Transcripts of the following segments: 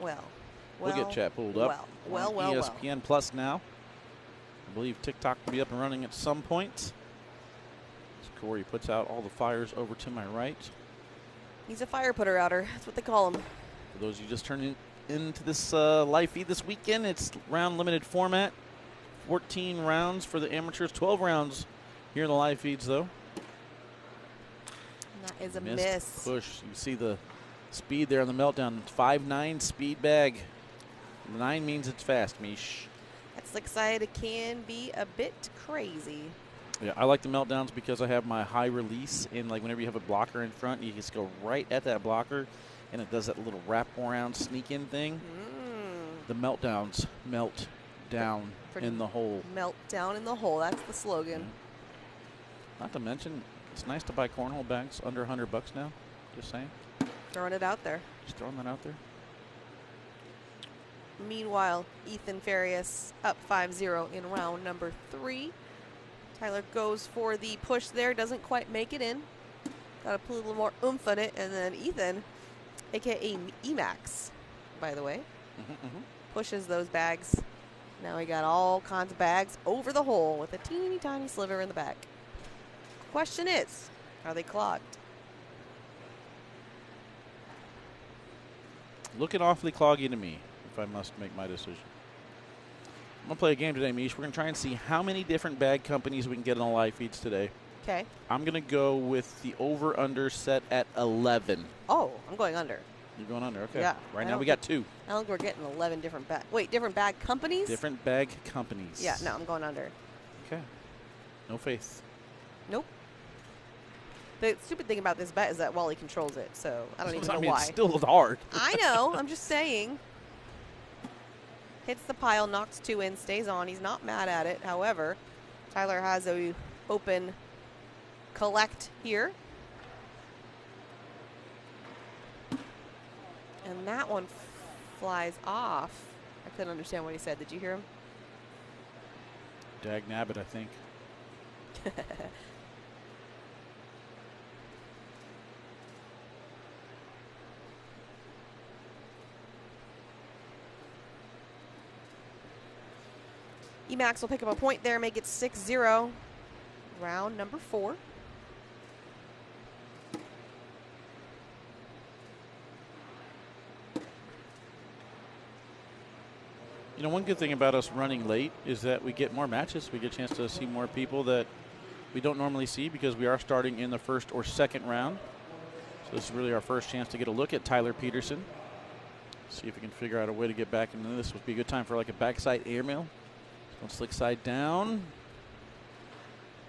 Well. We'll get chat pulled up. Well. ESPN Plus now. I believe TikTok will be up and running at some point. As Corey puts out all the fires over to my right. He's a fire putter outer. That's what they call him. For those of you just turning into this live feed this weekend, it's round limited format. 14 rounds for the amateurs, 12 rounds here in the live feeds, though. And that is a miss. Push. You see the speed there on the meltdown. 5.9 speed bag. 9 means it's fast, Mish. That slick side can be a bit crazy. Yeah, I like the meltdowns because I have my high release, and like whenever you have a blocker in front, you just go right at that blocker, and it does that little wrap around sneak in thing. The meltdowns melt down in the hole. Melt down in the hole. That's the slogan. Yeah. Not to mention, it's nice to buy cornhole bags under $100 now. Just saying. Throwing it out there. Just throwing that out there. Meanwhile, Ethan Farias up 5-0 in round number 3. Tyler goes for the push there, doesn't quite make it in. Got to put a little more oomph on it, and then Ethan, a.k.a. Emax, by the way, pushes those bags. Now we got all kinds of bags over the hole with a teeny tiny sliver in the back. Question is, are they clogged? Looking awfully cloggy to me, if I must make my decision. I'm going to play a game today, Mish. We're going to try and see how many different bag companies we can get on the live feeds today. Okay. I'm going to go with the over-under set at 11. Oh, I'm going under. You're going under, okay. Yeah. Right now we got 2. I don't think we're getting 11 different bag. Wait, different bag companies? Different bag companies. Yeah, no, I'm going under. Okay. No faith. Nope. The stupid thing about this bet is that Wally controls it, so I don't even know why. It's still hard. I know. I'm just saying. Hits the pile, knocks 2 in, stays on. He's not mad at it. However, Tyler has a open collect here. And that one flies off. I couldn't understand what he said. Did you hear him? Dag nabbit, I think. Emax will pick up a point there, make it 6-0. Round number 4. You know, one good thing about us running late is that we get more matches. We get a chance to see more people that we don't normally see because we are starting in the first or second round. So this is really our first chance to get a look at Tyler Peterson. See if we can figure out a way to get back into this. Would be a good time for like a backside airmail. Going slick side down.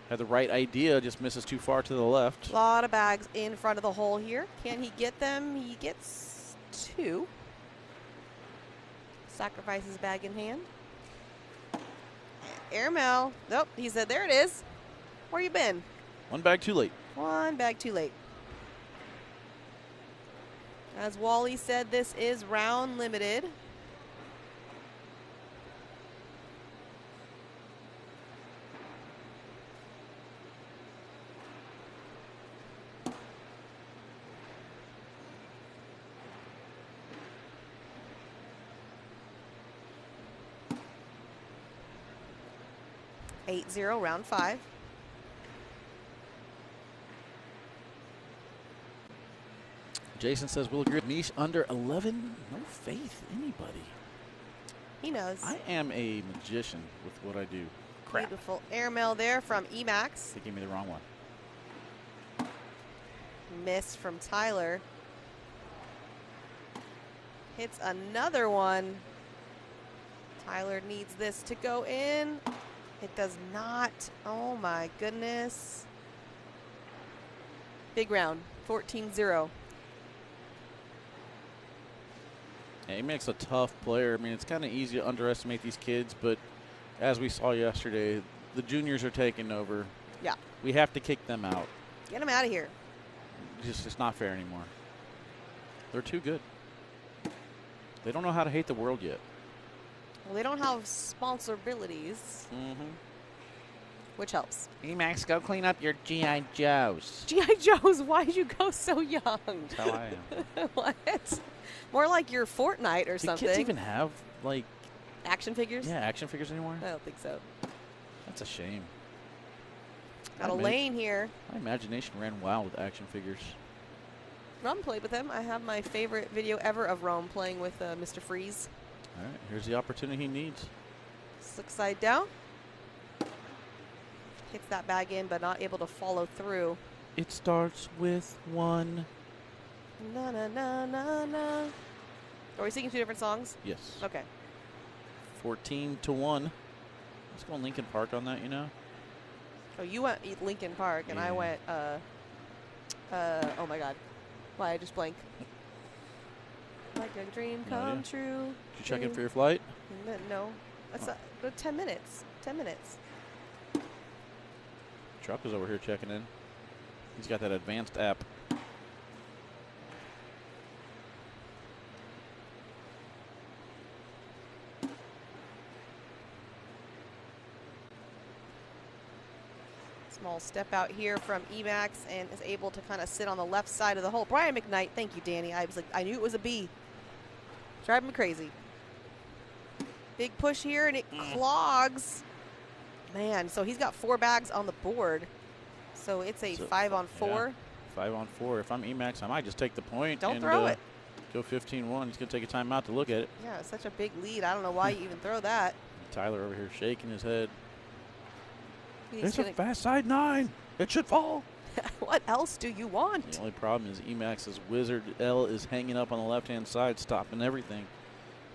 Had the right idea, just misses too far to the left. A lot of bags in front of the hole here. Can he get them? He gets 2. Sacrifices bag in hand. Airmail. Nope, he said, there it is. Where you been? 1 bag too late. 1 bag too late. As Wally said, this is round limited. (8-0) round 5. Jason says, we'll agree with Mish under 11. No faith, anybody. He knows. I am a magician with what I do. Crap. Beautiful airmail there from Emax. They gave me the wrong one. Miss from Tyler. Hits another one. Tyler needs this to go in. It does not. Oh my goodness. Big round, 14-0. Yeah, he makes a tough player. I mean, it's kind of easy to underestimate these kids, but as we saw yesterday, the juniors are taking over. Yeah. We have to kick them out. Get them out of here. It's not fair anymore. They're too good. They don't know how to hate the world yet. Well, they don't have sponsor abilities. which helps. Emax, go clean up your G.I. Joes. G.I. Joes, why'd you go so young? That's how I am. What? More like your Fortnite or something. Do kids even have, like... Action figures? Yeah, action figures anymore? I don't think so. That's a shame. Got a lane here. My imagination ran wild with action figures. Rome played with him. I have my favorite video ever of Rome playing with Mr. Freeze. All right, here's the opportunity he needs. Slick side down. Hits that bag in, but not able to follow through. It starts with one. Na na na na na. Are we singing two different songs? Yes. Okay. 14-1. Let's go Lincoln Park on that, you know? Oh, you went Lincoln Park, and I went, oh my God. Why, I just blanked. Like a dream come true. Did you check in for your flight? No. That's 10 minutes. 10 minutes. Truck is over here checking in. He's got that advanced app. Small step out here from Emax and is able to kind of sit on the left side of the hole. Brian McKnight, thank you, Danny. I was like, I knew it was a B. Driving me crazy. Big push here, and it clogs. Man, so he's got 4 bags on the board. So it's a 5-on-4. Yeah, 5-on-4. If I'm Emax, I might just take the point. Don't throw it. Go 15-1. He's going to take a timeout to look at it. Yeah, it's such a big lead. I don't know why you even throw that. Tyler over here shaking his head. It's a fast side 9. It should fall. What else do you want? The only problem is Emax's Wizard L is hanging up on the left-hand side, stopping everything.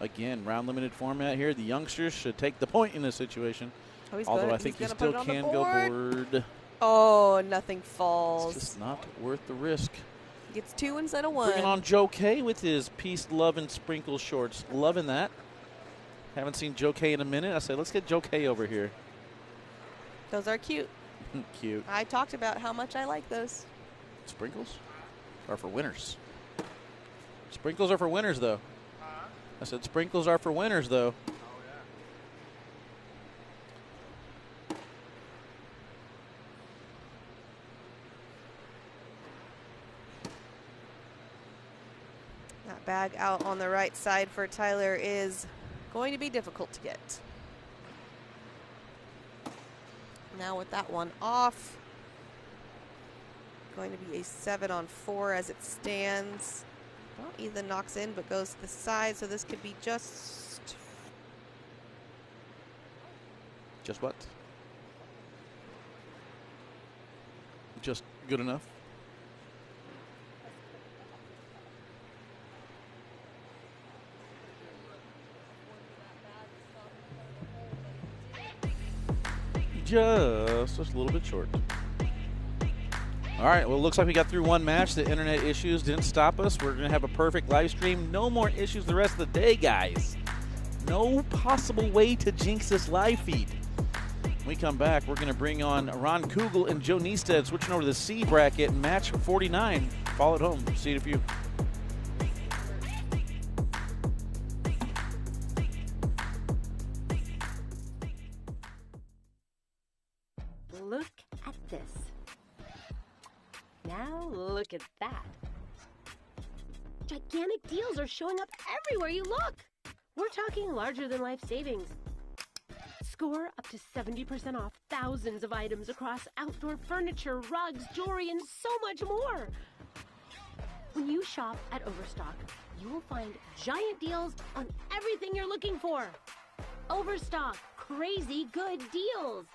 Again, round limited format here. The youngsters should take the point in this situation. Oh, he's although good. I think he He's still can go board. Oh, nothing falls. It's just not worth the risk. He gets 2 instead of 1. Bringing on Joe K with his Peace, Love, and Sprinkle shorts. Loving that. Haven't seen Joe K in a minute. I said, let's get Joe K over here. Those are cute. Cute. I talked about how much I like those. Sprinkles are for winners. Sprinkles are for winners, though. I said sprinkles are for winners, though. That bag out on the right side for Tyler is going to be difficult to get. Now with that one off, going to be a 7-on-4 as it stands. Well, Ethan knocks in but goes to the side, so this could be just what? Just good enough? Just a little bit short. All right, well, it looks like we got through one match. The internet issues didn't stop us. We're going to have a perfect live stream. No more issues the rest of the day, guys. No possible way to jinx this live feed. When we come back, we're going to bring on Ron Cougal and Joe Niestead, switching over to the C bracket, match 49. Follow at home. See you in a few. Look at this. Now look at that. Gigantic deals are showing up everywhere you look. We're talking larger than life savings. Score up to 70% off thousands of items across outdoor furniture, rugs, jewelry, and so much more. When you shop at Overstock, you will find giant deals on everything you're looking for. Overstock, crazy good deals.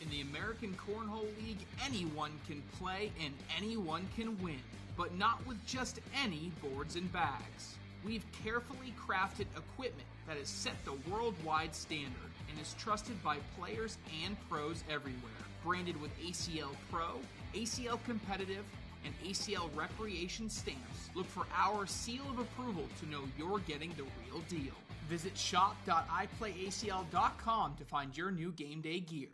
In the American Cornhole League, anyone can play and anyone can win, but not with just any boards and bags. We've carefully crafted equipment that has set the worldwide standard and is trusted by players and pros everywhere. Branded with ACL Pro, ACL Competitive, and ACL Recreation stamps, look for our seal of approval to know you're getting the real deal. Visit shop.iplayacl.com to find your new game day gear.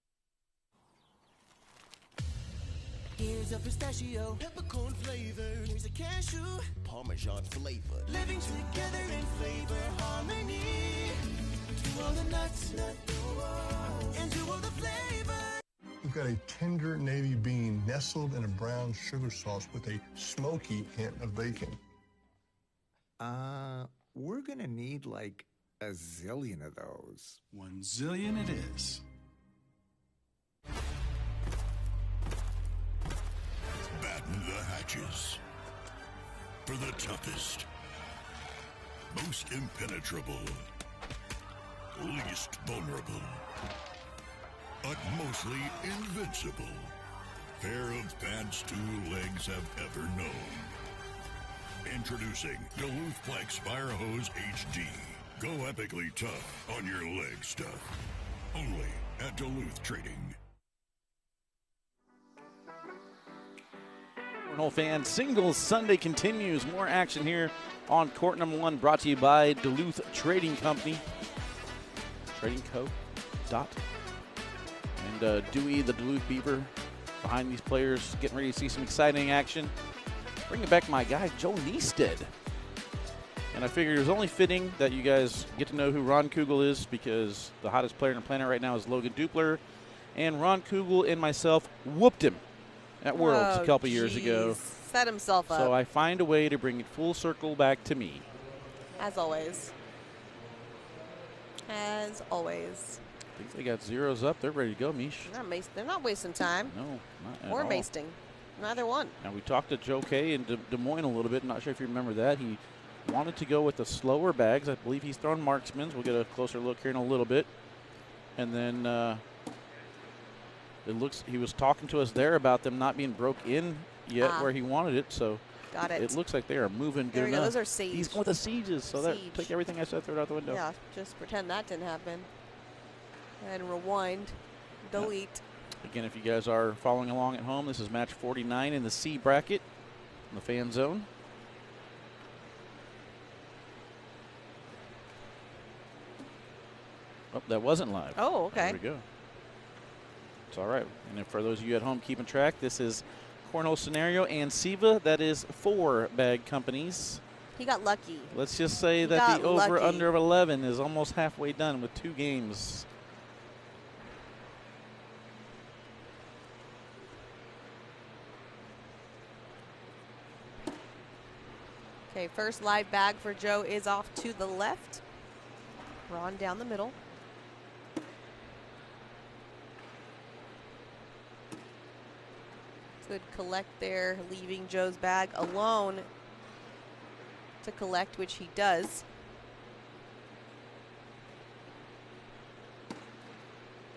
Here's a pistachio, peppercorn flavor. Here's a cashew, Parmesan flavor. Living together in flavor harmony. Do all the nuts, and do all the flavor. got a tender navy bean nestled in a brown sugar sauce with a smoky hint of bacon. We're gonna need like a zillion of those. 1 zillion it is. Batten the hatches. For the toughest, most impenetrable, least vulnerable, but mostly invincible pair of pants 2 legs have ever known. Introducing Duluth Flex Fire Hose HD. Go epically tough on your leg stuff. Only at Duluth Trading. Cornhole fans, Singles Sunday continues. More action here on court number 1, brought to you by Duluth Trading Company. Trading Co. And Dewey, the Duluth Beaver, behind these players, getting ready to see some exciting action. Bringing back my guy, Joe Neested. And I figured it was only fitting that you guys get to know who Ron Cougal is, because the hottest player on the planet right now is Logan Dupler. And Ron Cougal and myself whooped him at Worlds a couple years ago. Set himself up. So I find a way to bring it full circle back to me. As always. As always. I think they got zeros up. They're ready to go, Mish. They're not wasting time. No, not at or all. wasting. Neither one. And we talked to Joe Kay in Des Moines a little bit. Not sure if you remember that. He wanted to go with the slower bags. I believe he's throwing marksmans. We'll get a closer look here in a little bit. And then it looks he was talking to us there about them not being broke in yet where he wanted it. So got it. It looks like they are moving there good we enough. Go. Those are Siege. He's going with the Sieges. So that take everything I said, throw it out the window. Yeah, just pretend that didn't happen. And rewind. Delete. Again, if you guys are following along at home, this is match 49 in the C bracket in the fan zone. Oh, that wasn't live. Oh, okay. There we go. It's all right. And if for those of you at home keeping track, this is Cornhole Scenario and SIVA. That is 4 bag companies. He got lucky. Let's just say that the over-under of 11 is almost halfway done with 2 games. Okay, first live bag for Joe is off to the left. Ron down the middle. Good collect there, leaving Joe's bag alone to collect, which he does.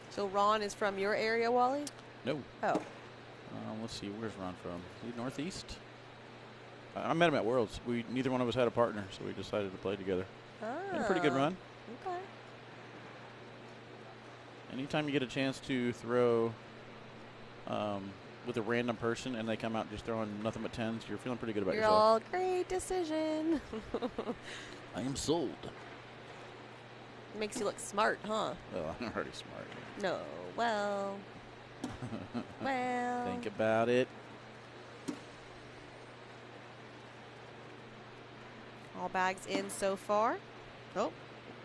So Ron is from your area, Wally? No. Oh. Let's see, where's Ron from? Is he Northeast? I met him at Worlds. Neither one of us had a partner, so we decided to play together. Had a pretty good run. Okay. Anytime you get a chance to throw with a random person and they come out just throwing nothing but 10s, you're feeling pretty good about yourself. All great decision. I am sold. Makes you look smart, huh? Well, I'm already smart. No, well. Well. Think about it. All bags in so far. Oh,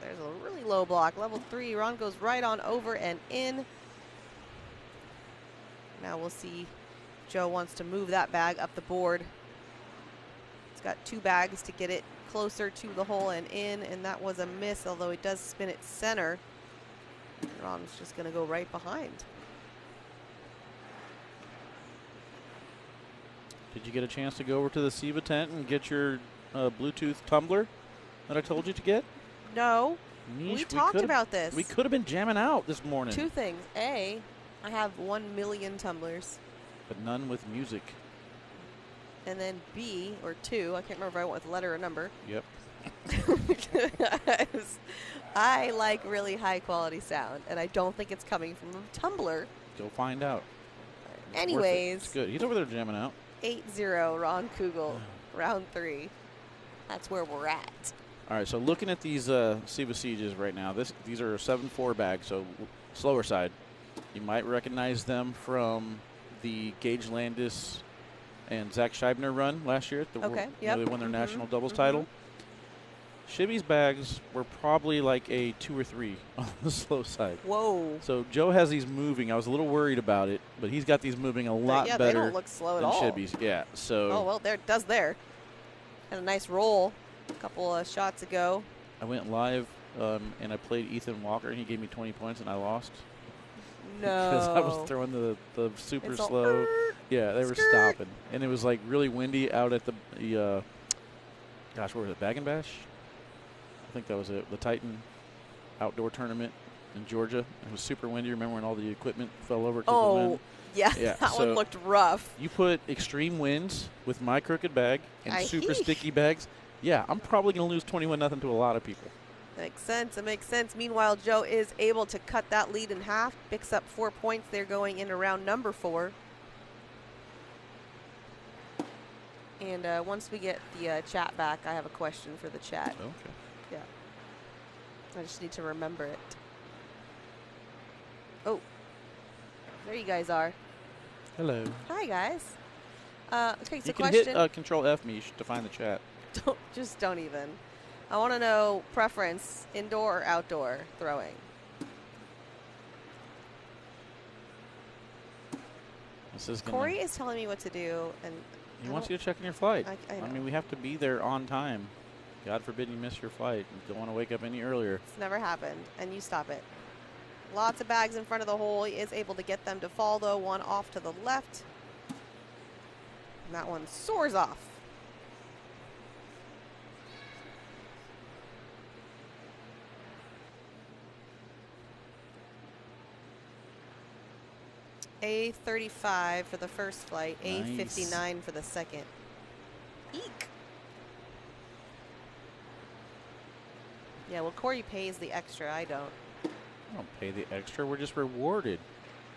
there's a really low block. Level 3. Ron goes right on over and in. Now we'll see. Joe wants to move that bag up the board. It's got 2 bags to get it closer to the hole and in, and that was a miss, although it does spin it center. Ron's just going to go right behind. Did you get a chance to go over to the SIVA tent and get your Bluetooth tumbler that I told you to get? No. Niche, we talked about this. We could have been jamming out this morning. 2 things. A, I have 1 million tumblers. But none with music. And then B, or 2, I can't remember if I went with letter or number. Yep. I like really high quality sound, and I don't think it's coming from a tumbler. Go find out. Anyways. It's good. He's over there jamming out. 8-0, Ron Cougal, round 3. That's where we're at. All right, so looking at these SIVA Sieges right now, these are 7-4 bags, so slower side. You might recognize them from the Gage Landis and Zach Scheibner run last year. At the okay, they won their national doubles title. Shibby's bags were probably like a 2 or 3 on the slow side. Whoa. So Joe has these moving. I was a little worried about it, but he's got these moving a lot better they don't look slow at all. Shibby's. Yeah, so. Oh, well, there it does there. Had a nice roll a couple of shots ago. I went live and I played Ethan Walker, and he gave me 20 points, and I lost. No. Because I was throwing the super It's all, slow. Yeah, they were stopping. And it was like really windy out at the gosh, what was it, Bag and Bash? I think that was it. The Titan outdoor tournament in Georgia. It was super windy. Remember when all the equipment fell over? Oh, the wind? yeah. That one looked rough. You put extreme winds with my crooked bag and super sticky bags. Yeah, I'm probably going to lose 21-0 to a lot of people. Makes sense. It makes sense. Meanwhile, Joe is able to cut that lead in half. Picks up 4 points. They're going into round number 4. And once we get the chat back, I have a question for the chat. Okay. Yeah. I just need to remember it. Oh. There you guys are. Hello. Hi, guys. Okay, so you can question. hit Control F me to find the chat. Don't even. I want to know preference, indoor or outdoor throwing. Corey is telling me what to do, and he wants you to check in your flight. I mean, we have to be there on time. God forbid you miss your flight. You don't want to wake up any earlier. It's never happened, and you stop it. Lots of bags in front of the hole. He is able to get them to fall, though. One off to the left. And that one soars off. A35 for the first flight, nice. A59 for the second. Eek. Yeah, well, Corey pays the extra. I don't. I don't pay the extra. We're just rewarded.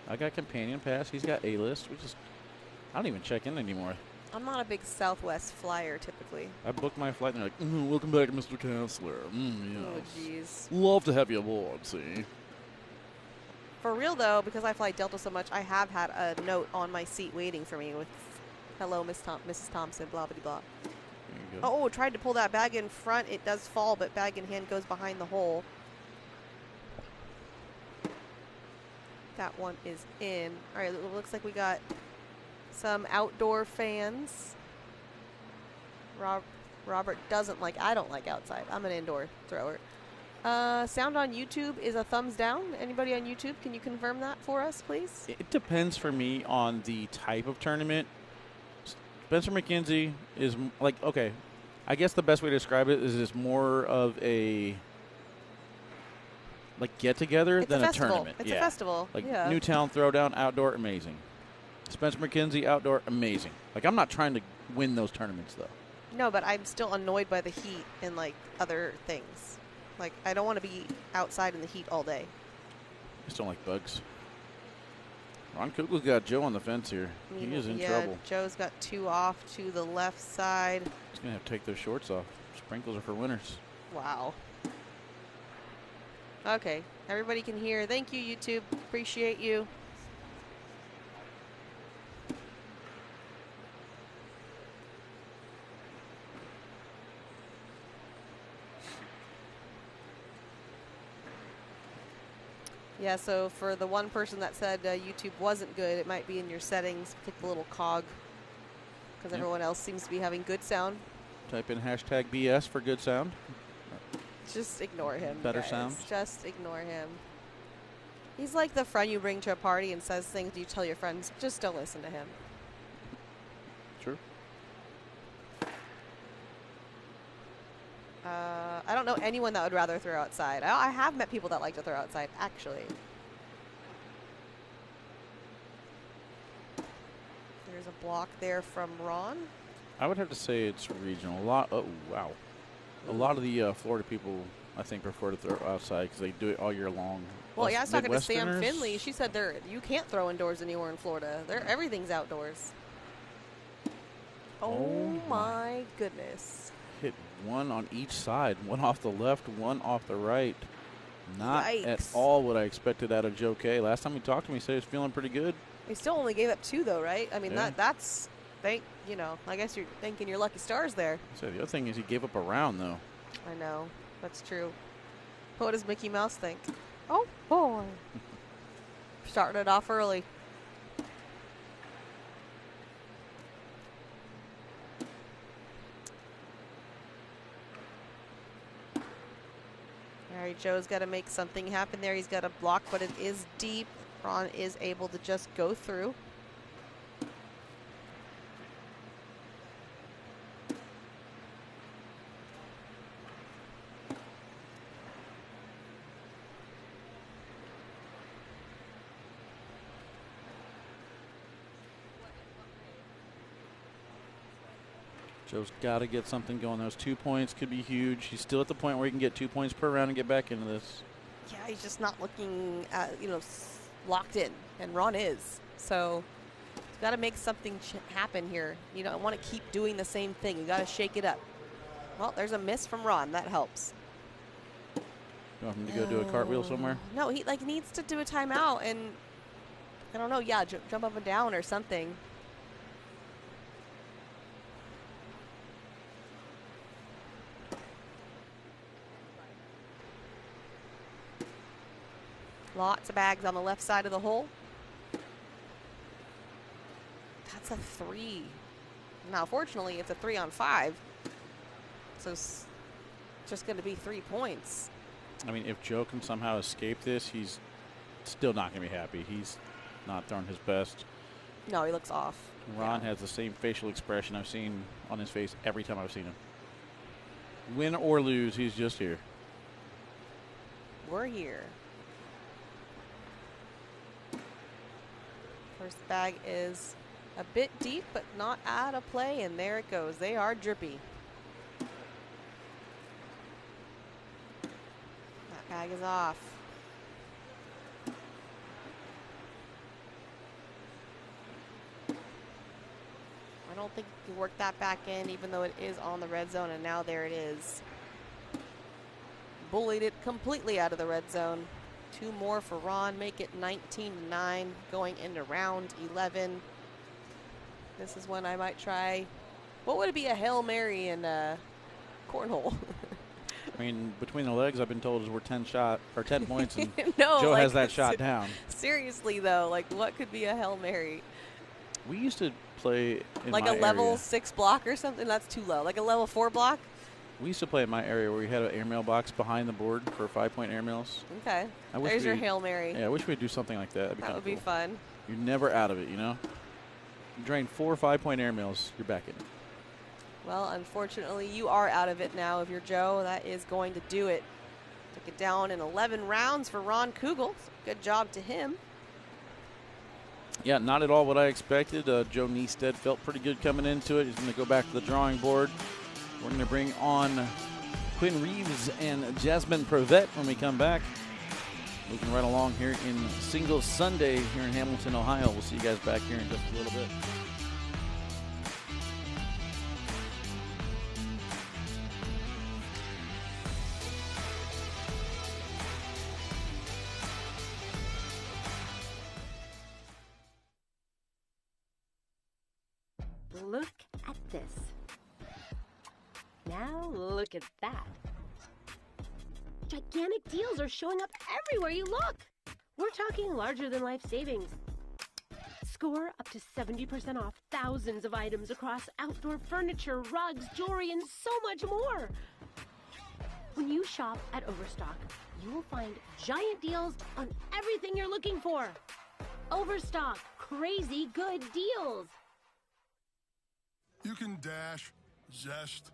I got companion pass. He's got A-list. I don't even check in anymore. I'm not a big Southwest flyer typically. I booked my flight and they're like, welcome back, Mr. Counselor. Yes. Oh, jeez. Love to have you aboard, see? For real, though, because I fly Delta so much, I have had a note on my seat waiting for me with, hello, Mrs. Thompson, blah, blah, blah. There you go. Oh, tried to pull that bag in front. It does fall, but bag in hand goes behind the hole. That one is in. All right, it looks like we got some outdoor fans. Robert doesn't like, I don't like outside. I'm an indoor thrower. Sound on YouTube is a thumbs down. Anybody on YouTube, can you confirm that for us, please? It depends for me on the type of tournament. Spencer McKenzie is like, okay, I guess the best way to describe it is it's more of a like get together than a tournament. It's a festival. Like yeah. Newtown Throwdown outdoor, amazing. Spencer McKenzie outdoor, amazing. Like I'm not trying to win those tournaments though. No, but I'm still annoyed by the heat and like other things. Like, I don't want to be outside in the heat all day. I just don't like bugs. Ron Cougal's got Joe on the fence here. He is in trouble. Joe's got 2 off to the left side. He's going to have to take those shorts off. Sprinkles are for winners. Wow. Okay. Everybody can hear. Thank you, YouTube. Appreciate you. Yeah, so for the one person that said YouTube wasn't good, it might be in your settings. Click the little cog because everyone else seems to be having good sound. Type in hashtag BS for good sound. Just ignore him. Better guys. sound. Just ignore him. He's like the friend you bring to a party and says things you tell your friends. Just don't listen to him. True. I don't know anyone that would rather throw outside. I have met people that like to throw outside, actually. There's a block there from Ron. I would have to say it's regional. Oh, wow. A lot of the Florida people, I think, prefer to throw outside because they do it all year long. Well, yeah, I was talking to Sam Finley. She said you can't throw indoors anywhere in Florida. Everything's outdoors. Oh, my goodness. Hit one on each side. One off the left, one off the right. Not at all what I expected out of Joe K. Last time he talked to me, he said he was feeling pretty good. He still only gave up 2, though, right? I mean, that's, I guess you're thanking your lucky stars there. So the other thing is he gave up a round, though. I know. That's true. What does Mickey Mouse think? Oh, boy. Starting it off early. All right, Joe's got to make something happen there. He's got a block, but it is deep. Ron is able to just go through. Joe's got to get something going. Those 2 points could be huge. He's still at the point where he can get 2 points per round and get back into this. Yeah, he's just not looking at, locked in, and Ron is. So he's got to make something happen here. You don't want to keep doing the same thing. You got to shake it up. Well, there's a miss from Ron. That helps. You want him to go do a cartwheel somewhere? No, he needs to do a timeout and, I don't know, yeah, jump up and down or something. Lots of bags on the left side of the hole. That's a 3. Now, fortunately, it's a 3-on-5. So it's just going to be 3 points. I mean, if Joe can somehow escape this, he's still not going to be happy. He's not throwing his best. No, he looks off. Ron has the same facial expression I've seen on his face every time I've seen him. Win or lose, he's just here. We're here. First bag is a bit deep, but not out of play, and there it goes. They are drippy. That bag is off. I don't think you can work that back in, even though it is on the red zone, and now there it is. Bullied it completely out of the red zone. 2 more for Ron, make it 19-9 going into round 11. This is when I might try, what would it be, a Hail Mary in cornhole? I mean, between the legs, I've been told is we're 10 points, and no, Joe has that shot down. Seriously, though, what could be a Hail Mary? We used to play in like my a level area. 6 block or something? That's too low. Like a level 4 block? We used to play in my area where we had an airmail box behind the board for 5-point airmails. Okay. There's your Hail Mary. Yeah, I wish we'd do something like that. That would be fun. You're never out of it, You drain 4 5-point airmails, you're back in it. Well, unfortunately, you are out of it now. If you're Joe, that is going to do it. Took it down in 11 rounds for Ron Cougal. Good job to him. Yeah, not at all what I expected. Joe Niestead felt pretty good coming into it. He's going to go back to the drawing board. We're going to bring on Quinn Reeves and Jasmine Privette when we come back. Moving right along here in Singles Sunday here in Hamilton, Ohio. We'll see you guys back here in just a little bit. Look at this. Now look at that. Gigantic deals are showing up everywhere you look. We're talking larger than life savings. Score up to 70% off thousands of items across outdoor furniture, rugs, jewelry, and so much more. When you shop at Overstock, you will find giant deals on everything you're looking for. Overstock, crazy good deals. You can dash, zest,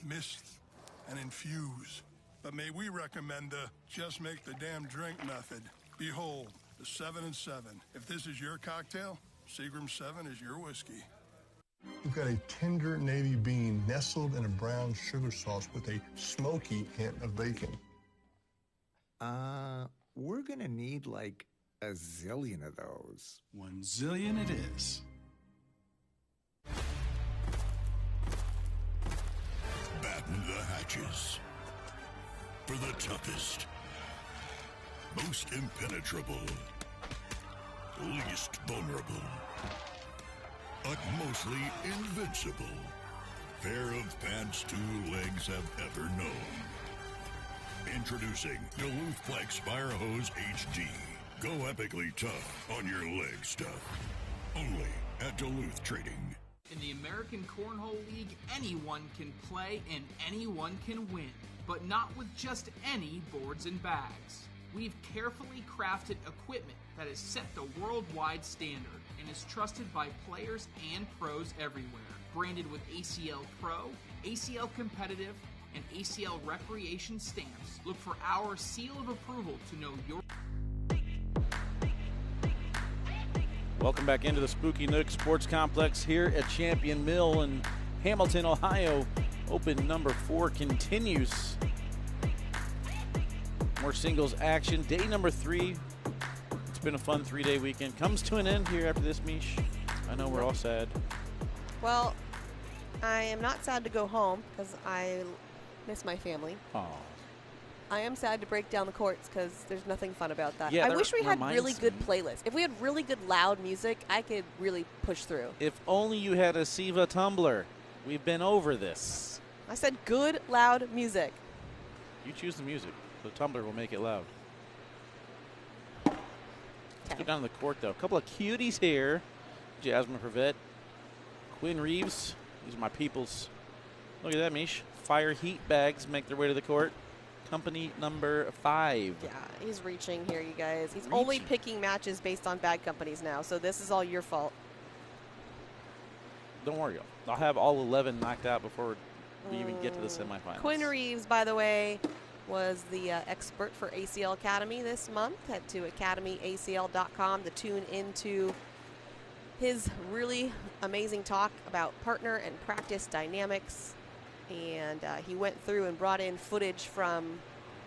mist, and infuse. But may we recommend the just make the damn drink method. Behold, the 7 and 7. If this is your cocktail, Seagram 7 is your whiskey. We've got a tender navy bean nestled in a brown sugar sauce with a smoky hint of bacon. We're gonna need like a zillion of those. 1 zillion it is. Batten the hatches. For the toughest, most impenetrable, least vulnerable, utmostly invincible. pair of pants two legs have ever known. Introducing Duluth Flex Fire Hose HD. Go epically tough on your leg stuff. Only at Duluth Trading. In the American Cornhole League, anyone can play and anyone can win, but not with just any boards and bags. We've carefully crafted equipment that has set the worldwide standard and is trusted by players and pros everywhere. Branded with ACL Pro, ACL Competitive, and ACL Recreation stamps. Look for our seal of approval to know your... Welcome back into the Spooky Nook Sports Complex here at Champion Mill in Hamilton, Ohio. Open number 4 continues. More singles action. Day number 3. It's been a fun 3-day weekend. Comes to an end here after this, Mish. I know we're all sad. Well, I am not sad to go home because I miss my family. Aw. I am sad to break down the courts because there's nothing fun about that. Yeah, I wish we had really good me. playlists. If we had really good loud music, I could really push through. If only you had a Siva tumbler. We've been over this. I said good loud music. You choose the music. The tumbler will make it loud. Let's go down to the court, though. A couple of cuties here. Jasmine Privette, Quinn Reeves. These are my peoples. Look at that, Mish. Fire heat bags make their way to the court. Company number 5. Yeah, he's reaching here, you guys. He's only picking matches based on bad companies now, so this is all your fault. Don't worry. I'll have all 11 knocked out before we even get to the semifinals. Quinn Reeves, by the way, was the expert for ACL Academy this month. Head to academyacl.com to tune into his really amazing talk about partner and practice dynamics. And he went through and brought in footage from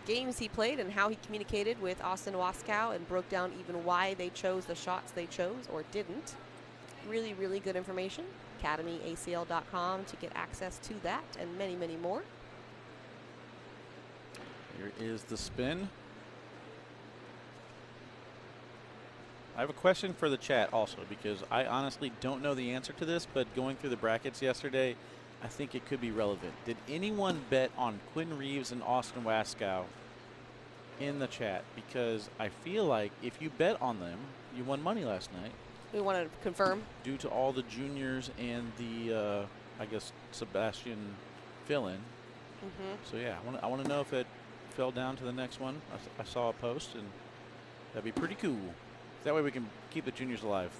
games he played and how he communicated with Austin Waskow and broke down even why they chose the shots they chose or didn't. Really, really good information. academyacl.com to get access to that and many, many more. Here is the spin. I have a question for the chat also because I honestly don't know the answer to this, but going through the brackets yesterday, I think it could be relevant. Did anyone bet on Quinn Reeves and Austin Waskow in the chat? Because I feel like if you bet on them, you won money last night. We want to confirm. Due to all the juniors and the, I guess, Sebastian fill-in. So, yeah, I want to know if it fell down to the next one. I saw a post, and that'd be pretty cool. That way we can keep the juniors alive.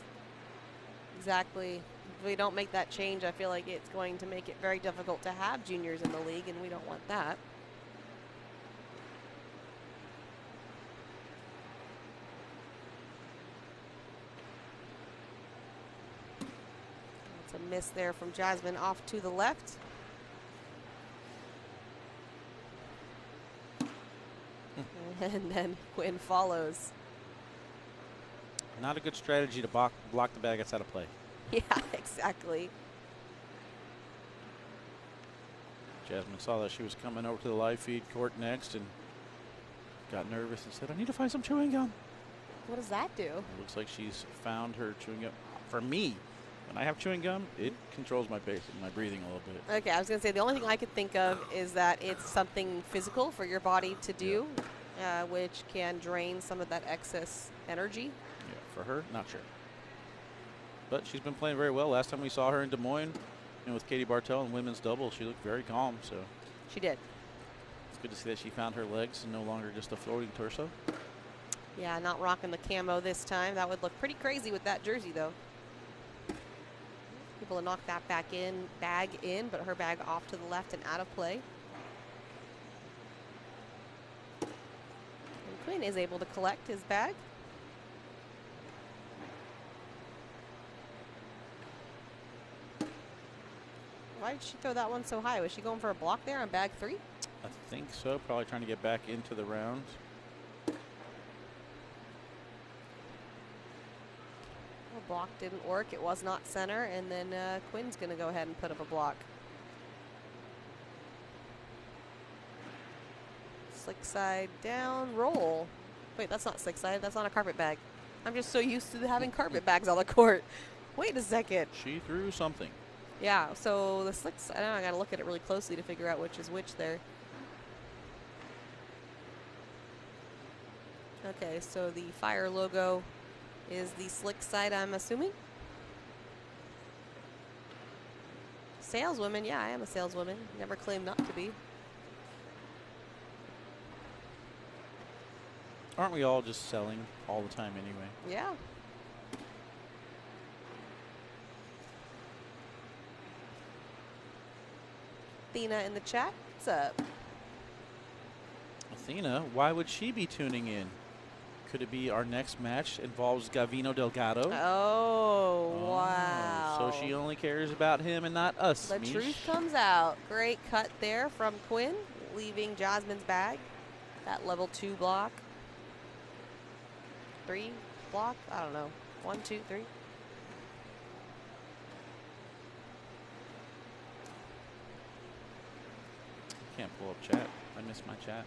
Exactly. If we don't make that change, I feel like it's going to make it very difficult to have juniors in the league, and we don't want that. That's a miss there from Jasmine off to the left. And then Quinn follows. Not a good strategy to block the bag outside of play. Yeah, exactly. Jasmine saw that she was coming over to the live feed court next and got nervous and said, I need to find some chewing gum. What does that do? It looks like she's found her chewing gum. For me, when I have chewing gum, it controls my breathing a little bit. Okay, I was going to say the only thing I could think of is that it's something physical for your body to do, which can drain some of that excess energy. Yeah, for her, not sure. But she's been playing very well. Last time we saw her in Des Moines, with Katie Bartel in women's double, she looked very calm. So she did. It's good to see that she found her legs and no longer just a floating torso. Yeah, not rocking the camo this time. That would look pretty crazy with that jersey, though. Able to knock that bag in, but her bag off to the left and out of play. And Quinn is able to collect his bag. Why did she throw that one so high? Was she going for a block there on bag 3? I think so. Probably trying to get back into the round. The block didn't work. It was not center. And then Quinn's going to go ahead and put up a block. Slick side down, roll. Wait, that's not slick side. That's on a carpet bag. I'm just so used to having carpet bags on the court. Wait a second. She threw something. Yeah, so the slicks, I know I got to look at it really closely to figure out which is which there. Okay, so the fire logo is the slick side, I'm assuming. Saleswoman, yeah, I am a saleswoman. Never claimed not to be. Aren't we all just selling all the time anyway? Yeah. Athena in the chat, what's up? Athena, why would she be tuning in? Could it be our next match involves Gavino Delgado? Oh, wow. So she only cares about him and not us. The Mish. truth comes out. Great cut there from Quinn, leaving Jasmine's bag. That level 2 block. 3 block? I don't know. 1, 2, 3. Can't pull up chat. I missed my chat.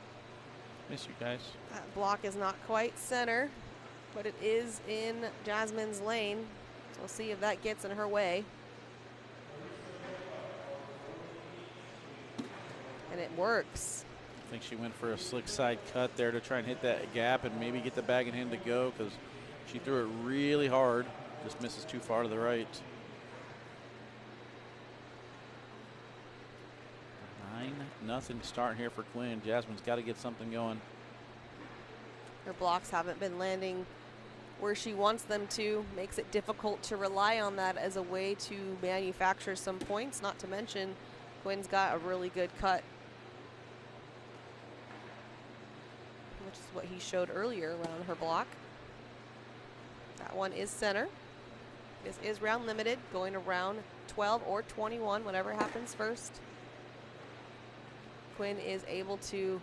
Miss you guys. That block is not quite center, but it is in Jasmine's lane. So we'll see if that gets in her way. And it works. I think she went for a slick side cut there to try and hit that gap and maybe get the bag in hand to go because she threw it really hard. Just misses too far to the right. 9-0 start here for Quinn. Jasmine's got to get something going. Her blocks haven't been landing where she wants them to. Makes it difficult to rely on that as a way to manufacture some points. Not to mention, Quinn's got a really good cut, which is what he showed earlier around her block. That one is center. This is round limited, going to round 12 or 21, whatever happens first. Quinn is able to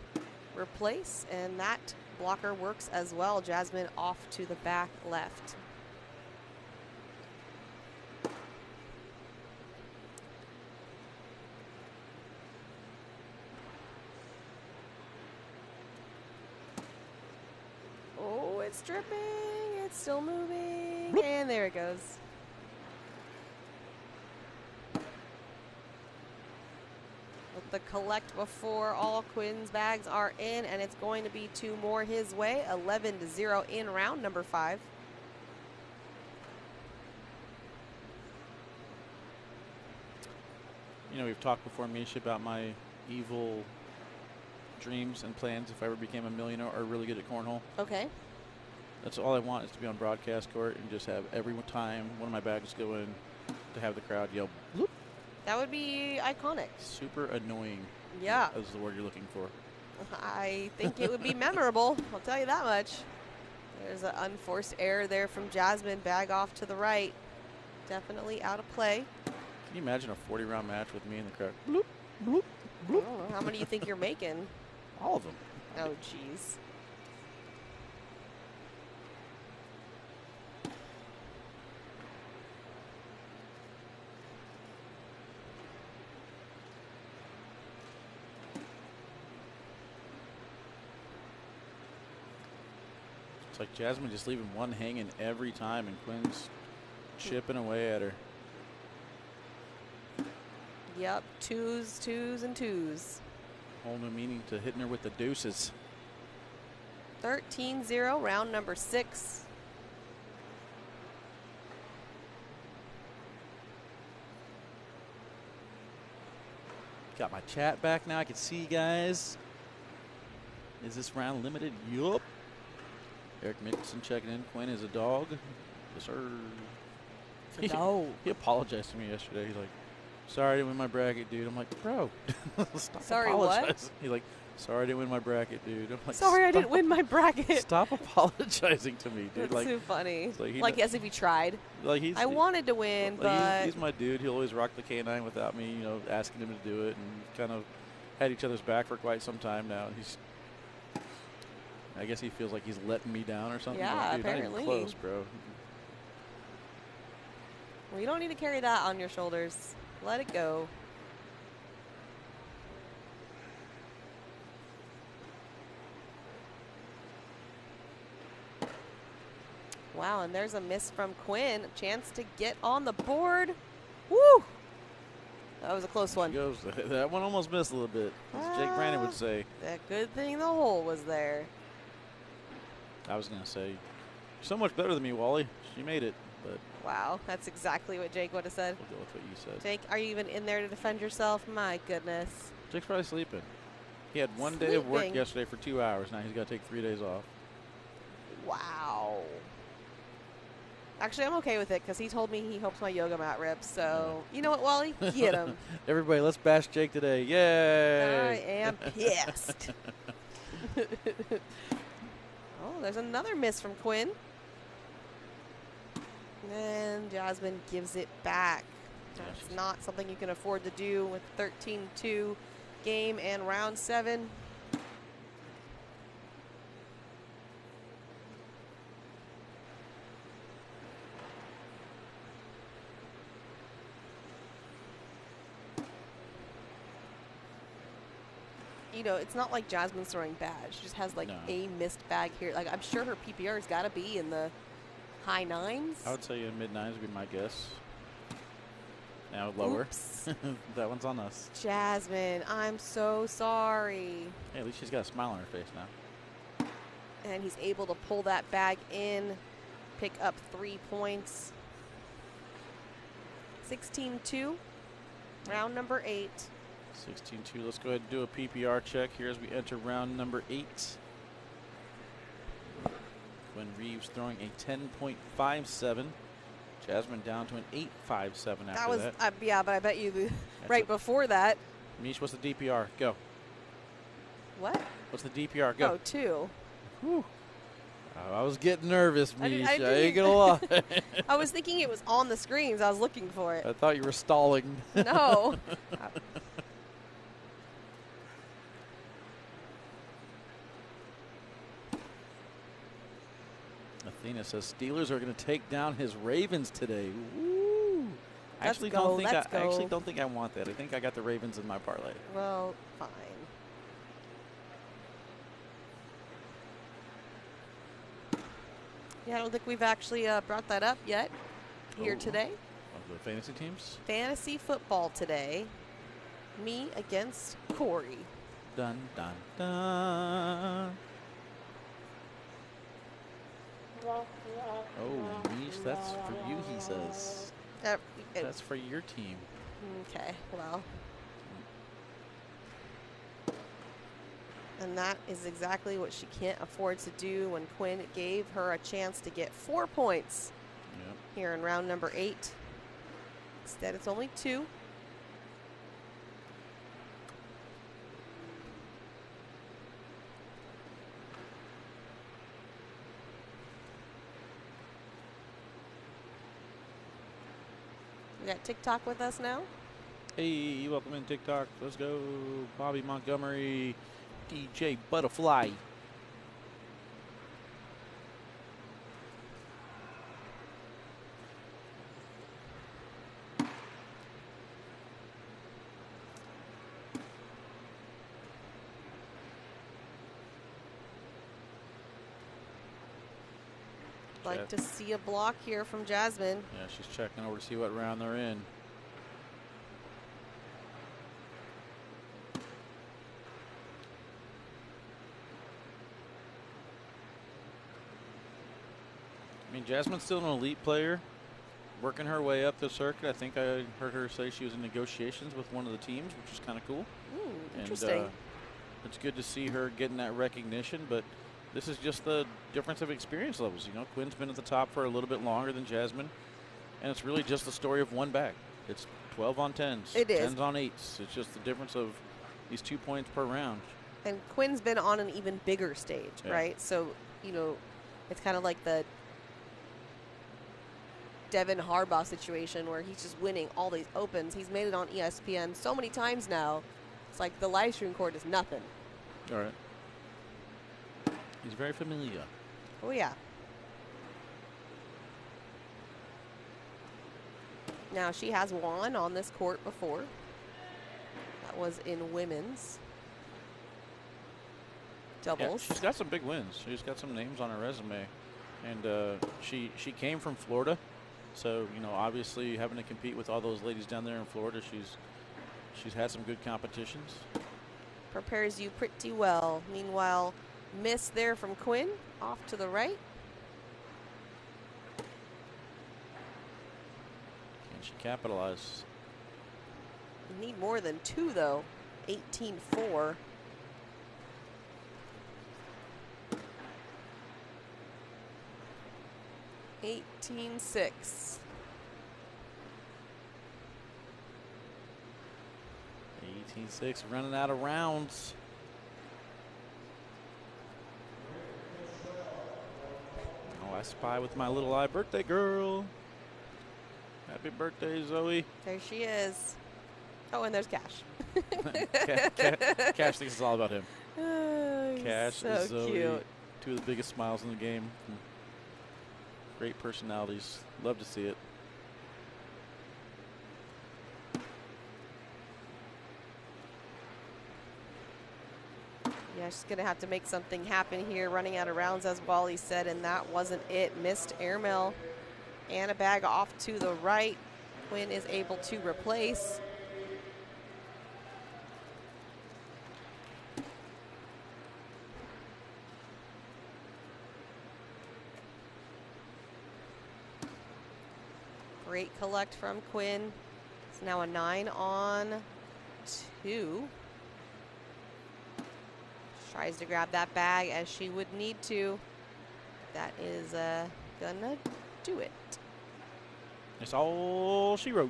replace, and that blocker works as well. Jasmine off to the back left. Oh, it's dripping. It's still moving. Bloop. And there it goes. The collect before all Quinn's bags are in, and it's going to be 2 more his way. 11-0 in round number 5. You know, we've talked before, Misha, about my evil dreams and plans if I ever became a millionaire or really good at cornhole. Okay. That's all I want, is to be on broadcast court and just have every time one of my bags go in to have the crowd yell, bloop. That would be iconic. Super annoying. Yeah. Is the word you're looking for. I think it would be memorable. I'll tell you that much. There's an unforced error there from Jasmine. Bag off to the right. Definitely out of play. Can you imagine a 40-round match with me in the crowd? Bloop, bloop, bloop. I don't know. How many do you think you're making? All of them. Oh, jeez. It's like Jasmine just leaving one hanging every time, and Quinn's chipping away at her. Yep, twos, twos, and twos. Whole new meaning to hitting her with the deuces. 13-0, round number 6. Got my chat back now. I can see you guys. Is this round limited? Yup. Eric Mickelson checking in. Quinn is a dog. Yes, sir. It's a dog. He apologized to me yesterday. He's like, sorry I didn't win my bracket, dude. I'm like, bro, stop Sorry, apologizing. what? He's like, sorry I didn't win my bracket, dude. I'm like, Sorry, I didn't win my bracket. Stop apologizing to me, dude. That's like, too funny. Like As if he tried. Like I wanted to win, but he's my dude. He'll always rock the K9 without me, you know, asking him to do it, and kind of had each other's back for quite some time now. I guess he feels like he's letting me down or something. Yeah, like, dude, apparently. not even close, bro. well, you don't need to carry that on your shoulders. Let it go. Wow, and there's a miss from Quinn. Chance to get on the board. Woo! That was a close one. Goes. That one almost missed a little bit, as Jake Brandon would say. That good thing the hole was there. I was going to say, you're so much better than me, Wally. She made it, but Wow, that's exactly what Jake would have said. we'll go with what you said. Jake, are you even in there to defend yourself? My goodness. Jake's probably sleeping. He had one day of work Sleeping. yesterday for 2 hours. Now he's got to take 3 days off. Wow. Actually, I'm okay with it because he told me he hopes my yoga mat rips. So, you know what, Wally? Get him. Everybody, let's bash Jake today. Yay! I am pissed. Oh, there's another miss from Quinn. And Jasmine gives it back. That's not something you can afford to do with 13-2 game and round 7. You know, it's not like Jasmine's throwing bad. She just has like a missed bag here. Like, I'm sure her PPR's got to be in the high 9s. I would say in mid-9s would be my guess. Now lower. That one's on us. Jasmine, I'm so sorry. Hey, at least she's got a smile on her face now. And he's able to pull that bag in, pick up 3 points. 16-2, round number 8. 16-2. Let's go ahead and do a PPR check here as we enter round number 8. When Reeves throwing a 10.57. Jasmine down to an 8.57 after that. Yeah, but I bet you right before that. Mish, what's the DPR? Go. What? What's the DPR? Go. Oh, 2. Whew. I was getting nervous, Mish. I ain't gonna lie. I was thinking it was on the screens. I was looking for it. I thought you were stalling. No. Athena says Steelers are going to take down his Ravens today. Woo! I Let's actually go, don't think I want that. I think I got the Ravens in my parlay. Well, fine. Yeah, I don't think we've actually brought that up yet here today. Of the fantasy teams? Fantasy football today. Me against Corey. Dun, dun, dun. Oh, Mish, that's for you, he says. That's for your team. Okay, well. And that is exactly what she can't afford to do when Quinn gave her a chance to get 4 points here in round number 8. Instead, it's only 2. We got TikTok with us now. Hey, welcome in TikTok. Let's go. Bobby Montgomery, DJ Butterfly. Like to see a block here from Jasmine. Yeah, she's checking over to see what round they're in. I mean, Jasmine's still an elite player, working her way up the circuit. I think I heard her say she was in negotiations with one of the teams, which is kind of cool. Interesting. And, it's good to see her getting that recognition, but this is just the difference of experience levels. You know, Quinn's been at the top for a little bit longer than Jasmine, and it's really just the story of one bag. It's 12 on 10s, It is. 10s on 8s. It's just the difference of these 2 points per round. And Quinn's been on an even bigger stage, right? So, you know, it's kind of like the Devin Harbaugh situation where he's just winning all these opens. He's made it on ESPN so many times now. It's like the live stream court is nothing. All right. He's very familiar. Oh, yeah. Now, she has won on this court before. That was in women's doubles. Yeah, she's got some big wins. She's got some names on her resume. And she came from Florida. So, you know, obviously having to compete with all those ladies down there in Florida, she's She's had some good competitions. Prepares you pretty well. Meanwhile, miss there from Quinn, off to the right. Can she capitalize? You need more than 2, though. 18-4. $18-6. 18-6, running out of rounds. Oh, I spy with my little eye. Birthday girl. Happy birthday, Zoe. There she is. Oh, and there's Cash. Cash thinks it's all about him. Cash so is Zoe. cute. 2 of the biggest smiles in the game. Great personalities. Love to see it. Yeah, she's going to have to make something happen here, running out of rounds, as Wally said, and that wasn't it. Missed airmail. And a bag off to the right. Quinn is able to replace. Great collect from Quinn. It's now a 9-on-2. Tries to grab that bag as she would need to. That is gonna do it. That's all she wrote.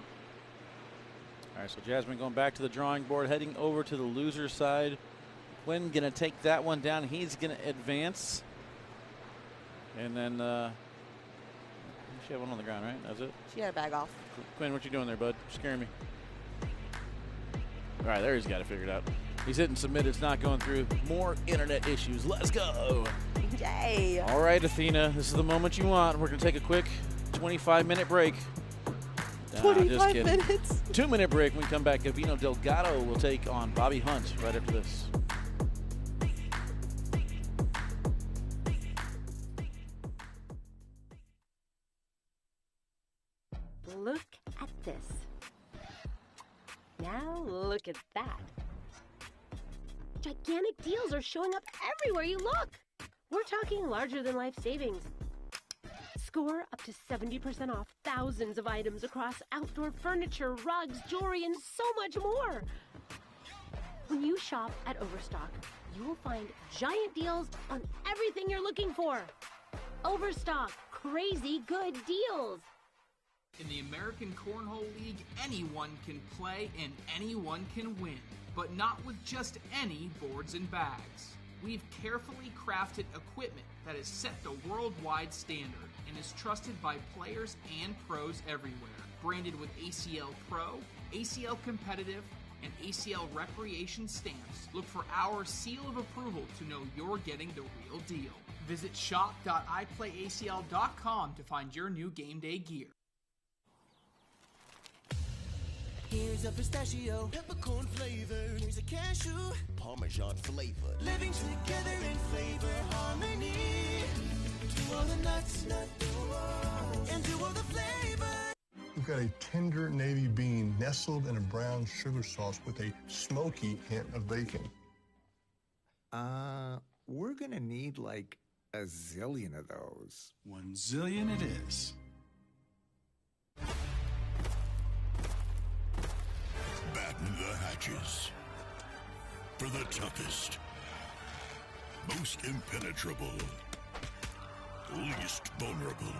All right, so Jasmine going back to the drawing board, heading over to the loser side. Quinn gonna take that one down. He's gonna advance. And then she had one on the ground, right? That's it? She had a bag off. Quinn, what you doing there, bud? You're scaring me. All right, there he's got it figured out. He's hitting submit. It's not going through. More internet issues. Let's go. Yay. All right, Athena, this is the moment you want. We're going to take a quick 25-minute break. 25 minutes. 2-minute break. When we come back, Gavino Delgado will take on Bobby Hunt right after this. Look at this. Now look at that. Gigantic deals are showing up everywhere you look. We're talking larger than life savings. Score up to 70% off thousands of items across outdoor furniture, rugs, jewelry, and so much more. When you shop at Overstock, you will find giant deals on everything you're looking for. Overstock, crazy good deals. In the American Cornhole League, anyone can play and anyone can win, but not with just any boards and bags. We've carefully crafted equipment that has set the worldwide standard and is trusted by players and pros everywhere. Branded with ACL Pro, ACL Competitive, and ACL Recreation stamps, look for our seal of approval to know you're getting the real deal. Visit shop.iplayacl.com to find your new game day gear. Here's a pistachio, peppercorn flavor. Here's a cashew, Parmesan flavor. Living together in flavor harmony. To all the nuts, and to all the flavor. We've got a tender navy bean nestled in a brown sugar sauce with a smoky hint of bacon. We're gonna need like a zillion of those. 1 zillion it is. Batten the hatches. For the toughest, most impenetrable, least vulnerable,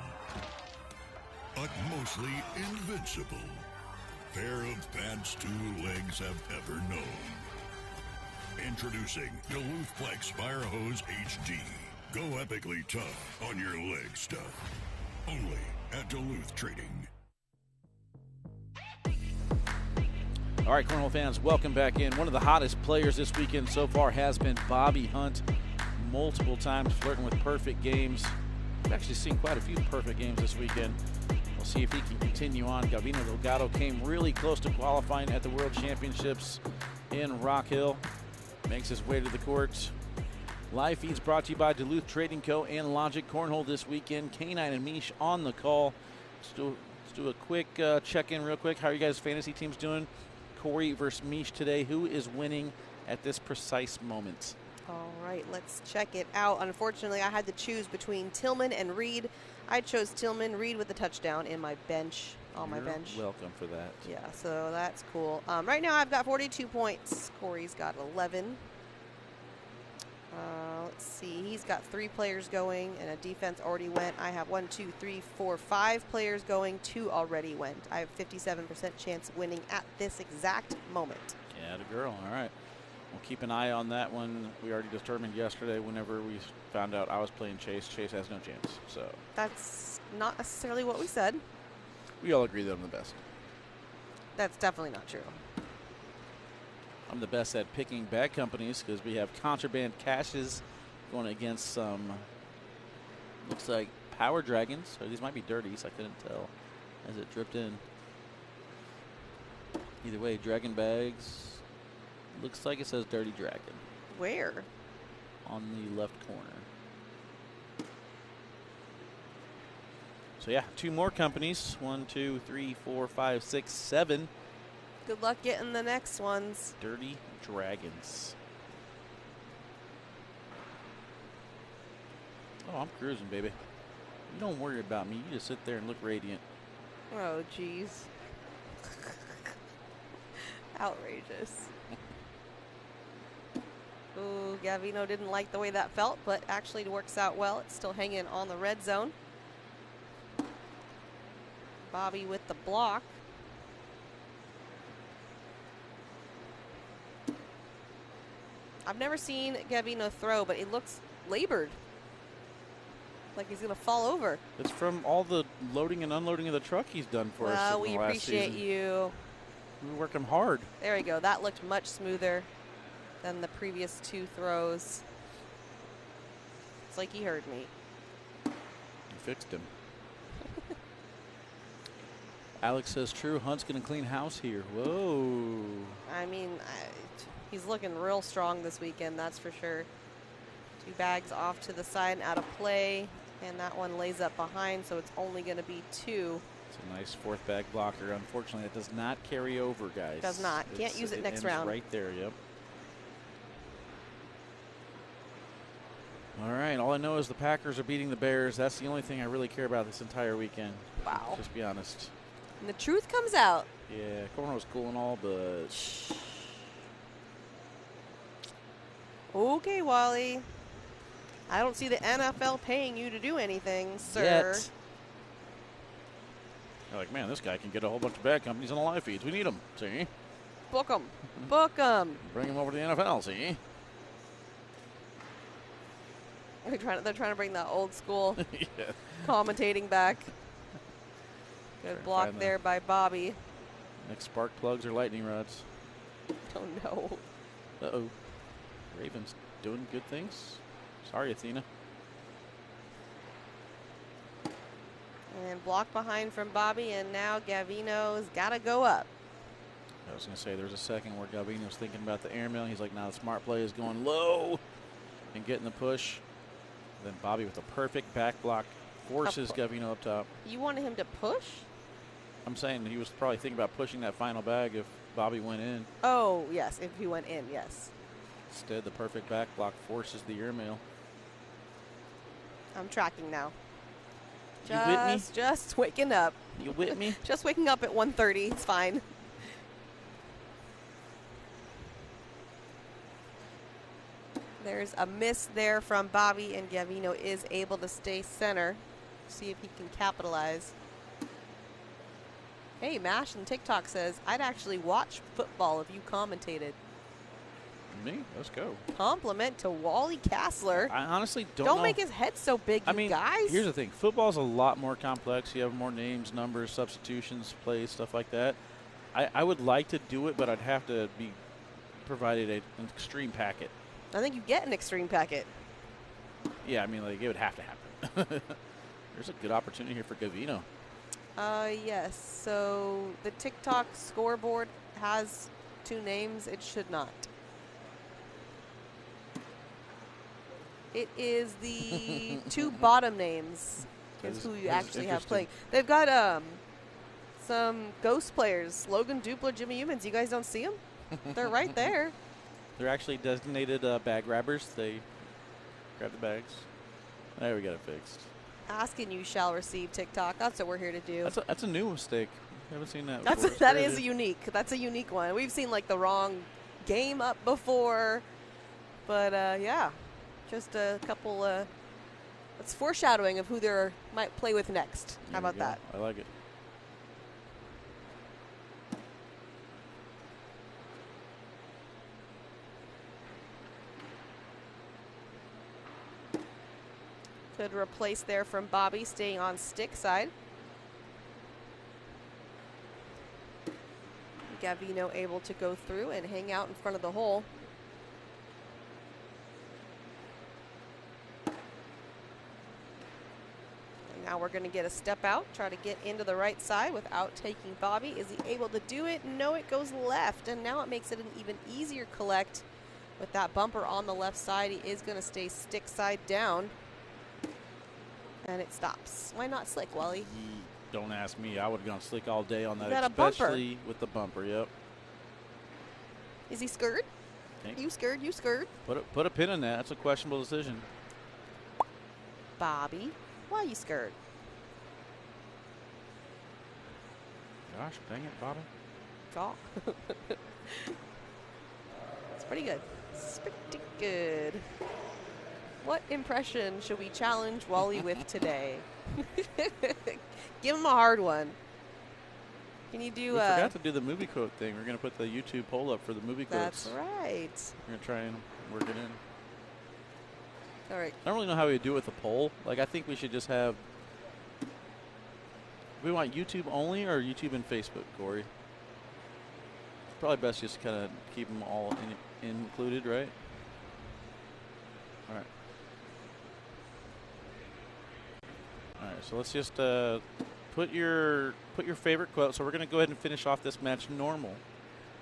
but mostly invincible pair of pants 2 legs have ever known. Introducing Duluth Plex Fire Hose HD. Go epically tough on your leg stuff. Only at Duluth Trading. All right, Cornhole fans, welcome back in. One of the hottest players this weekend so far has been Bobby Hunt. Multiple times flirting with perfect games. We've actually seen quite a few perfect games this weekend. We'll see if he can continue on. Gavino Delgado came really close to qualifying at the World Championships in Rock Hill. Makes his way to the courts. Live feeds brought to you by Duluth Trading Co. and Logic Cornhole this weekend. K9 and Mish on the call. Let's do a quick check-in real quick. How are you guys' fantasy teams doing? Corey versus Mish today. Who is winning at this precise moment? All right, let's check it out. Unfortunately, I had to choose between Tillman and Reed. I chose Tillman. Reed with the touchdown in my bench, my bench. Welcome for that. Yeah, so that's cool. Right now I've got 42 points. Corey's got 11. Let's see. He's got 3 players going, and a defense already went. I have 1, 2, 3, 4, 5 players going. 2 already went. I have 57% chance of winning at this exact moment. Yeah, the girl. All right. We'll keep an eye on that one. We already determined yesterday whenever we found out I was playing Chase. Chase has no chance. So that's not necessarily what we said. We all agree that I'm the best. That's definitely not true. I'm the best at picking bag companies because we have contraband caches going against some, looks like Power Dragons. So these might be dirties. I couldn't tell as it dripped in. Either way, Dragon bags. Looks like it says Dirty Dragon. Where? On the left corner. So yeah, 2 more companies. 1, 2, 3, 4, 5, 6, 7. Good luck getting the next ones. Dirty Dragons. Oh, I'm cruising, baby. You don't worry about me. You just sit there and look radiant. Oh, jeez. Outrageous. Ooh, Gavino didn't like the way that felt, but actually it works out well. It's still hanging on the red zone. Bobby with the block. I've never seen Gavino throw, but it looks labored. Like he's going to fall over. It's from all the loading and unloading of the truck he's done for us. Well, we appreciate you. We worked him hard. There we go. That looked much smoother than the previous 2 throws. It's like he heard me. You fixed him. Alex says, true, Hunt's going to clean house here. Whoa. I mean, he's looking real strong this weekend, that's for sure. 2 bags off to the side and out of play. And that one lays up behind, so it's only going to be 2. It's a nice 4th bag blocker. Unfortunately, it does not carry over, guys. Does not. Can't use it next round. Right there, yep. All right, all I know is the Packers are beating the Bears. That's the only thing I really care about this entire weekend. Wow. Just be honest. And the truth comes out. Yeah, corner was cool and all, but... Okay, Wally. I don't see the NFL paying you to do anything, sir. Yet. You're like, man, this guy can get a whole bunch of bad companies on the live feeds. We need them, see? Book them. Book them. Bring them over to the NFL, see? They're trying to bring that old school Yeah. commentating back. Good block there by Bobby. Next spark plugs or lightning rods. Oh, no. Uh-oh. Ravens doing good things. Sorry, Athena. And block behind from Bobby, and now Gavino's got to go up. I was going to say, there's a second where Gavino's thinking about the airmail. He's like, nah, the smart play is going low and getting the push. Then Bobby with a perfect back block forces Gavino up top. You wanted him to push? I'm saying he was probably thinking about pushing that final bag if Bobby went in. Oh, yes, if he went in, yes. Instead, the perfect back block forces the airmail. I'm tracking now. You with me? Just waking up. You with me? Just waking up at 1:30. It's fine. There's a miss there from Bobby, and Gavino is able to stay center. See if he can capitalize. Hey, Mash and TikTok says, I'd actually watch football if you commentated. Me? Let's go. Compliment to Wally Castler. I honestly don't know. Don't make his head so big, you guys. Here's the thing. Football's a lot more complex. You have more names, numbers, substitutions, plays, stuff like that. I would like to do it, but I'd have to be provided an extreme packet. I think you get an extreme packet. Yeah, I mean, like, it would have to happen. There's a good opportunity here for Gavino. Yes. So the TikTok scoreboard has 2 names. It should not. It is the 2 bottom names is who you actually have playing. They've got some ghost players. Logan Dupler, Jimmy Humans. You guys don't see them? They're right there. They're actually designated bag grabbers. They grab the bags. There, we got it fixed. Ask and you shall receive TikTok. That's what we're here to do. That's a new mistake. I haven't seen that That before. is unique. That's a unique one. We've seen like the wrong game up before, but yeah, just a couple. It's foreshadowing of who they might play with next. How about that? I like it. Good replace there from Bobby, staying on stick side. Gavino able to go through and hang out in front of the hole. And now we're going to get a step out, try to get into the right side without taking Bobby. Is he able to do it? No, it goes left, and now it makes it an even easier collect with that bumper on the left side. He is going to stay stick side down. And it stops. Why not slick, Wally? Don't ask me. I would have gone slick all day on that, got a bumper. especially with the bumper. Yep. Is he scared? You scared? You scared? Put a pin in that. That's a questionable decision. Bobby, why are you scared? Gosh, dang it, Bobby. Oh. It's pretty good. It's pretty good. What impression should we challenge Wally with today? Give him a hard one. Can you do? We forgot to do the movie quote thing. We're gonna put the YouTube poll up for the movie quotes. That's right. We're gonna try and work it in. All right. I don't really know how we do it with the poll. Like, I think we should just have. We want YouTube only or YouTube and Facebook, Corey? Probably best just kind of keep them all included, right? All right. All right, so let's just put your favorite quote. So we're going to go ahead and finish off this match normal,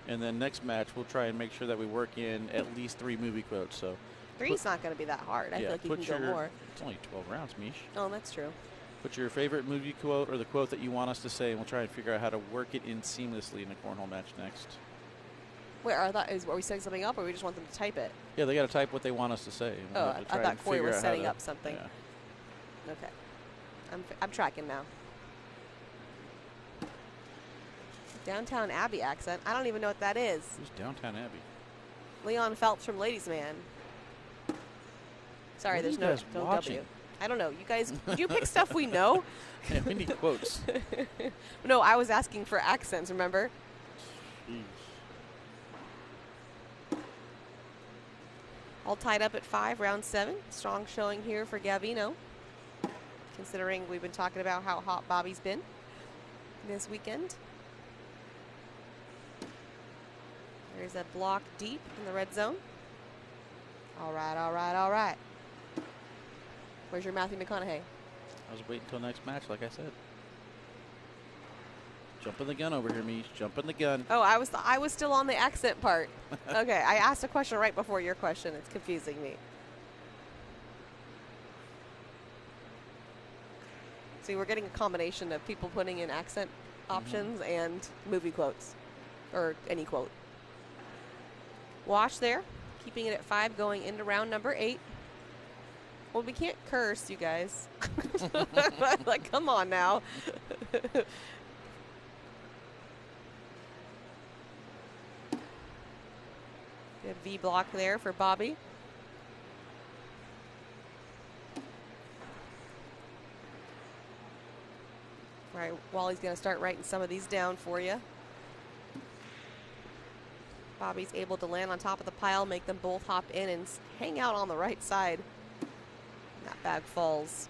and then next match we'll try and make sure that we work in at least 3 movie quotes. So Three's not going to be that hard. I feel like you can go more. It's only 12 rounds, Mish. Oh, that's true. Put your favorite movie quote or the quote that you want us to say, and we'll try and figure out how to work it in seamlessly in the cornhole match next. Wait, are we setting something up, or we just want them to type it? Yeah, they got to type what they want us to say. We'll Oh, I thought Corey was setting up something. Yeah. Okay. I'm tracking now. Downtown Abbey accent. I don't even know what that is. Who's Downtown Abbey? Leon Phelps from Ladies Man. Sorry, What are there's you no guys watching? W. I don't know. You guys, do you pick stuff we know? Yeah, we need quotes. No, I was asking for accents, remember? Jeez. All tied up at 5, round 7. Strong showing here for Gavino, considering we've been talking about how hot Bobby's been this weekend. There's a block deep in the red zone. All right, all right, all right. Where's your Matthew McConaughey? I was waiting until next match, like I said. Jumping the gun over here, Mish. Jumping the gun. Oh, I was still on the accent part. Okay, I asked a question right before your question. It's confusing me. See, we're getting a combination of people putting in accent options and movie quotes, or any quote. Wash there, keeping it at 5, going into round number 8. Well, we can't curse, you guys. Like, come on now. Good V block there for Bobby. All right, Wally's going to start writing some of these down for you. Bobby's able to land on top of the pile, make them both hop in and hang out on the right side. That bag falls.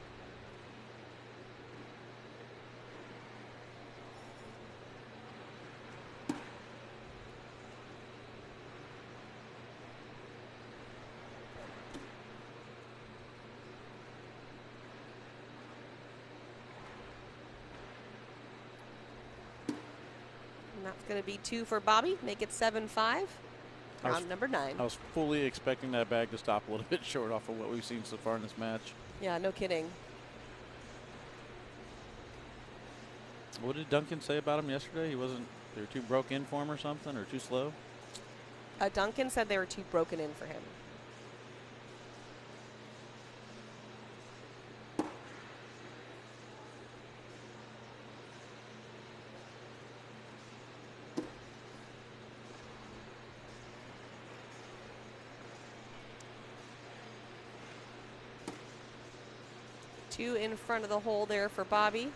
And that's going to be 2 for Bobby. Make it 7-5. Round number 9. I was fully expecting that bag to stop a little bit short off of what we've seen so far in this match. Yeah, no kidding. What did Duncan say about him yesterday? They were too broke in for him or something, or too slow? Duncan said they were too broken in for him. Two in front of the hole there for Bobby.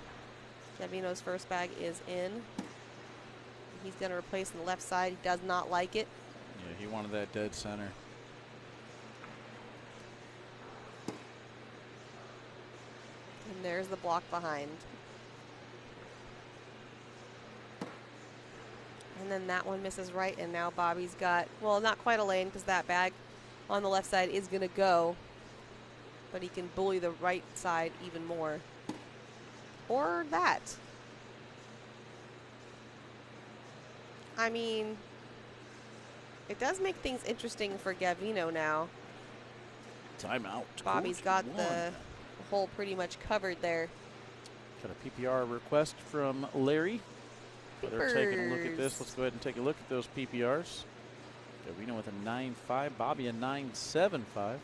Gavino's first bag is in. He's going to replace on the left side. He does not like it. Yeah, he wanted that dead center. And there's the block behind. And then that one misses right, and now Bobby's got, well, not quite a lane because that bag on the left side is going to go. But he can bully the right side even more. Or that. I mean, it does make things interesting for Gavino now. Timeout. Bobby's got the hole pretty much covered there. Got a PPR request from Larry. They're taking a look at this. Let's go ahead and take a look at those PPRs. Gavino with a 9.5, Bobby a 9.75.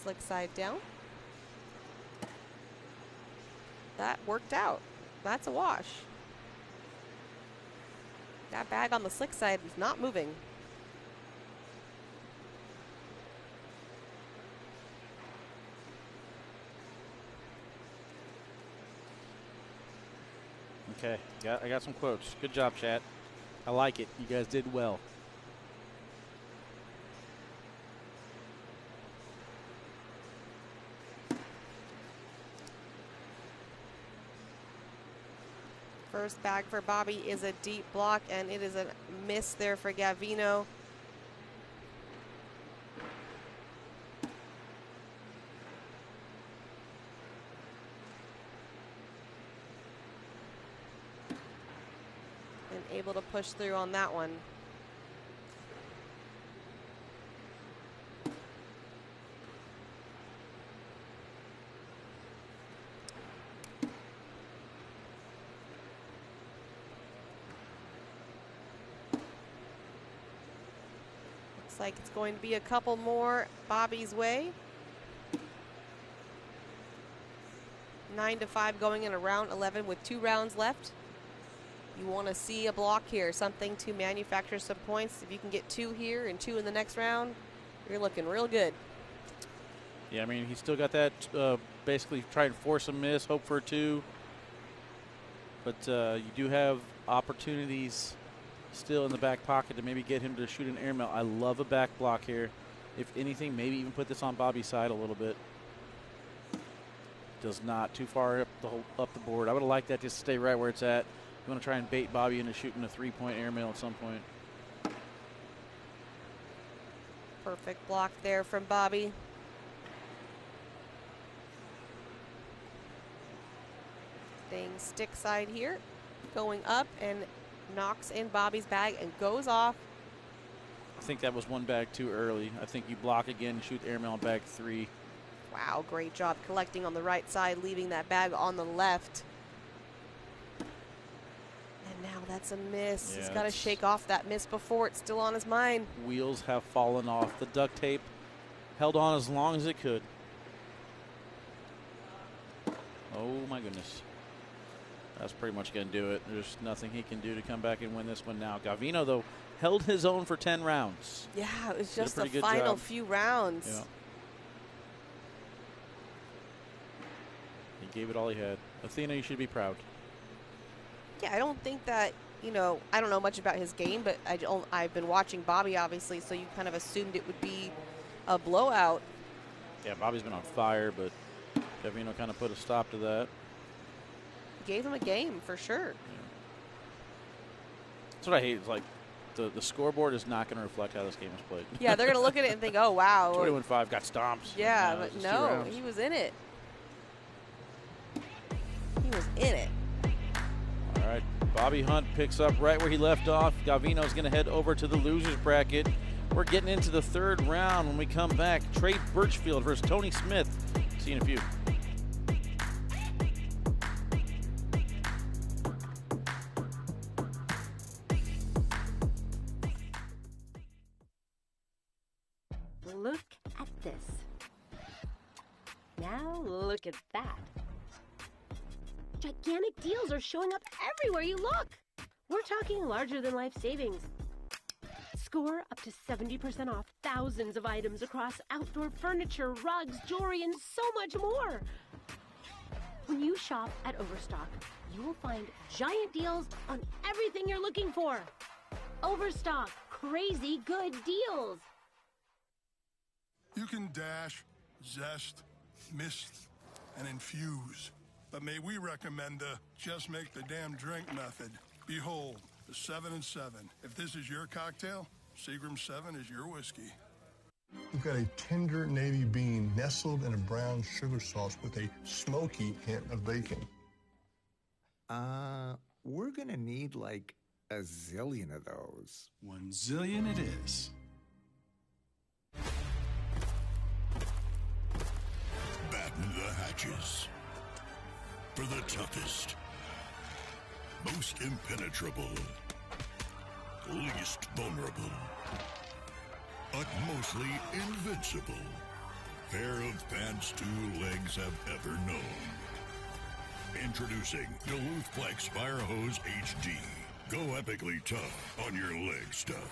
Slick side down. That worked out. That's a wash. That bag on the slick side is not moving. Okay, I got some quotes. Good job, chat. I like it. You guys did well. First bag for Bobby is a deep block, and it is a miss there for Gavino. And able to push through on that one. Like it's going to be a couple more Bobby's way. 9-5 going in a round 11 with 2 rounds left. You want to see a block here, something to manufacture some points. If you can get 2 here and 2 in the next round, you're looking real good. Yeah, I mean, he's still got that basically try and force a miss, hope for a 2. But you do have opportunities still in the back pocket to maybe get him to shoot an air melt. I love a back block here. If anything, maybe even put this on Bobby's side a little bit. Does not too far up the board. I would have liked that just to stay right where it's at. You want to try and bait Bobby into shooting a 3-point air melt at some point. Perfect block there from Bobby. Staying stick side here. Going up and knocks in Bobby's bag and goes off. I think that was one bag too early. I think you block again, shoot the air melt bag 3. Wow, great job collecting on the right side, leaving that bag on the left. And now that's a miss. Yeah, he's got to shake off that miss before it's still on his mind. Wheels have fallen off. The duct tape held on as long as it could. Oh my goodness. That's pretty much going to do it. There's nothing he can do to come back and win this one now. Gavino, though, held his own for 10 rounds. Yeah, it was just the good final job. few rounds. Yeah. He gave it all he had. Athena, you should be proud. Yeah, I don't think that, you know, I don't know much about his game, but I've been watching Bobby, obviously, so you kind of assumed it would be a blowout. Yeah, Bobby's been on fire, but Gavino kind of put a stop to that. Gave him a game for sure. Yeah. That's what I hate. It's like the scoreboard is not going to reflect how this game is played. Yeah, they're going to look at it and think, oh, wow. 21-5 got stomped. Yeah, but no, he was in it. Bobby Hunt picks up right where he left off. Gavino's going to head over to the losers bracket. We're getting into the third round. When we come back, Trey Birchfield versus Tony Smith. See you in a few. Look at this. Now look at that. Gigantic deals are showing up everywhere you look. We're talking larger than life savings. Score up to 70% off thousands of items across outdoor furniture, rugs, jewelry, and so much more. When you shop at Overstock, you will find giant deals on everything you're looking for. Overstock, crazy good deals. You can dash, zest, mist, and infuse. But may we recommend the just make the damn drink method. Behold, the 7 and 7. If this is your cocktail, Seagram 7 is your whiskey. We've got a tender navy bean nestled in a brown sugar sauce with a smoky hint of bacon. We're gonna need like a zillion of those. 1 zillion it is. Batten the hatches. For the toughest, most impenetrable, least vulnerable, utmostly invincible pair of pants 2 legs have ever known. Introducing Duluth Plex Fire Hose HD. Go epically tough on your leg stuff.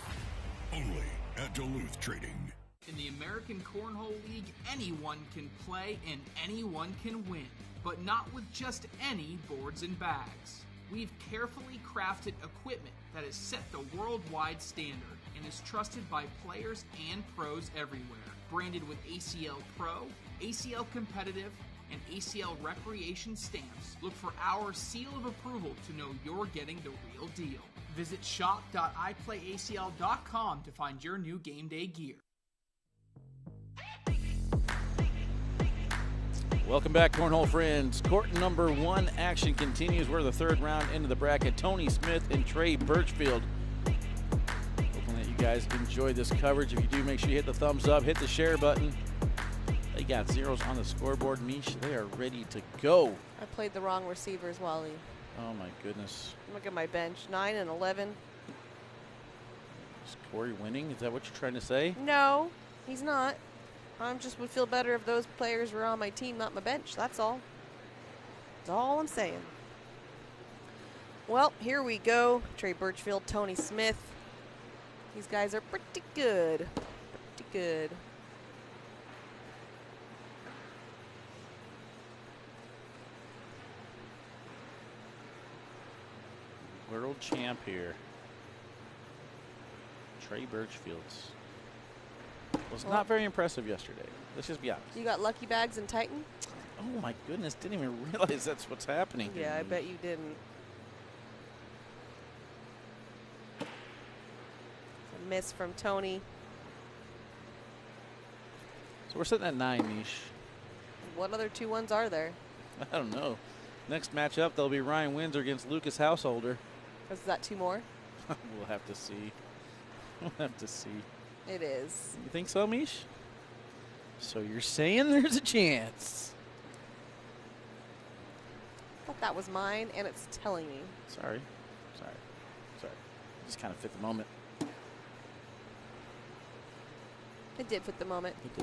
Only at Duluth Trading. In the American Cornhole League, anyone can play and anyone can win, but not with just any boards and bags. We've carefully crafted equipment that has set the worldwide standard and is trusted by players and pros everywhere. Branded with ACL Pro, ACL Competitive, and ACL Recreation stamps, look for our seal of approval to know you're getting the real deal. Visit shop.iplayacl.com to find your new game day gear. Welcome back, Cornhole friends. Court number 1 action continues. We're the third round into the bracket. Tony Smith and Trey Birchfield. Hoping that you guys enjoy this coverage. If you do, make sure you hit the thumbs up, hit the share button. They got zeros on the scoreboard, Mish. They are ready to go. I played the wrong receivers, Wally. Oh, my goodness. Look at my bench. 9 and 11. Is Corey winning? Is that what you're trying to say? No, he's not. I just would feel better if those players were on my team, not my bench. That's all. That's all I'm saying. Well, here we go. Trey Birchfield, Tony Smith. These guys are pretty good. Pretty good. World champ here. Trey Birchfield's. Was not very impressive yesterday. Let's just be honest. You got lucky bags in Titan? Oh my goodness, didn't even realize that's what's happening. Yeah, I bet you didn't. A miss from Tony. So we're sitting at 9, Mish. What other 2-1s are there? I don't know. Next matchup, there'll be Ryan Windsor against Lucas Householder. Is that 2 more? We'll have to see. We'll have to see. It is. You think so, Mish? So you're saying there's a chance? I thought that was mine, and it's telling me. Sorry. Just kind of fit the moment. It did fit the moment. It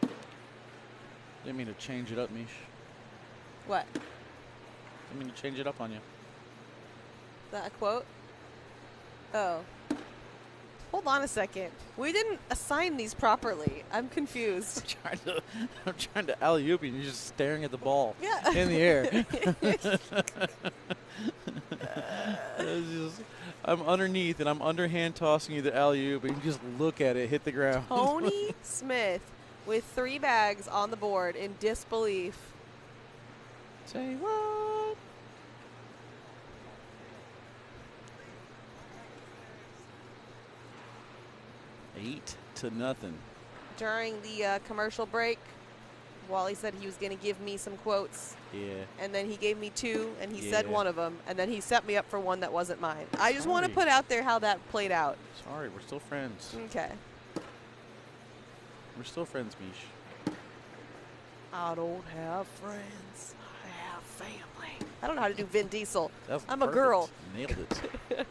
did. Didn't mean to change it up, Mish. What? Didn't mean to change it up on you. Is that a quote? Oh. Hold on a second. We didn't assign these properly. I'm confused. I'm trying to alley-oop you, and you're just staring at the ball Yeah. in the air. I'm underneath, and I'm underhand tossing you the alley-oop, and you just look at it, hit the ground. Tony Smith with 3 bags on the board in disbelief. Say what? $8-0. During the commercial break, Wally said he was going to give me some quotes. Yeah. And then he gave me 2, and he said Yeah. one of them, and then he set me up for one that wasn't mine. I just want to Sorry. put out there how that played out. Sorry, we're still friends. Okay. We're still friends, Mish. I don't have friends. I have family. I don't know how to do Vin Diesel. That was I'm a perfect. girl. Nailed it.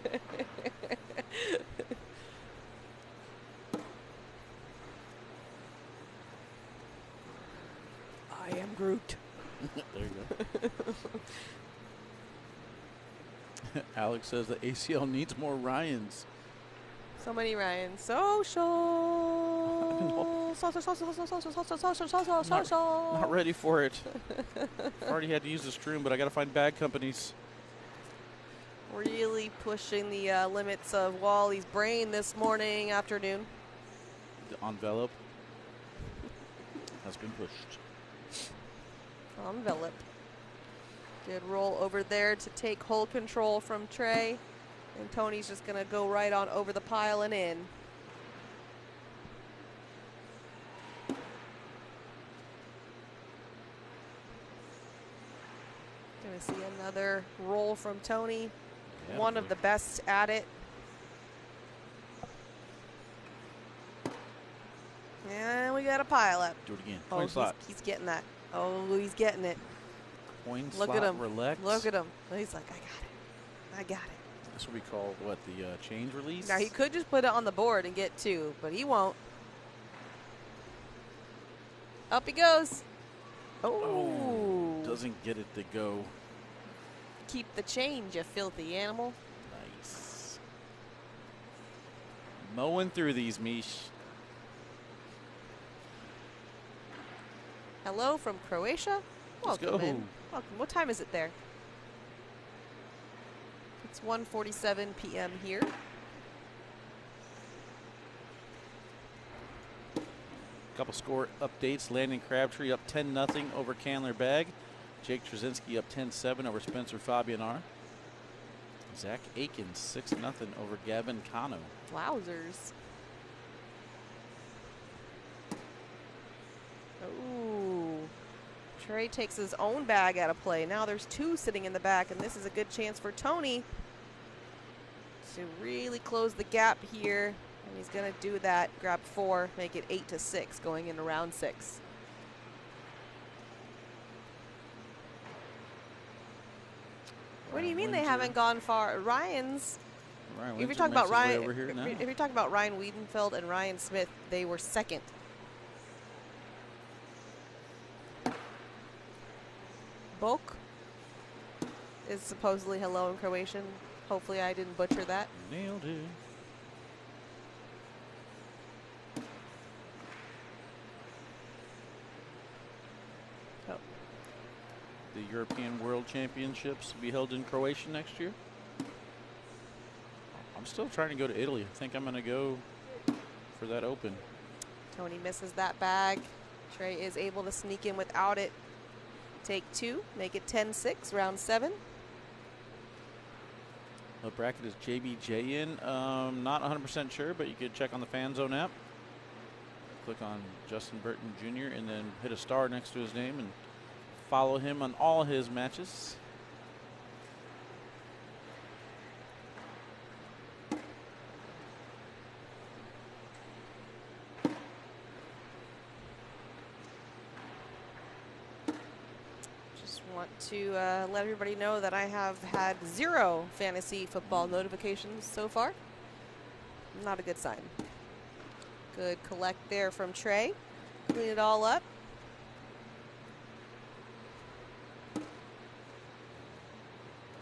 I am Groot. There you go. Alex says the ACL needs more Ryans. So many Ryan. Social. Not ready for it. Already had to use this room, but I got to find bag companies. Really pushing the limits of Wally's brain this morning, afternoon. The envelope has been pushed. Envelope. Good roll over there to take hold control from Trey. And Tony's just going to go right on over the pile and in. Going to see another roll from Tony. Yeah, One of the best at it. And we got a pile up. Do it again. Oh, Coin slot. he's getting that. Oh, he's getting it. Coin Look slot at him. relax. Look at him. He's like, I got it. I got it. This will be called, what, the change release? Now, he could just put it on the board and get 2, but he won't. Up he goes. Oh. Doesn't get it to go. Keep the change, you filthy animal. Nice. Mowing through these, Mish. Hello from Croatia. Let's Welcome go. in. Welcome. What time is it there? It's 1:47 p.m. here. Couple score updates. Landon Crabtree up 10-0 over Candler Bag. Jake Trzinski up 10-7 over Spencer Fabianar. Zach Aikens 6-0 over Gavin Cano. Wowzers. Ooh. Trey takes his own bag out of play. Now there's 2 sitting in the back, and this is a good chance for Tony to really close the gap here. And he's going to do that. Grab 4, make it 8-6 going into round 6. What do you mean they Windsor. haven't gone far? Ryan's. Ryan If you're Windsor talking makes about his way Ryan, over here now. if you're talking about Ryan Wiedenfeld and Ryan Smith, they were second. Bok is supposedly hello in Croatian. Hopefully I didn't butcher that. Nailed it. Oh. The European World Championships will be held in Croatia next year. I'm still trying to go to Italy. I think I'm going to go for that open. Tony misses that bag. Trey is able to sneak in without it. Take 2, make it 10-6, round 7. What bracket is JBJ in? Not 100% sure, but you could check on the Fan Zone app. Click on Justin Burton Jr. and then hit a star next to his name and follow him on all his matches. Want to let everybody know that I have had 0 fantasy football notifications so far. Not a good sign. Good collect there from Trey. Clean it all up.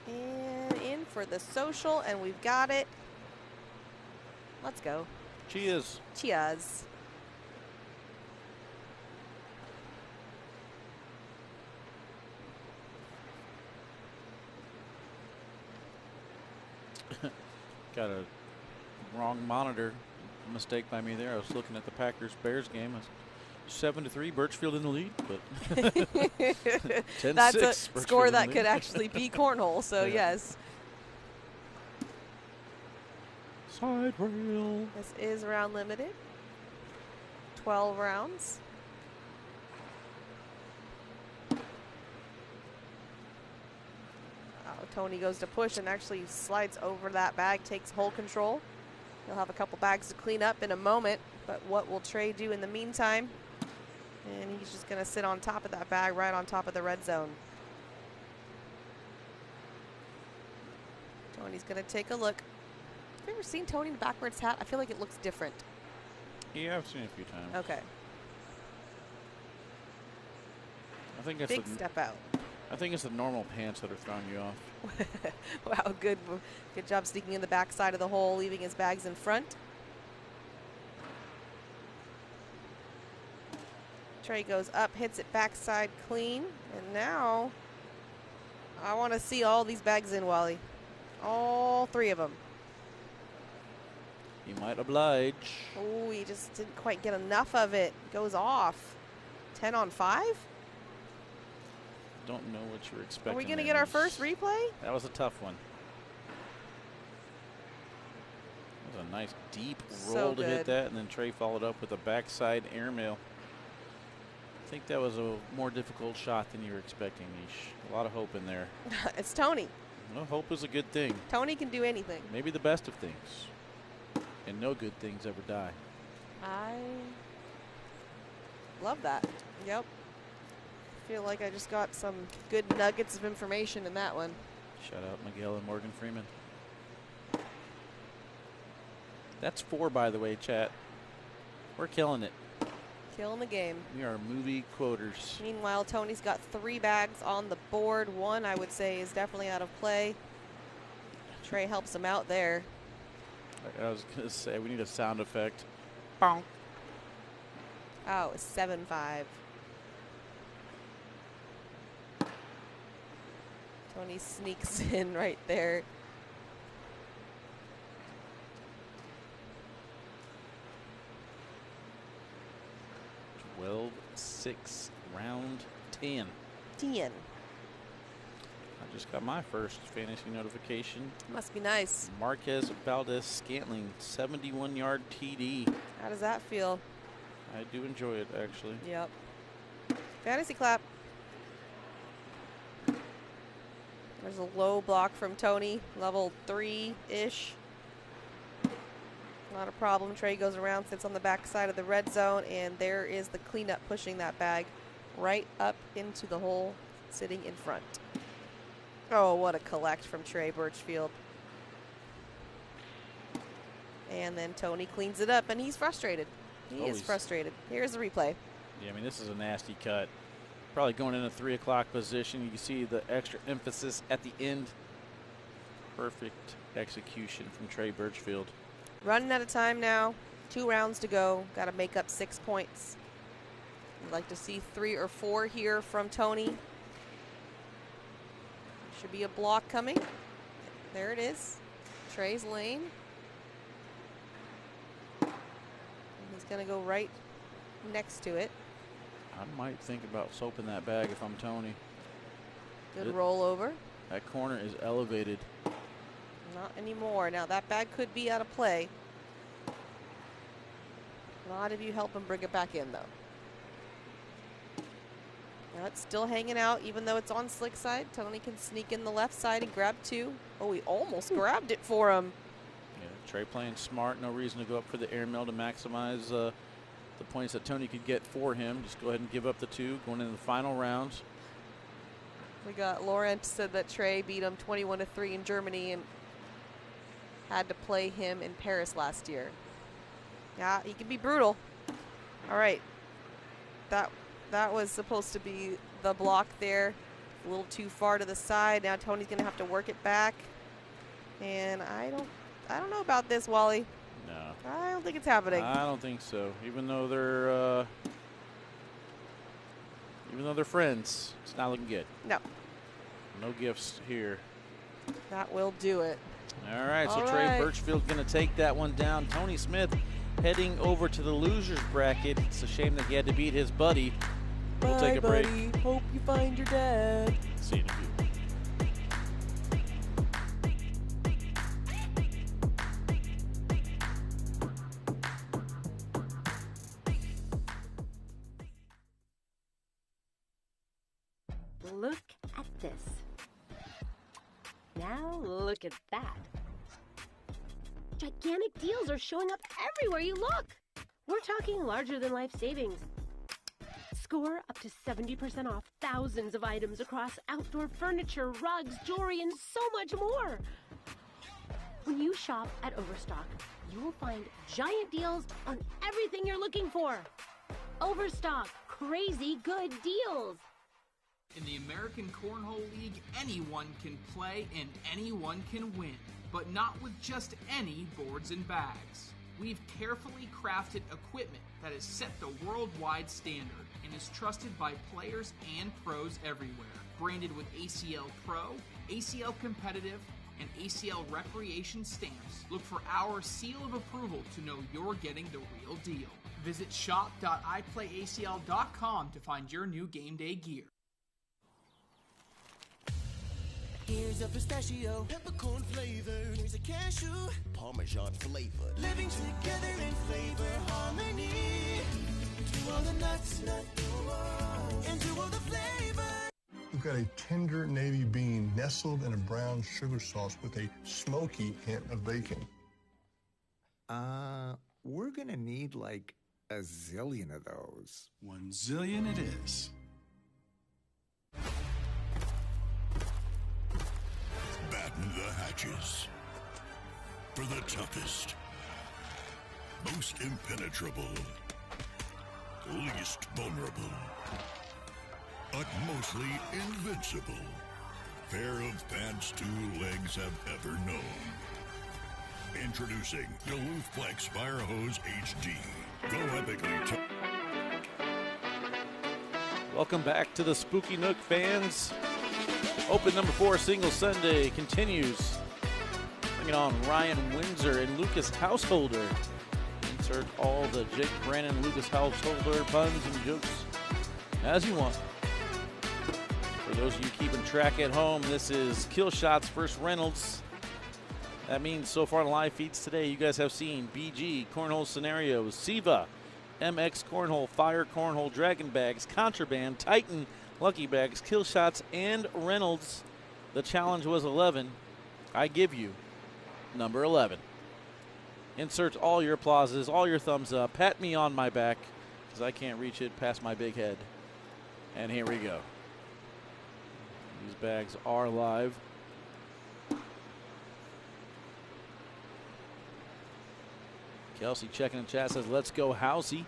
And in for the social, and we've got it. Let's go. Cheers. Cheers. Got a wrong monitor mistake by me there. I was looking at the Packers-Bears game. 7-3, Birchfield in the lead, but 10-6. That's a Birchfield score in the that lead. could actually be cornhole, so Yeah. yes. Side rail. This is round limited. 12 rounds. Tony goes to push and actually slides over that bag, takes whole control. He'll have a couple bags to clean up in a moment, but what will Trey do in the meantime? And he's just gonna sit on top of that bag, right on top of the red zone. Tony's gonna take a look. Have you ever seen Tony in the backwards hat? I feel like it looks different. Yeah, I've seen it a few times. Okay. I think it's Big step out. I think it's the normal pants that are throwing you off. Wow, good job sneaking in the backside of the hole, leaving his bags in front. Trey goes up, hits it backside clean, and now I want to see all these bags in, Wally. All 3 of them. He might oblige. Oh, he just didn't quite get enough of it. Goes off. 10 on 5? Don't know what you were expecting. Are we going to get our first replay? That was a tough one. That was a nice deep roll to hit that, and then Trey followed up with a backside airmail. I think that was a more difficult shot than you were expecting, Nish. A lot of hope in there. It's Tony. Well, hope is a good thing. Tony can do anything. Maybe the best of things. And no good things ever die. I love that. Yep. Feel like I just got some good nuggets of information in that one. Shout out Miguel and Morgan Freeman. That's 4, by the way, chat. We're killing it. Killing the game. We are movie quoters. Meanwhile, Tony's got 3 bags on the board. 1, I would say, is definitely out of play. Trey helps him out there. I was going to say, we need a sound effect. Bonk. Oh, it's 7-5. Tony sneaks in right there. (12-6) round 10. 10. I just got my first fantasy notification. Must be nice. Marquez Valdez-Scantling, 71-yard TD. How does that feel? I do enjoy it, actually. Yep. Fantasy clap. There's a low block from Tony, level 3-ish. Not a problem. Trey goes around, sits on the back side of the red zone, and there is the cleanup pushing that bag right up into the hole, sitting in front. Oh, what a collect from Trey Birchfield. And then Tony cleans it up, and he's frustrated. He is frustrated. Here's the replay. Yeah, I mean, this is a nasty cut. Probably going in a 3 o'clock position. You can see the extra emphasis at the end. Perfect execution from Trey Birchfield. Running out of time now. 2 rounds to go. Got to make up 6 points. I'd like to see 3 or 4 here from Tony. Should be a block coming. There it is. Trey's lane. And he's going to go right next to it. I might think about soaping that bag if I'm Tony. Good rollover. That corner is elevated. Not anymore. Now that bag could be out of play. A lot of you help him bring it back in, though. Now it's still hanging out, even though it's on slick side. Tony can sneak in the left side and grab 2. Oh, he almost grabbed it for him. Yeah, Trey playing smart. No reason to go up for the airmail to maximize the points that Tony could get for him. Just go ahead and give up the 2 going into the final rounds. We got Laurent said that Trey beat him 21-3 in Germany and had to play him in Paris last year. Yeah, he can be brutal. All right. That was supposed to be the block there. A little too far to the side. Now Tony's going to have to work it back. And I don't know about this, Wally. No. I don't think it's happening. I don't think so. Even though they're friends, it's not looking good. No. No gifts here. That will do it. All right, so Trey Birchfield going to take that one down. Tony Smith heading over to the losers bracket. It's a shame that he had to beat his buddy. We'll take a break. Buddy. Hope you find your dad. See you in a few. Look at this. Now look at that. Gigantic deals are showing up everywhere you look. We're talking larger than life savings. Score up to 70% off thousands of items across outdoor furniture, rugs, jewelry, and so much more. When you shop at Overstock, you will find giant deals on everything you're looking for. Overstock, crazy good deals. In the American Cornhole League, anyone can play and anyone can win, but not with just any boards and bags. We've carefully crafted equipment that has set the worldwide standard and is trusted by players and pros everywhere. Branded with ACL Pro, ACL Competitive, and ACL Recreation stamps, look for our seal of approval to know you're getting the real deal. Visit shop.iplayacl.com to find your new game day gear. Here's a pistachio, peppercorn flavor. Here's a cashew, Parmesan flavor. Living together in flavor harmony. To all the nuts, and to all the flavor. We've got a tender navy bean nestled in a brown sugar sauce with a smoky hint of bacon. We're gonna need like a zillion of those. 1 zillion it is. Batten the hatches. For the toughest, most impenetrable, least vulnerable, utmostly invincible pair of pants 2 legs have ever known. Introducing Duluth Flex Fire Hose HD. Go epically. Welcome back to the Spooky Nook, fans. Open number 4 Single Sunday continues. Bringing on Ryan Windsor and Lucas Householder. Insert all the Jake Brannon, Lucas Householder puns and jokes as you want. For those of you keeping track at home, this is Kill Shots versus Reynolds. That means so far in the live feeds today, you guys have seen BG, Cornhole Scenarios, Siva, MX Cornhole, Fire Cornhole, Dragon Bags, Contraband, Titan, Lucky Bags, Kill Shots, and Reynolds. The challenge was 11. I give you number 11. Insert all your applauses, all your thumbs up. Pat me on my back, because I can't reach it past my big head. And here we go. These bags are live. Kelsey checking in chat says, let's go Housey.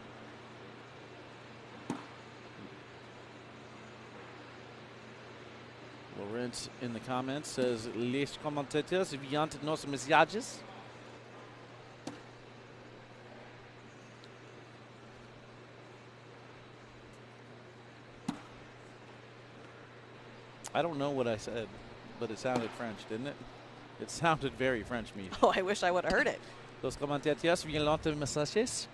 Lawrence in the comments says, les commentateurs viennent nos mensages. I don't know what I said, but it sounded French, didn't it? It sounded very French, me. Oh, I wish I would have heard it. Los commentateurs viennent nos mensages.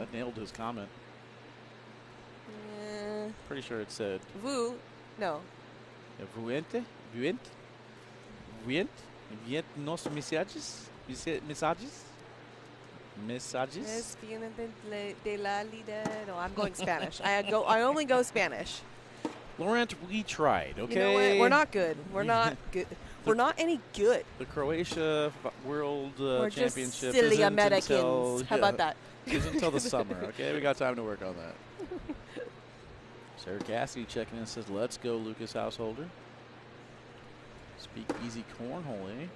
I nailed his comment. Pretty sure it said. Vous, no. Vient nos mensages? Mensages? Messages? No, I'm going Spanish. I only go Spanish. Laurent, we tried, okay? You know what? We're not good. We're not good. We're not any good. The Croatia World Championship just silly isn't Americans. until, How about that? Isn't until the summer, okay? We got time to work on that. Sarah Cassidy checking in says, let's go, Lucas Householder. Speak easy cornhole, eh?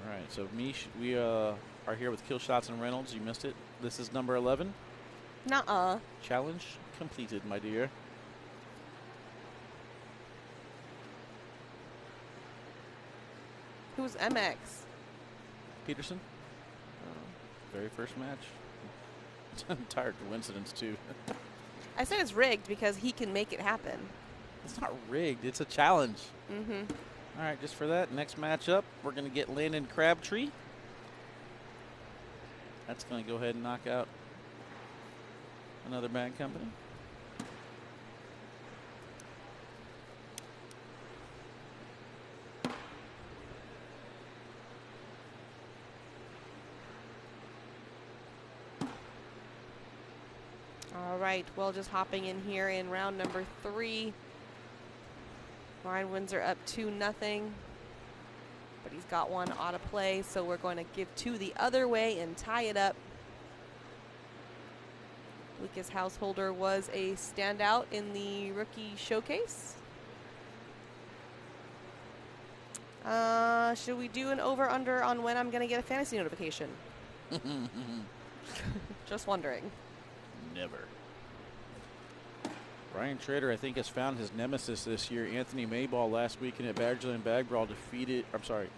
All right, so Mish, we are here with Kill Shots and Reynolds. You missed it. This is number 11. Nuh-uh. Challenge completed, my dear. Who's MX? Peterson. Very first match. I'm tired of coincidence, too. I said it's rigged because he can make it happen. It's not rigged. It's a challenge. Mm-hmm. All right, just for that, next matchup, we're going to get Landon Crabtree. That's going to go ahead and knock out another bag company. All right, well, just hopping in here in round number 3. Ryan Windsor up 2-0. But he's got one out of play, so we're going to give 2 the other way and tie it up. Lucas Householder was a standout in the rookie showcase. Should we do an over-under on when I'm going to get a fantasy notification? Just wondering. Never. Ryan Trader, I think, has found his nemesis this year. Anthony Mayball last weekend at Badgerland Bag Brawl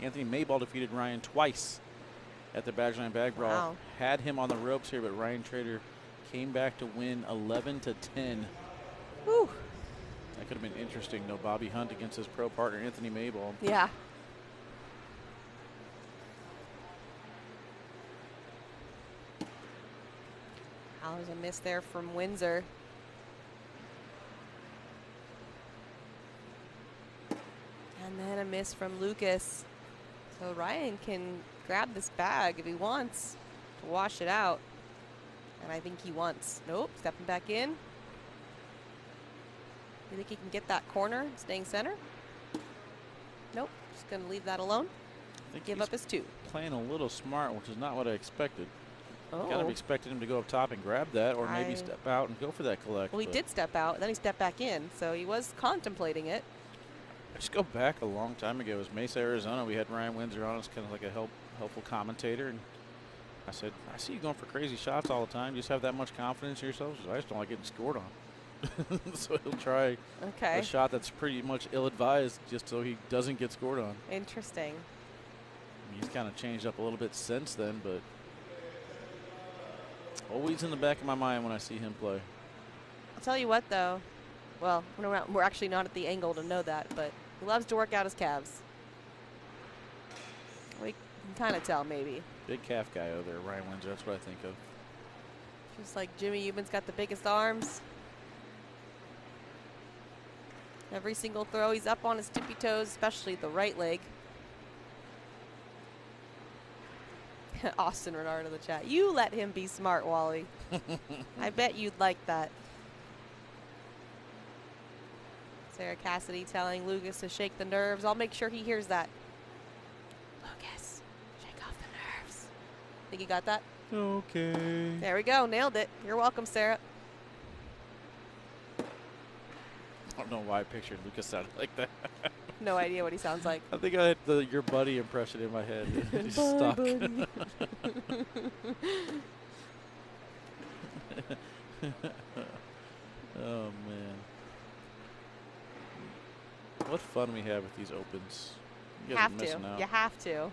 Anthony Mayball defeated Ryan twice at the Badgerland Bag Brawl. Wow. Had him on the ropes here, but Ryan Trader came back to win 11-10. Whew. That could have been interesting, though. Bobby Hunt against his pro partner, Anthony Mayball. Yeah. That was a miss there from Windsor. And then a miss from Lucas. So Ryan can grab this bag if he wants to wash it out. And I think he wants. Nope, stepping back in. You think he can get that corner, staying center? Nope, just gonna leave that alone. I think Give up his 2. Playing a little smart, which is not what I expected. Oh. Kind of expected him to go up top and grab that, or maybe step out and go for that collect. Well, he did step out, then he stepped back in, so he was contemplating it. I just go back a long time ago. It was Mesa, Arizona. We had Ryan Windsor on as kind of like a helpful commentator, and I said, I see you going for crazy shots all the time. You just have that much confidence in yourself? He said, I just don't like getting scored on. So he'll try a shot that's pretty much ill-advised just so he doesn't get scored on. Interesting. I mean, he's kind of changed up a little bit since then, but always in the back of my mind when I see him play. I'll tell you what, though. Well, we're actually not at the angle to know that, but he loves to work out his calves. We can kind of tell, maybe. Big calf guy over there, Ryan Windsor. That's what I think of. Just like Jimmy Euban's got the biggest arms. Every single throw, he's up on his tippy toes, especially the right leg. Austin Renard in the chat. You let him be smart, Wally. I bet you'd like that. Sarah Cassidy telling Lucas to shake the nerves. I'll make sure he hears that. Lucas, shake off the nerves. Think you got that? Okay. There we go. Nailed it. You're welcome, Sarah. I don't know why I pictured Lucas sounded like that. No idea what he sounds like. I think I had your buddy impression in my head. He's stuck. Oh, man. What fun we have with these opens. You guys are missing out. You have to.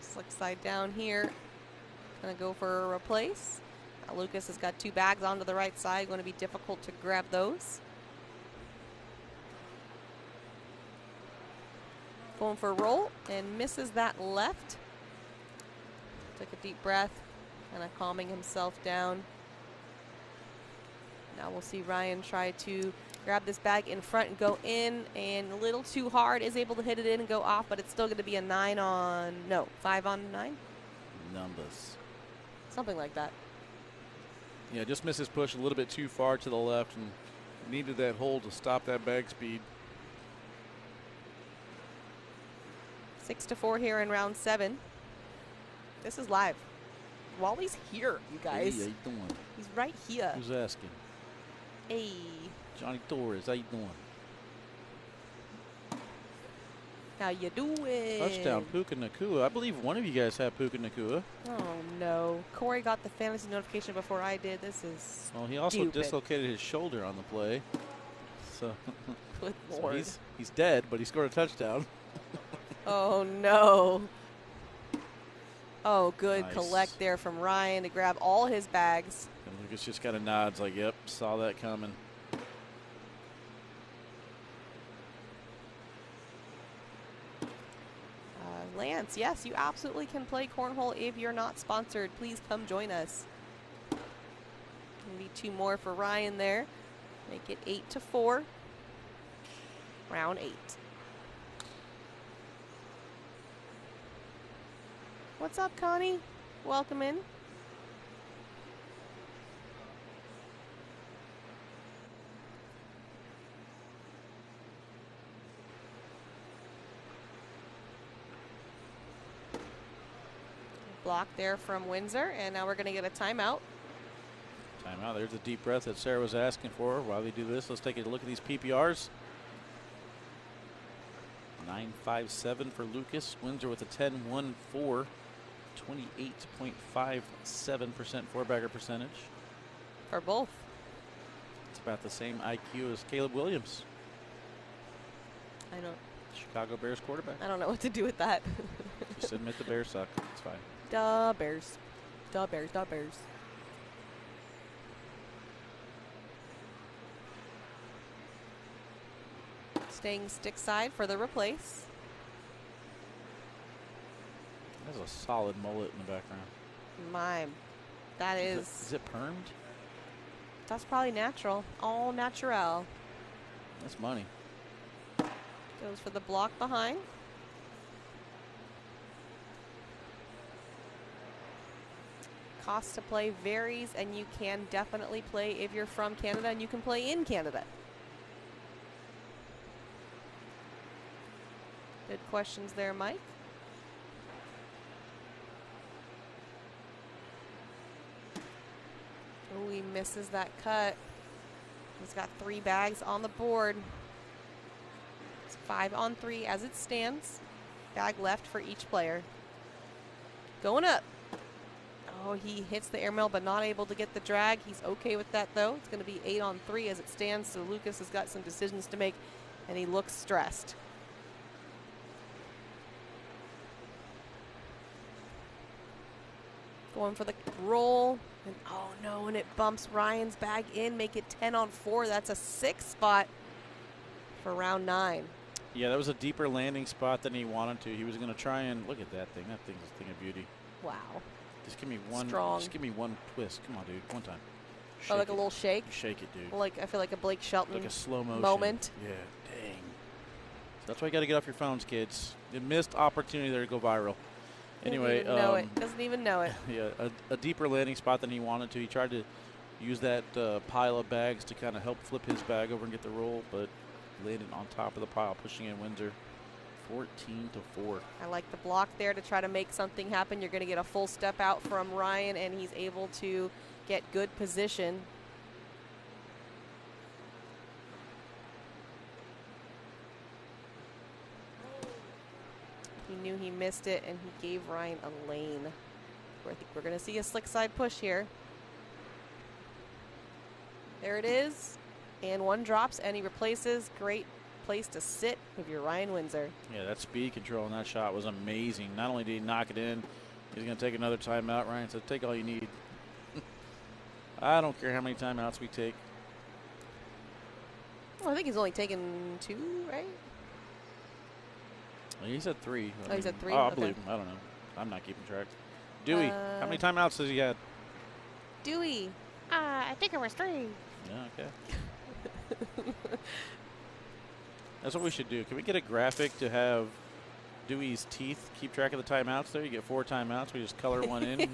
Slick side down here. Gonna go for a replace. Now Lucas has got 2 bags onto the right side. Going to be difficult to grab those. Going for a roll and misses that left. Took a deep breath, kind of calming himself down. Now we'll see Ryan try to grab this bag in front and go in, and a little too hard, is able to hit it in and go off, but it's still going to be a 5 on 9? Numbers. Something like that. Yeah, just misses push a little bit too far to the left and needed that hold to stop that bag speed. 6-4 here in round 7. This is live. Wally's here, you guys. Hey, how you doing? He's right here. Who's asking? Hey. Johnny Torres, how you doing? How you doing? Touchdown, Puka Nacua. I believe one of you guys have Puka Nacua. Oh, no. Corey got the fantasy notification before I did. This is Well, he also stupid. dislocated his shoulder on the play. So, Good so Lord. he's dead, but he scored a touchdown. Oh, no. Oh, good Nice. collect there from Ryan to grab all his bags. And Lucas just kind of nods like, yep, saw that coming. Lance, yes, you absolutely can play cornhole if you're not sponsored. Please come join us. Maybe 2 more for Ryan there. Make it 8-4. Round 8. What's up, Connie? Welcome in. Block there from Windsor, and now we're going to get a timeout. Timeout. There's a deep breath that Sarah was asking for. While we do this, let's take a look at these PPRs. 9.57 for Lucas. Windsor with a 10.14. 28.57% four-bagger percentage. For both. It's about the same IQ as Caleb Williams. I know. Chicago Bears quarterback. I don't know what to do with that. Just admit the Bears suck. It's fine. Duh, Bears. Duh, Bears. Duh, Bears. Staying stick side for the replace. That's a solid mullet in the background. That is. Is it permed? That's probably natural. All natural. That's money. Goes for the block behind. Cost to play varies, and you can definitely play if you're from Canada, and you can play in Canada. Good questions there, Mike. Oh, he misses that cut. He's got 3 bags on the board. It's 5 on 3 as it stands. Bag left for each player. Going up. Oh, he hits the airmail but not able to get the drag. He's okay with that though. It's going to be 8 on 3 as it stands. So Lucas has got some decisions to make and he looks stressed. Going for the roll. And oh no, and it bumps Ryan's bag in. Make it 10 on 4. That's a 6 spot for round 9. Yeah, that was a deeper landing spot than he wanted to. He was going to try and look at that thing. That thing's a thing of beauty. Wow. Just give me one. Strong. Just give me one twist. Come on, dude. One time. Oh, like a little shake? Shake it, dude. Like, I feel like a Blake Shelton like a slow motion moment. Yeah, dang. So that's why you got to get off your phones, kids. You missed opportunity there to go viral. Anyway, Doesn't even know it. Yeah, a deeper landing spot than he wanted to. He tried to use that pile of bags to kind of help flip his bag over and get the roll, but landed on top of the pile, pushing in Windsor 14-4. I like the block there to try to make something happen. You're going to get a full step out from Ryan, and he's able to get good position. He knew he missed it, and he gave Ryan a lane. I think we're going to see a slick side push here. There it is. And one drops, and he replaces. Great place to sit if you're Ryan Windsor. Yeah, that speed control on that shot was amazing. Not only did he knock it in, he's going to take another timeout. Ryan said, take all you need. I don't care how many timeouts we take. Well, I think he's only taken 2, right? Well, he said 3. Oh, he said 3? Oh, I okay. believe him. I don't know. I'm not keeping track. Dewey, how many timeouts has he had? Dewey. I think it was 3. Yeah, okay. That's what we should do. Can we get a graphic to have Dewey's teeth keep track of the timeouts there? You get 4 timeouts. We just color one in.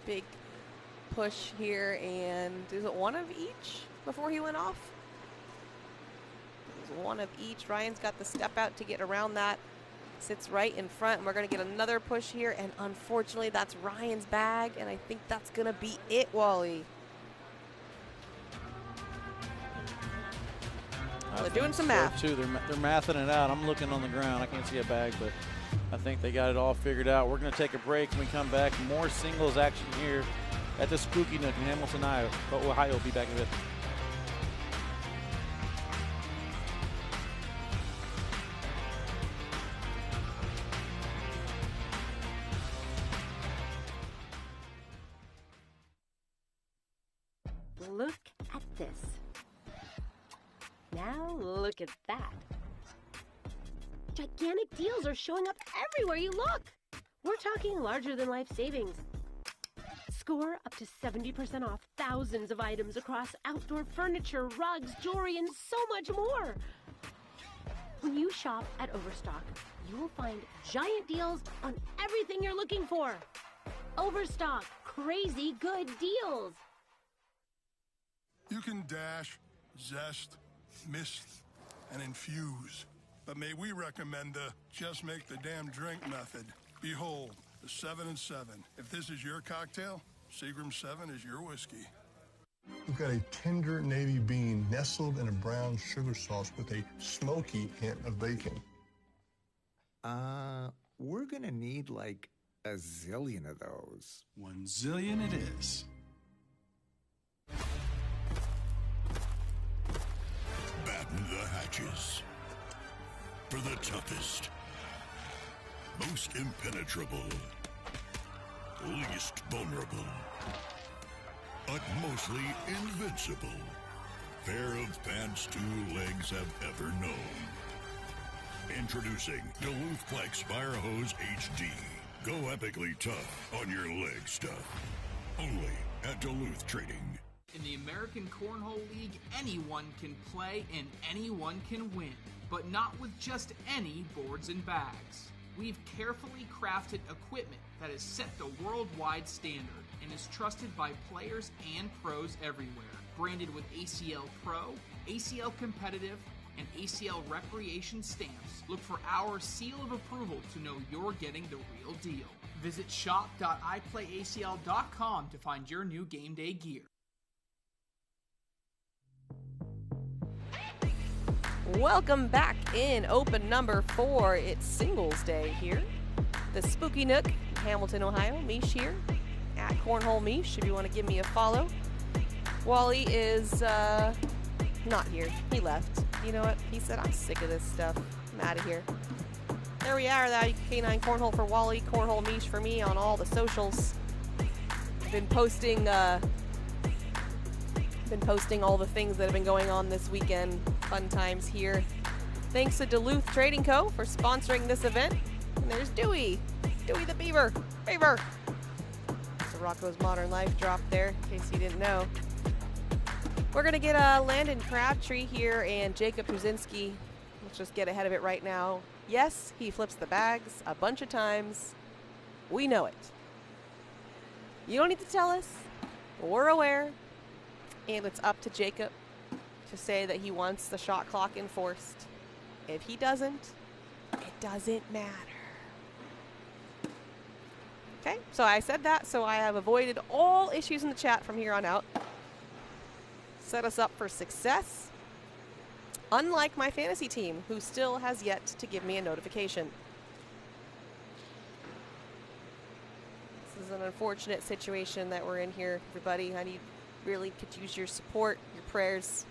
Big push here, and is it 1 of each before he went off? It was 1 of each. Ryan's got the step out to get around that. Sits right in front, and we're going to get another push here, and unfortunately that's Ryan's bag, and I think that's going to be it, Wally. Well, they're doing some math. Too. They're mathing it out. I'm looking on the ground. I can't see a bag, but I think they got it all figured out. We're going to take a break. When we come back, more singles action here at the Spooky Nook in Hamilton, Ohio. Be back in a bit. Look at this. Now look at that. Gigantic deals are showing up everywhere you look. We're talking larger than life savings. Score up to 70% off thousands of items across outdoor furniture, rugs, jewelry, and so much more. When you shop at Overstock, you will find giant deals on everything you're looking for. Overstock, crazy good deals. You can dash, zest, mist, and infuse. But may we recommend the just make the damn drink method. Behold, the 7 and 7. If this is your cocktail, Seagram 7 is your whiskey. We've got a tender navy bean nestled in a brown sugar sauce with a smoky hint of bacon. We're gonna need like a zillion of those. 1 zillion it is. Batten the hatches. For the toughest, most impenetrable, least vulnerable, utmostly invincible pair of pants 2 legs have ever known. Introducing Duluth Plex Fire Hose HD. Go epically tough on your leg stuff. Only at Duluth Trading. In the American Cornhole League, anyone can play and anyone can win, but not with just any boards and bags. We've carefully crafted equipment that has set the worldwide standard and is trusted by players and pros everywhere. Branded with ACL Pro, ACL Competitive, and ACL Recreation stamps, look for our seal of approval to know you're getting the real deal. Visit shop.iplayacl.com to find your new game day gear. Welcome back in open number 4. It's Singles Day here. The Spooky Nook, Hamilton, Ohio. Mish here at Cornhole Mish if you want to give me a follow. Wally is not here. He left. You know what? He said, I'm sick of this stuff. I'm out of here. There we are, that K9 Cornhole for Wally, Cornhole Mish for me on all the socials. Been posting all the things that have been going on this weekend. Fun times here. Thanks to Duluth Trading Co. for sponsoring this event. And there's Dewey. Dewey the Beaver. Beaver. So Rocco's Modern Life drop there, in case you didn't know. We're going to get Landon Crabtree here and Jacob Trzinski. Let's just get ahead of it right now. Yes, he flips the bags a bunch of times. We know it. You don't need to tell us. We're aware. And it's up to Jacob to say that he wants the shot clock enforced. If he doesn't, it doesn't matter. Okay, so I said that, so I have avoided all issues in the chat from here on out. Set us up for success. Unlike my fantasy team, who still has yet to give me a notification. This is an unfortunate situation that we're in here, everybody. I really could use your support, your prayers,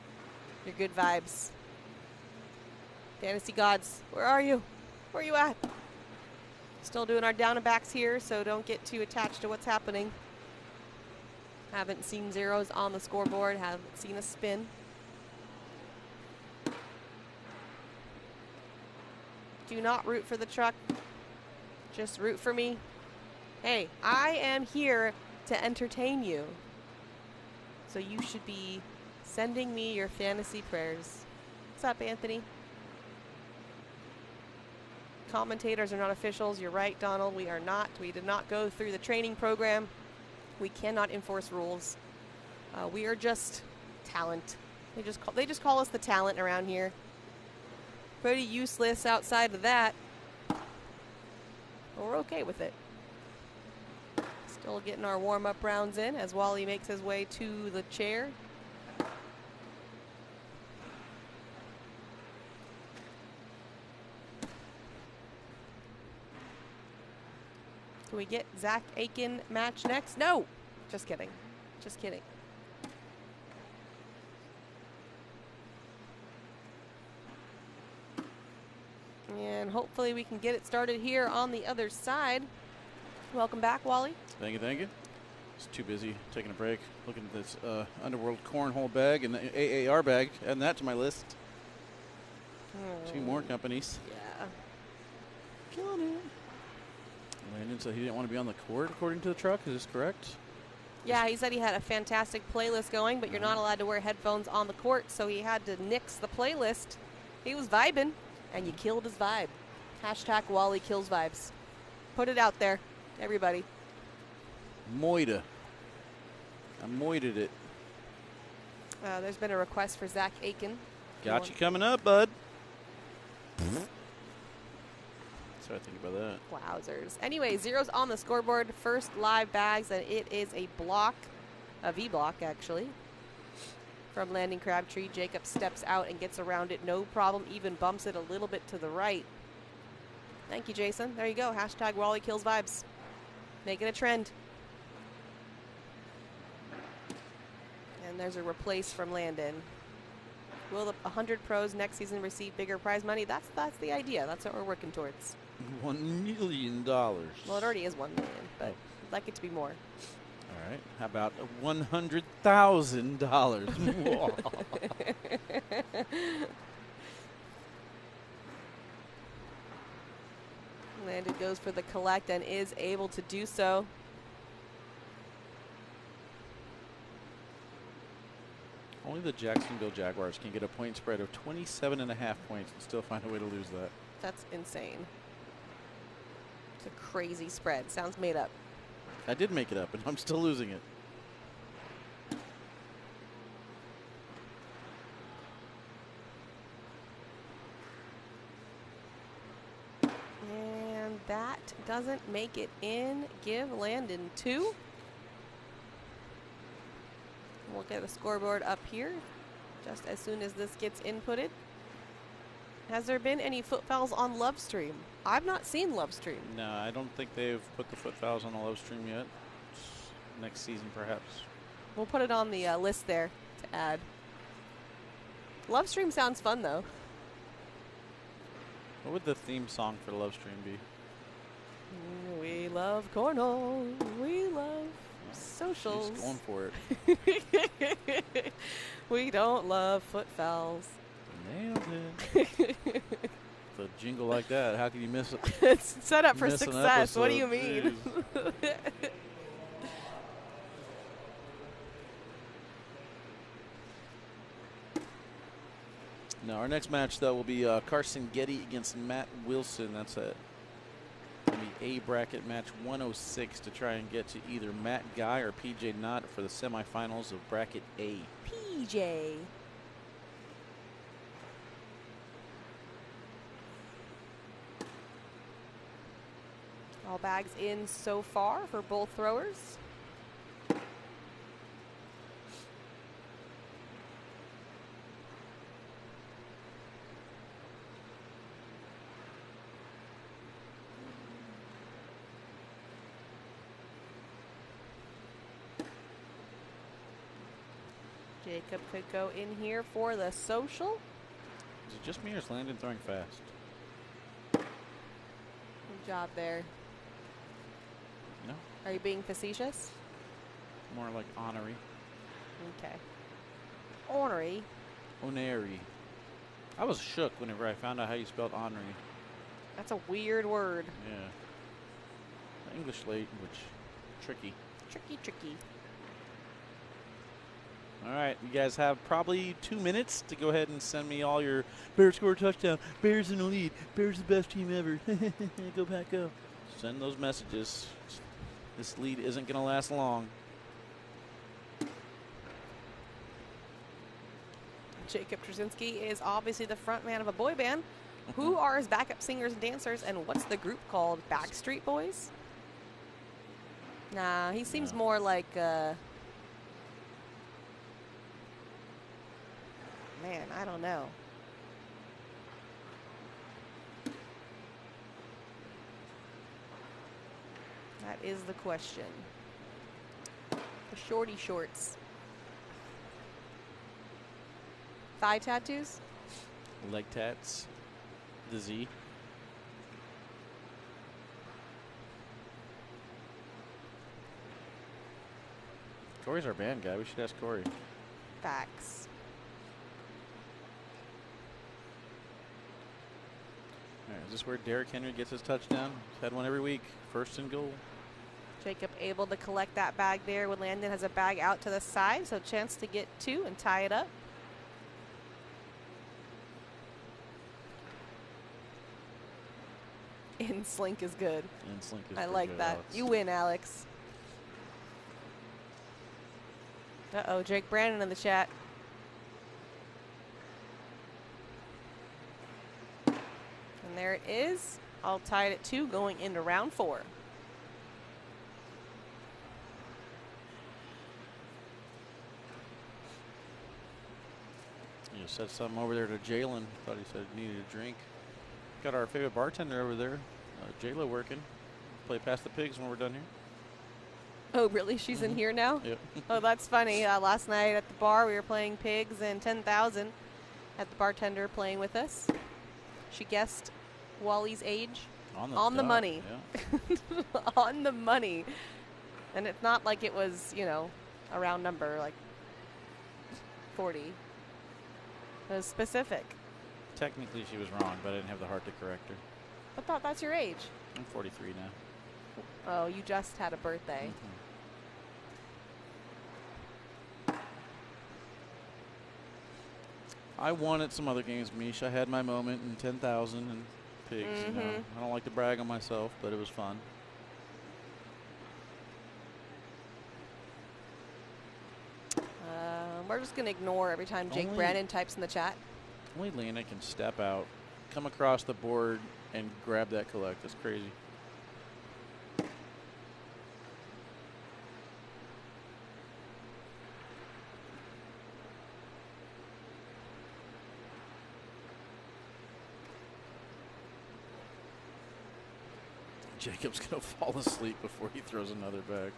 your good vibes. Fantasy gods, where are you? Where are you at? Still doing our down and backs here, so don't get too attached to what's happening. Haven't seen zeros on the scoreboard, haven't seen a spin. Do not root for the truck, just root for me. Hey, I am here to entertain you. So you should be sending me your fantasy prayers. What's up, Anthony? Commentators are not officials. You're right, Donald. We are not. We did not go through the training program. We cannot enforce rules. We are just talent. They just call us the talent around here. Pretty useless outside of that. But we're okay with it. Still getting our warm-up rounds in as Wally makes his way to the chair. Can we get Zach Aiken match next? No! Just kidding. Just kidding. And hopefully we can get it started here on the other side. Welcome back, Wally. Thank you, thank you. Just too busy taking a break, looking at this Underworld Cornhole bag and the AAR bag, adding that to my list. Oh. 2 more companies. Yeah. Killing it. Landon said he didn't want to be on the court, according to the truck. Is this correct? Yeah, he said he had a fantastic playlist going, but you're not allowed to wear headphones on the court, so he had to nix the playlist. He was vibing, and you killed his vibe. Hashtag Wally kills vibes. Put it out there, everybody. Moida. I moided it. There's been a request for Zach Aiken. Got you coming up, bud. So I think about that. Wowzers. Anyway, zeros on the scoreboard. First live bags, and it is a block, a V block actually, from landing Crabtree. Jacob steps out and gets around it. No problem. Even bumps it a little bit to the right. Thank you, Jason. There you go. Hashtag Wally kills vibes. Make it a trend. And there's a replace from Landon. Will the 100 pros next season receive bigger prize money? That's the idea. That's what we're working towards. $1 million. Well, it already is 1 million, but I'd like it to be more. All right. How about $100,000? Landon goes for the collect and is able to do so. Only the Jacksonville Jaguars can get a point spread of 27.5 points and still find a way to lose that. That's insane. It's a crazy spread. Sounds made up. I did make it up, and I'm still losing it. And that doesn't make it in. Give Landon 2. We'll get a scoreboard up here just as soon as this gets inputted. Has there been any foot fouls on Lovestream? I've not seen Lovestream. No, I don't think they've put the foot fouls on the low stream yet. Next season, perhaps. We'll put it on the list there to add. Lovestream sounds fun, though. What would the theme song for Love Stream be? We love cornhole. We love socials. She's going for it. We don't love foot fouls. Nailed it. With a jingle like that, how can you miss it? It's set up for success. What do you mean? No, our next match, though, will be Carson Getty against Matt Wilson. That's a A bracket match 106 to try and get to either Matt Guy or PJ Knott for the semifinals of bracket A. PJ. All bags in so far for both throwers. Jacob could go in here for the social. Is it just me or is Landon throwing fast? Good job there. No. Are you being facetious? More like honorary. Okay. Ornery. Onary. I was shook whenever I found out how you spelled honorary. That's a weird word. Yeah. English language. Tricky. Tricky. All right, you guys have probably 2 minutes to go ahead and send me all your Bears score a touchdown, Bears in the lead, Bears the best team ever, go Pack go. Send those messages. This lead isn't going to last long. Jacob Trzinski is obviously the front man of a boy band. Who are his backup singers and dancers, and what's the group called? Backstreet Boys? Nah, he seems more like... Man, I don't know. That is the question. The shorty shorts. Thigh tattoos? Leg tats. The Z. Corey's our band guy. We should ask Corey. Facts. All right, is this where Derrick Henry gets his touchdown? He's had one every week. First and goal. Jacob able to collect that bag there when Landon has a bag out to the side, so chance to get 2 and tie it up. In slink is good. In slink is I pretty like good, that. Alex. You win, Alex. Uh-oh, Jake Brandon in the chat. And there it is. All tied at 2 going into round 4. You said something over there to Jalen. Thought he said he needed a drink. Got our favorite bartender over there, Jayla, working. Play past the pigs when we're done here. Oh, really? She's in here now? Yep. Oh, that's funny. Last night at the bar, we were playing pigs and 10,000. Had the bartender playing with us. She guessed Wally's age. On the money. Yeah. On the money. And it's not like it was, you know, a round number, like 40. It was specific. Technically, she was wrong, but I didn't have the heart to correct her. I thought that's your age. I'm 43 now. Oh, you just had a birthday. I won at some other games, Mish. I had my moment in 10,000 and pigs. You know, I don't like to brag on myself, but it was fun. We're just going to ignore every time Jake Brandon types in the chat. Only Lana can step out, come across the board, and grab that collect. That's crazy. Jacob's going to fall asleep before he throws another bag.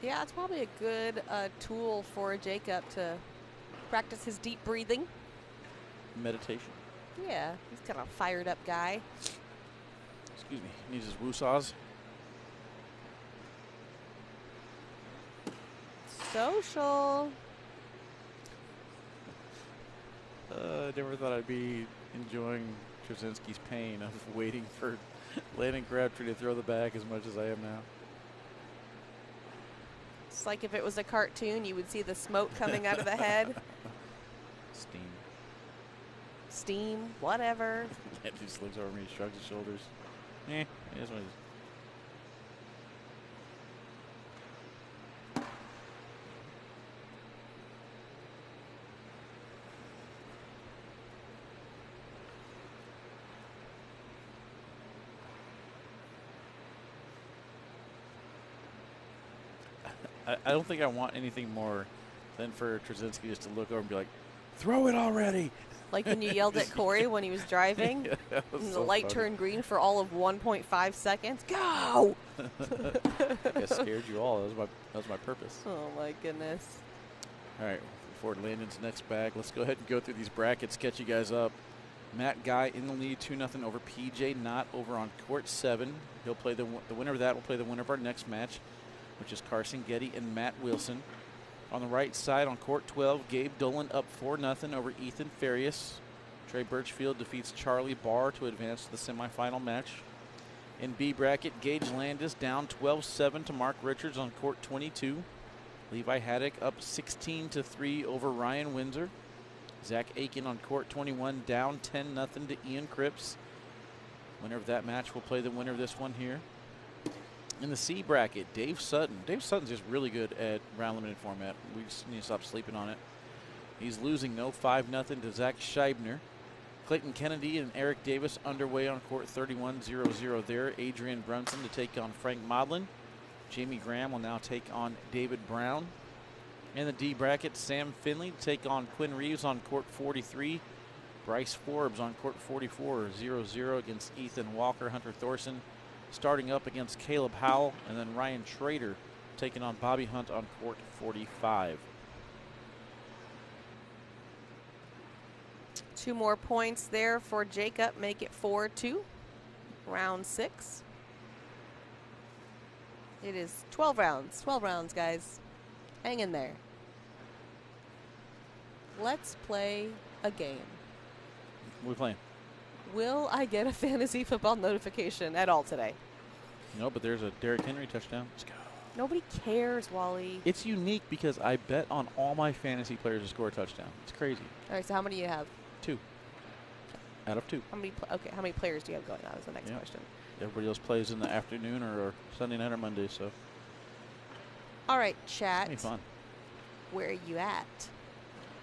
Yeah, it's probably a good tool for Jacob to practice his deep breathing. Meditation. Yeah, he's kind of a fired up guy. Excuse me. Needs his woo-saws. Social. I never thought I'd be enjoying Trzinski's pain of waiting for Landon Crabtree to throw the bag as much as I am now. It's like if it was a cartoon, you would see the smoke coming out of the head. Steam. Steam, whatever. Yeah, he just looks over me, shrugs his shoulders. It is what it is. I don't think I want anything more than for Trzinski just to look over and be like, throw it already. Like when you yelled at Corey when he was driving, yeah, was and so the light funny. turned green for all of 1.5 seconds. Go! I scared you all. That was my purpose. Oh my goodness. All right, before Landon's next bag, let's go ahead and go through these brackets, catch you guys up. Matt Guy in the lead, 2-0 over PJ Knott over on court 7. He'll play the winner of that will play the winner of our next match, which is Carson Getty and Matt Wilson. On the right side on court 12, Gabe Dolan up 4-0 over Ethan Farias. Trey Birchfield defeats Charlie Barr to advance to the semifinal match. In B bracket, Gage Landis down 12-7 to Mark Richards on court 22. Levi Haddock up 16-3 over Ryan Windsor. Zach Aiken on court 21 down 10-0 to Ian Cripps. Winner of that match will play the winner of this one here. In the C bracket, Dave Sutton. Dave Sutton's just really good at round limited format. We just need to stop sleeping on it. He's losing though, 5-0 to Zach Scheibner. Clayton Kennedy and Eric Davis underway on court 31, 0-0 there. Adrian Brunson to take on Frank Modlin. Jamie Graham will now take on David Brown. In the D bracket, Sam Finley to take on Quinn Reeves on court 43. Bryce Forbes on court 44, 0-0 against Ethan Walker. Hunter Thorson starting up against Caleb Howell, and then Ryan Schrader taking on Bobby Hunt on court 45. 2 more points there for Jacob, make it 4-2. Round 6. It is 12 rounds. 12 rounds, guys. Hang in there. let's play a game. What are we playing? Will I get a fantasy football notification at all today? No, but there's a Derrick Henry touchdown. Let's go. Nobody cares, Wally. It's unique because I bet on all my fantasy players to score a touchdown. It's crazy. All right, so how many do you have? 2. Out of 2. How many players do you have going on is the next question. Everybody else plays in the afternoon or Sunday night or Monday, so. All right, chat. It's gonna be fun. Where are you at?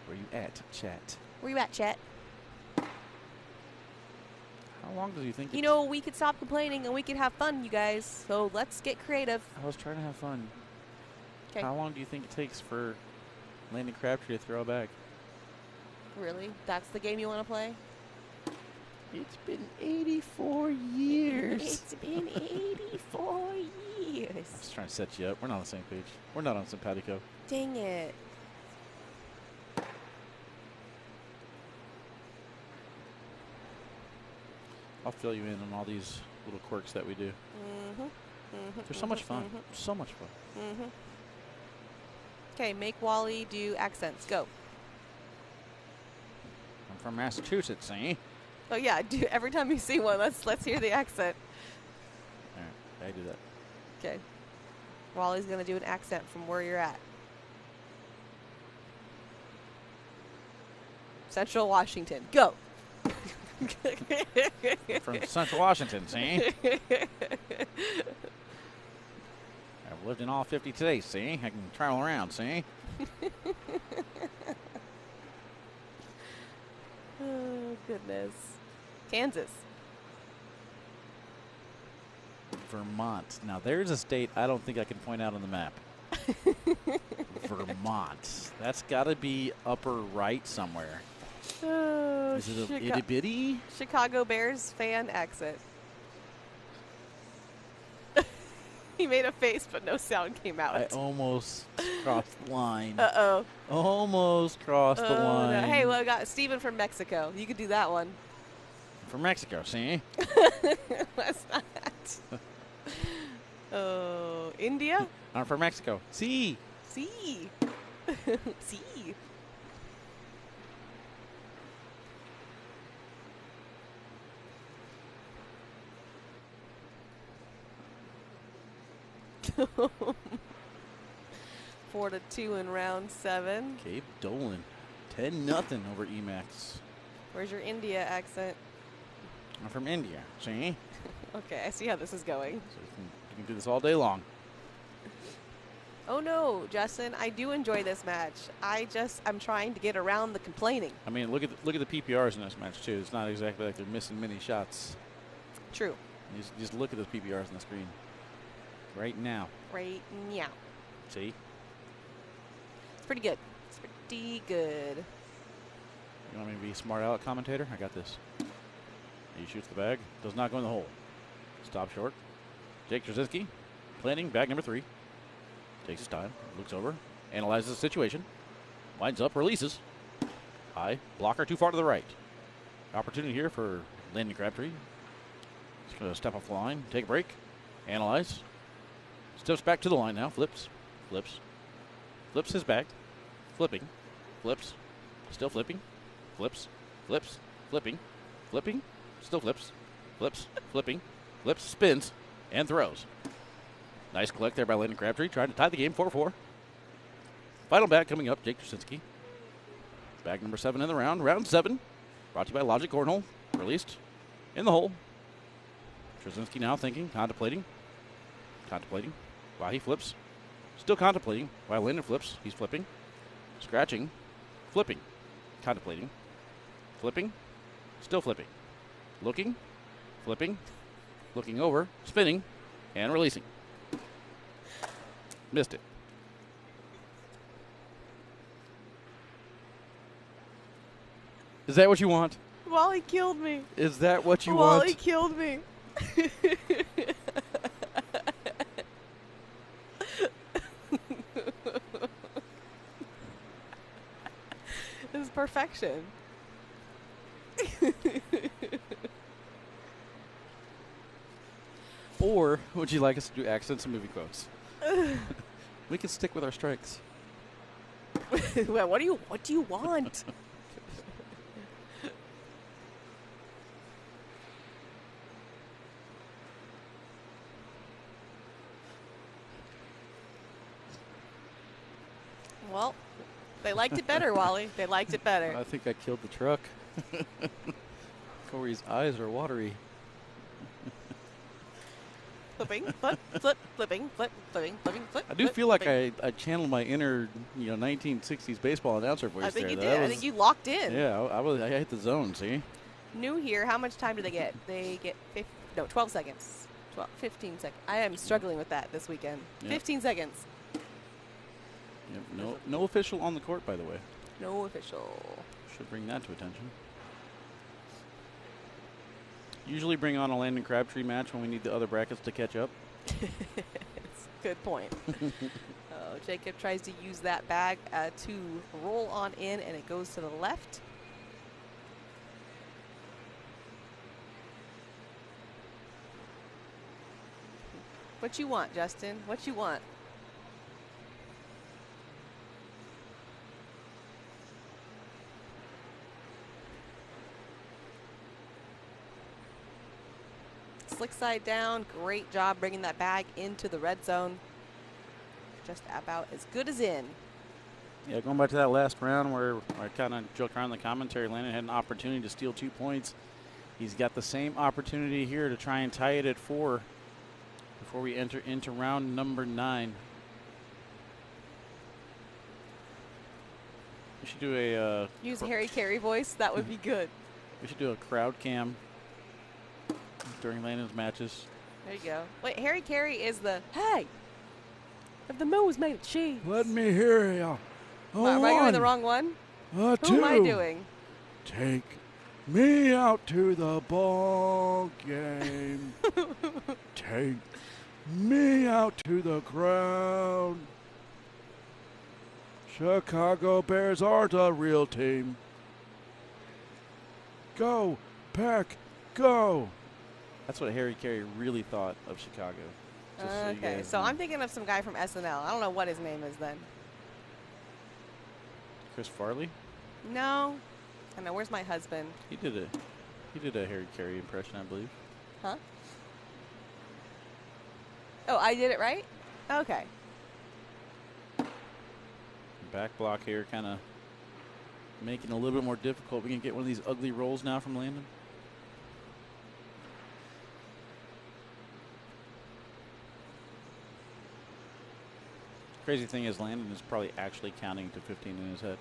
Where you at, chat? Where you at, chat? How long do you think You know, we could stop complaining and we could have fun, you guys. So let's get creative. I was trying to have fun. 'Kay. How long do you think it takes for Landon Crabtree to throw a bag? Really? That's the game you want to play? It's been 84 years. It's been 84 years. I'm just trying to set you up. We're not on the same page. We're not on simpatico. Dang it. I'll fill you in on all these little quirks that we do. They're so much fun. So much fun. Okay, make Wally do accents. Go. I'm from Massachusetts, eh? Oh yeah, do every time you see one, let's hear the accent. All right, I do that. Okay. Wally's gonna do an accent from where you're at. Central Washington. Go. From Central Washington, see? I've lived in all 50 states, see? I can travel around, see? Oh, goodness. Kansas. Vermont. Now, there's a state I don't think I can point out on the map. Vermont. That's got to be upper right somewhere. Oh, is it a itty bitty? Chicago Bears fan accent. He made a face, but no sound came out. I almost crossed the line. Uh-oh. Almost crossed the line. No. Hey, well, I got Steven from Mexico. You could do that one. From Mexico, see? What's that? Oh, India? I'm from Mexico. See? See. See. Four to 2 in round 7. Cape Dolan. 10-0 over Emacs. Where's your India accent? I'm from India, see? Okay, I see how this is going. So you can do this all day long. Oh no, Justin, I do enjoy this match. I'm trying to get around the complaining. I mean, look at the PPRs in this match too. It's not exactly like they're missing many shots. True. Just look at those PPRs on the screen. Right now. Right now. See? It's pretty good. It's pretty good. You want me to be a smart aleck commentator? I got this. He shoots the bag. Does not go in the hole. Stop short. Jake Trzinski. Planting bag number 3. Takes his time. Looks over. Analyzes the situation. Lines up. Releases. High. Blocker too far to the right. Opportunity here for Landon Crabtree. He's going to step off the line. Take a break. Analyze. Steps back to the line now. Flips. Flips. Flips his back. Flipping. Flips. Still flipping. Flips. Flips. Flipping. Flipping. Still flips. Flips. Flipping. Flips. Spins. And throws. Nice collect there by Landon Crabtree. Trying to tie the game 4-4. Final bag coming up. Jake Trzinski. Bag number 7 in the round. Round 7. Brought to you by Logic Cornhole. Released. In the hole. Trzinski now thinking. Contemplating. Contemplating. While he flips. Still contemplating. While Landon flips. He's flipping. Scratching. Flipping. Contemplating. Flipping. Still flipping. Looking. Flipping. Looking over. Spinning. And releasing. Missed it. Is that what you want? Wally killed me. Is that what you want? Wally killed me. This is perfection. Or would you like us to do accents and movie quotes? We can stick with our strengths. Well, what do you want? Well, they liked it better, Wally. They liked it better. I think I killed the truck. Corey's eyes are watery. Flipping, flip, flip, flipping, flip, flipping, flipping, flip. I do flip, feel like flipping. I channeled my inner, 1960s baseball announcer voice I think there. you That did. I was- think you locked in. Yeah, I hit the zone, see? New here. How much time do they get? They get 12 seconds. 15 seconds. I am struggling with that this weekend. Yep. 15 seconds. Yep, no official on the court, by the way. No official. Should bring that to attention. Usually bring on a Landon Crabtree match when we need the other brackets to catch up. It's a good point. Oh, Jacob tries to use that bag to roll on in, and it goes to the left. What you want, Justin? What you want? Slick side down. Great job bringing that bag into the red zone. Just about as good as in. Yeah, going back to that last round where I kind of joked around in the commentary, Landon had an opportunity to steal 2 points. He's got the same opportunity here to try and tie it at 4 before we enter into round number 9. We should do a Use Harry Carey voice. That would be good. we should do a crowd cam during Landon's matches. There you go. Wait, Harry Carey is the, hey, have the moose made of cheese? Let me hear ya. Am I going the wrong one? Who am I doing? Take me out to the ball game. Take me out to the crowd. Chicago Bears aren't a real team. Go, Pack, go. That's what Harry Carey really thought of Chicago. Just so you Okay, guys so know. I'm thinking of some guy from SNL. I don't know what his name is then. Chris Farley. No. I know. Where's my husband? He did a Harry Carey impression, I believe. Huh? Oh, I did it right? Okay. Back block here, kind of making it a little bit more difficult. We can get one of these ugly rolls now from Landon. Crazy thing is Landon is probably actually counting to 15 in his head.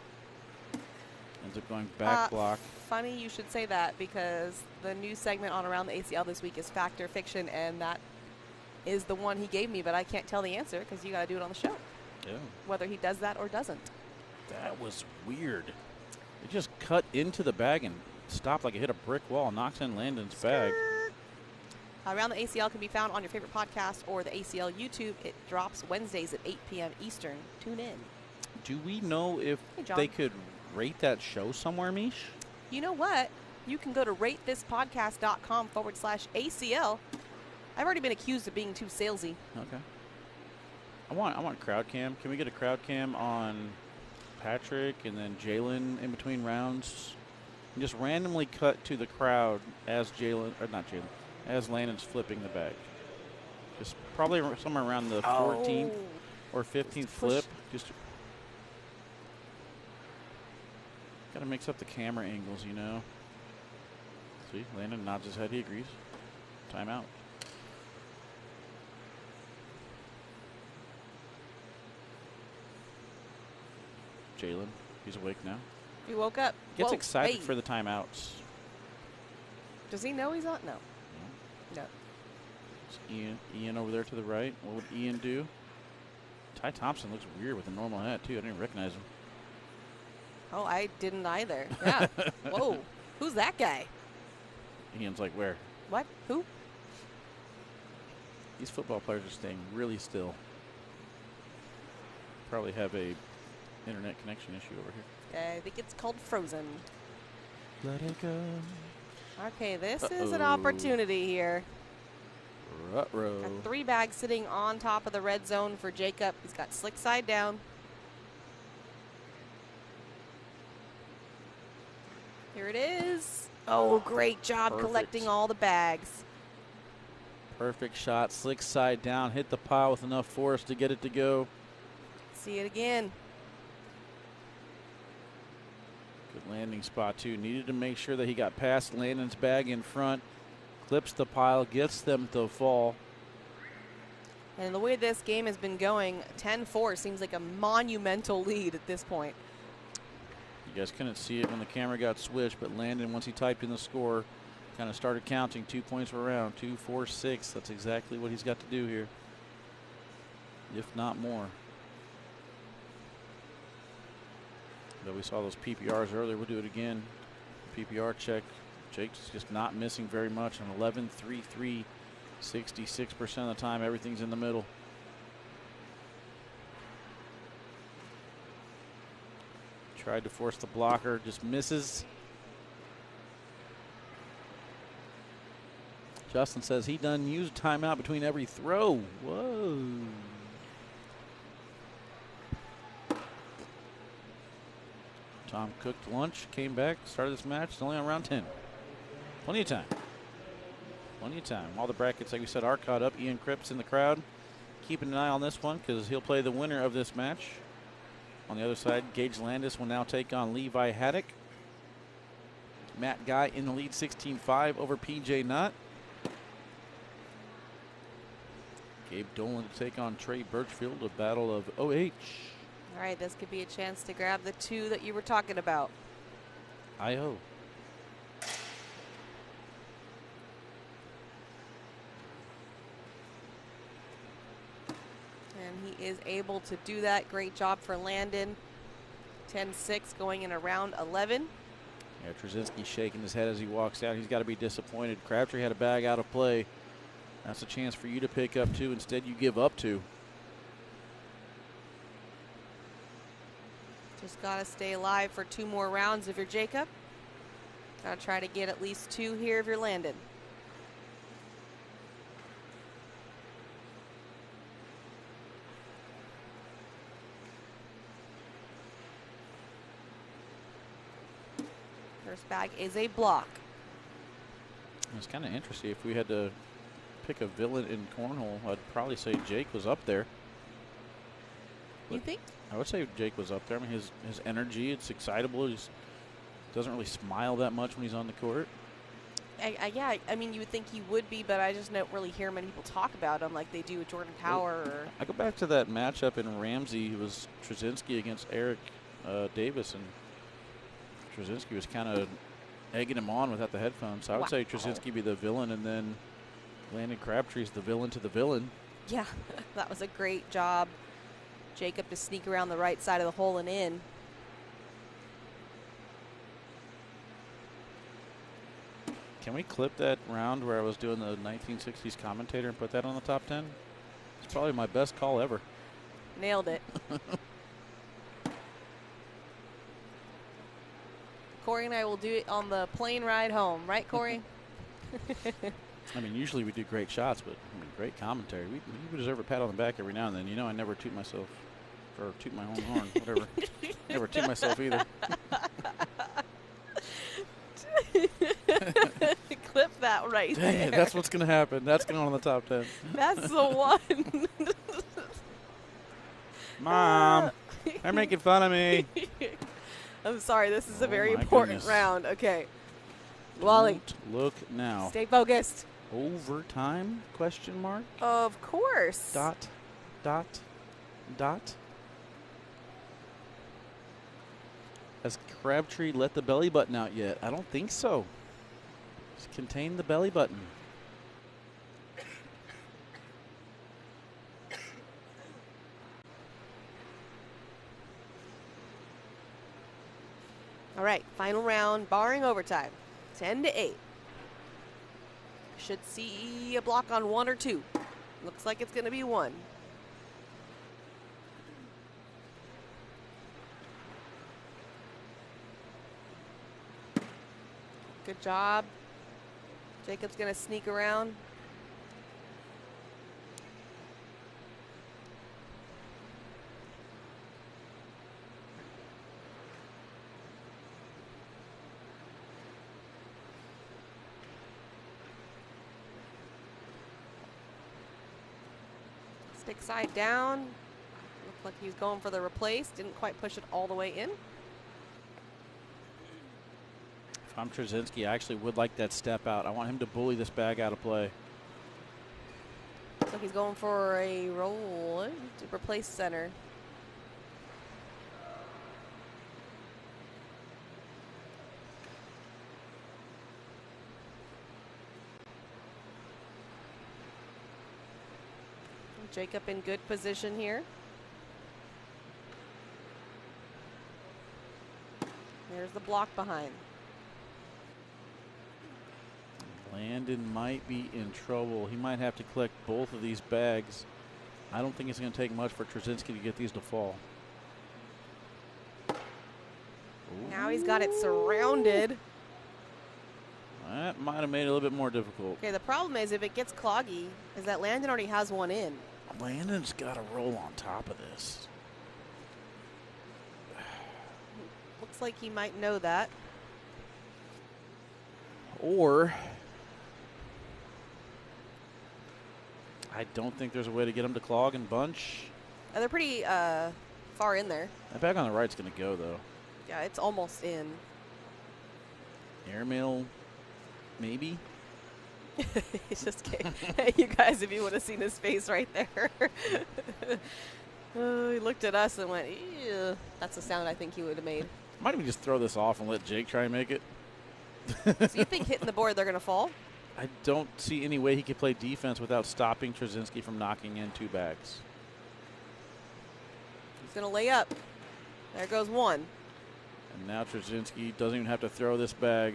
Ends up going back block. Funny you should say that, because the new segment on Around the ACL this week is Fact or Fiction, and that is the one he gave me, but I can't tell the answer because you got to do it on the show. Yeah. Whether he does that or doesn't. That was weird. It just cut into the bag and stopped like it hit a brick wall. Knocks in Landon's bag. Around the ACL can be found on your favorite podcast or the ACL YouTube. It drops Wednesdays at 8 p.m. Eastern. Tune in. Do we know if Hey, John. they could rate that show somewhere, Mish? You know what? You can go to ratethispodcast.com/ACL. I've already been accused of being too salesy. Okay. I want crowd cam. Can we get a crowd cam on Patrick and then Jalen in between rounds? And just randomly cut to the crowd as as Landon's flipping the bag. Just probably somewhere around the 14th or 15th flip. Just gotta mix up the camera angles, you know. See, Landon nods his head. He agrees. Timeout. Jalen, he's awake now. He woke up. Gets Whoa, excited hey. for the timeouts. Does he know he's on? No. No. It's Ian over there to the right. What would Ian do? Ty Thompson looks weird with a normal hat, too. I didn't even recognize him. Oh, I didn't either. Yeah. Whoa. Who's that guy? Ian's like, where? What? Who? These football players are staying really still. Probably have a internet connection issue over here. I think it's called Frozen. Let it go. Okay, this is an opportunity here. Ruh-roh. Got 3 bags sitting on top of the red zone for Jacob. He's got slick side down. Here it is. Oh, great job collecting all the bags. Perfect shot, slick side down, hit the pile with enough force to get it to go. See it again. Good landing spot, too. Needed to make sure that he got past Landon's bag in front, clips the pile, gets them to fall. And the way this game has been going, 10-4 seems like a monumental lead at this point. You guys couldn't see it when the camera got switched, but Landon, once he typed in the score, kind of started counting 2 points per round. 2, 4, 6. That's exactly what he's got to do here, if not more. But we saw those PPRs earlier. We'll do it again. PPR check. Jake's just not missing very much. An 11, 3, 3, 66% of the time. Everything's in the middle. Tried to force the blocker, just misses. Justin says he done used timeout between every throw. Whoa. Tom cooked lunch, came back, started this match. It's only on round 10. Plenty of time. Plenty of time. All the brackets, like we said, are caught up. Ian Cripps in the crowd. Keeping an eye on this one because he'll play the winner of this match. On the other side, Gage Landis will now take on Levi Haddock. Matt Guy in the lead, 16-5 over PJ Nutt. Gabe Dolan to take on Trey Birchfield, a battle of OH. All right, this could be a chance to grab the 2 that you were talking about. I-O. And he is able to do that. Great job for Landon. 10-6 going in around 11. Yeah, Trzinski shaking his head as he walks out. He's got to be disappointed. Crabtree had a bag out of play. That's a chance for you to pick up 2. Instead, you give up 2. Just got to stay alive for 2 more rounds if you're Jacob. Got to try to get at least 2 here if you're Landon. First bag is a block. It's kind of interesting. If we had to pick a villain in cornhole, I'd probably say Jake was up there. You think? I would say Jake was up there. I mean, his energy, it's excitable. He doesn't really smile that much when he's on the court. Yeah, I mean, you would think he would be, but I just don't really hear many people talk about him like they do with Jordan Power. Or I go back to that matchup in Ramsey. It was Trzinski against Eric Davis, and Trzinski was kind of egging him on without the headphones. So I would say Trzinski be the villain, and then Landon Crabtree's the villain to the villain. Yeah, that was a great job. Jacob to sneak around the right side of the hole and in. Can we clip that round where I was doing the 1960s commentator and put that on the top 10? It's probably my best call ever. Nailed it. Corey and I will do it on the plane ride home. Right, Corey? I mean, usually we do great shots, but I mean, great commentary. We deserve a pat on the back every now and then. You know, I never toot myself, or toot my own horn, whatever. Never toot myself either. Clip that right there. That's what's going to happen. That's going on the top 10. That's the one. Mom, they're making fun of me. I'm sorry. This is a very important round. Okay. Wally. Don't look now. Stay focused. Overtime? Question mark? Of course. Dot, dot, dot. Has Crabtree let the belly button out yet? I don't think so. Just contain the belly button. All right, final round, barring overtime. 10-8. Should see a block on 1 or 2. Looks like it's going to be 1. Good job. Jacob's going to sneak around. Stick side down. Looked like he was going for the replace. Didn't quite push it all the way in. If I'm Trzinski, I actually would like that step out. I want him to bully this bag out of play. Looks like he's going for a roll to replace center. Jacob in good position here. There's the block behind. Landon might be in trouble. He might have to collect both of these bags. I don't think it's going to take much for Trzinski to get these to fall. Now he's got it surrounded. That might have made it a little bit more difficult. Okay, the problem is if it gets cloggy, is that Landon already has one in. Landon's got to roll on top of this. Looks like he might know that. Or I don't think there's a way to get him to clog and bunch. They're pretty far in there. That bag on the right's going to go, though. Yeah, it's almost in. Airmail, maybe? He's just kidding. Hey, you guys, if you would have seen his face right there. He looked at us and went, ew. That's the sound I think he would have made. Might even just throw this off and let Jake try and make it. So you think hitting the board, they're going to fall? I don't see any way he could play defense without stopping Trzinski from knocking in two bags. He's going to lay up. There goes one. And now Trzinski doesn't even have to throw this bag.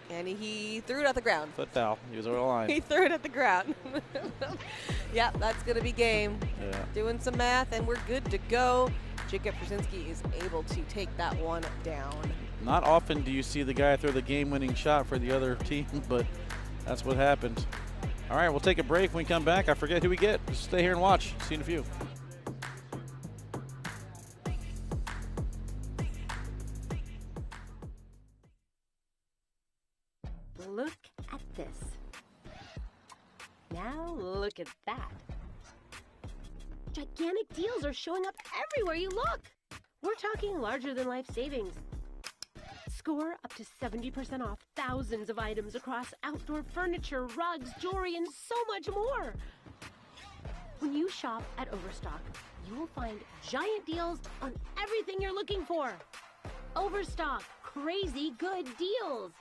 And he threw it at the ground. Foot foul. He was over the line. He threw it at the ground. Yeah, that's going to be game. Yeah. Doing some math, and we're good to go. Jacob Trzinski is able to take that one down. Not often do you see the guy throw the game-winning shot for the other team, but that's what happened. All right, we'll take a break. When we come back, I forget who we get. Just stay here and watch. See you in a few. Look at this. Now look at that. Gigantic deals are showing up everywhere you look. We're talking larger than life savings. Score up to 70% off thousands of items across outdoor furniture, rugs, jewelry, and so much more. When you shop at Overstock, you will find giant deals on everything you're looking for. Overstock, crazy good deals.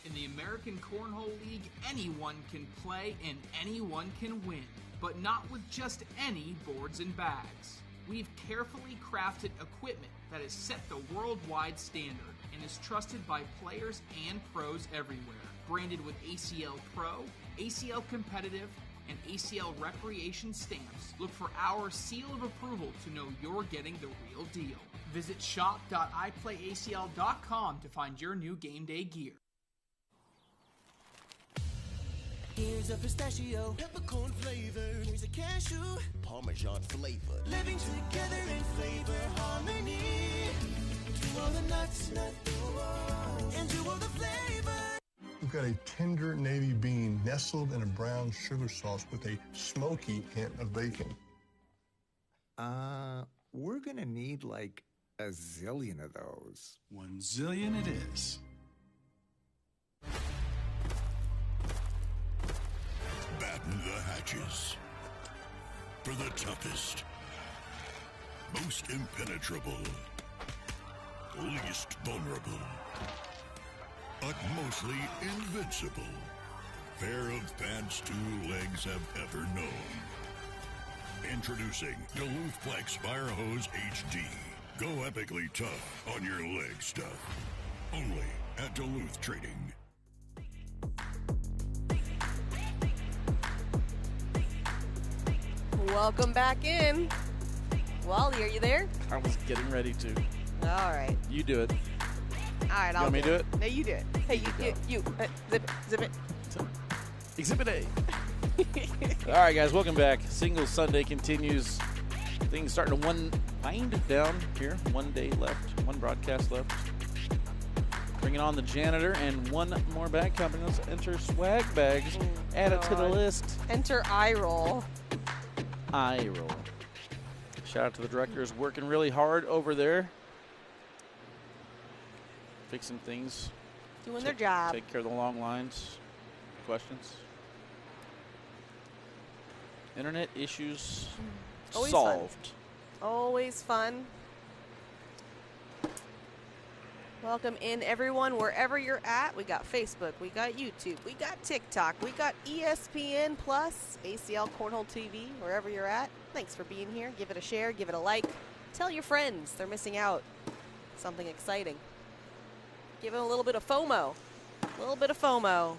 In the American Cornhole League, anyone can play and anyone can win, but not with just any boards and bags. We've carefully crafted equipment that has set the worldwide standard and is trusted by players and pros everywhere. Branded with ACL Pro, ACL Competitive, and ACL Recreation stamps, look for our seal of approval to know you're getting the real deal. Visit shop.iplayacl.com to find your new game day gear. Here's a pistachio, peppercorn flavor. Here's a cashew, Parmesan flavor. Living together in flavor harmony. To all the nuts, and to all the flavor. We've got a tender navy bean nestled in a brown sugar sauce with a smoky hint of bacon. We're gonna need like a zillion of those. 1 zillion it is. Batten the hatches. For the toughest, most impenetrable, least vulnerable, but mostly invincible pair of pants two legs have ever known. Introducing Duluth Flex Fire Hose HD. Go epically tough on your leg stuff. Only at Duluth Trading. Welcome back in. Wally, are you there? I was getting ready to. All right. You do it. All right, I'll want me to do it? No, you do it. Hey, you. Zip it. Exhibit A. All right, guys, welcome back. Singles Sunday continues. Things starting to wind down here. 1 day left, one broadcast left. Bringing on the janitor and one more bag company. Let's enter swag bags. Add it to the list. Enter eye roll. Eye roll. Shout out to the directors working really hard over there. Fixing things. Doing their job. Take care of the long lines. Questions? Internet issues Always solved. Fun. Always fun. Welcome in, everyone, wherever you're at. We got Facebook, we got YouTube, we got TikTok, we got ESPN Plus, ACL Cornhole TV, wherever you're at. Thanks for being here. Give it a share, give it a like. Tell your friends they're missing out. Something exciting. Give it a little bit of FOMO. A little bit of FOMO.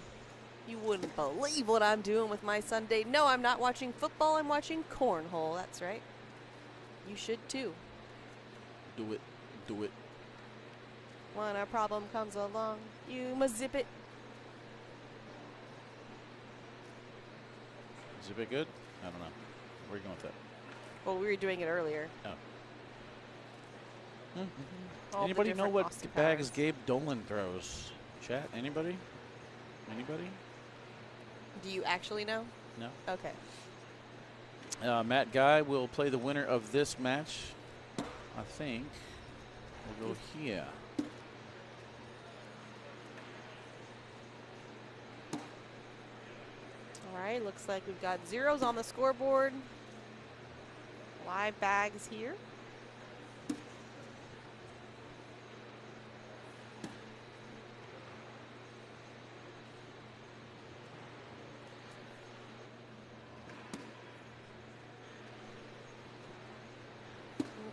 You wouldn't believe what I'm doing with my Sunday. No, I'm not watching football. I'm watching cornhole. That's right. You should too. Do it. Do it. When a problem comes along, you must zip it. Zip it good? I don't know. Where are you going with that? Well, we were doing it earlier. Oh. All Anybody the know different what Austin bags powers. Gabe Dolan throws? Chat? Anybody? Anybody? Do you actually know? No. Okay. Matt Guy will play the winner of this match. I think we'll go here. All right, looks like we've got zeros on the scoreboard. Live bags here.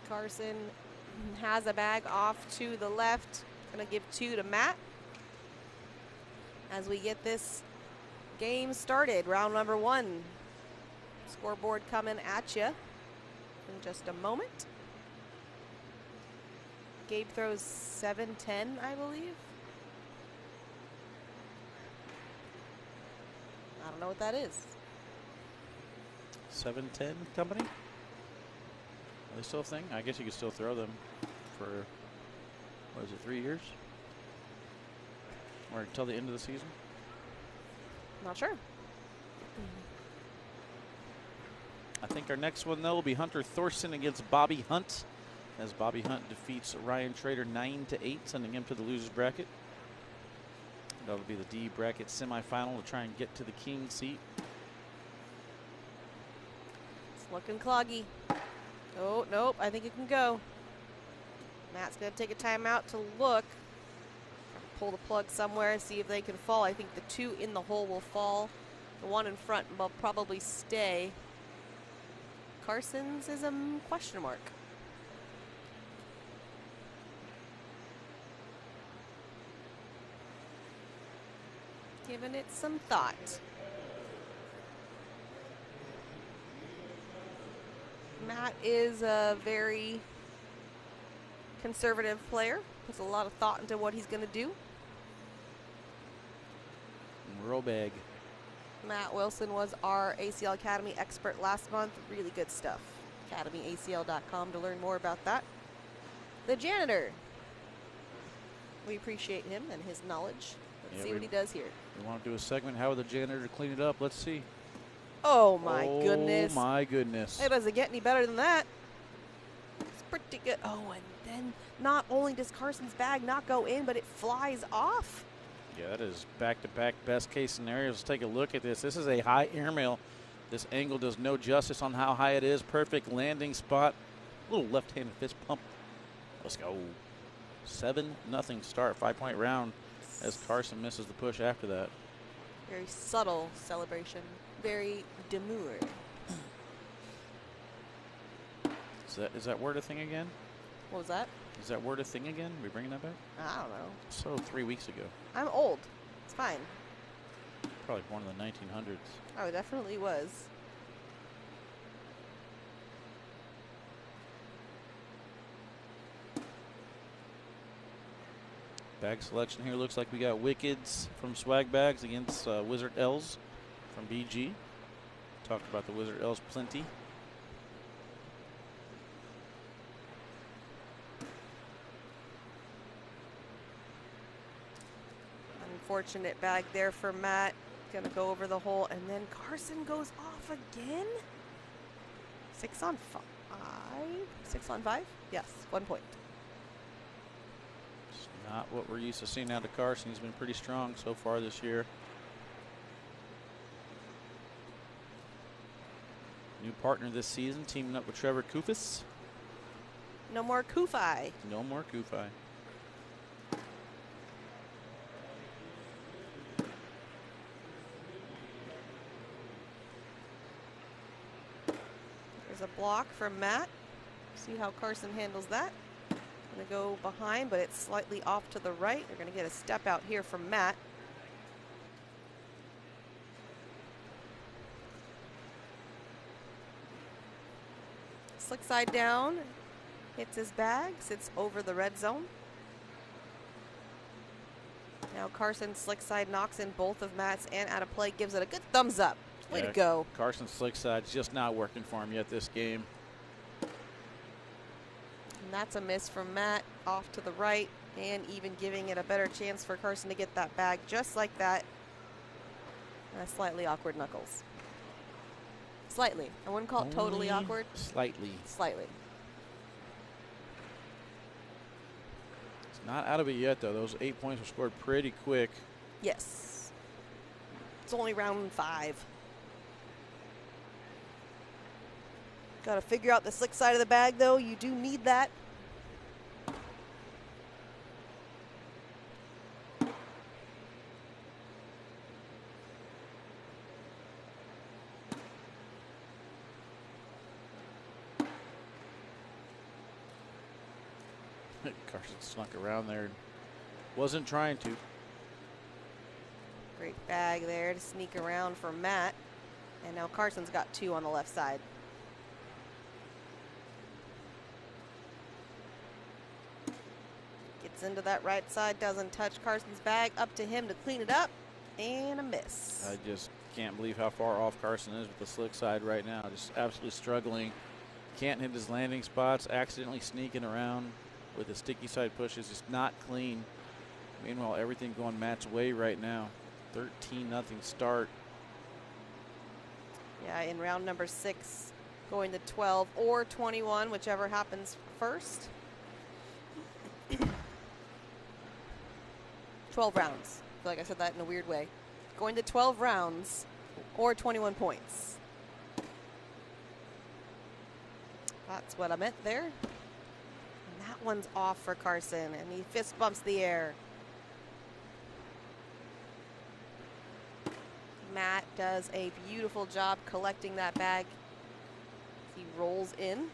Carson has a bag off to the left. Gonna give 2 to Matt as we get this game started. Round number 1. Scoreboard coming at you in just a moment. Gabe throws 7-10, I believe. I don't know what that is. 7-10 company? Are they still a thing? I guess you could still throw them for, what is it, 3 years? Or until the end of the season? Not sure. I think our next one, though, will be Hunter Thorson against Bobby Hunt, as Bobby Hunt defeats Ryan Trader 9-8, sending him to the loser's bracket. That'll be the D bracket semifinal to try and get to the king seat. It's looking cloggy. Oh, nope, I think it can go. Matt's going to take a timeout to look. Pull the plug somewhere and see if they can fall. I think the 2 in the hole will fall. The 1 in front will probably stay. Carson's is a question mark. Giving it some thought. Matt is a very conservative player. Puts a lot of thought into what he's going to do. Roll bag. Matt Wilson was our ACL Academy expert last month. Really good stuff. AcademyACL.com to learn more about that. The janitor. We appreciate him and his knowledge. Let's see what he does here. We want to do a segment, how would the janitor clean it up? Let's see. Oh my goodness. Oh my goodness. It doesn't get any better than that. It's pretty good. Oh, and then not only does Carson's bag not go in, but it flies off. Yeah, that is back-to-back best case scenarios. Let's take a look at this. This is a high airmail. This angle does no justice on how high it is. Perfect landing spot. Little left-handed fist pump. Let's go. 7-0 start. 5-point round as Carson misses the push after that. Very subtle celebration. Very demure. Is that word a thing again? What was that? Is that word a thing again? Are we bringing that back? I don't know. So 3 weeks ago. I'm old. It's fine. Probably born in the 1900s. Oh, it definitely was. Bag selection here looks like we got Wickeds from Swag Bags against Wizard L's from BG. Talked about the Wizard L's plenty. Unfortunate bag there for Matt. Gonna go over the hole, and then Carson goes off again. 6 on 5. 6 on 5? Yes, 1 point. It's not what we're used to seeing out of Carson. He's been pretty strong so far this year. New partner this season, teaming up with Trevor Kufis. No more Kufi. No more Kufi. There's a block from Matt. See how Carson handles that. Gonna go behind, but it's slightly off to the right. They're gonna get a step out here from Matt. Slick side down, hits his bag, sits over the red zone. Now Carson slick side knocks in both of Matt's and out of play, gives it a good thumbs up. Way to go. Carson's slick side's just not working for him yet this game. And that's a miss from Matt off to the right, and even giving it a better chance for Carson to get that bag just like that. And a slightly awkward knuckles. Slightly. I wouldn't call it totally awkward. Slightly. Slightly. It's not out of it yet, though. Those 8 points were scored pretty quick. Yes. It's only round 5. Got to figure out the slick side of the bag, though. You do need that. Carson snuck around there. Wasn't trying to. Great bag there to sneak around for Matt. And now Carson's got 2 on the left side. Gets into that right side, doesn't touch Carson's bag. Up to him to clean it up. And a miss. I just can't believe how far off Carson is with the slick side right now. Just absolutely struggling. Can't hit his landing spots. Accidentally sneaking around with the sticky side pushes. Just not clean. Meanwhile, everything going Matt's way right now. 13-0 start. Yeah, in round number 6, going to 12 or 21, whichever happens first. 12 rounds. I feel like I said that in a weird way. Going to 12 rounds or 21 points. That's what I meant there. And that one's off for Carson, and he fist bumps the air. Matt does a beautiful job collecting that bag. He rolls in.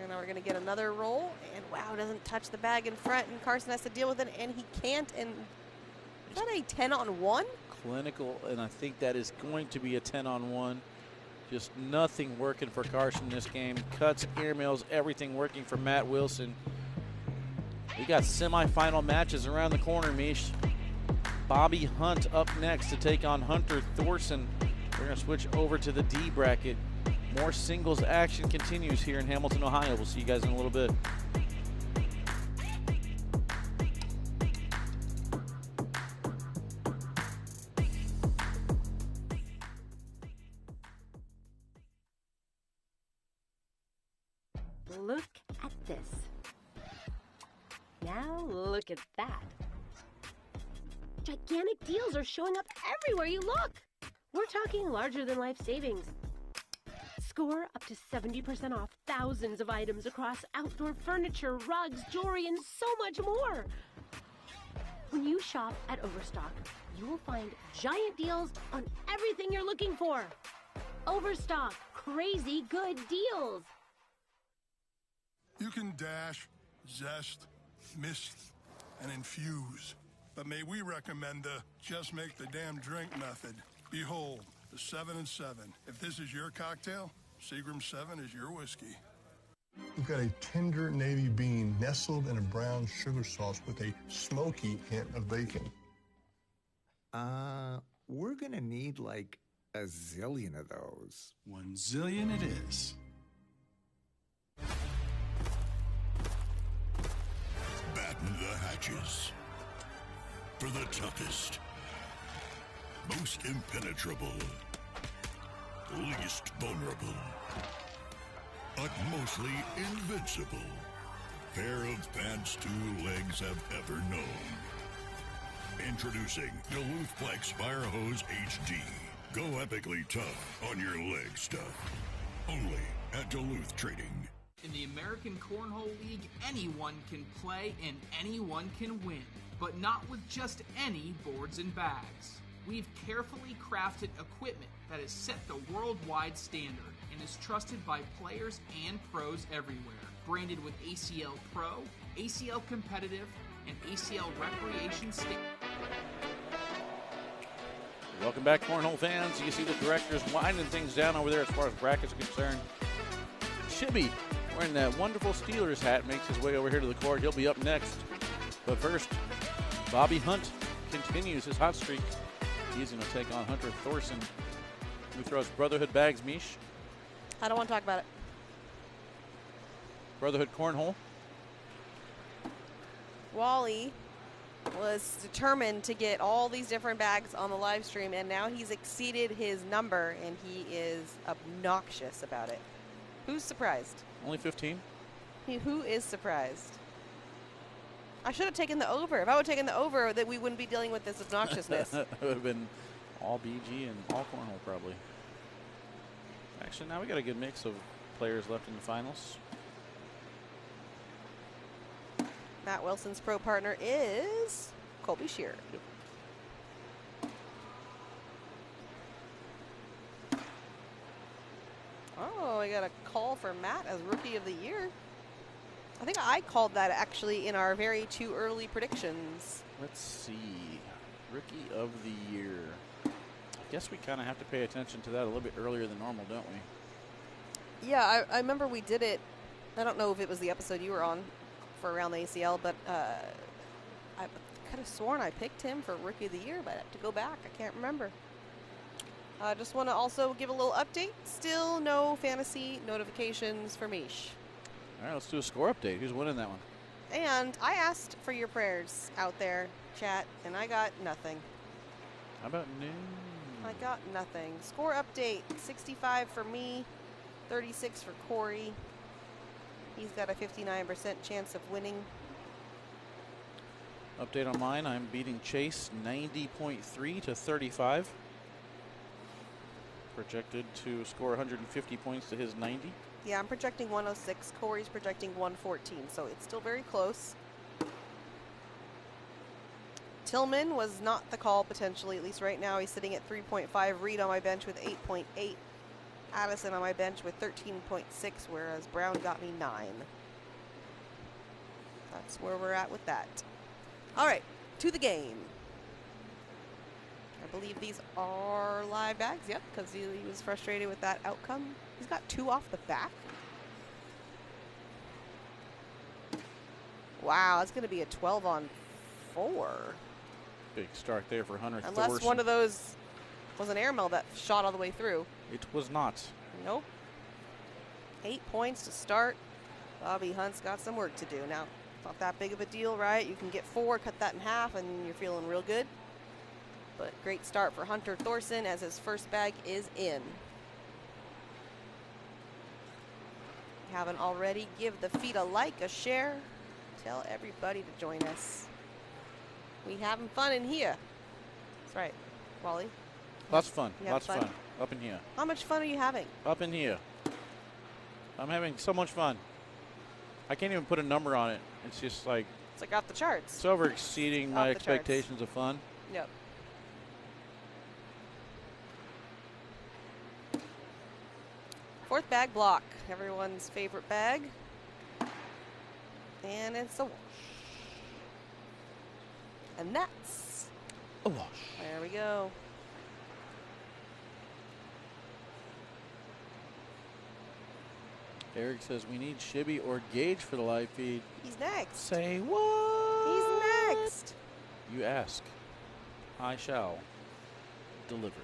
And now we're going to get another roll. And wow, doesn't touch the bag in front. And Carson has to deal with it, and he can't. And is that a 10-on-1? Clinical, and I think that is going to be a 10-on-1. Just nothing working for Carson in this game. Cuts, airmails, everything working for Matt Wilson. We got semifinal matches around the corner, Mish. Bobby Hunt up next to take on Hunter Thorson. We're going to switch over to the D bracket. More singles action continues here in Hamilton, Ohio. We'll see you guys in a little bit. Look at this. Now look at that. Gigantic deals are showing up everywhere you look. We're talking larger than life savings. Score up to 70% off thousands of items across outdoor furniture, rugs, jewelry, and so much more. When you shop at Overstock, you will find giant deals on everything you're looking for. Overstock, crazy good deals. You can dash, zest, mist, and infuse. But may we recommend the just make the damn drink method. Behold, the 7 and 7. If this is your cocktail, Seagram 7 is your whiskey. We've got a tender navy bean nestled in a brown sugar sauce with a smoky hint of bacon. We're gonna need like a zillion of those. 1 zillion it is. Batten the hatches. matches. For the toughest, most impenetrable, least vulnerable, utmostly invincible pair of pants two legs have ever known. Introducing Duluth Plex Fire Hose HD. Go epically tough on your leg stuff. Only at Duluth Trading. In the American Cornhole League, anyone can play and anyone can win, but not with just any boards and bags. We've carefully crafted equipment that has set the worldwide standard and is trusted by players and pros everywhere. Branded with ACL Pro, ACL Competitive, and ACL Recreation State. Welcome back, Cornhole fans. You see the directors winding things down over there as far as brackets are concerned. Shibby, wearing that wonderful Steelers hat, makes his way over here to the court. He'll be up next. But first, Bobby Hunt continues his hot streak. He's going to take on Hunter Thorson, who throws Brotherhood bags. Mish, I don't want to talk about it. Brotherhood Cornhole. Wally was determined to get all these different bags on the live stream, and now he's exceeded his number, and he is obnoxious about it. Who's surprised? Only 15. Who is surprised? I should have taken the over. If I would have taken the over, that we wouldn't be dealing with this obnoxiousness. It would have been all BG and all Cornhole probably. Actually, now we got a good mix of players left in the finals. Matt Wilson's pro partner is Colby Shearer. Yep. Oh, I got a call for Matt as Rookie of the Year. I think I called that actually in our very too early predictions. Let's see. Rookie of the Year. I guess we kind of have to pay attention to that a little bit earlier than normal, don't we? Yeah, I remember we did it. I don't know if it was the episode you were on for Around the ACL, but I could have sworn I picked him for Rookie of the Year, but I have to go back. I can't remember. I just want to also give a little update. Still no fantasy notifications for Mish. All right, let's do a score update. Who's winning that one? And I asked for your prayers out there, chat, and I got nothing. How about noon? I got nothing. Score update, 65 for me, 36 for Corey. He's got a 59% chance of winning. Update on mine, I'm beating Chase 90.3 to 35. Projected to score 150 points to his 90. Yeah, I'm projecting 106. Corey's projecting 114, so it's still very close. Tillman was not the call potentially, at least right now. He's sitting at 3.5. Reed on my bench with 8.8. Addison on my bench with 13.6, whereas Brown got me 9. That's where we're at with that. All right, to the game. I believe these are live bags. Yep, because he was frustrated with that outcome. He's got 2 off the back. Wow, it's going to be a 12-on-4. Big start there for Hunter Unless Thorson. one of those was an airmail that shot all the way through. It was not. Nope. 8 points to start. Bobby Hunt's got some work to do. Now, not that big of a deal, right? You can get 4, cut that in half, and you're feeling real good. But great start for Hunter Thorson as his first bag is in. Haven't already, give the feed a like, a share. Tell everybody to join us. We having fun in here. That's right, Wally. Lots of fun. You Lots of having fun. Up in here. How much fun are you having? Up in here. I'm having so much fun. I can't even put a number on it. It's just like... It's like off the charts. It's over exceeding my expectations of fun. Yep. Fourth bag block. Everyone's favorite bag. And it's a wash. And that's a wash. There we go. Eric says we need Shibby or Gage for the live feed. He's next. Say what? He's next. You ask. I shall deliver.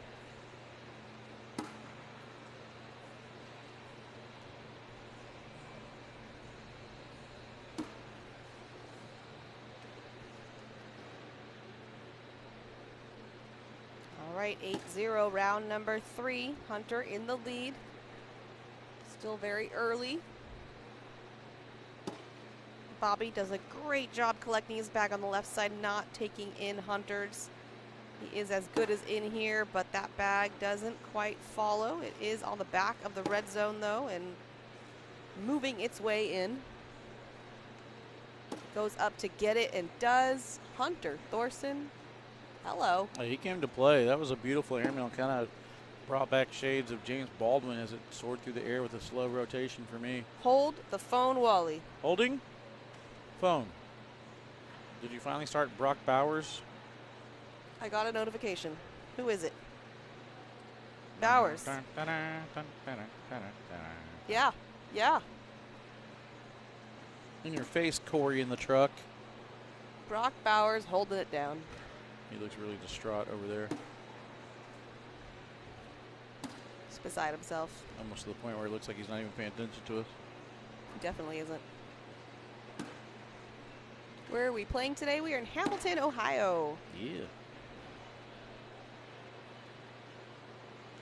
right, 8-0, round number 3. Hunter in the lead. Still very early. Bobby does a great job collecting his bag on the left side, not taking in Hunter's. He is as good as in here, but that bag doesn't quite follow. It is on the back of the red zone, though, and moving its way in. Goes up to get it and does. Hunter Thorson, hello. He came to play. That was a beautiful airmail. Kind of brought back shades of James Baldwin as it soared through the air with a slow rotation for me. Hold the phone, Wally. Holding? Phone. Did you finally start Brock Bowers? I got a notification. Who is it? Bowers. Yeah, yeah. In your face, Corey in the truck. Brock Bowers holding it down. He looks really distraught over there. He's beside himself. Almost to the point where it looks like he's not even paying attention to us. He definitely isn't. Where are we playing today? We are in Hamilton, Ohio. Yeah.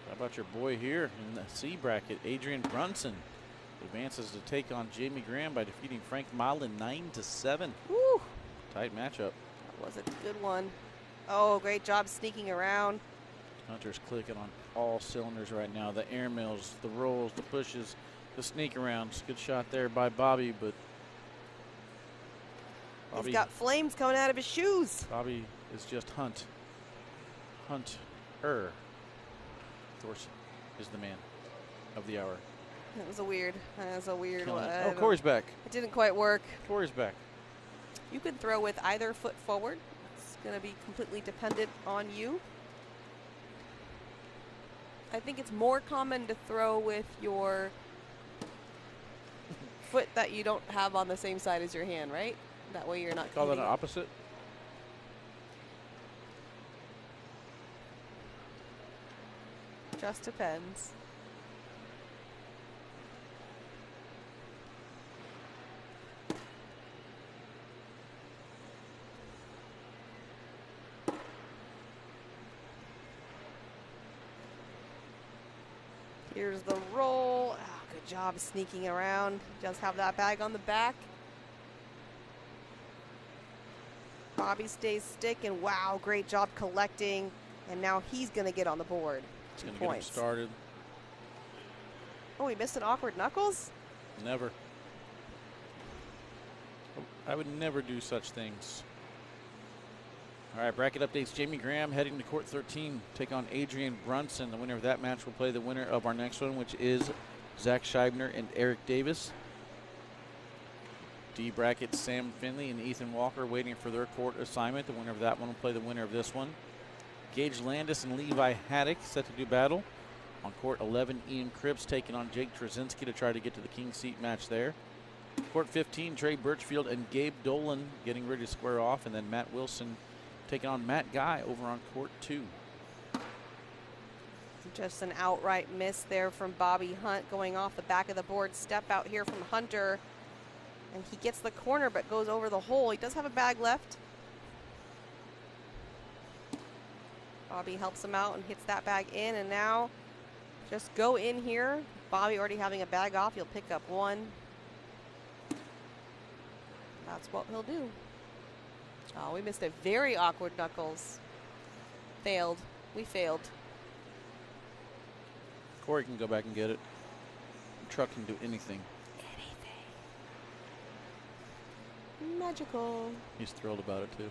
How about your boy here in the C bracket, Adrian Brunson? Advances to take on Jamie Graham by defeating Frank Milan 9-7. Woo! Tight matchup. That was a good one. Oh, great job sneaking around. Hunter's clicking on all cylinders right now. The airmails, the rolls, the pushes, the sneak arounds. Good shot there by Bobby, but He's got flames coming out of his shoes. Bobby is just Hunter. Thorson is the man of the hour. That was a weird one. Oh, Corey's back. It didn't quite work. Corey's back. You can throw with either foot forward. It's going to be completely dependent on you. I think it's more common to throw with your foot that you don't have on the same side as your hand, right? That way you're not Call that hitting an opposite? Just depends. Here's the roll. Oh, good job sneaking around. Does have that bag on the back. Bobby stays stick, and wow, great job collecting. And now he's going to get on the board. 2 points. Get him started. Oh, he missed an awkward knuckles? Never. I would never do such things. All right, bracket updates. Jamie Graham heading to court 13, take on Adrian Brunson. The winner of that match will play the winner of our next one, which is Zach Scheibner and Eric Davis. D bracket, Sam Finley and Ethan Walker waiting for their court assignment. The winner of that one will play the winner of this one. Gage Landis and Levi Haddock set to do battle. On court 11, Ian Cripps taking on Jake Trzinski to try to get to the king seat match there. Court 15, Trey Birchfield and Gabe Dolan getting ready to square off. And then Matt Wilson taking on Matt Guy over on court 2. Just an outright miss there from Bobby Hunt going off the back of the board. Step out here from Hunter. And he gets the corner but goes over the hole. He does have a bag left. Bobby helps him out and hits that bag in. And now just go in here. Bobby already having a bag off. He'll pick up one. That's what he'll do. Oh, we missed a very awkward knuckles. Failed. We failed. Corey can go back and get it. The truck can do anything. Magical. He's thrilled about it too.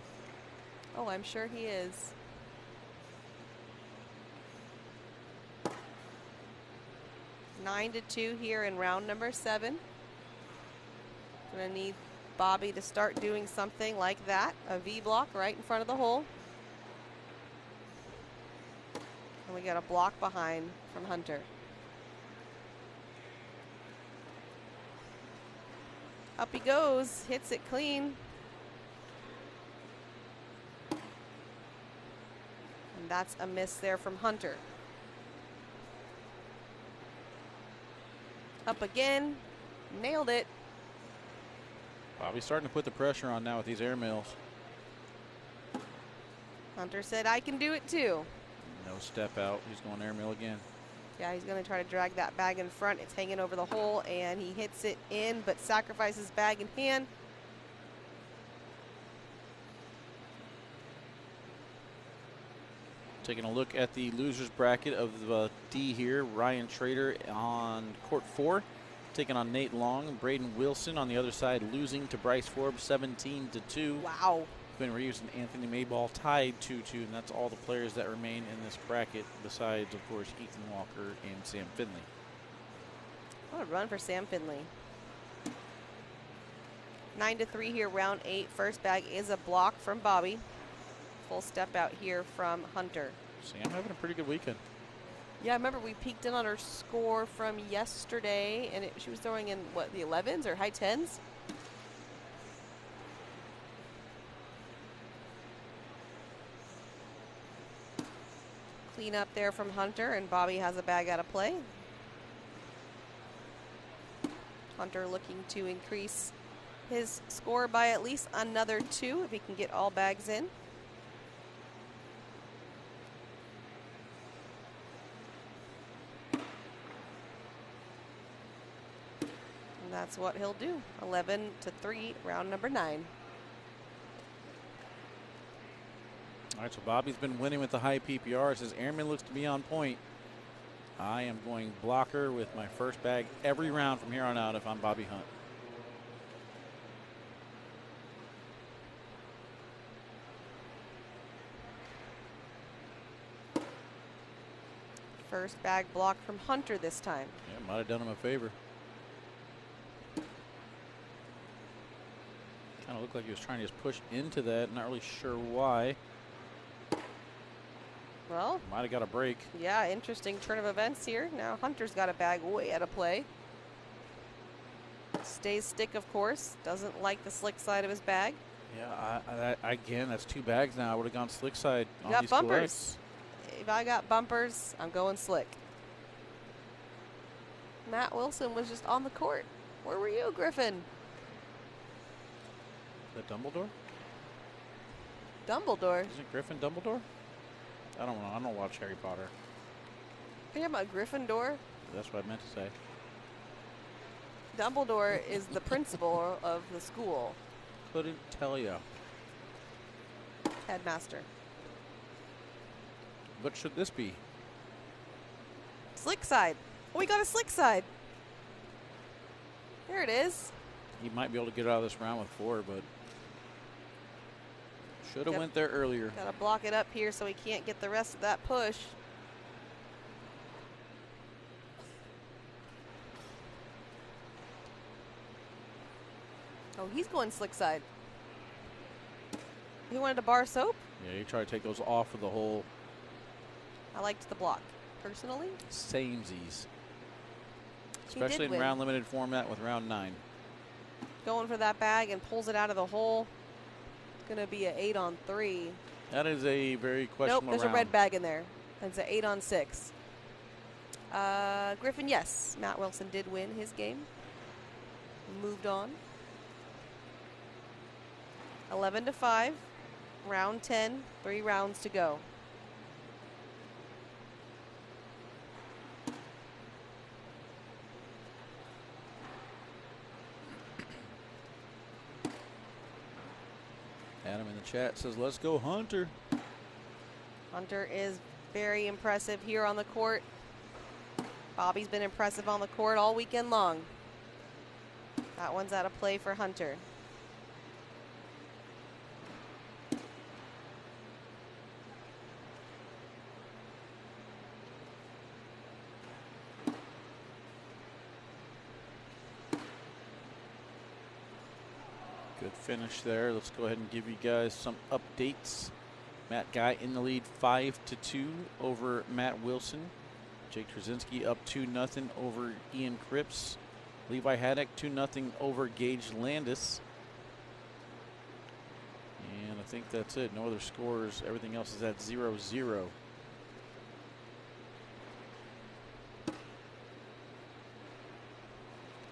Oh, I'm sure he is. Nine to 2 here in round number 7. Gonna need Bobby to start doing something like that. A V block right in front of the hole. And we got a block behind from Hunter. Up he goes, hits it clean. And that's a miss there from Hunter. Up again, nailed it. Bobby's starting to put the pressure on now with these airmails. Hunter said, I can do it too. No. No step out. He's going airmail again. Yeah, he's going to try to drag that bag in front. It's hanging over the hole, and he hits it in, but sacrifices bag in hand. Taking a look at the losers bracket of D here. Ryan Trader on court 4, taking on Nate Long. Braden Wilson on the other side, losing to Bryce Forbes 17-2. Wow. Quinn Reeves and Anthony Mayball tied 2-2, and that's all the players that remain in this bracket, besides, of course, Ethan Walker and Sam Finley. What a run for Sam Finley. 9-3 here, round 8. First bag is a block from Bobby. Full step out here from Hunter. Sam having a pretty good weekend. Yeah, I remember we peeked in on her score from yesterday, and she was throwing in, what, the 11s or high 10s? Clean up there from Hunter, and Bobby has a bag out of play. Hunter looking to increase his score by at least another 2 if he can get all bags in. And that's what he'll do. 11-3, round number 9. All right, so Bobby's been winning with the high PPR. Says Airman looks to be on point. I am going blocker with my first bag every round from here on out if I'm Bobby Hunt. First bag block from Hunter this time. Yeah, might have done him a favor. Kind of looked like he was trying to just push into that. Not really sure why. Well, might have got a break. Yeah, interesting turn of events here. Now Hunter's got a bag way out of play. Stays stick, of course. Doesn't like the slick side of his bag. Yeah, again, that's 2 bags now. I would have gone slick side on got these bumpers. collects. If I got bumpers, I'm going slick. Matt Wilson was just on the court. Where were you, Griffin? Is that Dumbledore? Dumbledore? Isn't Griffin Dumbledore? I don't know. I don't watch Harry Potter. Are you talking about Gryffindor? That's what I meant to say. Dumbledore is the principal of the school. Couldn't tell you. Headmaster. What should this be? Slick side. Oh, we got a slick side. There it is. He might be able to get out of this round with 4, but should have went there earlier. Got to block it up here so he can't get the rest of that push. Oh, he's going slick side. He wanted to bar soap? Yeah, you try to take those off of the hole. I liked the block, personally. Samesies. Especially in win. round limited format with round 9. Going for that bag and pulls it out of the hole. It's going to be an 8-on-3. That is a very questionable Nope, there's round. a red bag in there. It's an 8-on-6. Griffin, yes. Matt Wilson did win his game. Moved on. 11-5. Round 10. 3 rounds to go. Adam in the chat says, let's go Hunter. Hunter is very impressive here on the court. Bobby's been impressive on the court all weekend long. That one's out of play for Hunter. Good finish there. Let's go ahead and give you guys some updates. Matt Guy in the lead 5-2 over Matt Wilson. Jake Trzinski up 2-0 over Ian Cripps. Levi Haddock 2-0 over Gage Landis. And I think that's it. No other scores. Everything else is at 0-0.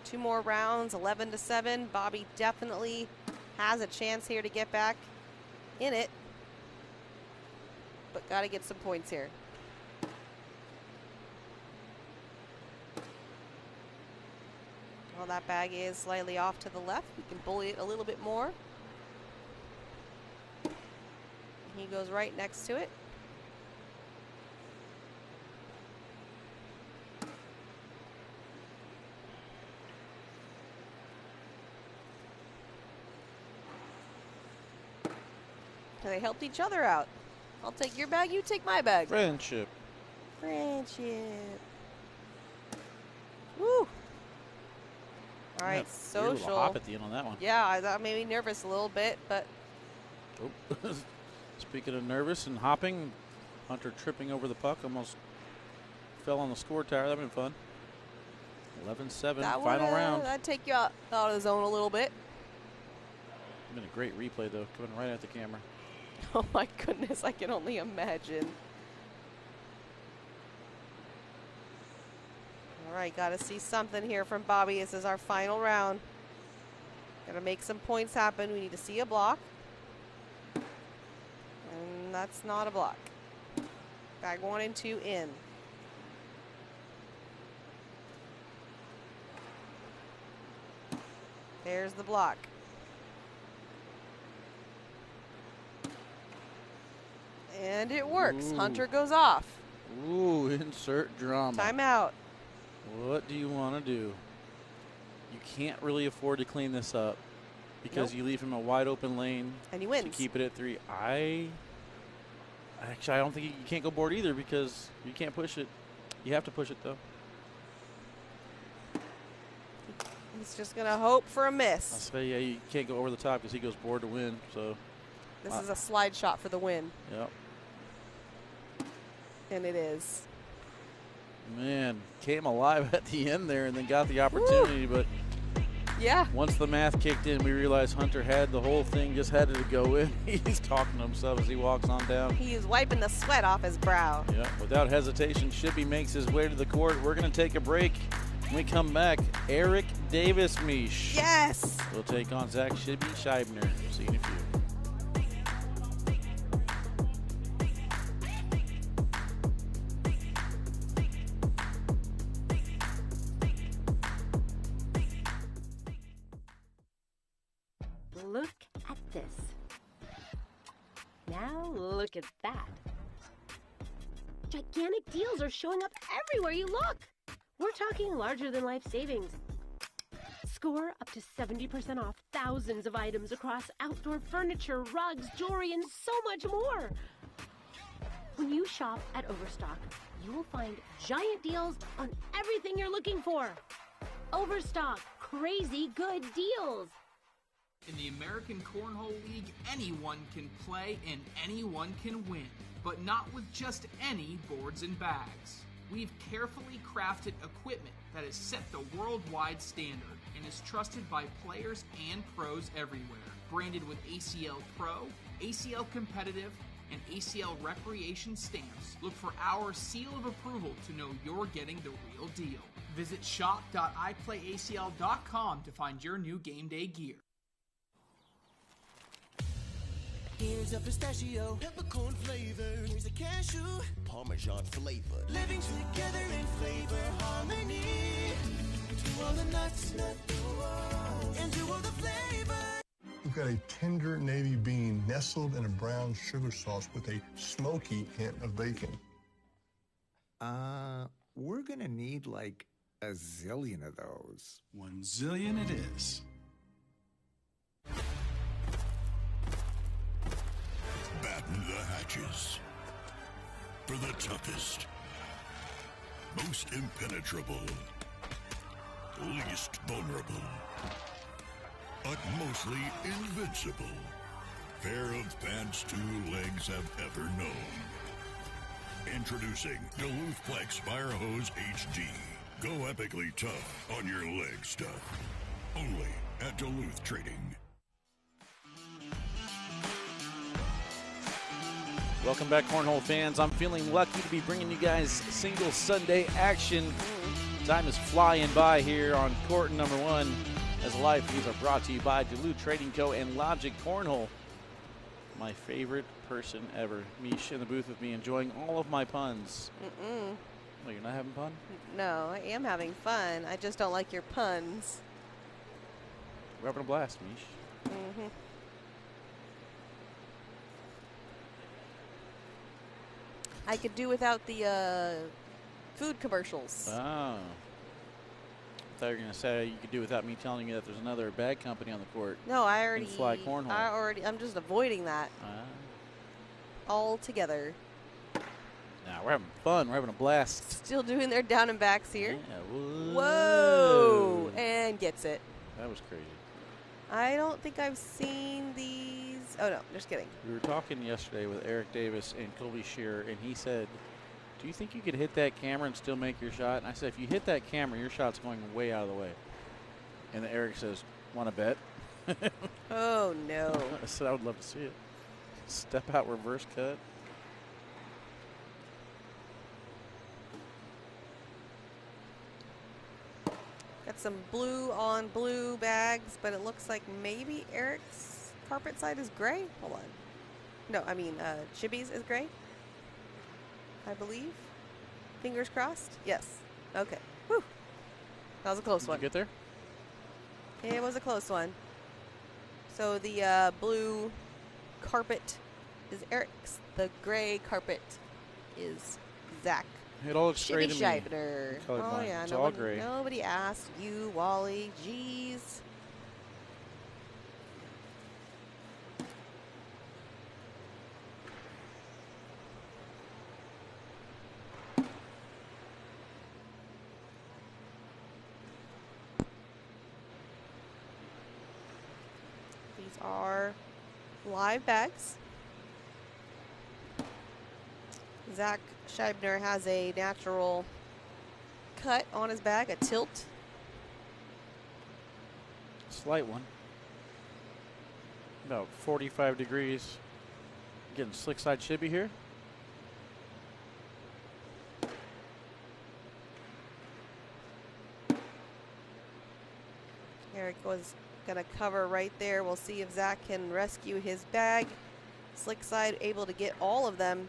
Two more rounds, 11-7. Bobby definitely has a chance here to get back in it. But got to get some points here. Well, that bag is slightly off to the left. We can bully it a little bit more. He goes right next to it. They helped each other out. I'll take your bag, you take my bag. Friendship. Friendship. Woo. All right, social. Little hop at the end on that one. Yeah, that made me nervous a little bit, but. Oh. Speaking of nervous and hopping, Hunter tripping over the puck, almost fell on the score tower. That'd been fun. 11-7, final round. That'd take you out of the zone a little bit. Been a great replay though, coming right at the camera. Oh my goodness, I can only imagine. All right, got to see something here from Bobby. This is our final round. Got to make some points happen. We need to see a block. And that's not a block. Bag 1 and 2 in. There's the block. And it works. Ooh. Hunter goes off. Ooh, insert drama. Timeout. What do you want to do? You can't really afford to clean this up because you leave him a wide open lane. And he wins. To keep it at 3. I don't think you can't go board either because you can't push it. You have to push it though. He's just going to hope for a miss. I'll say, yeah, you can't go over the top because he goes board to win. So this is a slide shot for the win. Yep. And it is. Man, came alive at the end there and then got the opportunity. Woo. But yeah, once the math kicked in, we realized Hunter had the whole thing, just had to go in. He's talking to himself as he walks on down. He is wiping the sweat off his brow. Yeah, without hesitation, Shippy makes his way to the court. We're going to take a break. When we come back, Eric Davis-Misch. Yes! We'll take on Zach Scheibner. See you in a few. Look at this. Now look at that. Gigantic deals are showing up everywhere you look. We're talking larger than life savings. Score up to 70% off thousands of items across outdoor furniture, rugs, jewelry, and so much more. When you shop at Overstock, you will find giant deals on everything you're looking for. Overstock, crazy good deals. In the American Cornhole League, anyone can play and anyone can win, but not with just any boards and bags. We've carefully crafted equipment that has set the worldwide standard and is trusted by players and pros everywhere. Branded with ACL Pro, ACL Competitive, and ACL Recreation stamps, look for our seal of approval to know you're getting the real deal. Visit shop.iplayacl.com to find your new game day gear. Here's a pistachio, peppercorn flavor. Here's a cashew, Parmesan flavor. Living together in flavor harmony. To all the nuts, and to all the flavor. We've got a tender navy bean nestled in a brown sugar sauce with a smoky hint of bacon. We're gonna need like a zillion of those. 1 zillion it is. Batten the hatches. For the toughest, most impenetrable, least vulnerable, utmostly invincible pair of pants 2 legs have ever known. Introducing Duluth Plex Fire Hose HD. Go epically tough on your leg stuff. Only at Duluth Trading. Welcome back, Cornhole fans. I'm feeling lucky to be bringing you guys single Sunday action. Time is flying by here on court number 1 as live feeds are brought to you by Duluth Trading Co. and Logic Cornhole. My favorite person ever. Misch in the booth with me, enjoying all of my puns. Oh, you're not having fun? No, I am having fun. I just don't like your puns. We're having a blast, Mish. Mm-hmm. I could do without the food commercials. Oh. I thought you were going to say you could do without me telling you that there's another bag company on the court. No, I already. Fly cornhole. I'm just avoiding that altogether. Nah, we're having fun. We're having a blast. Still doing their down and backs here. Yeah, whoa. And gets it. That was crazy. I don't think I've seen these. Oh, no, just kidding. We were talking yesterday with Eric Davis and Colby Shearer, and he said, do you think you could hit that camera and still make your shot? And I said, if you hit that camera, your shot's going way out of the way. And then Eric says, want to bet? Oh, no. I said, I would love to see it. Step out, reverse cut. Got some blue on blue bags, but it looks like maybe Eric's carpet side is gray. Hold on. No, I mean, Chibi's is gray, I believe. Fingers crossed. Yes. Okay. Whew. That was a close one. Did you get there? It was a close one. So the blue carpet is Eric's. The gray carpet is Zach. It all looks gray to me. Scheibner. Colorblind. Oh, yeah. It's all gray. Nobody asked you, Wally. Jeez. These are live bags. Zach Scheibner has a natural cut on his bag, a tilt. Slight one. About 45 degrees. Getting slick side shibby here. Eric was going to cover right there. We'll see if Zach can rescue his bag. Slick side able to get all of them.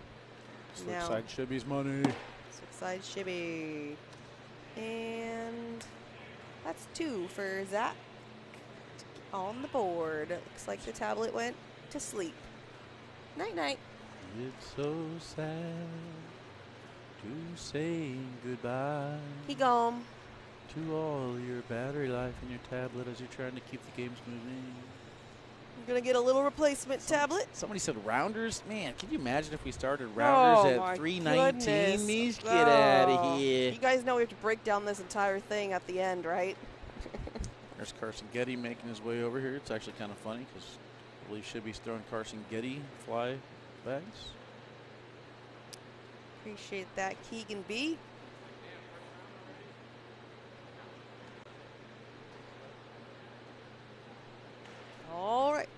Slick side shibby's money. Slick side shibby. And that's 2 for Zach on the board. Looks like the tablet went to sleep. Night-night. It's so sad to say goodbye. He gone. To all your battery life in your tablet as you're trying to keep the games moving. I'm going to get a little replacement tablet. Somebody said rounders. Man, can you imagine if we started rounders at 319? These get out of here. You guys know we have to break down this entire thing at the end, right? There's Carson Getty making his way over here. It's actually kind of funny because I believe Shibby's throwing Carson Getty fly bags. Appreciate that, Keegan B. All right.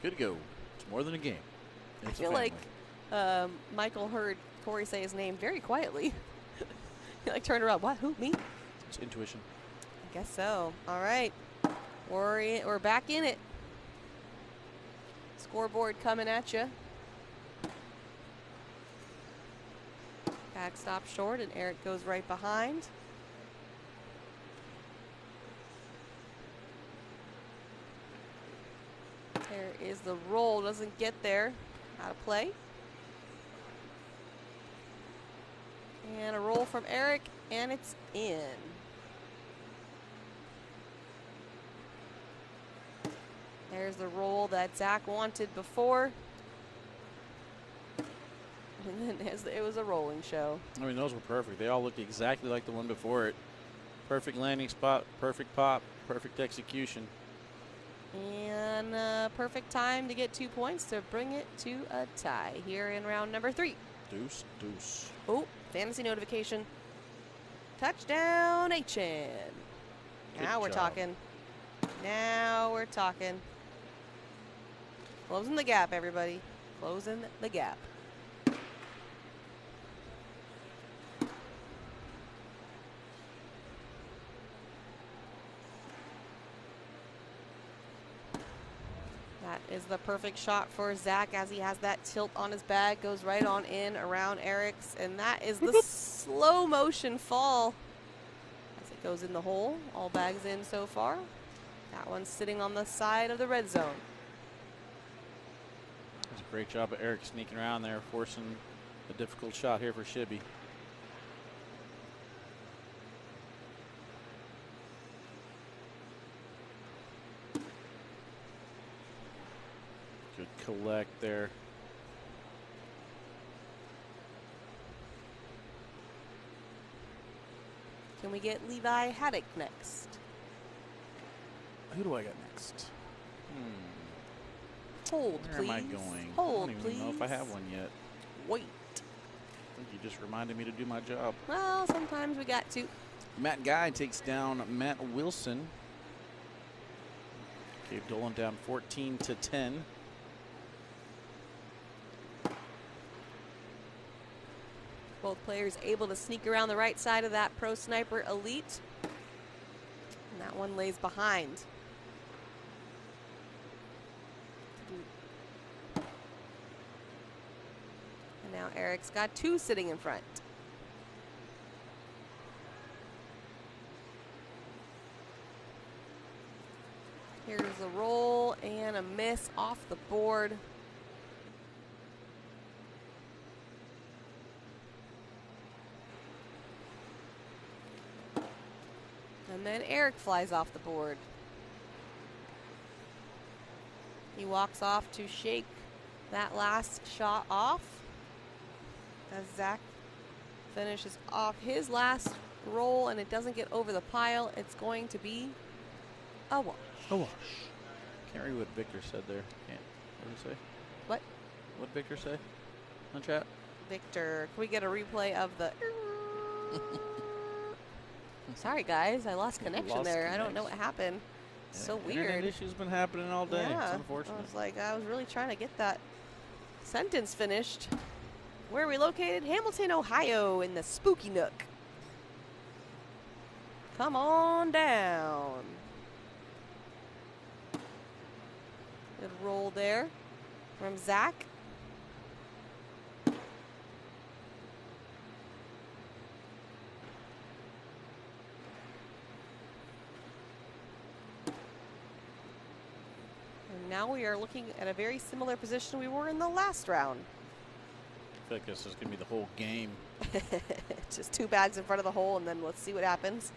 Good to go. It's more than a game. I feel like Michael heard Corey say his name very quietly. He like turned around. What? Who? Me? It's intuition. I guess so. All right. We're back in it. Scoreboard coming at you. Backstop short, and Eric goes right behind. There is the roll. Doesn't get there. Out of play. And a roll from Eric, and it's in. There's the roll that Zach wanted before. And then it was a rolling show. I mean, those were perfect. They all looked exactly like the one before it. Perfect landing spot, perfect pop, perfect execution. And perfect time to get 2 points to bring it to a tie here in round number 3. Deuce, deuce. Oh, fantasy notification. Touchdown, HN. Now we're talking. Now we're talking. Closing the gap, everybody. Closing the gap. That is the perfect shot for Zach as he has that tilt on his bag. Goes right on in around Eric's. And that is the slow motion fall as it goes in the hole. All bags in so far. That one's sitting on the side of the red zone. That's a great job of Eric sneaking around there, forcing a difficult shot here for Shibby. Good collect there. Can we get Levi Haddock next? Who do I got next? Hold, Where please. am I going? Hold, I don't please. even know if I have one yet. Wait. I think you just reminded me to do my job. Well, sometimes we got to. Matt Guy takes down Matt Wilson. Gabe Dolan down 14-10. Both players able to sneak around the right side of that Pro Sniper Elite. And that one lays behind. And now Eric's got two sitting in front. Here's a roll and a miss off the board. And then Eric flies off the board. He walks off to shake that last shot off as Zach finishes off his last roll, and it doesn't get over the pile. It's going to be a wash. A wash. Can't read what Victor said there. Can't. What did he say? What? What did Victor say on chat? Victor, can we get a replay of the... Sorry, guys. I lost connection there. I don't know what happened. So weird. Internet issues been happening all day. Yeah. It's unfortunate. I was really trying to get that sentence finished. Where are we located? Hamilton, Ohio, in the Spooky Nook. Come on down. Good roll there from Zach. Now we are looking at a very similar position we were in the last round. I feel like this is going to be the whole game. Just two bags in front of the hole, and then let's see what happens.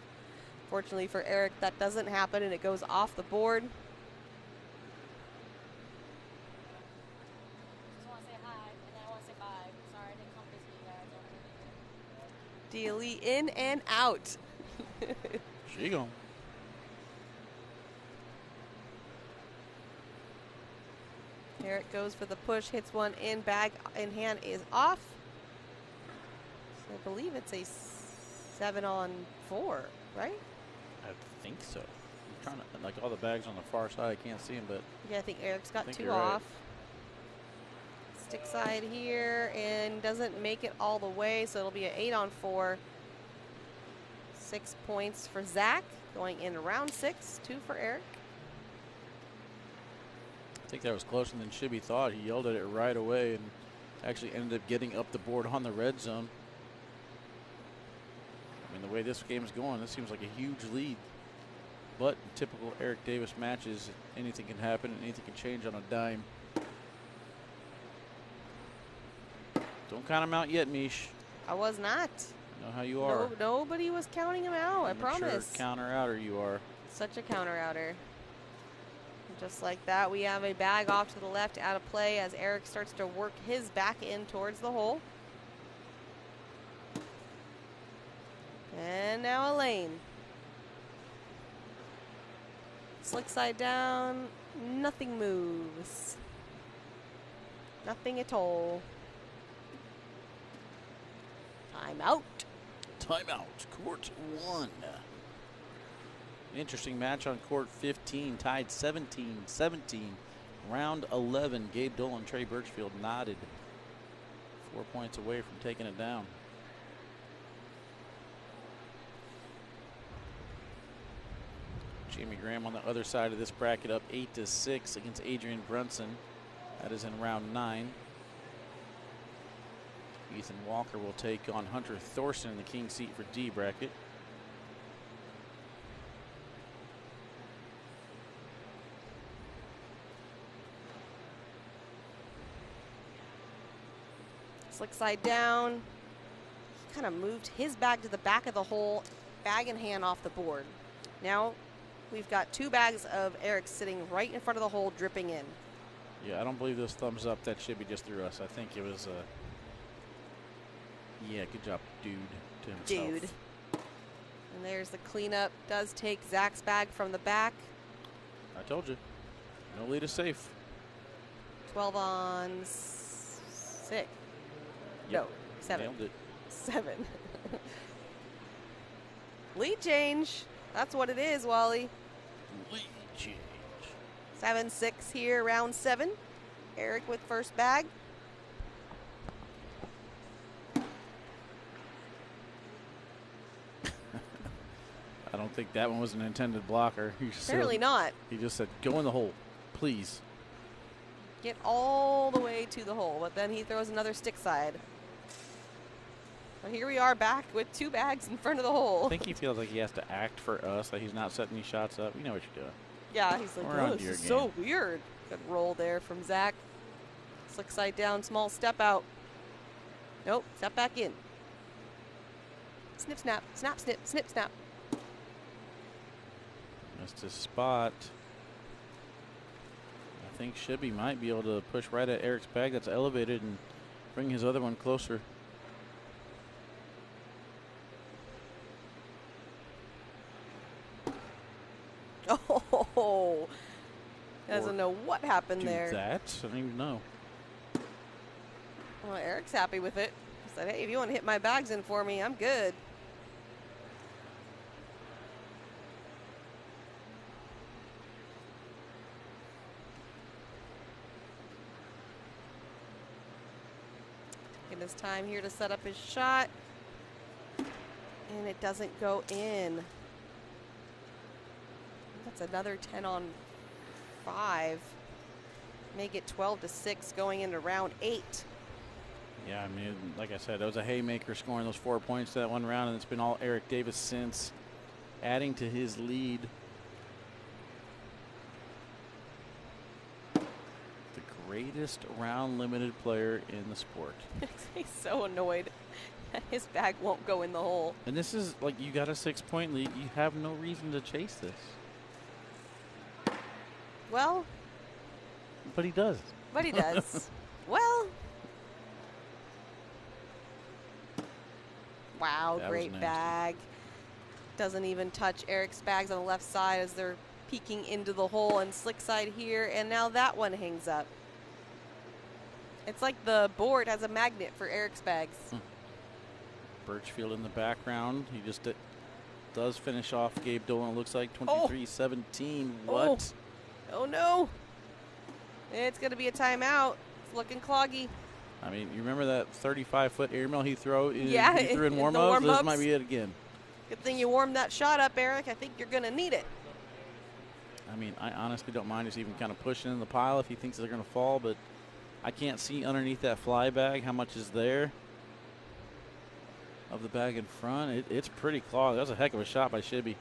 Fortunately for Eric, that doesn't happen, and it goes off the board. Just want to say hi, and then I want to say bye. Sorry, I didn't come visit you guys. DLE in and out. She gone. Eric goes for the push, hits one in, bag in hand is off. So I believe it's a 7-on-4, right? I think so. I'm trying to, like all the bags on the far side, I can't see them, but Yeah, I think Eric's got two you're right. off. Stick side here and doesn't make it all the way, so it'll be an 8-on-4. 6 points for Zach, going in round 6, 2 for Eric. I think that was closer than Shibby thought. He yelled at it right away and actually ended up getting up the board on the red zone. I mean, the way this game's going, this seems like a huge lead. But in typical Eric Davis matches, anything can happen and anything can change on a dime. Don't count him out yet, Mish. I was not. I know how you are. No, nobody was counting him out, I Mature promise. counter-outer you are. Such a counter-outer. Just like that, we have a bag off to the left out of play as Eric starts to work his back in towards the hole. And now a lane. Slick side down, nothing moves. Nothing at all. Timeout. Timeout. Court 1. Interesting match on court 15, tied 17-17. Round 11, Gabe Dolan, Trey Birchfield knotted. 4 points away from taking it down. Jamie Graham on the other side of this bracket up 8-6 against Adrian Brunson. That is in round 9. Ethan Walker will take on Hunter Thorson in the king seat for D bracket. Slick side down. He kind of moved his bag to the back of the hole, bag in hand off the board. Now we've got 2 bags of Eric sitting right in front of the hole, dripping in. Yeah, I don't believe this thumbs up that Shibby just threw us. I think it was yeah, good job, dude, to himself. Dude. And there's the cleanup. Does take Zach's bag from the back. I told you. No lead is safe. 12 on 6. Yep. No, 7. Nailed it. 7. Lead change. That's what it is, Wally. Lead change. 7-6 here, round 7. Eric with first bag. I don't think that one was an intended blocker. Apparently not. He just said, go in the hole, please. Get all the way to the hole, but then he throws another stick side. So here we are back with 2 bags in front of the hole. I think he feels like he has to act for us, that he's not setting these shots up. You know what you're doing. Yeah, he's like, We're oh, on this to your is game. so weird. Good roll there from Zach. Slick side down, small step out. Nope, step back in. Snip, snap, snap, snip, snip, snap. Missed his spot. I think Shibby might be able to push right at Eric's bag that's elevated and bring his other one closer. Oh, doesn't know what happened Do there. that? I don't even know. Well, Eric's happy with it. He said, hey, if you want to hit my bags in for me, I'm good. Taking his time here to set up his shot. And it doesn't go in. That's another 10 on 5. Make it 12-6 going into round 8. Yeah, I mean, like I said, that was a haymaker scoring those 4 points that one round, and it's been all Eric Davis since, adding to his lead. The greatest round limited player in the sport. He's so annoyed. His bag won't go in the hole. And this is like, you got a 6-point lead. You have no reason to chase this. Well, but he does. But he does. Well. Wow, That great was nasty. bag. Doesn't even touch Eric's bags on the left side as they're peeking into the hole, and slick side here, and now that one hangs up. It's like the board has a magnet for Eric's bags. Birchfield in the background. He just does finish off Gabe Dolan. It looks like 23-17. What? Oh no. It's going to be a timeout. It's looking cloggy. I mean, you remember that 35-foot airmail he threw in in warm-ups? This might be it again. Good thing you warmed that shot up, Eric. I think you're going to need it. I mean, I honestly don't mind just even kind of pushing in the pile if he thinks they're going to fall, but I can't see underneath that fly bag how much is there of the bag in front. It's pretty clogged. That was a heck of a shot by Shibby.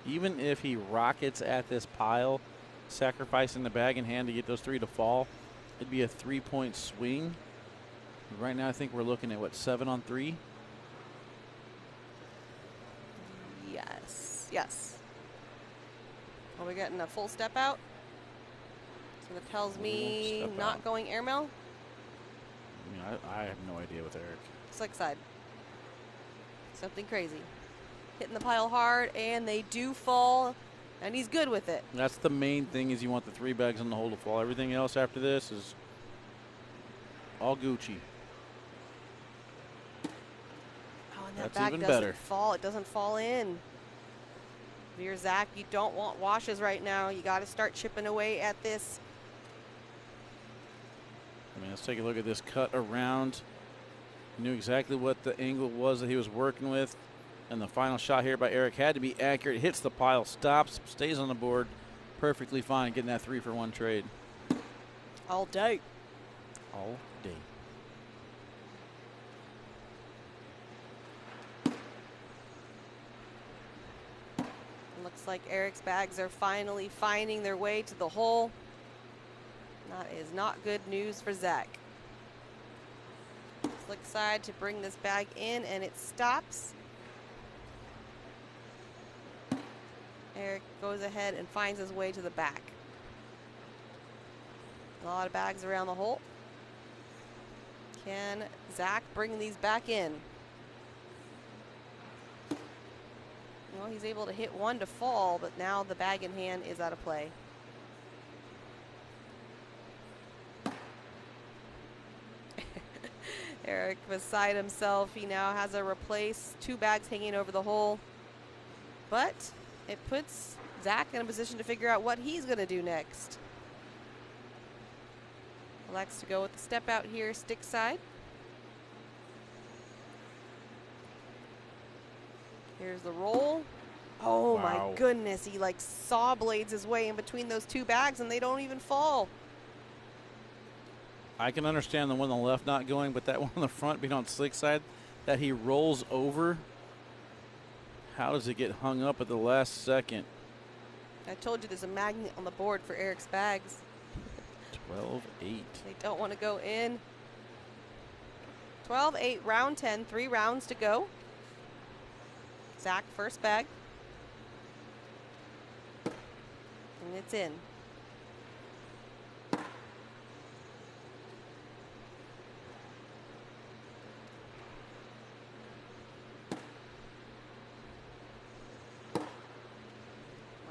Even if he rockets at this pile, sacrificing the bag in hand to get those 3 to fall, it'd be a 3-point swing. Right now, I think we're looking at, what, 7 on 3? Yes. Are we getting a full step out? So that tells me not going airmail. I mean, I have no idea with Eric. Slick side. Something crazy. Hitting the pile hard, and they do fall, and he's good with it. That's the main thing, is you want the 3 bags on the hole to fall. Everything else after this is all Gucci. Oh, and that That's bag even doesn't better. fall. It doesn't fall in. If you're Zach, you don't want washes right now. You got to start chipping away at this. I mean, let's take a look at this cut around. He knew exactly what the angle was that he was working with. And the final shot here by Eric had to be accurate. Hits the pile, stops, stays on the board. Perfectly fine, getting that 3-for-1 trade. All day. All day. Looks like Eric's bags are finally finding their way to the hole. That is not good news for Zach. Slick side to bring this bag in, and it stops. Eric goes ahead and finds his way to the back. A lot of bags around the hole. Can Zach bring these back in? Well, he's able to hit one to fall, but now the bag in hand is out of play. Eric beside himself. He now has a replace. 2 bags hanging over the hole. But it puts Zach in a position to figure out what he's going to do next. Elects to go with the step out here, stick side. Here's the roll. Oh Wow. my goodness, he like saw blades his way in between those 2 bags and they don't even fall. I can understand the one on the left not going, but that one on the front being on slick side that he rolls over. How does it get hung up at the last second? I told you there's a magnet on the board for Eric's bags. 12-8. They don't want to go in. 12-8, round 10, 3 rounds to go. Zach, first bag. And it's in.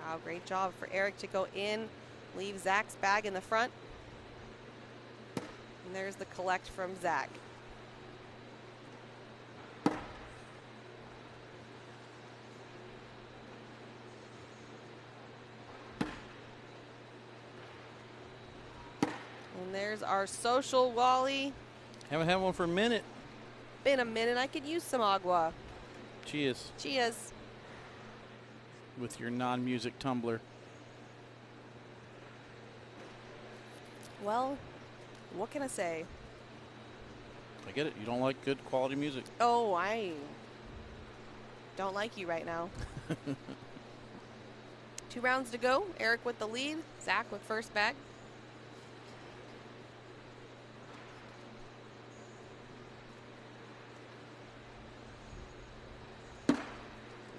Wow, great job for Eric to go in, leave Zach's bag in the front. And there's the collect from Zach. And there's our social Wally. Haven't had one for a minute. Been a minute. I could use some agua. Cheers. Cheers. With your non-music tumbler. Well, what can I say? I get it. You don't like good quality music. Oh, I don't like you right now. 2 rounds to go. Eric with the lead. Zach with first bag.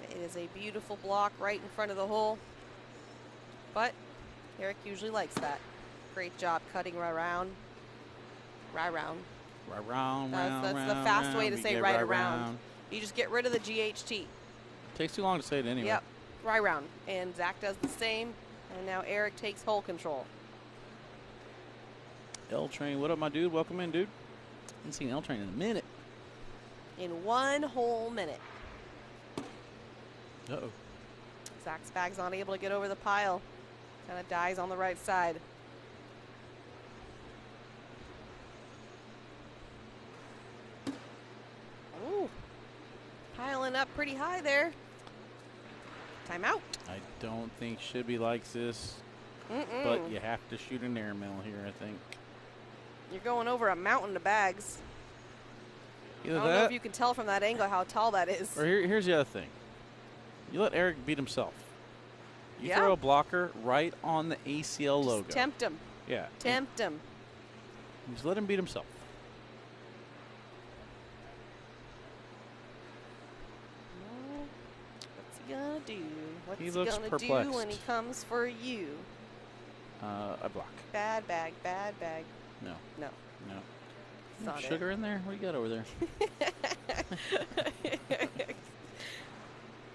It is a beautiful block right in front of the hole. But Eric usually likes that. Great job cutting right around. Right around. Right round, That's round, the round, fast round. way to We say get right around. You just get rid of the GHT. Takes too long to say it anyway. Yep, right round. And Zach does the same. And now Eric takes hole control. L-Train, what up, my dude? Welcome in, dude. Haven't seen L-Train in a minute. In 1 whole minute. Uh-oh. Zach's bag's not able to get over the pile. Kind of dies on the right side. Ooh. Piling up pretty high there. Timeout. I don't think Shibby likes this. But you have to shoot an air mill here, I think. You're going over a mountain of bags. Either I don't that, know if you can tell from that angle how tall that is. or here's the other thing. You let Eric beat himself. You Yeah. throw a blocker right on the ACL logo. Just tempt him. Yeah. Tempt him. Just let him beat himself. Well, what's he gonna do? What's He he looks gonna do perplexed. when he comes for you? A block. Bad bag, bad bag. No. No. No. It's not Sugar in there? What do you got over there?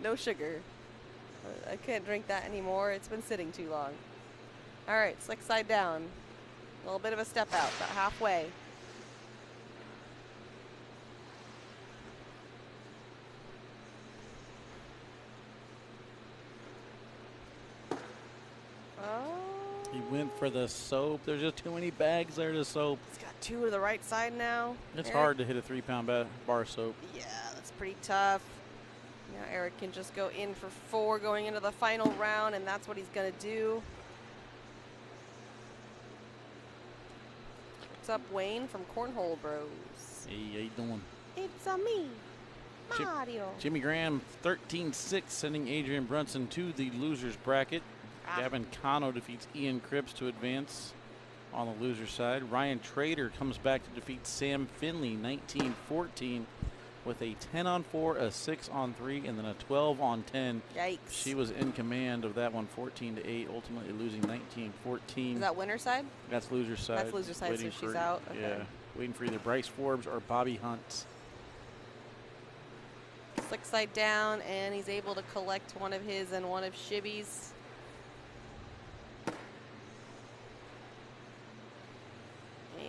No sugar. I can't drink that anymore. It's been sitting too long. All right, slick side down. A little bit of a step out, about halfway. Oh. He went for the soap. There's just too many bags there to soap. He's got 2 to the right side now. It's Eric. hard to hit a 3-pound bar of soap. Yeah, that's pretty tough. Now Eric can just go in for 4 going into the final round, and that's what he's going to do. What's up, Wayne from Cornhole Bros? Hey, how you doing? It's me, Mario. Jimmy Graham, 13-6, sending Adrian Brunson to the losers bracket. Gavin Cano defeats Ian Cripps to advance. On the loser side, Ryan Trader comes back to defeat Sam Finley 19-14 with a 10-on-4, a 6-on-3, and then a 12-on-10. Yikes. She was in command of that one, 14-8, ultimately losing 19-14. Is that winner side? That's loser side. That's loser side, Waiting so she's for- out. Okay. Yeah, waiting for either Bryce Forbes or Bobby Hunt. Slick side down, and he's able to collect one of his and one of Shibby's.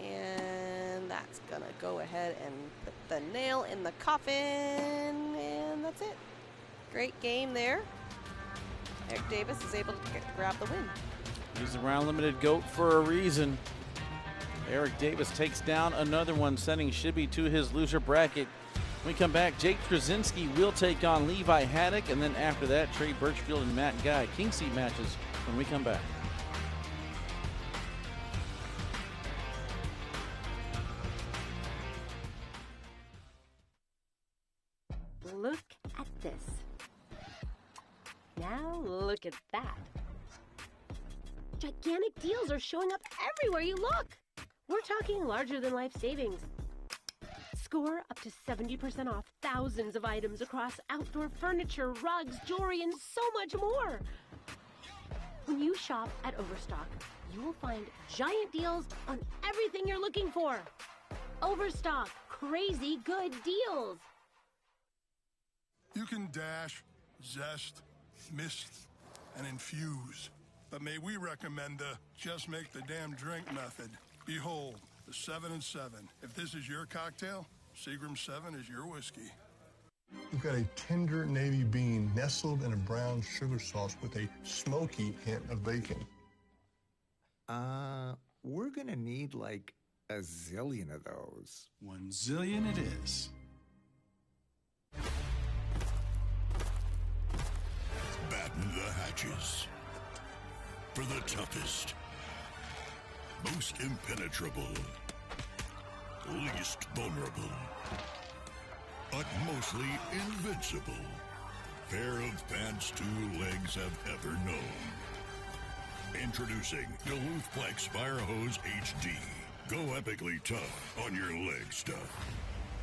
And that's going to go ahead and put the nail in the coffin, and that's it. Great game there. Eric Davis is able to grab the win. He's the round limited GOAT for a reason. Eric Davis takes down another one, sending Shibby to his loser bracket. When we come back, Jake Trzinski will take on Levi Haddock, and then after that, Trey Birchfield and Matt Guy. King seat matches when we come back. Look at this. Now look at that. Gigantic deals are showing up everywhere you look. We're talking larger than life savings. Score up to 70% off thousands of items across outdoor furniture, rugs, jewelry, and so much more. When you shop at Overstock, you will find giant deals on everything you're looking for. Overstock, crazy good deals. You can dash, zest, mist, and infuse. But may we recommend the just make the damn drink method. Behold, the 7 and 7. If this is your cocktail, Seagram 7 is your whiskey. You've got a tender navy bean nestled in a brown sugar sauce with a smoky hint of bacon. We're gonna need like a zillion of those. 1 zillion it is. Batten the hatches. For the toughest, most impenetrable, least vulnerable, utmostly invincible pair of pants 2 legs have ever known. Introducing Duluth Plex Fire Hose HD. Go epically tough on your leg stuff.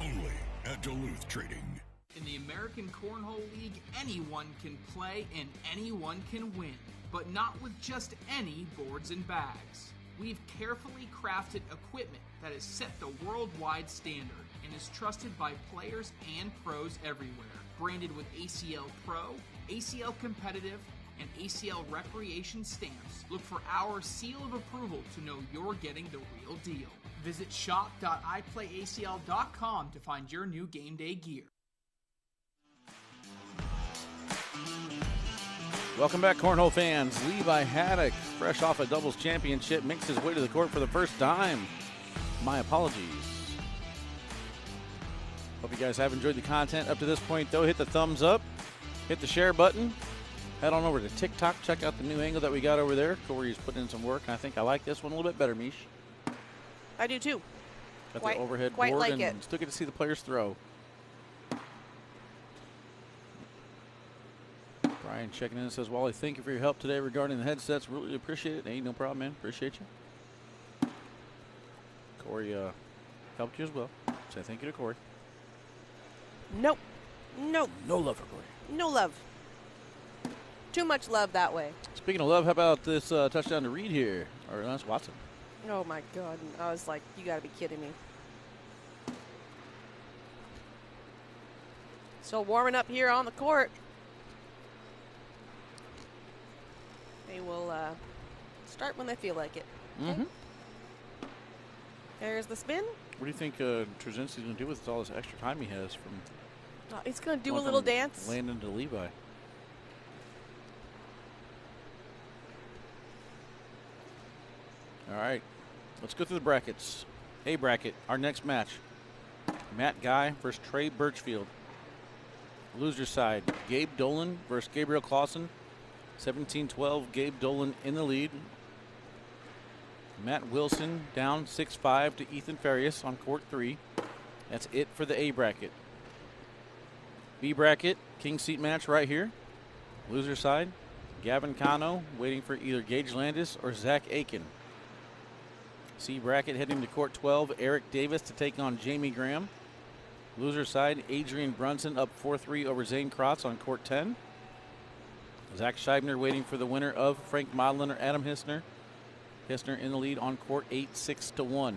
Only at Duluth Trading. In the American Cornhole League, anyone can play and anyone can win, but not with just any boards and bags. We've carefully crafted equipment that has set the worldwide standard and is trusted by players and pros everywhere. Branded with ACL Pro, ACL Competitive, and ACL Recreation stamps, look for our seal of approval to know you're getting the real deal. Visit shop.iplayacl.com to find your new game day gear. Welcome back, Cornhole fans. Levi Haddock, fresh off a doubles championship, makes his way to the court for the first time. My apologies. Hope you guys have enjoyed the content up to this point, though. Hit the thumbs up, hit the share button, head on over to TikTok, check out the new angle that we got over there. Corey's putting in some work, and I think I like this one a little bit better, Mish. I do too. Got the overhead quite board, like and it. still get to see the players throw. Brian checking in, says, Wally, thank you for your help today regarding the headsets. Really appreciate it. Hey, no problem, man. Appreciate you. Corey helped you as well. Say thank you to Corey. Nope. Nope. No love for Corey. No love. Too much love that way. Speaking of love, how about this touchdown to Reed here? Or that's Watson. Oh, my God. I was like, you got to be kidding me. Still warming up here on the court. They will start when they feel like it. Mm-hmm. There's the spin. What do you think Trzinski's going to do with all this extra time he has from He's going to do a going little from dance. Landon to Levi? All right. Let's go through the brackets. A bracket, our next match. Matt Guy versus Trey Birchfield. Loser side, Gabe Dolan versus Gabriel Clausen. 17-12, Gabe Dolan in the lead. Matt Wilson down 6-5 to Ethan Farias on court 3. That's it for the A bracket. B bracket, king seat match right here. Loser side, Gavin Cano waiting for either Gage Landis or Zach Aiken. C bracket heading to court 12. Eric Davis to take on Jamie Graham. Loser side, Adrian Brunson up 4-3 over Zane Krotz on court 10. Zach Scheibner waiting for the winner of Frank Modlin or Adam Hissner. Hissner in the lead on court 8, 6-1.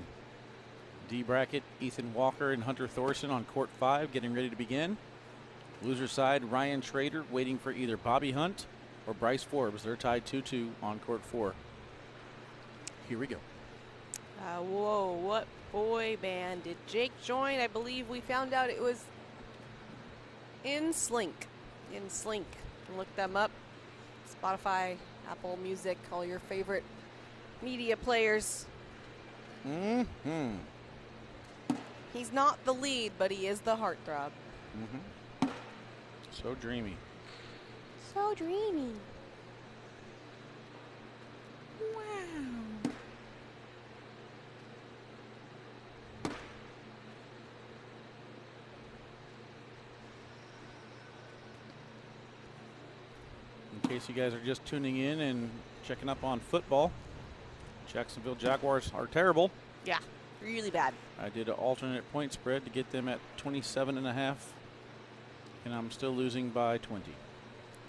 D bracket, Ethan Walker and Hunter Thorson on court 5, getting ready to begin. Loser side, Ryan Schrader waiting for either Bobby Hunt or Bryce Forbes. They're tied 2-2 on court 4. Here we go. Whoa, what boy band did Jake join? I believe we found out it was In Slink. In Slink. You can look them up. Spotify, Apple Music, all your favorite media players. Mm-hmm. He's not the lead, but he is the heartthrob. Mm-hmm. So dreamy. So dreamy. Wow. In case you guys are just tuning in and checking up on football, Jacksonville Jaguars are terrible. Yeah, really bad. I did an alternate point spread to get them at 27.5, and I'm still losing by 20.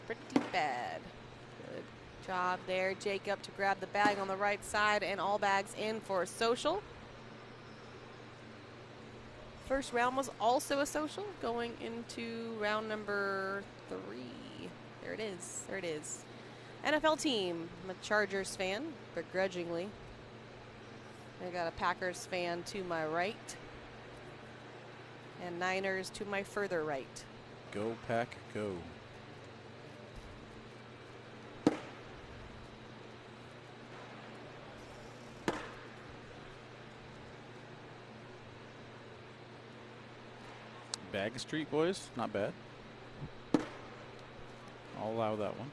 Pretty bad. Good job there, Jacob, to grab the bag on the right side, and all bags in for a social. First round was also a social, going into round number 3. There it is. There it is. NFL team. I'm a Chargers fan, begrudgingly. I got a Packers fan to my right, and Niners to my further right. Go Pack, go. Bag Street boys, not bad. I'll allow that one.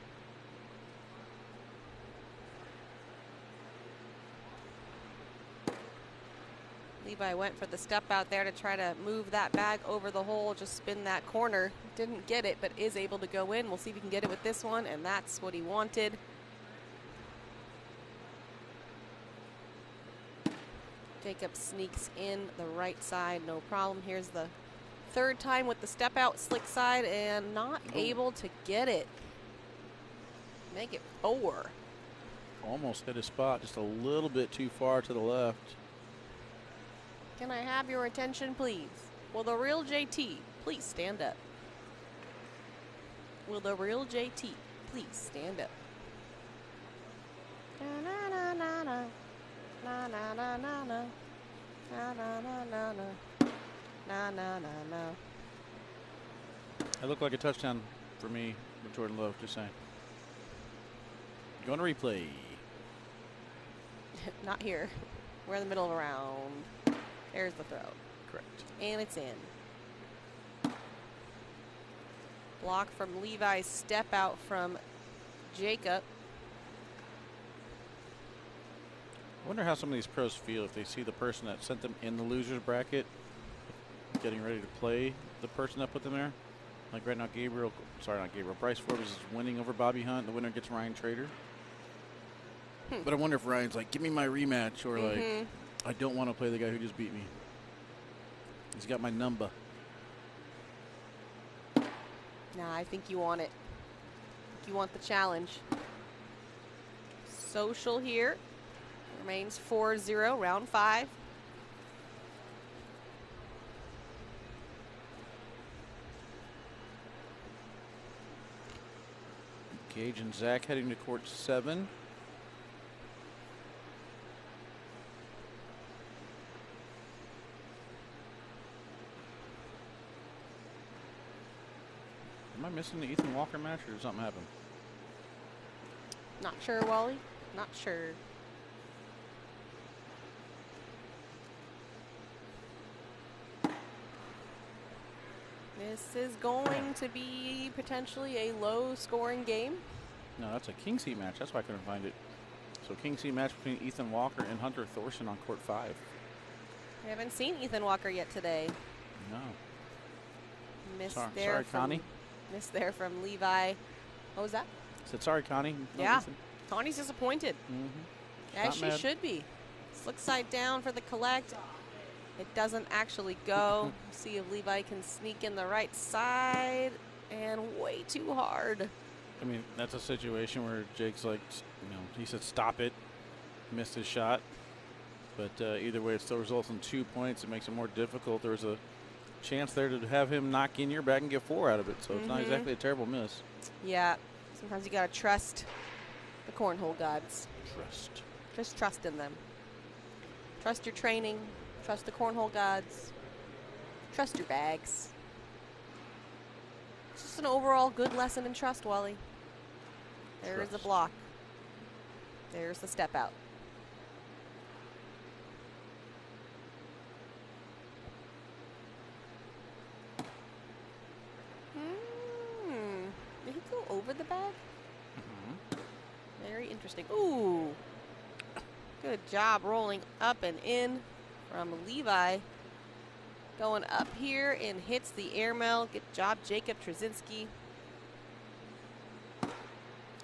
Levi went for the step out there to try to move that bag over the hole, just spin that corner. Didn't get it, but is able to go in. We'll see if he can get it with this one, and that's what he wanted. Jacob sneaks in the right side, no problem. Here's the third time with the step out slick side, and not able to get it. Make it 4. Almost hit a spot, just a little bit too far to the left. Can I have your attention, please? Will the real JT please stand up? Will the real JT please stand up? Na na na na na na na na na na na na na na na na. That looked like a touchdown for me with Jordan Love, just saying. Going to replay. Not here. We're in the middle of a round. There's the throw. Correct. And it's in. Block from Levi, step out from Jacob. I wonder how some of these pros feel if they see the person that sent them in the loser's bracket getting ready to play the person that put them there. Like right now, Bryce Forbes is winning over Bobby Hunt. The winner gets Ryan Trader. But I wonder if Ryan's like, give me my rematch, or like, I don't want to play the guy who just beat me. He's got my number. Nah, I think you want it. You want the challenge. Social here. Remains 4-0, round 5. Gage and Zach heading to court 7. Am I missing the Ethan Walker match, or did something happen? Not sure, Wally. Not sure. This is going to be potentially a low-scoring game. No, that's a King Seat match. That's why I couldn't find it. So King Seat match between Ethan Walker and Hunter Thorson on court 5. We haven't seen Ethan Walker yet today. No. Sorry, Connie. Missed there from Levi. What was that? Said sorry, Connie. No, yeah. Ethan. Connie's disappointed. Mm-hmm. As she should be. Slick side down for the collect. It doesn't actually go. See if Levi can sneak in the right side. And way too hard. I mean, that's a situation where Jake's like, he said stop it. Missed his shot. But either way, it still results in 2 points. It makes it more difficult. There was a chance there to have him knock in your back and get 4 out of it. So it's not exactly a terrible miss. Yeah. Sometimes you got to trust the cornhole gods. Trust. Just trust in them. Trust your training. Trust the cornhole gods. Trust your bags. It's just an overall good lesson in trust, Wally. There's the block. There's the step out. Did he go over the bag? Very interesting. Ooh. Good job rolling up and in from Levi. Going up here and hits the airmail. Good job, Jacob Trzinski.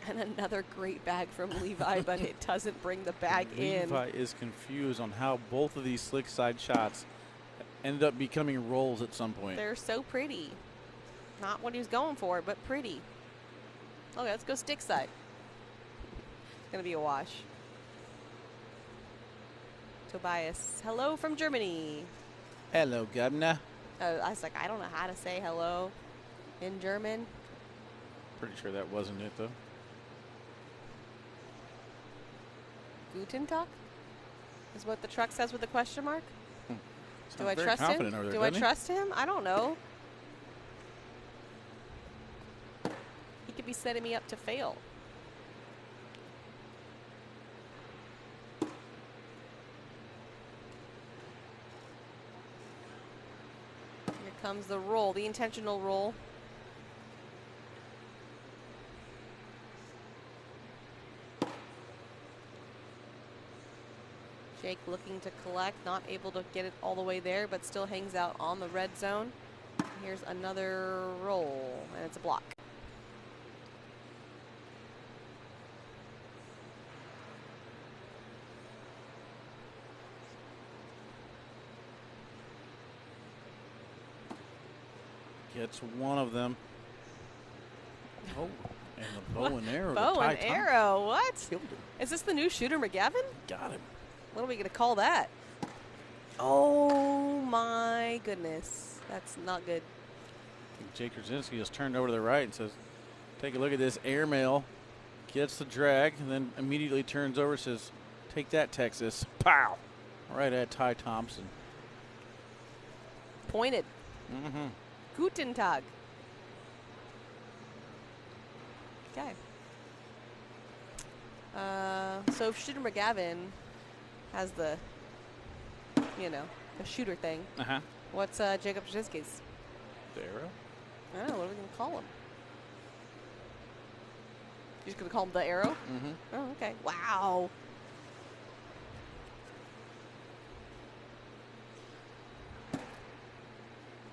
And another great bag from Levi, but it doesn't bring the bag in. Levi is confused on how both of these slick side shots ended up becoming rolls at some point. They're so pretty. Not what he was going for, but pretty. Okay, let's go stick side. It's going to be a wash. Tobias, hello from Germany. Hello, Governor. I was like, I don't know how to say hello in German. Pretty sure that wasn't it, though. Guten Tag is what the truck says with a question mark. Do I very trust him? confident over there, Do I doesn't he? trust him? I don't know. He could be setting me up to fail. Here comes the roll, the intentional roll. Jake looking to collect, not able to get it all the way there, but still hangs out on the red zone. Here's another roll, and it's a block. Gets one of them. Oh, and the bow and arrow. Bow and arrow, what? Killed him. Is this the new Shooter McGavin? Got him. What are we going to call that? Oh my goodness. That's not good. I think Jake Trzinski just turned over to the right and says, take a look at this airmail. Gets the drag and then immediately turns over and says, take that, Texas. Pow! Right at Ty Thompson. Pointed. Guten Tag. Okay. So if Shooter McGavin has the, the shooter thing, what's Jacob Trzinski's? The arrow? I don't know. What are we going to call him? You're just going to call him the arrow? Oh, okay. Wow.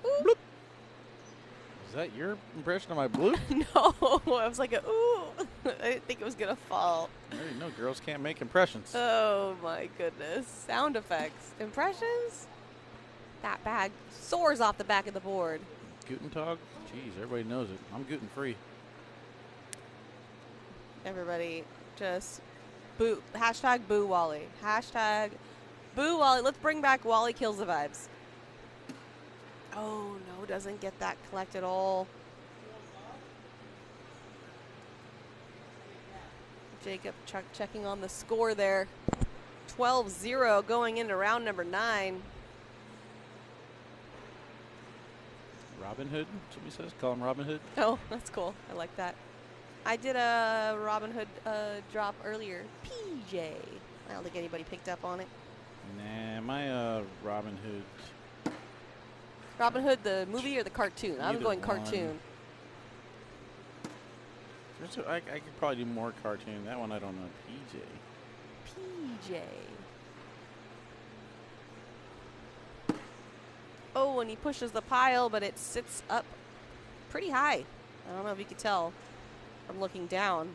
Bloop. Is that your impression of my bloop? No. I was like, ooh. I didn't think it was going to fall. I already know girls can't make impressions. Oh, my goodness. Sound effects. Impressions? That bag soars off the back of the board. Guten Tag? Jeez, everybody knows it. I'm gluten free. Everybody just boo. Hashtag boo Wally. Hashtag boo Wally. Let's bring back Wally Kills the Vibes. Oh, no, doesn't get that collect at all. Jacob checking on the score there. 12-0 going into round number 9. Robin Hood, somebody says. Call him Robin Hood. Oh, that's cool. I like that. I did a Robin Hood drop earlier. PJ. I don't think anybody picked up on it. Nah, my Robin Hood. Robin Hood, the movie or the cartoon? I'm Either going one. cartoon. I could probably do more cartoon. That one I don't know. PJ. Oh, and he pushes the pile, but it sits up pretty high. I don't know if you could tell from looking down.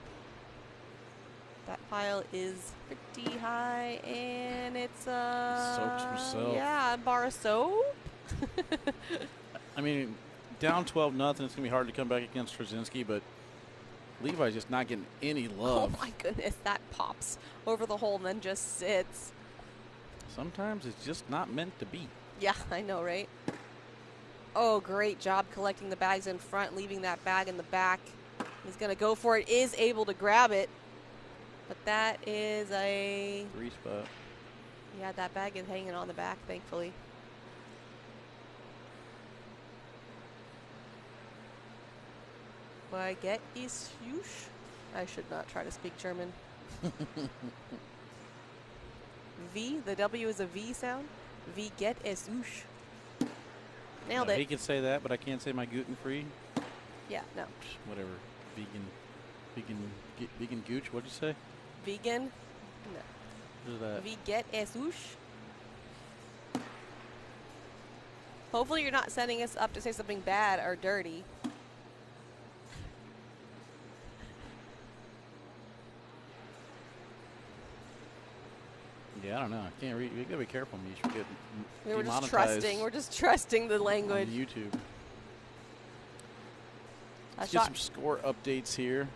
That pile is pretty high, and it's Soaked himself. Yeah, a bar of soap. I mean, down 12-0. It's gonna be hard to come back against Trzinski, but Levi's just not getting any love. Oh my goodness, that pops over the hole and then just sits. Sometimes it's just not meant to be. Yeah, I know, right? Oh, great job collecting the bags in front, leaving that bag in the back. He's gonna go for it. Is able to grab it. But that is a 3 spot. Yeah, that bag is hanging on the back, thankfully. Baguette ist huge. I should not try to speak German. V, the W is a V sound. Baguette ist huge. Nailed it. He can say that, but I can't say my gluten-free. Yeah, no. Whatever. Vegan gooch. What'd you say? Vegan? No. What is that? Baguette ist huge. Hopefully you're not setting us up to say something bad or dirty. Yeah, I don't know. I can't read. You gotta be careful, Mish. We get We're just demonetized trusting. We're just trusting the language. on YouTube. Let's get some score updates here.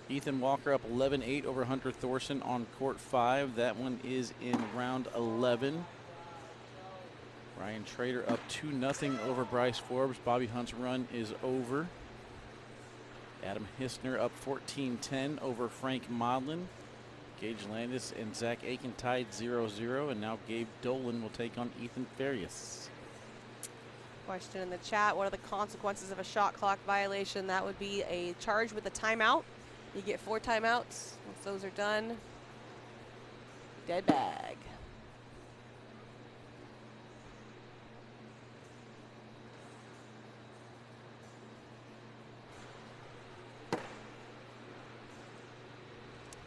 Ethan Walker up 11-8 over Hunter Thorson on court 5. That one is in round 11. Ryan Trader up 2-0 over Bryce Forbes. Bobby Hunt's run is over. Adam Hissner up 14-10 over Frank Modlin. Gage Landis and Zach Aiken tied 0-0, and now Gabe Dolan will take on Ethan Farias. Question in the chat, what are the consequences of a shot clock violation? That would be a charge with a timeout. You get 4 timeouts. Once those are done, dead bag.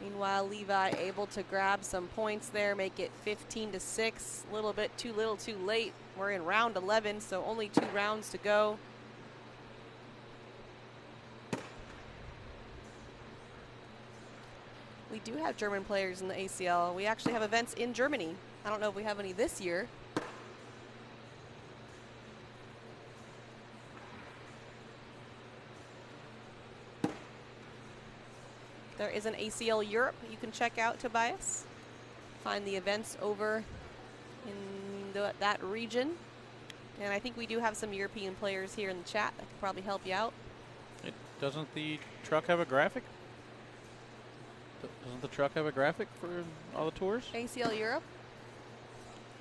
Meanwhile, Levi able to grab some points there, make it 15-6. A little bit too little, too late. We're in round 11, so only 2 rounds to go. We do have German players in the ACL. We actually have events in Germany. I don't know if we have any this year. There is an ACL Europe you can check out, Tobias. Find the events over in that region. And I think we do have some European players here in the chat that could probably help you out. Doesn't the truck have a graphic? Doesn't the truck have a graphic for all the tours? ACL Europe?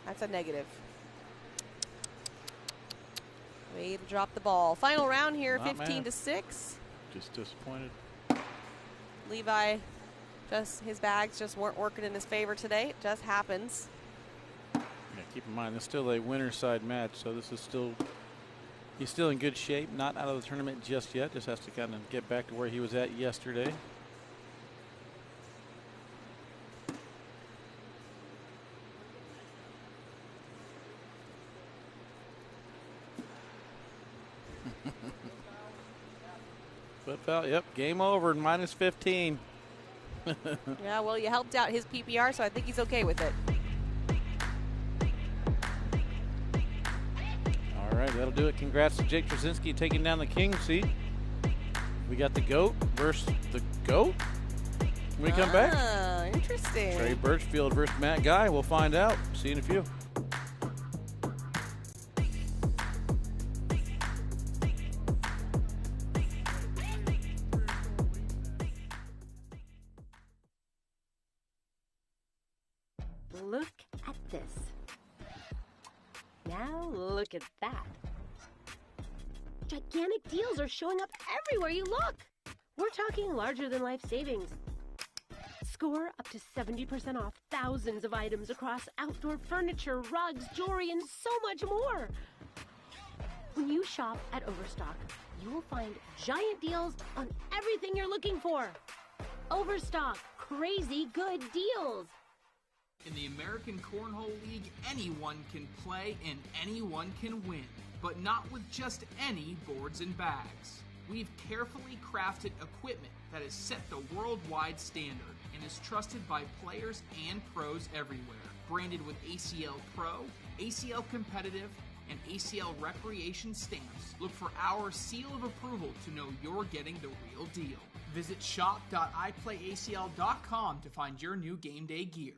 That's a negative. Way to drop the ball. Final round here, 15-6. Just disappointed. Levi, his bags just weren't working in his favor today. It just happens. Yeah, keep in mind, it's still a winner's side match, so this is still, he's still in good shape. Not out of the tournament just yet. Just has to kind of get back to where he was at yesterday. Flip out, yep, game over, -15. Yeah, well, you helped out his PPR, so I think he's okay with it. All right, that'll do it. Congrats to Jake Trzinski taking down the king seat. We got the GOAT versus the GOAT when we come back. Interesting. Trey Birchfield versus Matt Guy. We'll find out. See you in a few. Look at this. Now look at that. Gigantic deals are showing up everywhere you look. We're talking larger than life savings. Score up to 70% off thousands of items across outdoor furniture, rugs, jewelry, and so much more. When you shop at Overstock, you will find giant deals on everything you're looking for. Overstock, crazy good deals. In the American Cornhole League, anyone can play and anyone can win, but not with just any boards and bags. We've carefully crafted equipment that has set the worldwide standard and is trusted by players and pros everywhere. Branded with ACL Pro, ACL Competitive, and ACL Recreation stamps, look for our seal of approval to know you're getting the real deal. Visit shop.iplayacl.com to find your new game day gear.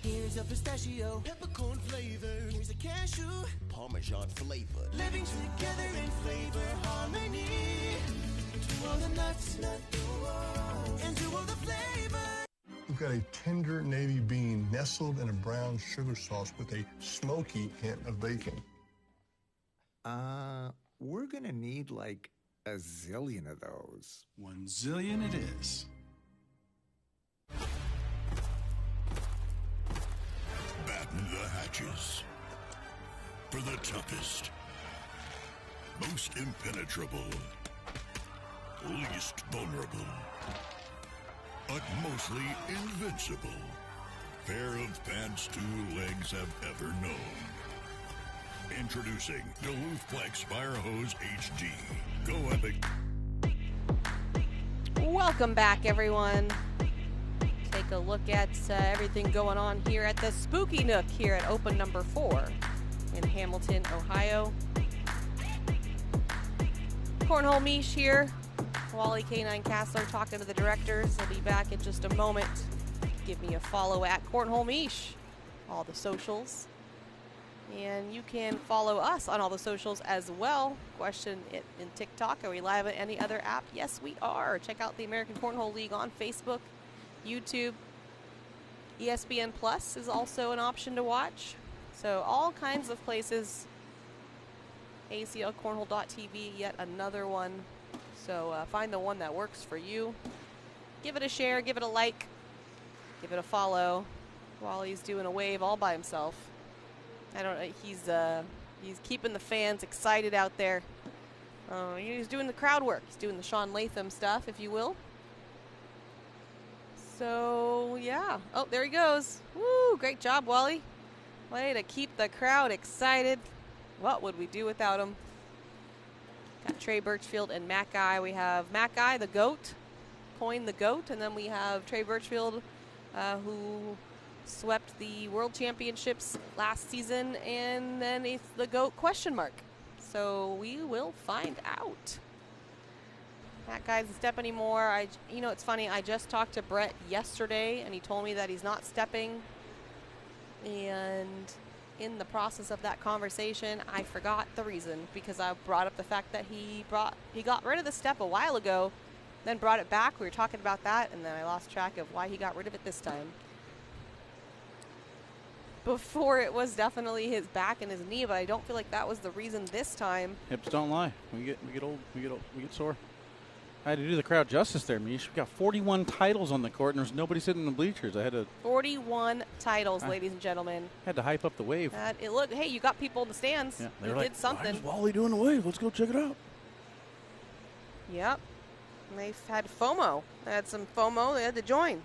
Here's a pistachio, peppercorn flavor. Here's a cashew, Parmesan flavor. Living together in flavor harmony. To all the nuts, and to all the flavor. We've got a tender navy bean nestled in a brown sugar sauce with a smoky hint of bacon. We're gonna need like a zillion of those. 1 zillion it is. Batten the hatches. For the toughest, most impenetrable, least vulnerable, but mostly invincible pair of pants 2 legs have ever known. Introducing Duluth Flex Fire Hose HD. Go Epic. Welcome back, everyone. Take a look at everything going on here at the Spooky Nook here at Open number 4 in Hamilton, Ohio. Cornhole Mish here. Wally K9 Castler talking to the directors. I'll be back in just a moment. Give me a follow at Cornhole Mish. All the socials. And you can follow us on all the socials as well. Question it in TikTok. Are we live at any other app? Yes, we are. Check out the American Cornhole League on Facebook, YouTube. ESPN Plus is also an option to watch. So all kinds of places. ACLcornhole.tv, yet another one. So find the one that works for you. Give it a share, give it a like, give it a follow. Wally's doing a wave all by himself. I don't know. He's keeping the fans excited out there. He's doing the crowd work. He's doing the Sean Latham stuff, if you will. So yeah. Oh, there he goes. Woo! Great job, Wally. Way to keep the crowd excited. What would we do without him? Got Trey Birchfield and Matt Guy. We have Matt Guy, the GOAT, coined the GOAT, and then we have Trey Birchfield, who swept the World Championships last season, and then it's the GOAT question mark. So we will find out. That guy doesn't step anymore. You know, it's funny. I just talked to Brett yesterday, and he told me that he's not stepping. And in the process of that conversation, I forgot the reason, because I brought up the fact that he got rid of the step a while ago, then brought it back. We were talking about that, and then I lost track of why he got rid of it this time. Before, it was definitely his back and his knee, but I don't feel like that was the reason this time. Hips don't lie. We get old. We get sore. I had to do the crowd justice there, Mish. We got 41 titles on the court, and there's nobody sitting in the bleachers. I had to 41 titles, ladies and gentlemen. Had to hype up the wave. Look, hey, you got people in the stands. Yeah, you like, did something. Why is Wally doing the wave? Let's go check it out. Yep. And they've had FOMO. They had some FOMO. They had to join.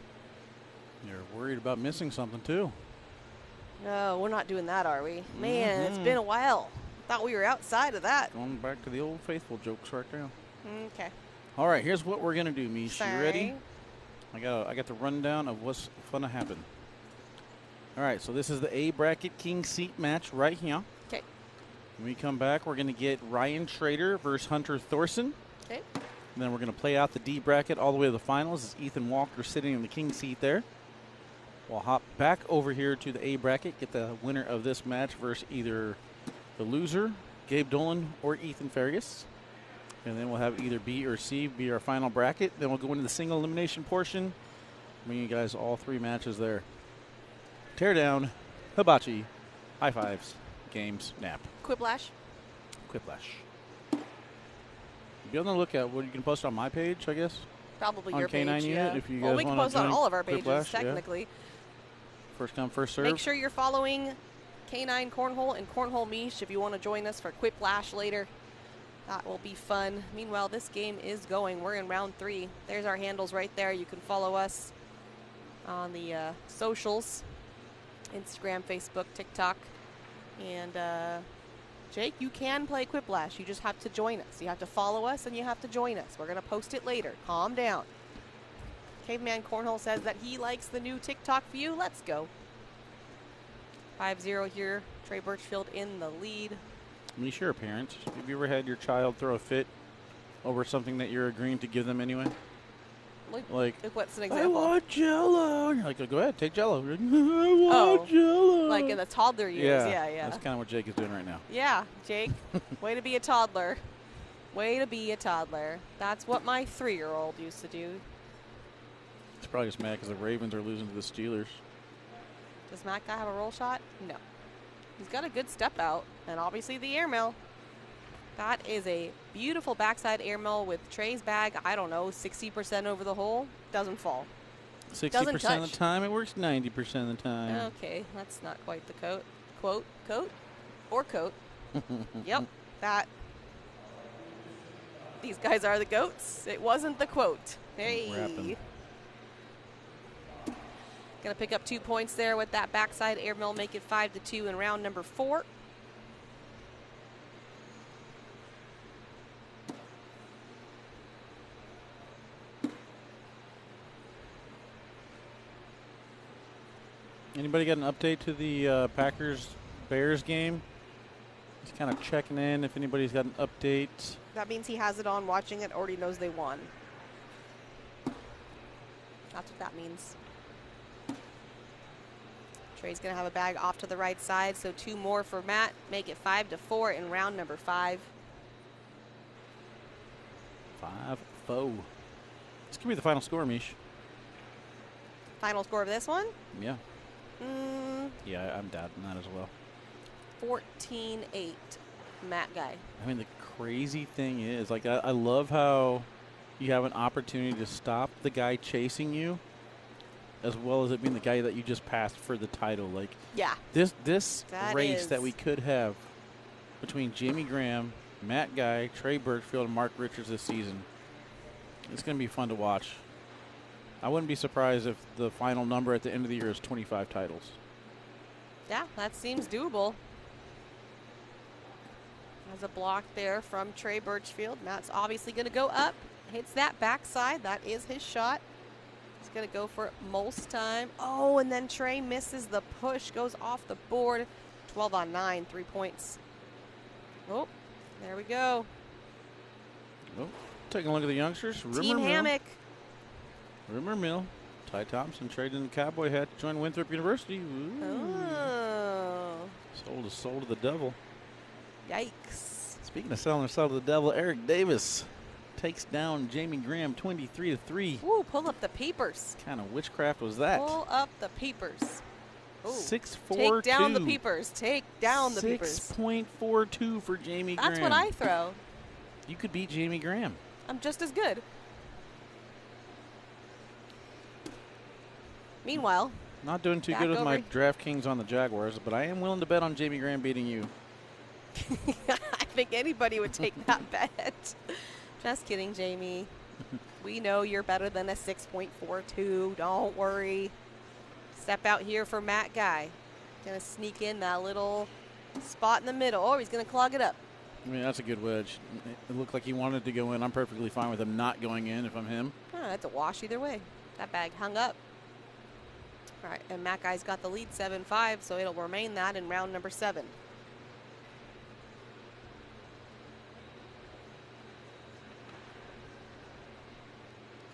You're worried about missing something, too. No, we're not doing that, are we? Man, it's been a while. Thought we were outside of that. Going back to the old faithful jokes right now. Okay. All right, here's what we're going to do, Mish. You ready? Sorry. I got the rundown of what's going to happen. All right, so this is the A bracket king seat match right here. Okay. When we come back, we're going to get Ryan Schrader versus Hunter Thorson. Okay. And then we're going to play out the D bracket all the way to the finals. It's Ethan Walker sitting in the king seat there. We'll hop back over here to the A bracket, get the winner of this match versus either the loser, Gabe Dolan, or Ethan Fergus. And then we'll have either B or C be our final bracket. Then we'll go into the single elimination portion. Bring you guys all 3 matches there. Teardown, hibachi, high fives, games, nap. Quiplash. Be on the lookout. What you can post on my page, I guess. Probably on your K9 page, unit, yeah. if you well, guys we can wanna post on join all of our pages, Quiplash, technically. Yeah. First come, first serve. Make sure you're following K9 Cornhole and Cornhole Mish if you want to join us for Quiplash later. That will be fun. Meanwhile, this game is going. We're in round 3. There's our handles right there. You can follow us on the socials, Instagram, Facebook, TikTok, and Jake, you can play Quiplash. You just have to join us. You have to follow us, and you have to join us. We're going to post it later. Calm down. Caveman Cornhole says that he likes the new TikTok view. Let's go. 5-0 here. Trey Birchfield in the lead. I mean, sure, parents. Have you ever had your child throw a fit over something that you're agreeing to give them anyway? Like what's an example? I want Jell-O. You're like, go ahead, take Jell-O. Like, I want Jell-O. Like in the toddler years. Yeah. That's kind of what Jake is doing right now. Yeah, Jake. Way to be a toddler. Way to be a toddler. That's what my 3-year-old used to do. He's probably just mad because the Ravens are losing to the Steelers. Does Matt Guy have a roll shot? No. He's got a good step out, and obviously the airmail. That is a beautiful backside airmail with Trey's bag, I don't know, 60% over the hole. Doesn't fall. 60% of the time, it works 90% of the time. Okay, that's not quite the coat. Coat? Or coat. Yep, that. These guys are the goats. It wasn't the quote. Hey. Gonna pick up 2 points there with that backside airmail, make it 5-2 in round number 4. Anybody got an update to the Packers-Bears game? Just kind of checking in if anybody's got an update. That means he has it on, watching it, already knows they won. That's what that means. Trey's going to have a bag off to the right side, so 2 more for Matt. Make it 5-4 in round number 5. 5-4. This could be the final score, Mish. Final score of this one? Yeah. Yeah, I'm doubting that as well. 14-8, Matt Guy. I mean, the crazy thing is, like, I love how you have an opportunity to stop the guy chasing you, as well as it being the guy that you just passed for the title. Like, yeah, this race that we could have between Jamie Graham, Matt Guy, Trey Birchfield, and Mark Richards this season, it's going to be fun to watch. I wouldn't be surprised if the final number at the end of the year is 25 titles. Yeah, that seems doable. Has a block there from Trey Birchfield. Matt's obviously going to go up. Hits that backside. That is his shot. He's going to go for it most time. Oh, and then Trey misses the push. Goes off the board. 12 on 9. 3 points. Oh, there we go. Oh, taking a look at the youngsters. Team Hammock. Rumor Mill, Ty Thompson traded in the cowboy hat to join Winthrop University. Ooh. Oh. Sold his soul to the devil. Yikes. Speaking of selling his soul to the devil, Eric Davis takes down Jamie Graham 23-3. Ooh, pull up the papers. What kind of witchcraft was that? Pull up the papers. 6-4-2. Take down the peepers. Take down the peepers. 6.42 for Jamie Graham. That's what I throw. You could beat Jamie Graham. I'm just as good. Meanwhile, not doing too good with my DraftKings on the Jaguars, but I am willing to bet on Jamie Graham beating you. I think anybody would take that bet. Just kidding, Jamie. We know you're better than a 6.42. Don't worry. Step out here for Matt Guy. Gonna sneak in that little spot in the middle. Oh, he's gonna clog it up. I mean, that's a good wedge. It looked like he wanted to go in. I'm perfectly fine with him not going in if I'm him. Oh, that's a wash either way. That bag hung up. All right, and Matt Guy's got the lead 7-5, so it'll remain that in round number 7.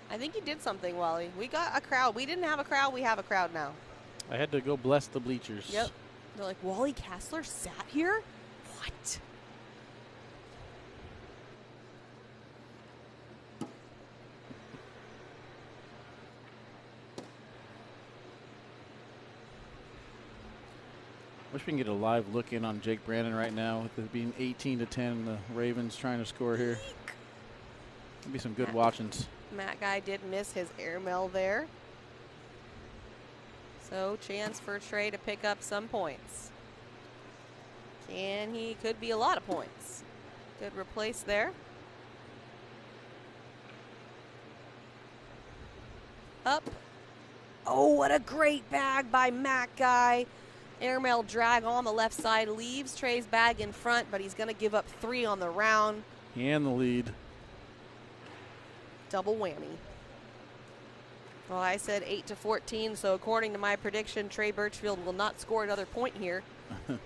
I think you did something, Wally. We got a crowd. We didn't have a crowd. We have a crowd now. I had to go bless the bleachers. Yep. They're like, Wally Kastler sat here? What? Wish we can get a live look in on Jake Brandon right now with it being 18-10. The Ravens trying to score here. Could be some good watchings. Matt Guy did miss his airmail there. So chance for Trey to pick up some points. Could be a lot of points. Good replace there. Up. Oh, what a great bag by Matt Guy. Airmail drag on the left side, leaves Trey's bag in front, but he's going to give up 3 on the round. And the lead. Double whammy. Well, I said 8-14, so according to my prediction, Trey Birchfield will not score another point here. Did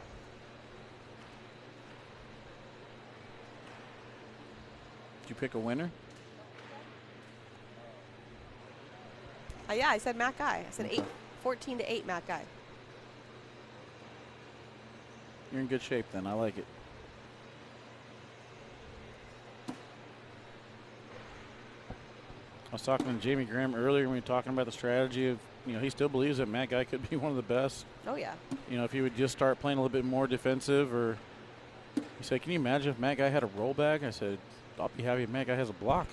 you pick a winner? Yeah, I said Matt Guy. I said 14-8 Matt Guy. You're in good shape then. I like it. I was talking to Jamie Graham earlier when we were talking about the strategy of, he still believes that Matt Guy could be one of the best. Oh, yeah. If he would just start playing a little bit more defensive, or he said, can you imagine if Matt Guy had a roll bag? I said, I'll be happy if Matt Guy has a block.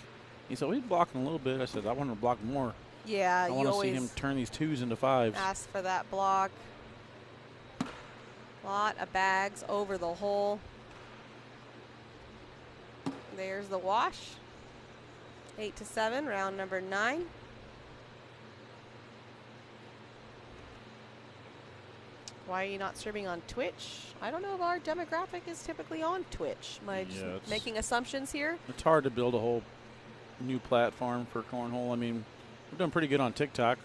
He said, well, he's blocking a little bit. I said, I want him to block more. Yeah, I want to see him turn these 2s into 5s. Ask for that block. Lot of bags over the hole. There's the wash. 8-7, round number 9. Why are you not streaming on Twitch? I don't know if our demographic is typically on Twitch. Am I just making assumptions here? It's hard to build a whole new platform for cornhole. I mean, we're doing pretty good on TikTok.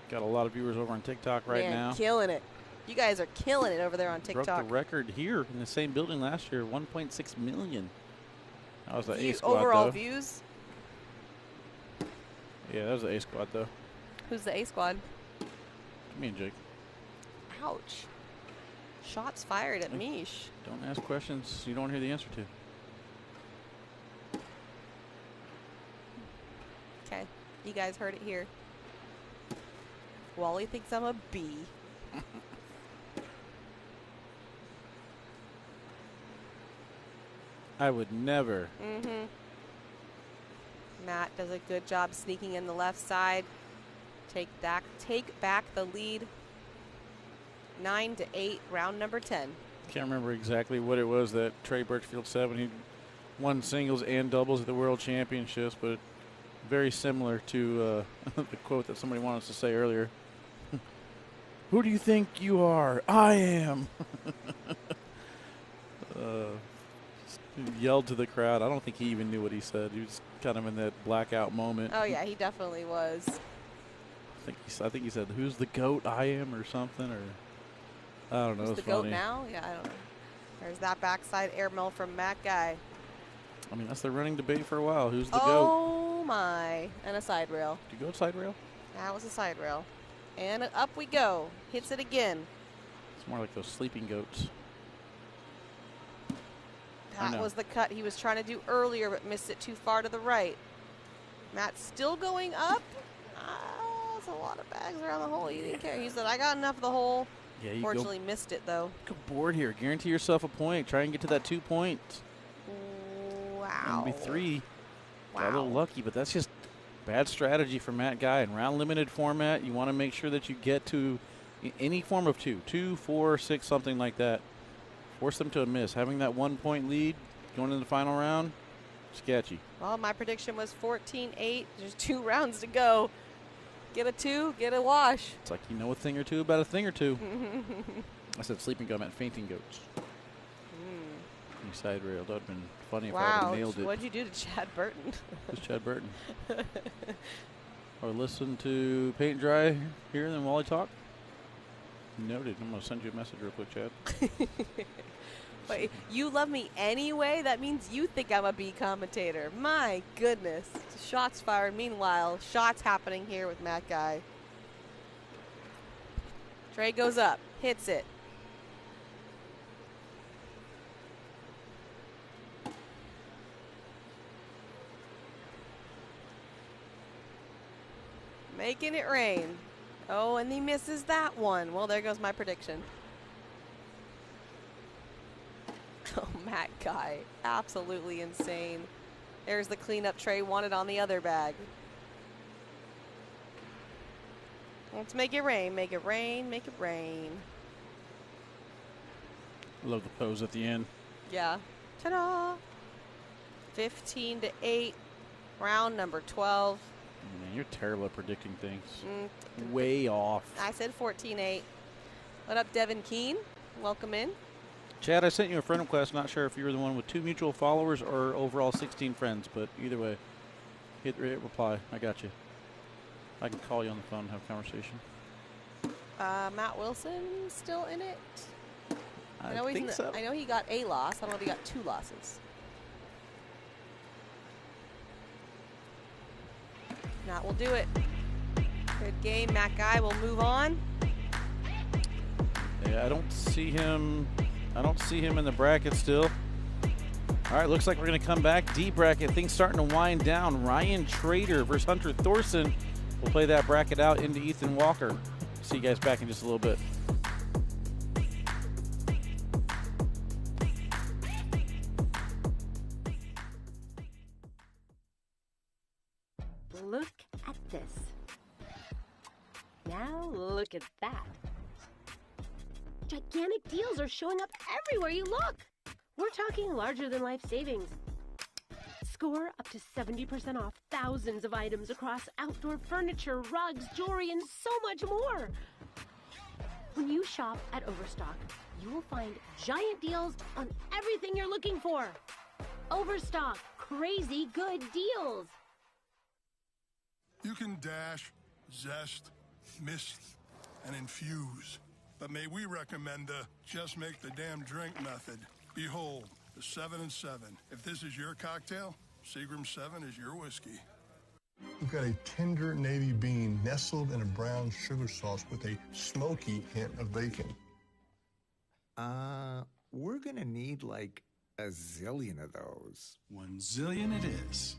Got a lot of viewers over on TikTok right now. Killing it. You guys are killing it over there on TikTok. Broke the record here in the same building last year, 1.6 million. That was the A squad, overall though. views? Yeah, that was the A squad, though. Who's the A squad? Me and Jake. Ouch. Shots fired at Mish. Don't ask questions you don't hear the answer to. Okay, you guys heard it here. Wally thinks I'm a B. I would never. Mm-hmm. Matt does a good job sneaking in the left side. Take back the lead. 9-8, round number 10. Can't remember exactly what it was that Trey Birchfield said when he won singles and doubles at the World Championships, but very similar to the quote that somebody wanted us to say earlier. Who do you think you are? I am. Yelled to the crowd. I don't think he even knew what he said. He was kind of in that blackout moment. Oh yeah, he definitely was. I think he said, "Who's the GOAT? I am," or something, or I don't know. Who's the GOAT now? Yeah, I don't know. There's that backside airmail from Matt Guy. I mean, that's the running debate for a while. Who's the GOAT? Oh my! And a side rail. Did you go side rail? That was a side rail. And up we go. Hits it again. It's more like those sleeping goats. That was the cut he was trying to do earlier, but missed it too far to the right. Matt's still going up. That's a lot of bags around the hole. He didn't care. He said, I got enough of the hole. Yeah, you Fortunately missed it, though. Go board here. Guarantee yourself a point. Try and get to that 2 points. Wow. Maybe 3. Wow. Got a little lucky, but that's just bad strategy for Matt Guy. In round limited format, you want to make sure that you get to any form of 2, 4, 6, something like that. Force them to a miss. Having that 1 point lead going into the final round, sketchy. Well, my prediction was 14-8. There's 2 rounds to go. Get a 2, get a wash. It's like you know a thing or two about a thing or two. I said sleeping goat, I meant fainting goats. Side rail. That would have been funny if I would have nailed it. What'd you do to Chad Burton? Who's Chad Burton? Or listen to Paint and Dry here and then Wally talk? Noted. I'm going to send you a message real quick, Chad. Wait, you love me anyway? That means you think I'm a B commentator. My goodness. Shots fired. Meanwhile, shots happening here with Matt Guy. Trey goes up. Hits it. Making it rain. Oh, and he misses that one. Well, there goes my prediction. Oh, Matt Guy. Absolutely insane. There's the cleanup Trey wanted on the other bag. Let's make it rain. Make it rain. Make it rain. Love the pose at the end. Yeah. Ta-da! 15-8. Round number 12. Man, you're terrible at predicting things. Way off. I said 14-8. What up, Devin Keene? Welcome in. Chad, I sent you a friend request. Not sure if you were the one with 2 mutual followers or overall 16 friends, but either way, hit reply. I got you. I can call you on the phone and have a conversation. Matt Wilson still in it? I think so. I know he got a loss. I don't know if he got 2 losses. Matt will do it. Good game. Matt Guy will move on. Yeah, I don't see him in the bracket still. All right, looks like we're going to come back. D bracket, things starting to wind down. Ryan Trader versus Hunter Thorson. We'll play that bracket out into Ethan Walker. See you guys back in just a little bit. Look at this. Now look at that. Gigantic deals are showing up everywhere you look. We're talking larger than life savings. Score up to 70% off thousands of items across outdoor furniture, rugs, jewelry, and so much more. When you shop at Overstock, you will find giant deals on everything you're looking for. Overstock, crazy good deals. You can dash, zest, mist, and infuse. But may we recommend the just make the damn drink method. Behold, the 7 and 7. If this is your cocktail, Seagram 7 is your whiskey. We've got a tender navy bean nestled in a brown sugar sauce with a smoky hint of bacon. We're gonna need like a zillion of those. 1 zillion it is.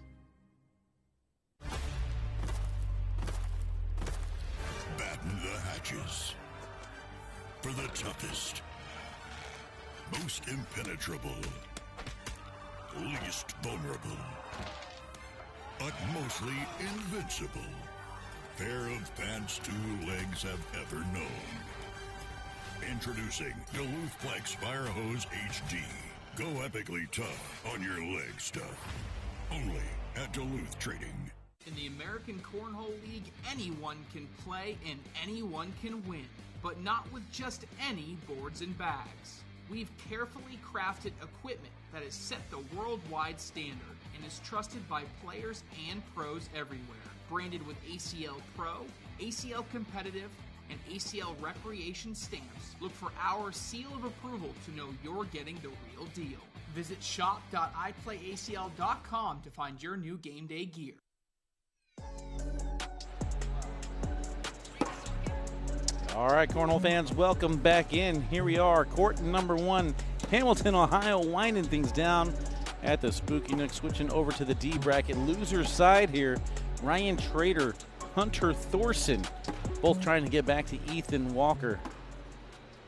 Batten the hatches. For the toughest, most impenetrable, least vulnerable, but mostly invincible pair of pants 2 legs have ever known. Introducing Duluth Flex Fire Hose HD. Go epically tough on your leg stuff. Only at Duluth Trading. In the American Cornhole League, anyone can play and anyone can win, but not with just any boards and bags. We've carefully crafted equipment that has set the worldwide standard and is trusted by players and pros everywhere. Branded with ACL Pro, ACL Competitive, and ACL Recreation stamps, look for our seal of approval to know you're getting the real deal. Visit shop.iplayacl.com to find your new game day gear. All right, Cornhole fans, welcome back in. Here we are, court number 1, Hamilton, Ohio, winding things down at the Spooky Nook. Switching over to the D bracket. Loser side here, Ryan Trader, Hunter Thorson, both trying to get back to Ethan Walker.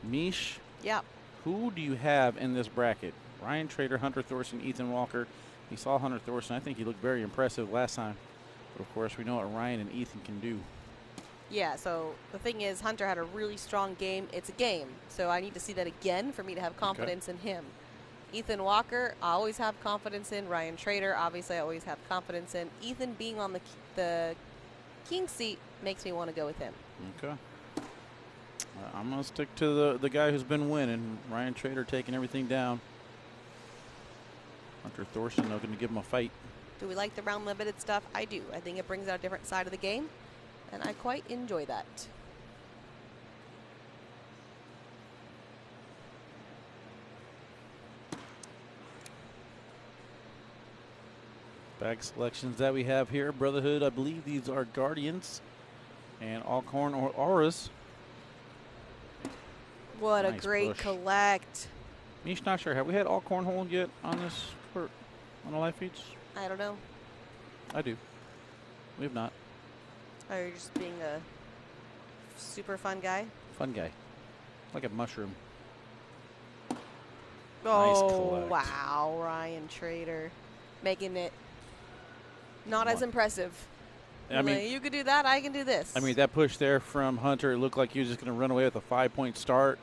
Mish, Yep. who do you have in this bracket? Ryan Trader, Hunter Thorson, Ethan Walker. We saw Hunter Thorson. I think he looked very impressive last time. But, of course, we know what Ryan and Ethan can do. Yeah, so the thing is, Hunter had a really strong game. It's a game, so I need to see that again for me to have confidence in him. Ethan Walker, I always have confidence in. Ryan Trader, obviously I always have confidence in. Ethan being on the king seat makes me want to go with him. Okay. I'm going to stick to the guy who's been winning. Ryan Trader taking everything down. Hunter Thorson, they're going to give him a fight. Do we like the round limited stuff? I do. I think it brings out a different side of the game, and I quite enjoy that. Bag selections that we have here. Brotherhood, I believe these are Guardians. And Alcorn or Auras. What Nice a great push. collect. Mish, not sure. Have we had all cornhole yet on this court, on the live feeds? I don't know. I do. We have not. Or you're just being a super fun guy? Fun guy. Like a mushroom. Oh, collect. wow. Ryan Trader making it not Come as on. impressive. I mean, Like, you could do that, I can do this. I mean, that push there from Hunter, it looked like he was just going to run away with a 5-point start.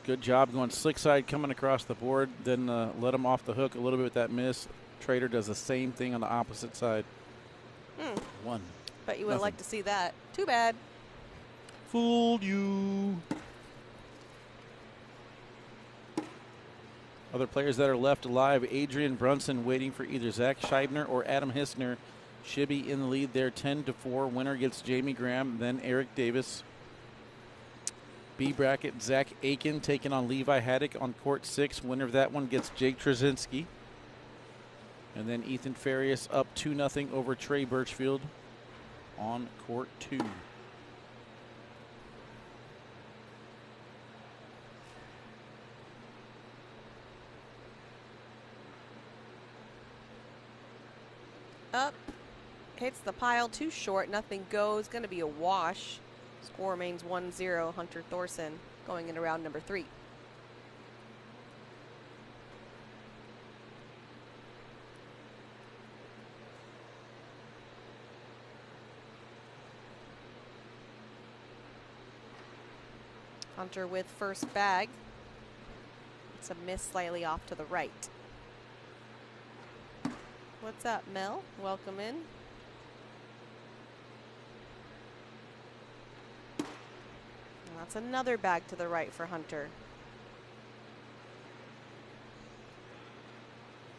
Good job going slick side, coming across the board. Then let him off the hook a little bit with that miss. Trader does the same thing on the opposite side. One. But you would Nothing. like to see that. Too bad. Fooled you. Other players that are left alive, Adrian Brunson waiting for either Zach Scheibner or Adam Hissner. Shibby in the lead there, 10-4. Winner gets Jamie Graham, then Eric Davis. B bracket, Zach Aiken taking on Levi Haddock on court 6. Winner of that one gets Jake Trzinski. And then Ethan Farias up 2-0 over Trey Birchfield on court 2. Up, hits the pile, too short, nothing goes, going to be a wash. Score remains 1-0, Hunter Thorson going into round number 3. Hunter with first bag. It's a miss slightly off to the right. What's up, Mel? Welcome in. And that's another bag to the right for Hunter.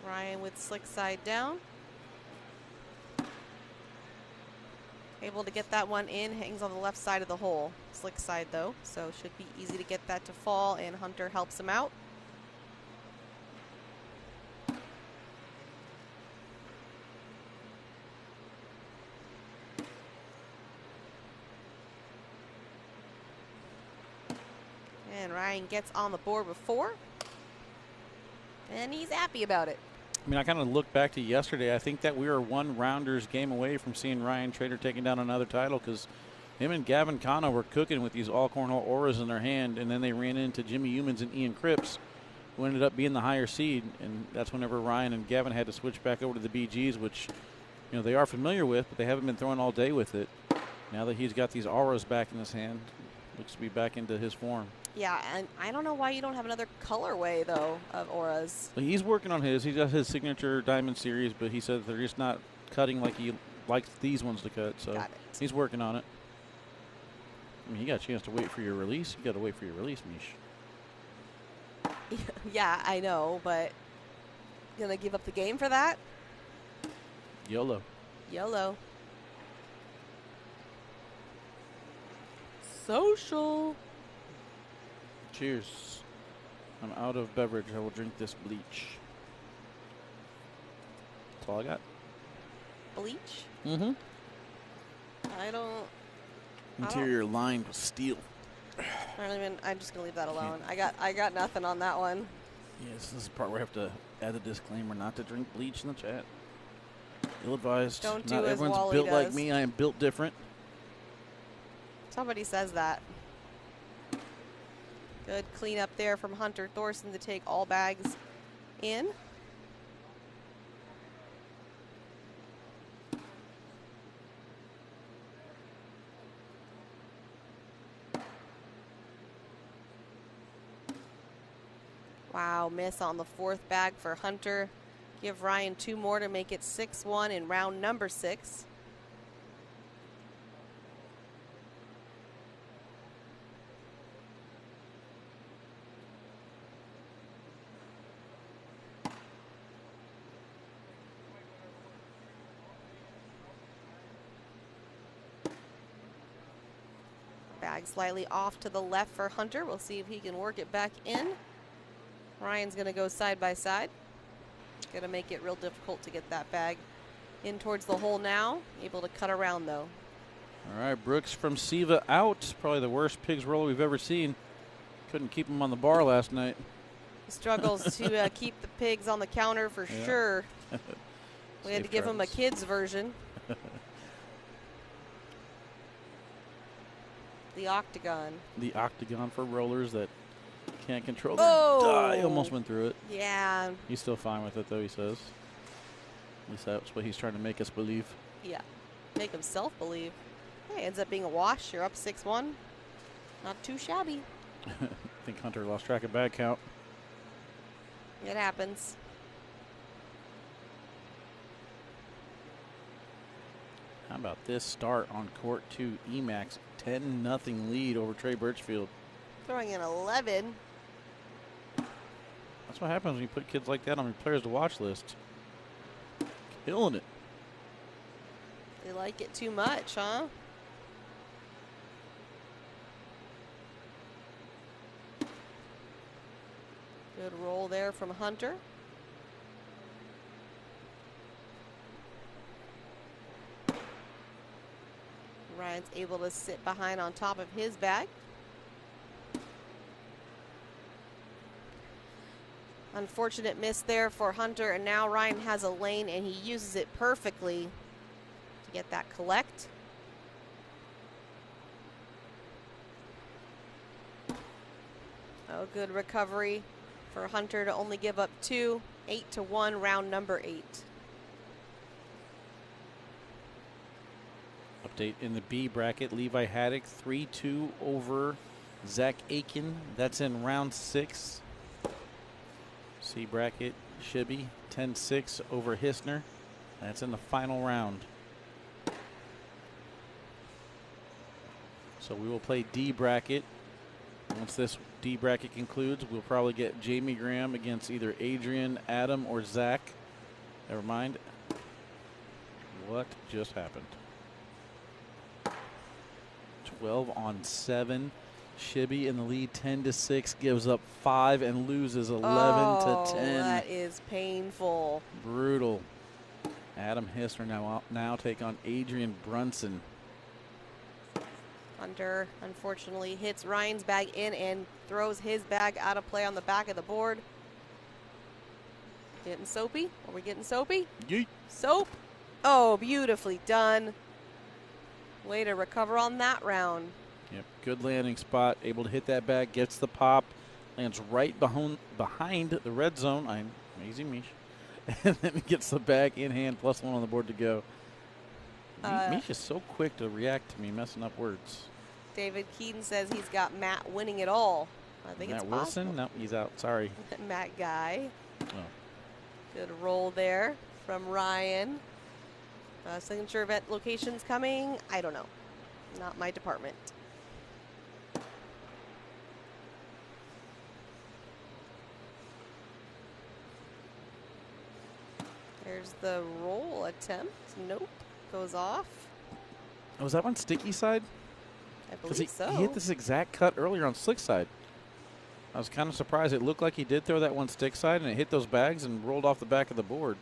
Ryan with slick side down. Able to get that one in, hangs on the left side of the hole. Slick side though, so should be easy to get that to fall, and Hunter helps him out. And Ryan gets on the board with 4. And he's happy about it. I mean, I kind of look back to yesterday. I think that we were one rounder's game away from seeing Ryan Trader taking down another title, because him and Gavin Cano were cooking with these all cornhole auras in their hand, and then they ran into Jimmy Humans and Ian Cripps, who ended up being the higher seed. And that's whenever Ryan and Gavin had to switch back over to the BGs, which, you know, they are familiar with, but they haven't been throwing all day with it. Now that he's got these auras back in his hand, looks to be back into his form. Yeah, and I don't know why you don't have another colorway, though, of auras. He's working on his. He does his signature Diamond Series, but he said they're just not cutting like he likes these ones to cut. So he's working on it. I mean, you got a chance to wait for your release. You got to wait for your release, Mish. Yeah, I know, but gonna give up the game for that? YOLO. YOLO. Social. Cheers. I'm out of beverage. I will drink this bleach. That's all I got. Bleach? Mm-hmm. I don't. Interior lined with steel. I'm just gonna leave that alone. I got nothing on that one. Yes, this is the part where I have to add a disclaimer not to drink bleach in the chat. Ill advised. Don't do not as everyone's Wally built does. like me. I am built different. Somebody says that. Good cleanup there from Hunter Thorson to take all bags in. Wow, miss on the 4th bag for Hunter. Give Ryan 2 more to make it 6-1 in round number 6. Bag slightly off to the left for Hunter. We'll see if he can work it back in. Ryan's going to go side by side. Going to make it real difficult to get that bag in towards the hole now. Able to cut around, though. All right, Brooks from Siva out. Probably the worst pigs roller we've ever seen. Couldn't keep him on the bar last night. He struggles to keep the pigs on the counter for sure. We had to give him a kid's version. The octagon. The octagon for rollers that can't control Oh! their die. Almost went through it. Yeah. He's still fine with it, though, he says. At least that's what he's trying to make us believe. Yeah. Make himself believe. Hey, ends up being a wash. You're up 6-1. Not too shabby. I think Hunter lost track of bag count. It happens. How about this start on court 2? Emax 10-0 lead over Trey Birchfield. Throwing in 11. A That's what happens when you put kids like that on your players to watch list. Killing it. They like it too much, huh? Good roll there from Hunter. Ryan's able to sit behind on top of his bag. Unfortunate miss there for Hunter, and now Ryan has a lane and he uses it perfectly to get that collect. Oh, good recovery for Hunter to only give up 2. 8-1, round number 8. Update in the B bracket. Levi Haddock 3-2 over Zach Aiken. That's in round 6. C bracket. Shibby 10-6 over Hissner. That's in the final round. So we will play D bracket. Once this D bracket concludes, we'll probably get Jamie Graham against either Adrian, Adam, or Zach. Never mind. What just happened? 12-7. Shibby in the lead, 10-6, gives up 5 and loses 11-10. That is painful. Brutal. Adam Hissner now take on Adrian Brunson. Hunter unfortunately hits Ryan's bag in and throws his bag out of play on the back of the board. Getting soapy? Are we getting soapy? Yeet. Soap. Oh, beautifully done. Way to recover on that round. Yep, good landing spot. Able to hit that bag, gets the pop, lands right behind the red zone. I'm amazing Mish. And then gets the bag in hand, +1 on the board to go. Mish is so quick to react to me messing up words. David Keaton says he's got Matt winning it all. I think Matt it's Wilson? possible. No, he's out. Sorry. Matt Guy. Oh. Good roll there from Ryan. Signature event locations coming. I don't know. Not my department. There's the roll attempt. Nope. Goes off. Was that one sticky side? I believe so. He hit this exact cut earlier on slick side. I was kind of surprised. It looked like he did throw that one stick side, and it hit those bags and rolled off the back of the board.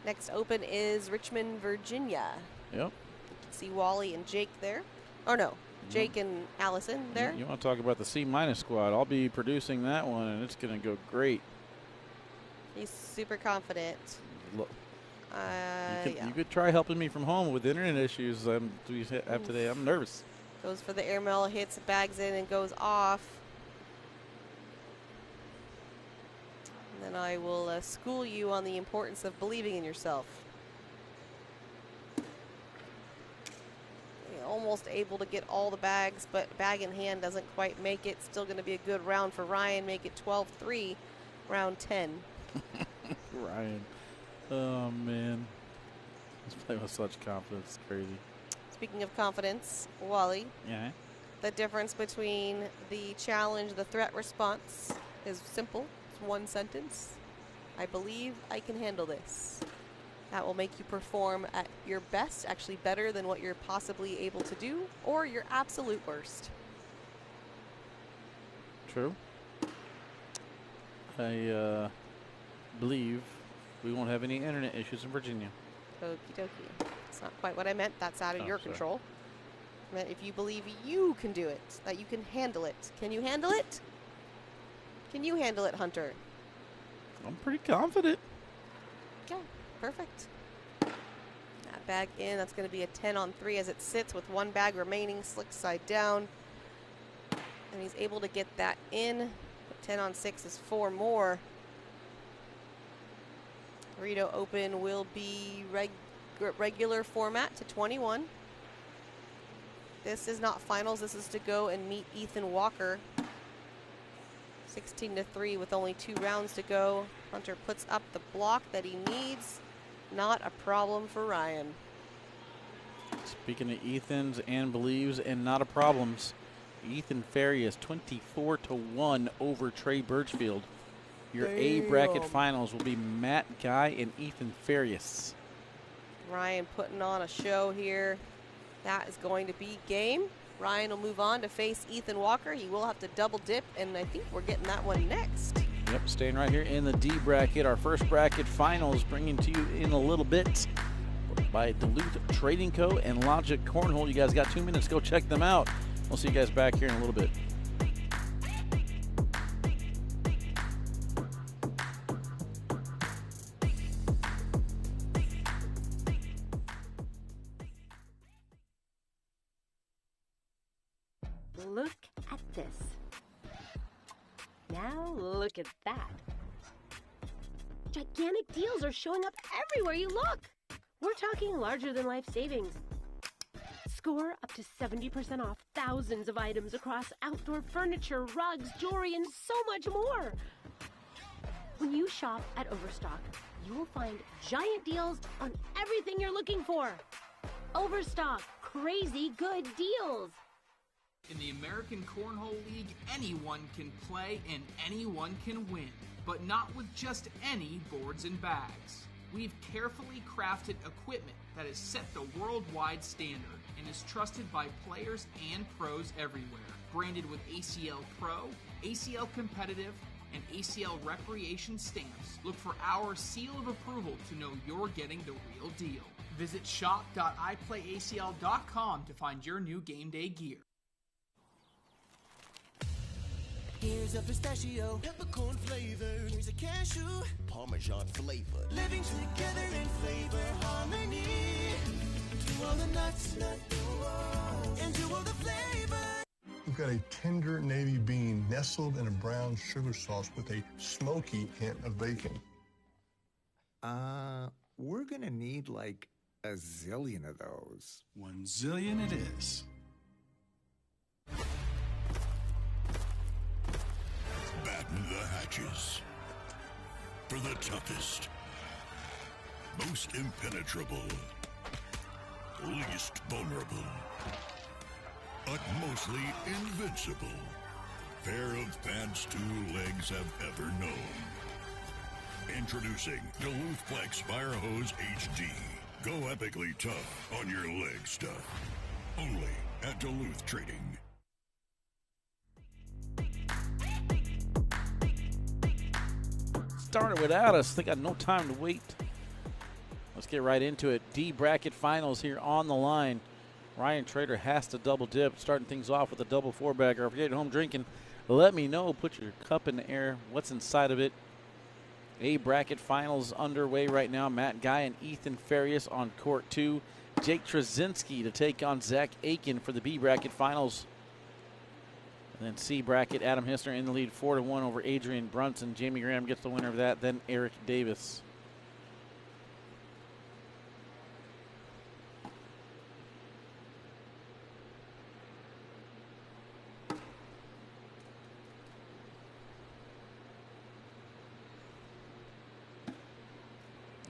Next open is Richmond, Virginia. Yep. You can see Wally and Jake there. Oh, no. Jake and Allison there. You want to talk about the C- squad. I'll be producing that one, and it's going to go great. He's super confident. Look, Yeah. you could try helping me from home with internet issues we have today. I'm nervous. Goes for the airmail, hits, bags in, and goes off. And then I will school you on the importance of believing in yourself. Almost able to get all the bags, but bag in hand doesn't quite make it. Still going to be a good round for Ryan. Make it 12-3, round 10. Ryan. Oh, man. He's playing with such confidence. It's crazy. Speaking of confidence, Wally. Yeah. The difference between the challenge, the threat response is simple. It's one sentence. I believe I can handle this. That will make you perform at your best, actually better than what you're possibly able to do, or your absolute worst. True. I believe we won't have any internet issues in Virginia. Okie dokie. That's not quite what I meant. That's out of your sorry. control. I meant if you believe you can do it, that you can handle it. Can you handle it? Can you handle it, Hunter? I'm pretty confident. Okay, perfect. That bag in. That's going to be a 10-on-3 as it sits with one bag remaining, slick side down. And he's able to get that in. 10-on-6 is 4 more. Burrito Open will be regular format to 21. This is not finals. This is to go and meet Ethan Walker. 16-3 with only 2 rounds to go. Hunter puts up the block that he needs. Not a problem for Ryan. Speaking of Ethans and believes and not a problems, Ethan Ferry is 24-1 over Trey Birchfield. Your A bracket finals will be Matt Guy and Ethan Farias. Ryan putting on a show here. That is going to be game. Ryan will move on to face Ethan Walker. He will have to double dip, and I think we're getting that one next. Yep, staying right here in the D bracket. Our first bracket finals bringing to you in a little bit by Duluth Trading Co. and Logic Cornhole. You guys got 2 minutes. Go check them out. We'll see you guys back here in a little bit. Look at this. Now look at that. Gigantic deals are showing up everywhere you look. We're talking larger than life savings. Score up to 70% off thousands of items across outdoor furniture, rugs, jewelry, and so much more. When you shop at Overstock, you will find giant deals on everything you're looking for. Overstock, crazy good deals. In the American Cornhole League, anyone can play and anyone can win, but not with just any boards and bags. We've carefully crafted equipment that has set the worldwide standard and is trusted by players and pros everywhere. Branded with ACL Pro, ACL Competitive, and ACL Recreation stamps, look for our seal of approval to know you're getting the real deal. Visit shop.iplayacl.com to find your new game day gear. Here's a pistachio, peppercorn flavor. Here's a cashew, Parmesan flavor. Living together in flavor harmony. To all the nuts, and to all the flavor. We've got a tender navy bean nestled in a brown sugar sauce with a smoky hint of bacon. We're gonna need like a zillion of those. 1 zillion it is. Batten the hatches. For the toughest, most impenetrable, least vulnerable, utmostly invincible pair of pants 2 legs have ever known. Introducing Duluth Flex Fire Hose HD. Go epically tough on your leg stuff. Only at Duluth Trading. Started without us. They got no time to wait. Let's get right into it. D bracket finals here on the line. Ryan Trader has to double dip, starting things off with a double 4-bagger. If you're getting home drinking, let me know. Put your cup in the air. What's inside of it? A bracket finals underway right now. Matt Guy and Ethan Farias on court 2. Jake Trzinski to take on Zach Aiken for the B bracket finals. And then C bracket, Adam Hissner in the lead 4-1 over Adrian Brunson. Jamie Graham gets the winner of that, then Eric Davis.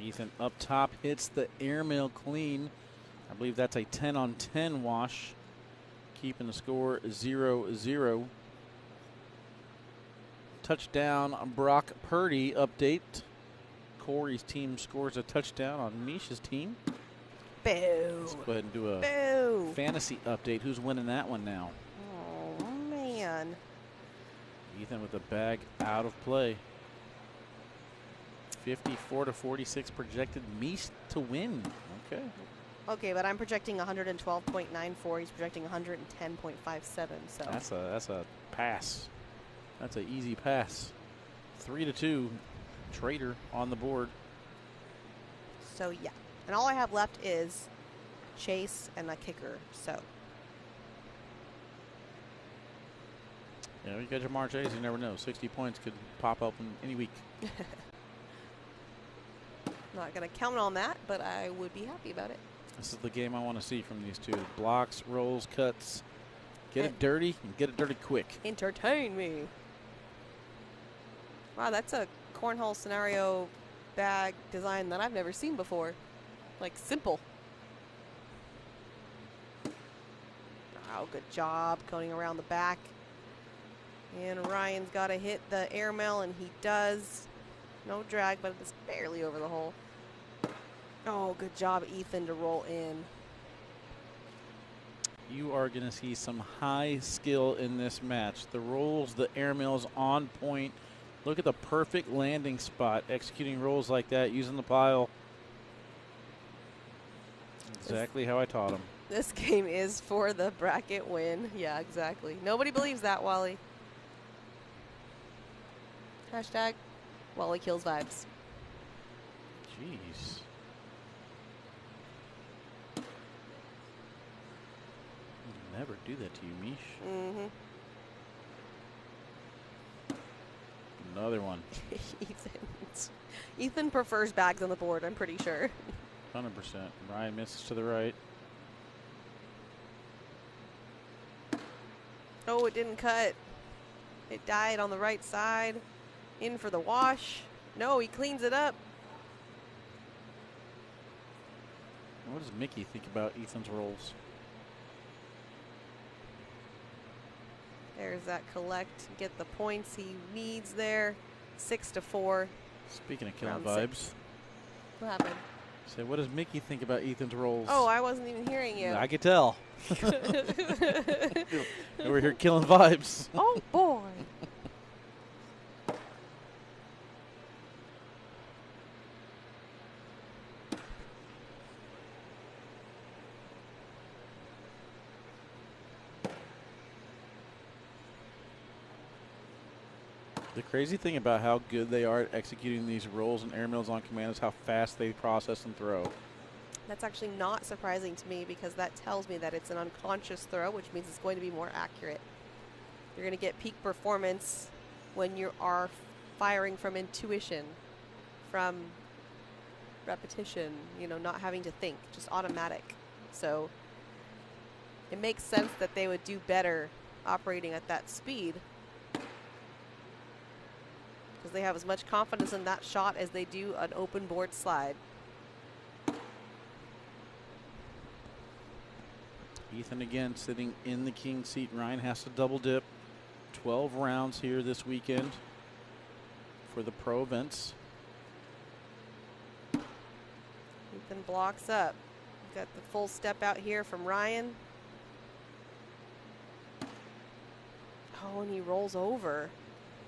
Ethan up top hits the airmail clean. I believe that's a 10-on-10 wash, keeping the score 0-0. Touchdown, Brock Purdy update. Corey's team scores a touchdown on Misha's team. Boo. Let's go ahead and do a Boo. fantasy update. Who's winning that one now? Oh, man. Ethan with the bag out of play. 54-46 projected Mish to win. Okay. Okay, but I'm projecting 112.94. He's projecting 110.57. So That's a pass. That's an easy pass. 3-2. Trader on the board. So yeah, and all I have left is Chase and a kicker. So yeah, you got Jamar Chase. You never know. 60 points could pop up in any week. not gonna count on that, but I would be happy about it. This is the game I want to see from these two. Blocks, rolls, cuts. Get it dirty and get it dirty quick. Entertain me. Wow, that's a cornhole scenario bag design that I've never seen before. Like, simple. Oh, good job coating around the back. And Ryan's got to hit the airmail, and he does. No drag, but it's barely over the hole. Oh, good job, Ethan, to roll in. You are going to see some high skill in this match. The rolls, the airmails on point. Look at the perfect landing spot, executing rolls like that, using the pile. Exactly how I taught him. This game is for the bracket win. Yeah, exactly. Nobody believes that, Wally. Hashtag Wally kills vibes. Jeez. I'd never do that to you, Mish. Mm-hmm. Another one. Ethan prefers bags on the board, I'm pretty sure. 100%. Ryan misses to the right. Oh, it didn't cut. It died on the right side. In for the wash. No, he cleans it up. What does Mickey think about Ethan's rolls? There's that collect. Get the points he needs there. 6-4. Speaking of killing Round vibes. 6. What happened? So what does Mickey think about Ethan's rolls? Oh, I wasn't even hearing you. I could tell. We're here killing vibes. Oh, boy. The crazy thing about how good they are at executing these rolls and airmails on command is how fast they process and throw. That's actually not surprising to me because that tells me that it's an unconscious throw, which means it's going to be more accurate. You're going to get peak performance when you are firing from intuition, from repetition, you know, not having to think, just automatic. So it makes sense that they would do better operating at that speed because they have as much confidence in that shot as they do an open board slide. Ethan again sitting in the king seat. Ryan has to double dip. 12 rounds here this weekend for the pro events. Ethan blocks up. Got the full step out here from Ryan. Oh, and he rolls over.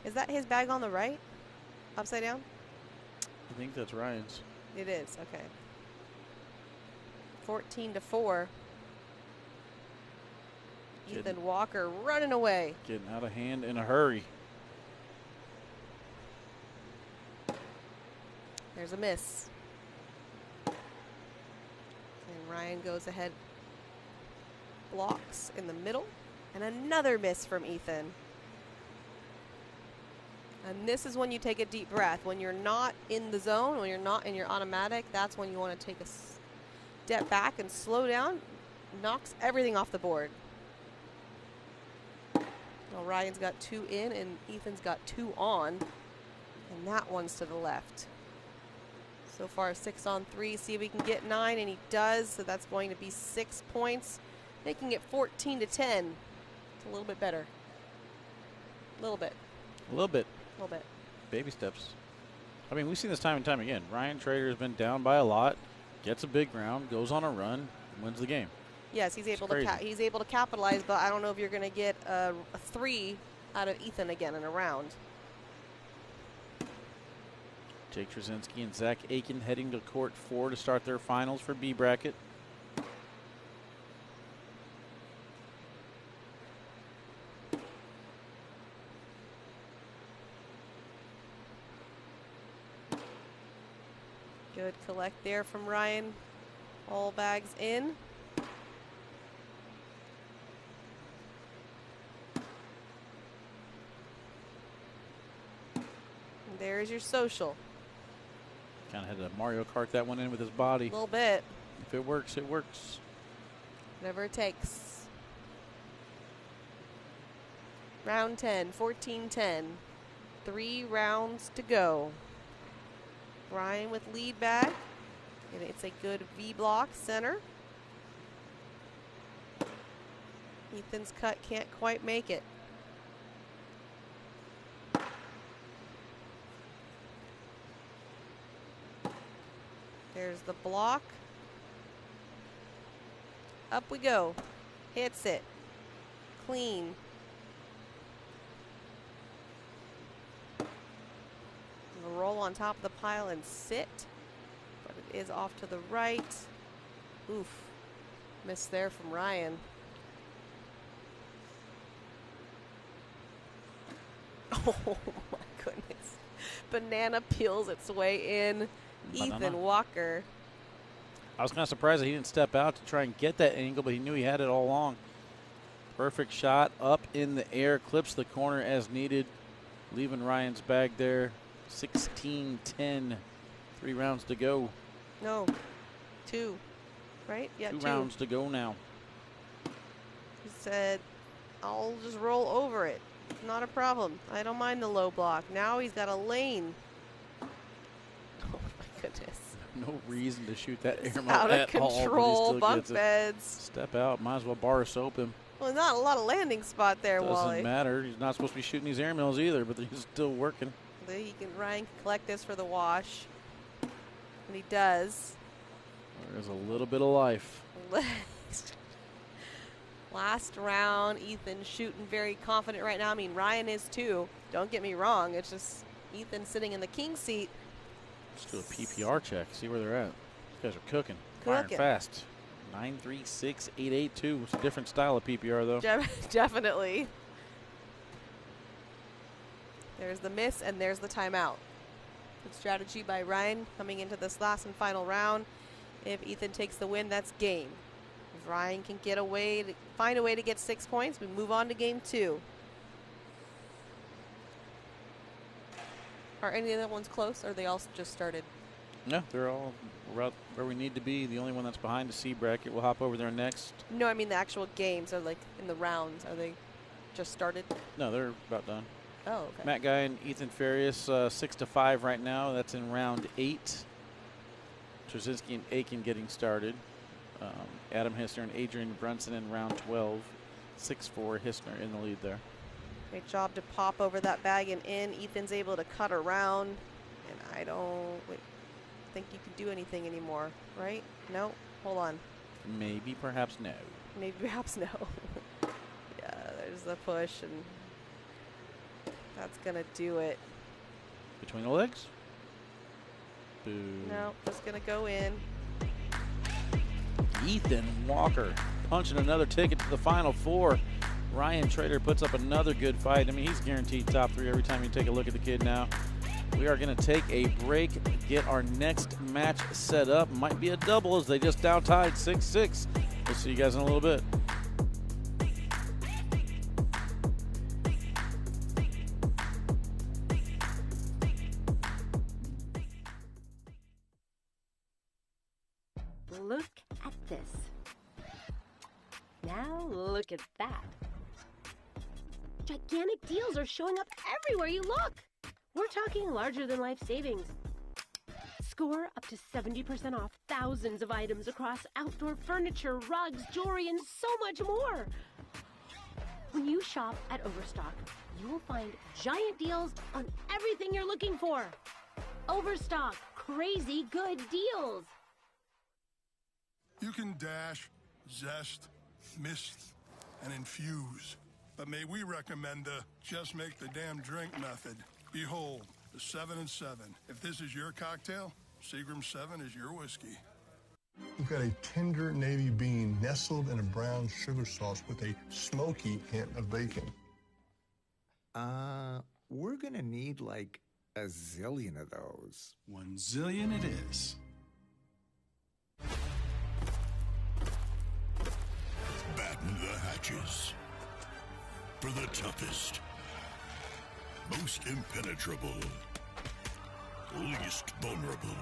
Is that his bag on the right? Upside down? I think that's Ryan's. It is, okay. 14-4. Ethan Walker running away. Getting out of hand in a hurry. There's a miss. And Ryan goes ahead, blocks in the middle, and another miss from Ethan. And this is when you take a deep breath. When you're not in the zone, when you're not in your automatic, that's when you want to take a step back and slow down. Knocks everything off the board. Well, Ryan's got 2 in and Ethan's got 2 on. And that one's to the left. So far 6 on 3. See if he can get 9, and he does. So that's going to be 6 points, making it 14-10. It's a little bit better. A little bit. A little bit. A little bit. Baby steps. I mean, we've seen this time and time again. Ryan Trader has been down by a lot, gets a big round, goes on a run, wins the game. Yes, he's able to capitalize, but I don't know if you're going to get a 3 out of Ethan again in a round. Jake Trzinski and Zach Aiken heading to court 4 to start their finals for B bracket. Good collect there from Ryan. All bags in. And there's your social. Kind of had to Mario Kart that one in with his body. A little bit. If it works, it works. Whatever it takes. Round 10, 14-10. 3 rounds to go. Ryan with lead bag. And it's a good V block center. Ethan's cut can't quite make it. There's the block. Up we go. Hits it. Clean. Roll on top of the pile and sit. But it is off to the right. Oof. Miss there from Ryan. Oh my goodness. Banana peels its way in. Banana. Ethan Walker. I was kind of surprised that he didn't step out to try and get that angle, but he knew he had it all along. Perfect shot up in the air, clips the corner as needed, leaving Ryan's bag there. 16-10, 3 rounds to go. No, 2, right? Yeah, 2 rounds to go now. He said, I'll just roll over it. Not a problem. I don't mind the low block. Now he's got a lane. Oh my goodness. No reason to shoot that air Out of at all, but he control, still bunk gets it. beds. Step out, might as well bar soap him. Well, not a lot of landing spot there, Doesn't Wally. matter. He's not supposed to be shooting these air mills either, but he's still working. Ryan can collect this for the wash. And he does. There's a little bit of life. Last round, Ethan shooting very confident right now. I mean, Ryan is too. Don't get me wrong. It's just Ethan sitting in the king seat. Let's do a PPR check, see where they're at. These guys are cooking. Cooking. Firing fast. 9.36, 8.82. It's a different style of PPR, though. Definitely. There's the miss, and there's the timeout. Good strategy by Ryan coming into this last and final round. If Ethan takes the win, that's game. If Ryan can find a way to get 6 points, we move on to game 2. Are any of the other ones close, or are they all just started? No, they're all right where we need to be. The only one that's behind the C bracket, we'll hop over there next. No, I mean the actual games are like in the rounds. Are they just started? No, they're about done. Oh, okay. Matt Guy and Ethan Farias, 6-5 right now. That's in round 8. Trzinski and Aiken getting started. Adam Hissner and Adrian Brunson in round 12. 6-4, Hissner in the lead there. Great job to pop over that bag and in. Ethan's able to cut around, and I don't think you can do anything anymore, right? No? Hold on. Maybe, perhaps no. Maybe, perhaps no. Yeah, there's the push, and that's going to do it. Between the legs? Boo. No, just going to go in. Ethan Walker punching another ticket to the Final Four. Ryan Trader puts up another good fight. I mean, he's guaranteed top 3 every time you take a look at the kid now. We are going to take a break, get our next match set up. Might be a double as they just down tied 6-6. We'll see you guys in a little bit. Look at this. Now look at that. Gigantic deals are showing up everywhere you look. We're talking larger than life savings. Score up to 70% off thousands of items across outdoor furniture, rugs, jewelry, and so much more. When you shop at Overstock, you will find giant deals on everything you're looking for. Overstock, crazy good deals. You can dash, zest, mist, and infuse. But may we recommend the just make the damn drink method. Behold, the 7 and 7. If this is your cocktail, Seagram 7 is your whiskey. We've got a tender navy bean nestled in a brown sugar sauce with a smoky hint of bacon. We're gonna need like a zillion of those. 1 zillion it is. Batten the hatches. For the toughest, most impenetrable, least vulnerable,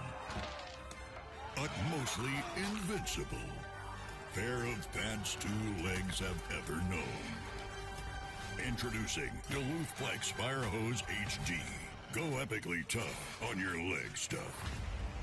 utmostly invincible pair of pants 2 legs have ever known. Introducing Duluth Flex Fire Hose HD. Go epically tough on your leg stuff.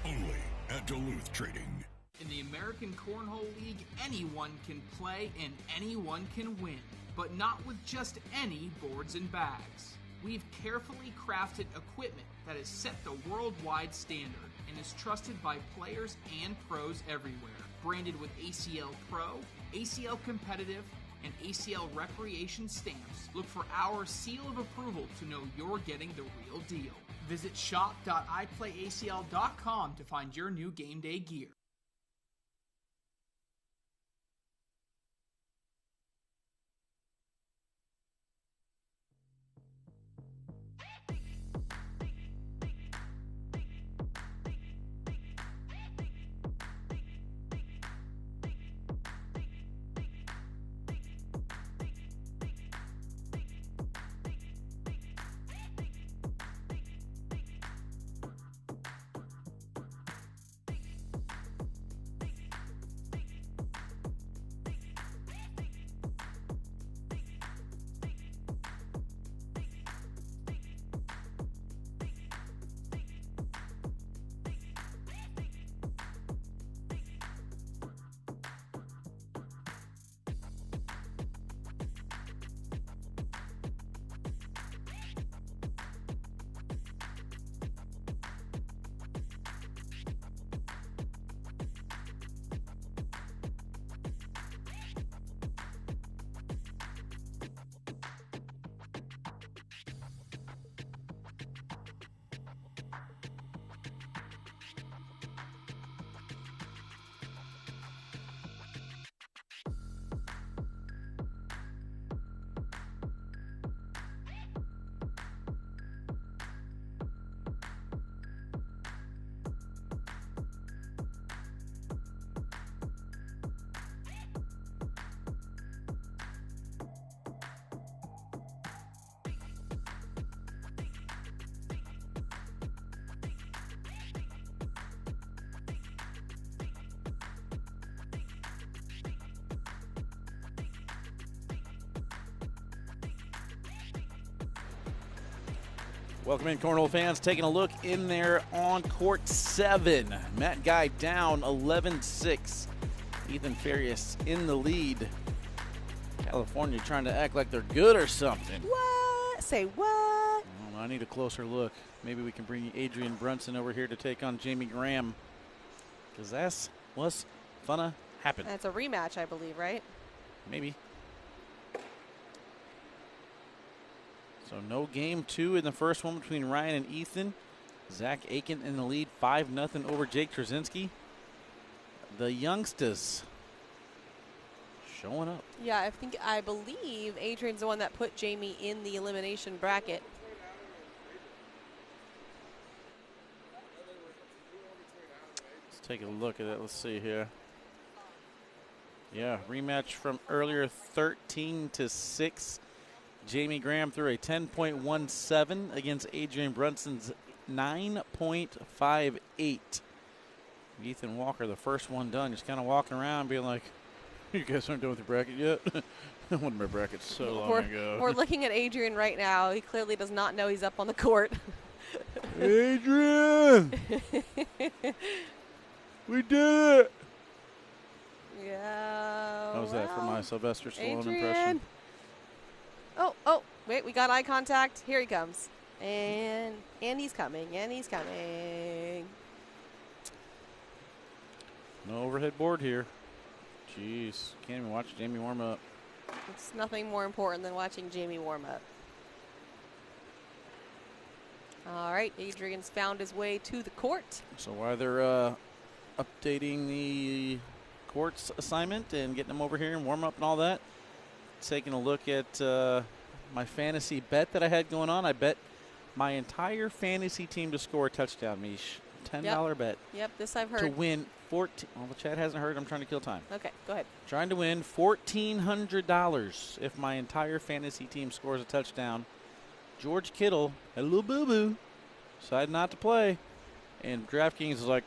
Only at Duluth Trading. In the American Cornhole League, anyone can play and anyone can win. But not with just any boards and bags. We've carefully crafted equipment that has set the worldwide standard and is trusted by players and pros everywhere. Branded with ACL Pro, ACL Competitive, and ACL Recreation stamps, look for our seal of approval to know you're getting the real deal. Visit shop.iplayacl.com to find your new game day gear. Welcome in, Cornhole fans. Taking a look in there on court 7. Matt Guy down 11-6. Ethan Farias in the lead. California trying to act like they're good or something. What? Say what? I need a closer look. Maybe we can bring Adrian Brunson over here to take on Jamie Graham, because that's what's gonna happen. That's a rematch, I believe, right? Maybe. So no game 2 in the first one between Ryan and Ethan. Zach Aiken in the lead, 5-0 over Jake Trzinski. The youngsters showing up. Yeah, I believe Adrian's the one that put Jamie in the elimination bracket. Let's take a look at it. Let's see here. Yeah, rematch from earlier, 13-6. Jamie Graham threw a 10.17 against Adrian Brunson's 9.58. Ethan Walker, the first one done, just kind of walking around being like, you guys aren't done with your bracket yet? I won my bracket so long ago. We're looking at Adrian right now. He clearly does not know he's up on the court. Adrian! We did it! Yeah. How was that for my Sylvester Stallone Adrian. impression? Oh, wait, we got eye contact. Here he comes. And he's coming, and he's coming. No overhead board here. Jeez, can't even watch Jamie warm up. It's nothing more important than watching Jamie warm up. All right, Adrian's found his way to the court. So while they're updating the courts assignment and getting them over here and warm up and all that, taking a look at my fantasy bet that I had going on. I bet my entire fantasy team to score a touchdown, Mish. $10 bet. Yep, this I've heard. To win 14. Well, the chat hasn't heard. I'm trying to kill time. Okay, go ahead. Trying to win $1,400 if my entire fantasy team scores a touchdown. George Kittle had a little boo-boo. Decided not to play. And DraftKings is like,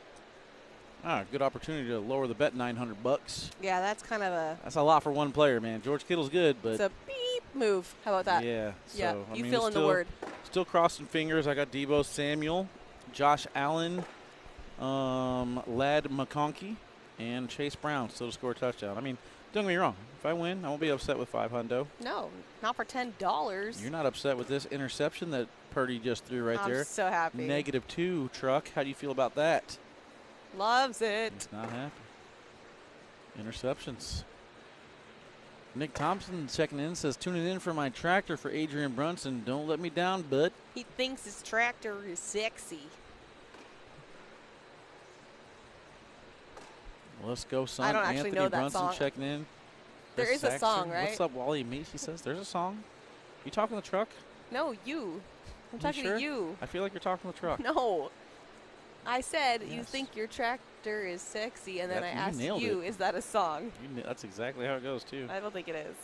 good opportunity to lower the bet $900. Yeah, that's kind of a... That's a lot for one player, man. George Kittle's good, but... It's a beep move. How about that? Yeah. Yeah, So, you fill in the word. Still crossing fingers. I got Deebo Samuel, Josh Allen, Ladd McConkey, and Chase Brown still to score a touchdown. I mean, Don't get me wrong. If I win, I won't be upset with $500. No, not for $10. You're not upset with this interception that Purdy just threw right there. I'm so happy. -2, Truck. How do you feel about that? Loves it. He's not happy. Interceptions. Nick Thompson checking in, says, tuning in for my tractor for Adrian Brunson. Don't let me down, bud. He thinks his tractor is sexy. Let's go, son. I don't actually Anthony know that Brunson song. checking in. There Chris is a song, Saxon. right? What's up, Wally Meese? He says, there's a song. You talking the truck? No, you. I'm talking sure? to you. I feel like you're talking the truck. No. I said you Yes. think your tractor is sexy, and then That- I you asked nailed you, it. is that a song? That's exactly how it goes, too. I don't think it is.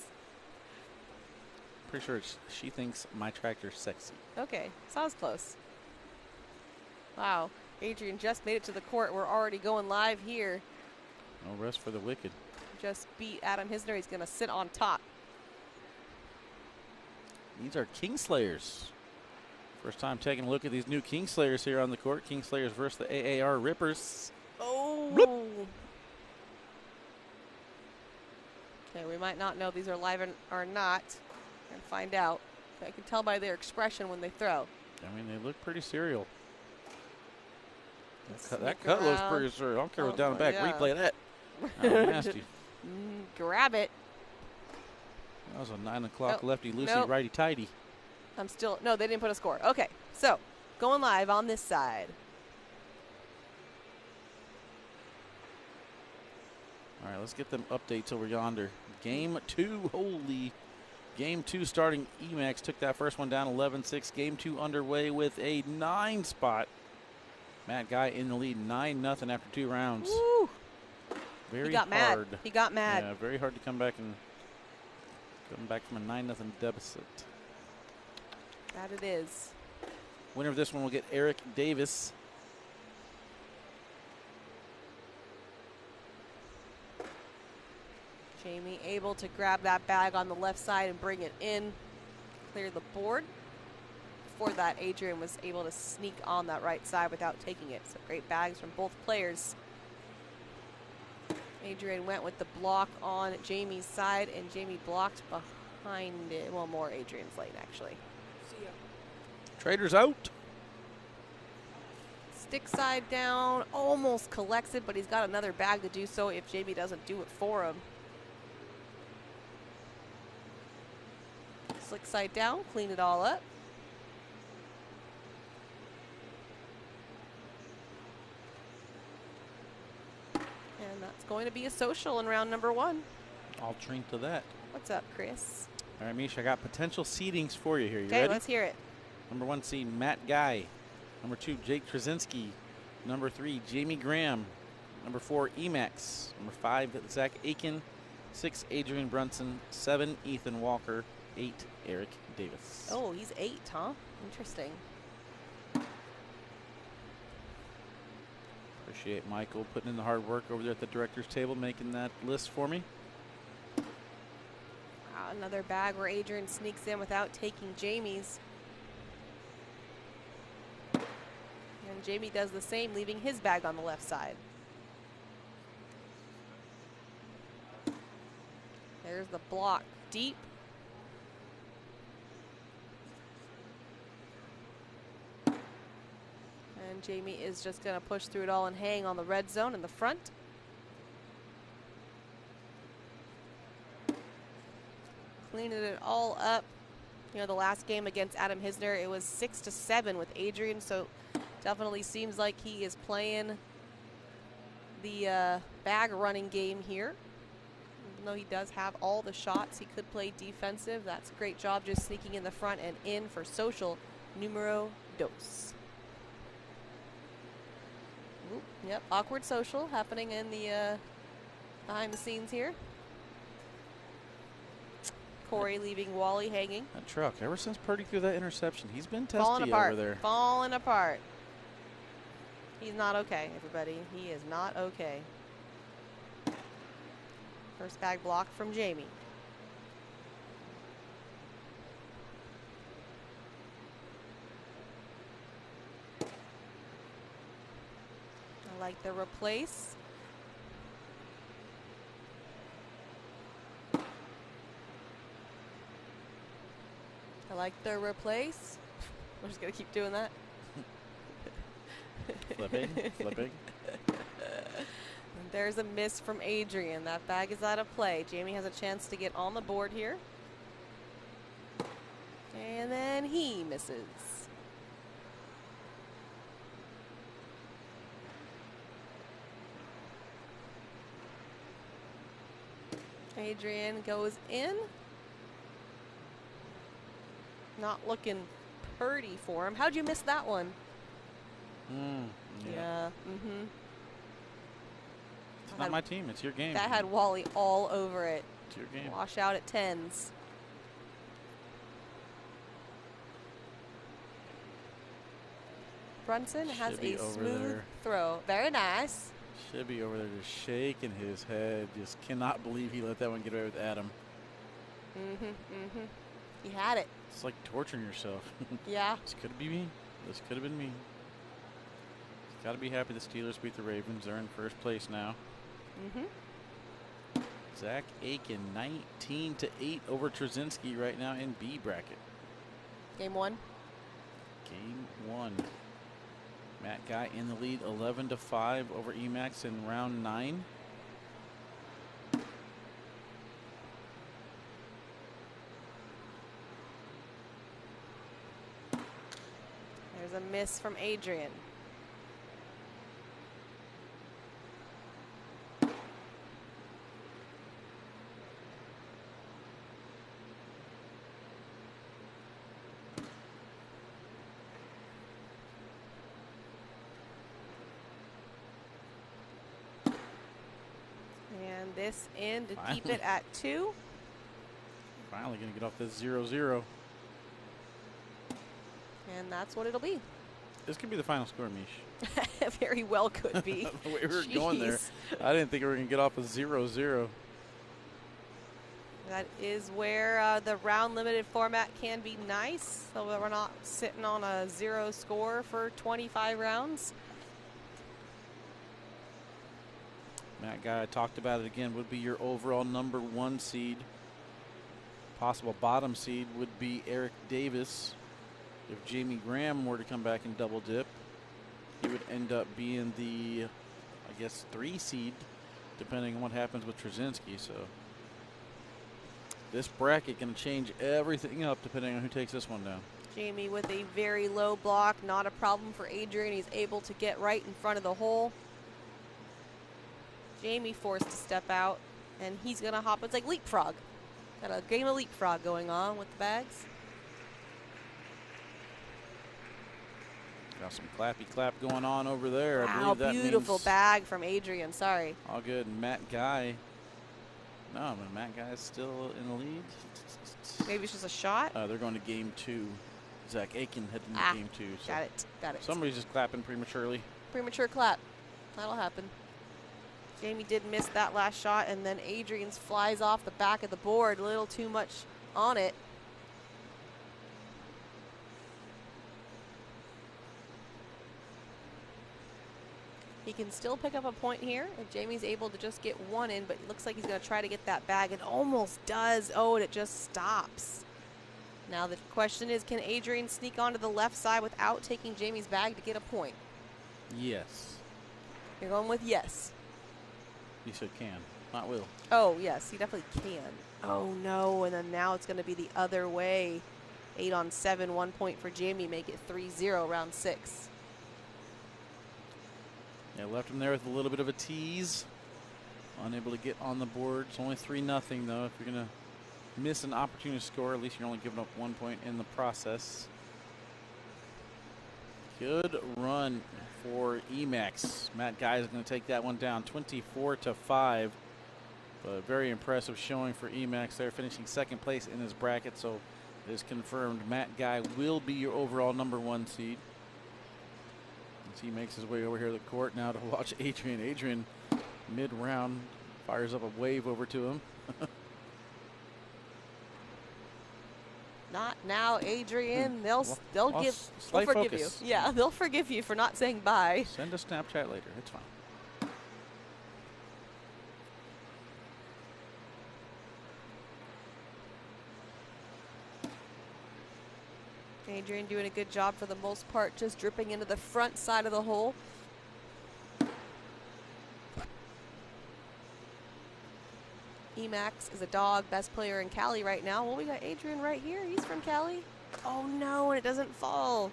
Pretty sure she thinks my tractor's sexy. Okay, sounds close. Wow, Adrian just made it to the court. We're already going live here. No rest for the wicked. Just beat Adam Hisner. He's going to sit on top. These are Kingslayers. First time taking a look at these new Kingslayers here on the court. Kingslayers versus the AAR Rippers. Oh. Bloop. Okay, we might not know these are live or not. And find out. I can tell by their expression when they throw. I mean, they look pretty serial. That Sneak cut looks around. pretty serial. I don't care what's Oh, down the back. yeah. Replay that. Oh, nasty. Grab it. That was a 9 o'clock Nope. lefty loosey Nope. righty tighty. I'm still, no, they didn't put a score. Okay, so going live on this side. All right, let's get them updates over yonder. Game 2, holy. Game 2 starting. Emacs took that first one down 11-6. Game 2 underway with a 9 spot. Matt Guy in the lead 9-0 after 2 rounds. Woo. Very He got hard. mad. He got mad. Yeah, very hard to come back from a 9-0 deficit. That it is. Winner of this one will get Eric Davis. Jamie able to grab that bag on the left side and bring it in, clear the board. Before that, Adrian was able to sneak on that right side without taking it. So great bags from both players. Adrian went with the block on Jamie's side, and Jamie blocked behind it. Well, more Adrian's lane, actually. Traders out. Stick side down, almost collects it, but he's got another bag to do so if Jamie doesn't do it for him. Slick side down, clean it all up. And that's going to be a social in round number 1. I'll drink to that. What's up, Chris? All right, Misha, I got potential seedings for you here. You Okay, ready? let's hear it. Number 1 seed, Matt Guy. Number 2, Jake Trzinski. Number 3, Jamie Graham. Number 4, Emacs. Number 5, Zach Aiken. 6, Adrian Brunson. 7, Ethan Walker. 8, Eric Davis. Oh, he's 8, huh? Interesting. Appreciate Michael putting in the hard work over there at the director's table, making that list for me. Wow, another bag where Adrian sneaks in without taking Jamie's. And Jamie does the same, leaving his bag on the left side. There's the block deep. And Jamie is just going to push through it all and hang on the red zone in the front. Cleaning it all up. You know, the last game against Adam Hisner, it was 6-7 with Adrian, so definitely seems like he is playing the bag running game here. Even though he does have all the shots, he could play defensive. That's a great job just sneaking in the front and in for social numero dos. Oop, yep, awkward social happening in the behind the scenes here. Corey leaving Wally hanging. That truck, ever since Purdy threw that interception, he's been Falling testy apart. over there. Falling apart. He's not okay, everybody. He is not okay. First bag block from Jamie. I like the replace. like the replace. We're just going to keep doing that. Flipping, flipping. And there's a miss from Adrian. That bag is out of play. Jamie has a chance to get on the board here. And then he misses. Adrian goes in. Not looking pretty for him. How'd you miss that one? Yeah. Mm-hmm. It's not my team. It's your game. That had Wally all over it. It's your game. Wash out at 10s. Brunson has a smooth throw. Very nice. Should be over there just shaking his head. Just cannot believe he let that one get away with Adam. Mm-hmm, mm-hmm. He had it. It's like torturing yourself. Yeah. This could be me. This could have been me. Got to be happy the Steelers beat the Ravens. They're in first place now. Mm-hmm. Zach Aiken, 19-8 over Trzinski right now in B bracket. Game 1. Game 1. Matt Guy in the lead, 11-5 over Emacs in round 9. There's a miss from Adrian. And this in to keep it at 2. Finally going to get off this 0-0. And that's what it'll be. This could be the final score, Mish. Very well could be. The way we were going there, I didn't think we were going to get off a 0-0. That is where the round limited format can be nice, so we're not sitting on a 0 score for 25 rounds. Matt Guy talked about it again, would be your overall number 1 seed. Possible bottom seed would be Eric Davis. If Jamie Graham were to come back and double dip, he would end up being the, I guess, 3 seed, depending on what happens with Trzinski. So this bracket going to change everything up depending on who takes this one down. Jamie with a very low block, not a problem for Adrian. He's able to get right in front of the hole. Jamie forced to step out, and he's going to hop. It's like leapfrog. Got a game of leapfrog going on with the bags. Got some clappy clap going on over there. Wow, I believe that beautiful means bag from Adrian. Sorry. all good. And Matt Guy. No, but Matt Guy is still in the lead. Maybe it's just a shot. They're going to game 2. Zach Aiken heading to game 2. So Got it. Got it. somebody's just clapping prematurely. Premature clap. That'll happen. Jamie did miss that last shot, and then Adrian's flies off the back of the board. A little too much on it. He can still pick up a point here if Jamie's able to just get one in, but it looks like he's going to try to get that bag and almost does. Oh, and it just stops. Now the question is, can Adrian sneak onto the left side without taking Jamie's bag to get a point? Yes. You're going with yes. He said can, not will. Oh, yes, he definitely can. Oh, no, and then now it's going to be the other way. 8 on 7, 1 point for Jamie, make it 3-0 round 6. Yeah, left him there with a little bit of a tease. Unable to get on the board. It's only 3-0 though. If you're going to miss an opportunity to score, at least you're only giving up 1 point in the process. Good run for Emacs. Matt Guy is going to take that one down 24-5. But very impressive showing for Emacs there, finishing second place in his bracket. So it is confirmed Matt Guy will be your overall number 1 seed. As he makes his way over here to the court now to watch Adrian. Adrian, mid-round, fires up a wave over to him. Not now, Adrian. They'll forgive focus. you. Yeah, they'll forgive you for not saying bye. Send a Snapchat later. It's fine. Adrian doing a good job for the most part, just dripping into the front side of the hole. Emax is a dog, best player in Cali right now. Well, we got Adrian right here. He's from Cali. Oh no, and it doesn't fall.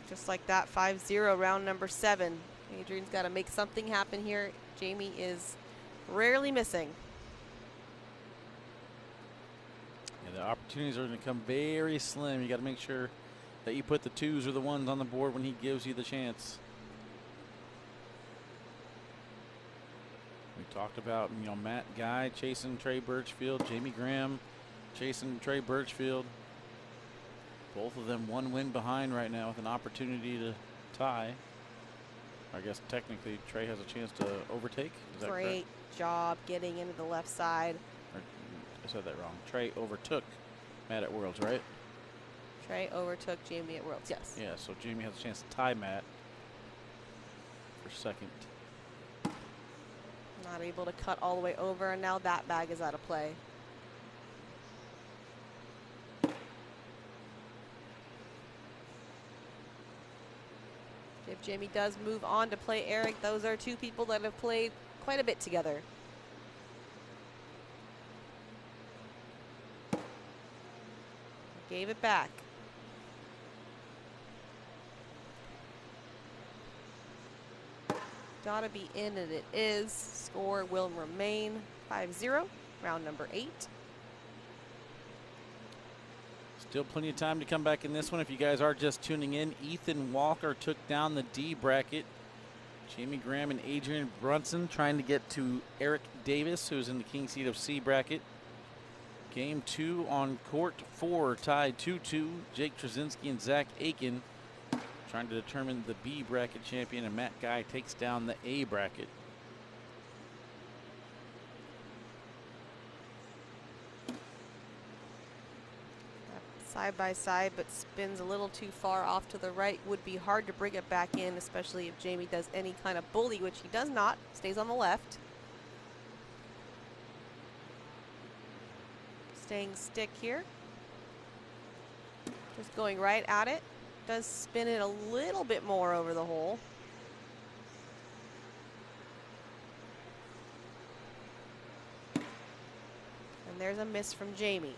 Just like that, 5-0, round number 7. Adrian's got to make something happen here. Jamie is rarely missing. Yeah, the opportunities are going to come very slim. You got to make sure that you put the 2s or the 1s on the board when he gives you the chance. We talked about, Matt Guy chasing Trey Birchfield, Jamie Graham chasing Trey Birchfield. Both of them 1 win behind right now with an opportunity to tie. I guess technically Trey has a chance to overtake. Is that Great correct? job getting into the left side. Or, I said that wrong. Trey overtook Matt at Worlds, right? Trey overtook Jamie at Worlds, yes. Yeah, so Jamie has a chance to tie Matt for second. Not able to cut all the way over, and now that bag is out of play. If Jamie does move on to play Eric, those are 2 people that have played quite a bit together. Gave it back. Gotta be in, and it is. Score will remain 5-0, round number 8. Still plenty of time to come back in this one. If you guys are just tuning in, Ethan Walker took down the D bracket. Jamie Graham and Adrian Brunson trying to get to Eric Davis, who's in the king seat of C bracket. Game 2 on court 4, tied 2-2. Jake Trzinski and Zach Aiken trying to determine the B bracket champion, and Matt Guy takes down the A bracket. Side by side, but spins a little too far off to the right. Would be hard to bring it back in, especially if Jamie does any kind of bully, which he does not. Stays on the left. Staying stick here. Just going right at it. Does spin it a little bit more over the hole. And there's a miss from Jamie.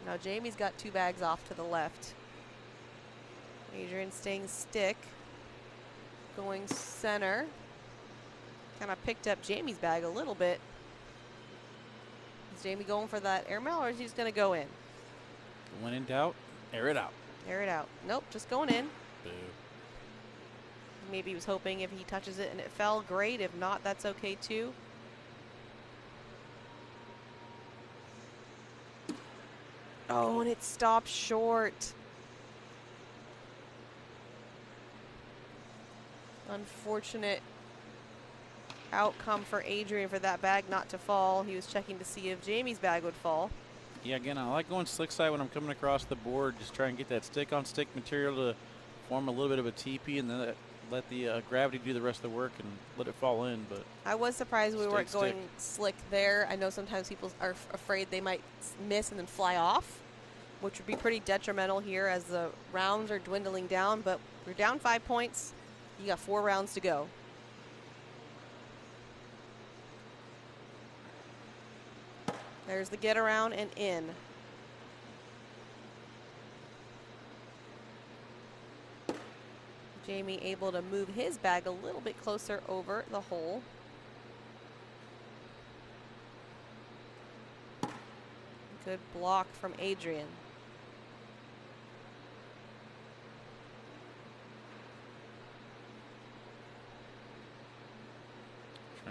Now Jamie's got 2 bags off to the left. Adrian staying stick. Going center. Kind of picked up Jamie's bag a little bit. Is Jamie going for that air mail, or is he just going to go in? When in doubt, air it out. Air it out. Nope, just going in. Boo. Maybe he was hoping if he touches it and it fell, great. If not, that's okay too. Oh, and it stopped short. Unfortunate outcome for Adrian for that bag not to fall. He was checking to see if Jamie's bag would fall. Yeah, again, I like going slick side when I'm coming across the board. Just try and get that stick-on-stick material to form a little bit of a teepee, and then let the gravity do the rest of the work and let it fall in. But I was surprised we weren't going slick there. I know sometimes people are afraid they might miss and then fly off, which would be pretty detrimental here as the rounds are dwindling down. But we're down 5 points. You got 4 rounds to go. There's the get around and in. Jamie able to move his bag a little bit closer over the hole. Good block from Adrian.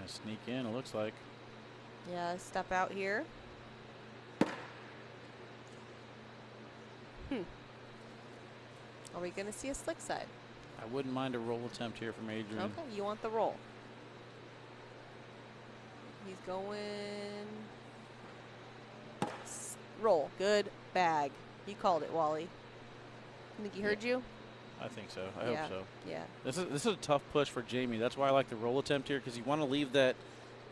trying to sneak in, it looks like. Yeah, step out here. Are we going to see a slick side? I wouldn't mind a roll attempt here from Adrian. Okay, you want the roll. He's going. Roll. Good bag. You called it, Wally. You think he heard you? I think so. I hope so. Yeah. This is a tough push for Jamie. That's why I like the roll attempt here, because you want to leave that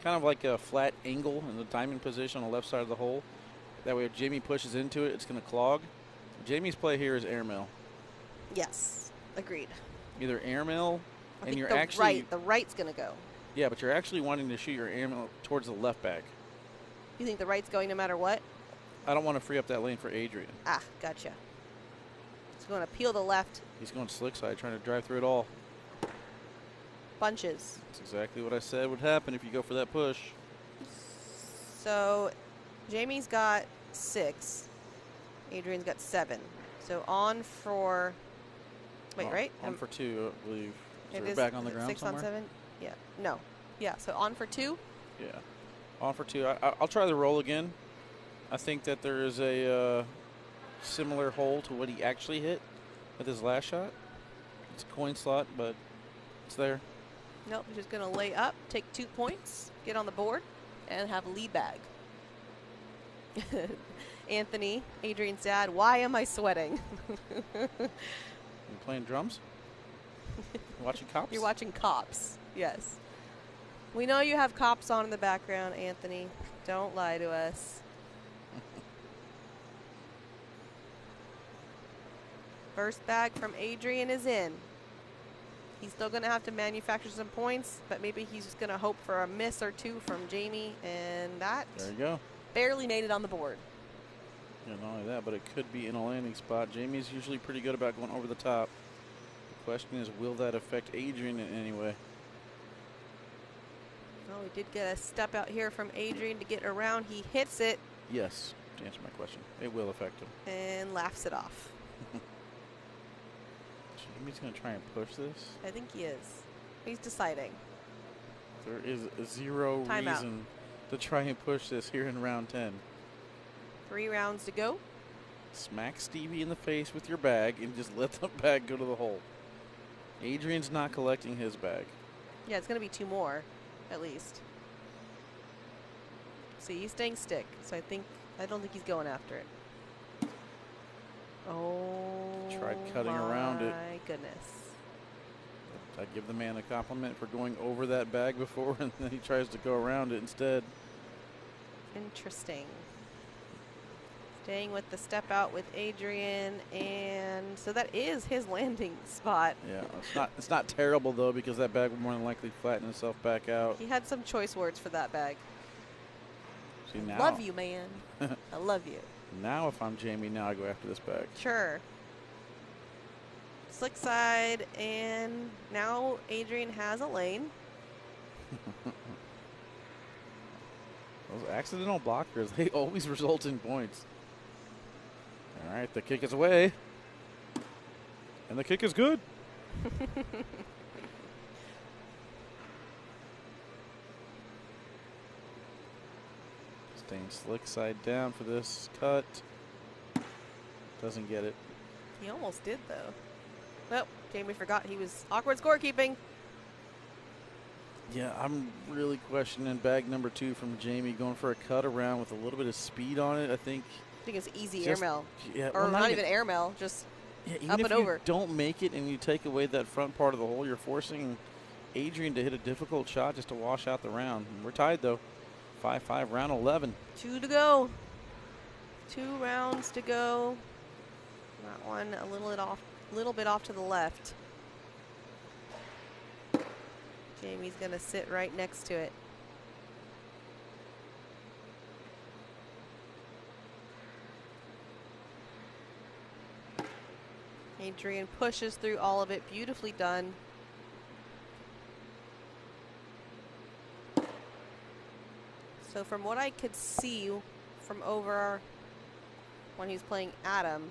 kind of like a flat angle in the diamond position on the left side of the hole. That way if Jamie pushes into it, it's going to clog. Jamie's play here is airmail. Yes, agreed. Either airmail, I and think you're the actually the right's gonna go. Yeah, but you're actually wanting to shoot your airmail towards the left bag. You think the right's going no matter what? I don't want to free up that lane for Adrian. Ah, gotcha. He's going to peel the left. He's going slick side, trying to drive through it all. Bunches. That's exactly what I said would happen if you go for that push. So Jamie's got 6. Adrian's got 7. So on for. Wait, right? On for 2, I believe. It Is is back on the ground 6 somewhere? on 7? Yeah. No. Yeah, so on for 2? Yeah. On for 2. I'll try the roll again. I think that there is a similar hole to what he actually hit with his last shot. It's a coin slot, but it's there. Nope, he's just going to lay up, take 2 points, get on the board, and have a lead bag. Anthony, Adrian's dad, why am I sweating? You playing drums? Watching Cops? You're watching Cops, yes. We know you have Cops on in the background, Anthony. Don't lie to us. First bag from Adrian is in. He's still going to have to manufacture some points, but maybe he's just going to hope for a miss or 2 from Jamie, and that There you go. barely made it on the board. Yeah, not only that, but it could be in a landing spot. Jamie's usually pretty good about going over the top. The question is, will that affect Adrian in any way? Oh, we did get a step out here from Adrian to get around. He hits it Yes, to answer my question. It will affect him. and laughs it off. Jamie's going to try and push this. I think he is. He's deciding. There is zero Timeout. reason to try and push this here in round 10. 3 rounds to go. Smack Stevie in the face with your bag and just let the bag go to the hole. Adrian's not collecting his bag. Yeah, it's going to be 2 more, at least. See, he's staying stick, so I don't think he's going after it. Oh, Tried cutting around it. my goodness. I give the man a compliment for going over that bag before, and then he tries to go around it instead. Interesting. Staying with the step out with Adrian, and so that is his landing spot. Yeah, it's not terrible though, because that bag will more than likely flatten itself back out. He had some choice words for that bag. See now, Love you, man. I love you. Now if I'm Jamie, now I go after this bag. Sure. Slick side, and now Adrian has a lane. Those accidental blockers, they always result in points. All right, the kick is away. And the kick is good. Staying slick side down for this cut. Doesn't get it. He almost did, though. Well, Jamie forgot he was awkward scorekeeping. Yeah, I'm really questioning bag number 2 from Jamie, going for a cut around with a little bit of speed on it. I think it's easy just, airmail. Yeah, or well, not even airmail, just even up if and over. you don't make it and you take away that front part of the hole, you're forcing Adrian to hit a difficult shot just to wash out the round. We're tied, though. 5-5, round 11. 2 to go. 2 rounds to go. That one a little bit off to the left. Jamie's going to sit right next to it. Adrian pushes through all of it. Beautifully done. So from what I could see from over when he was playing Adam,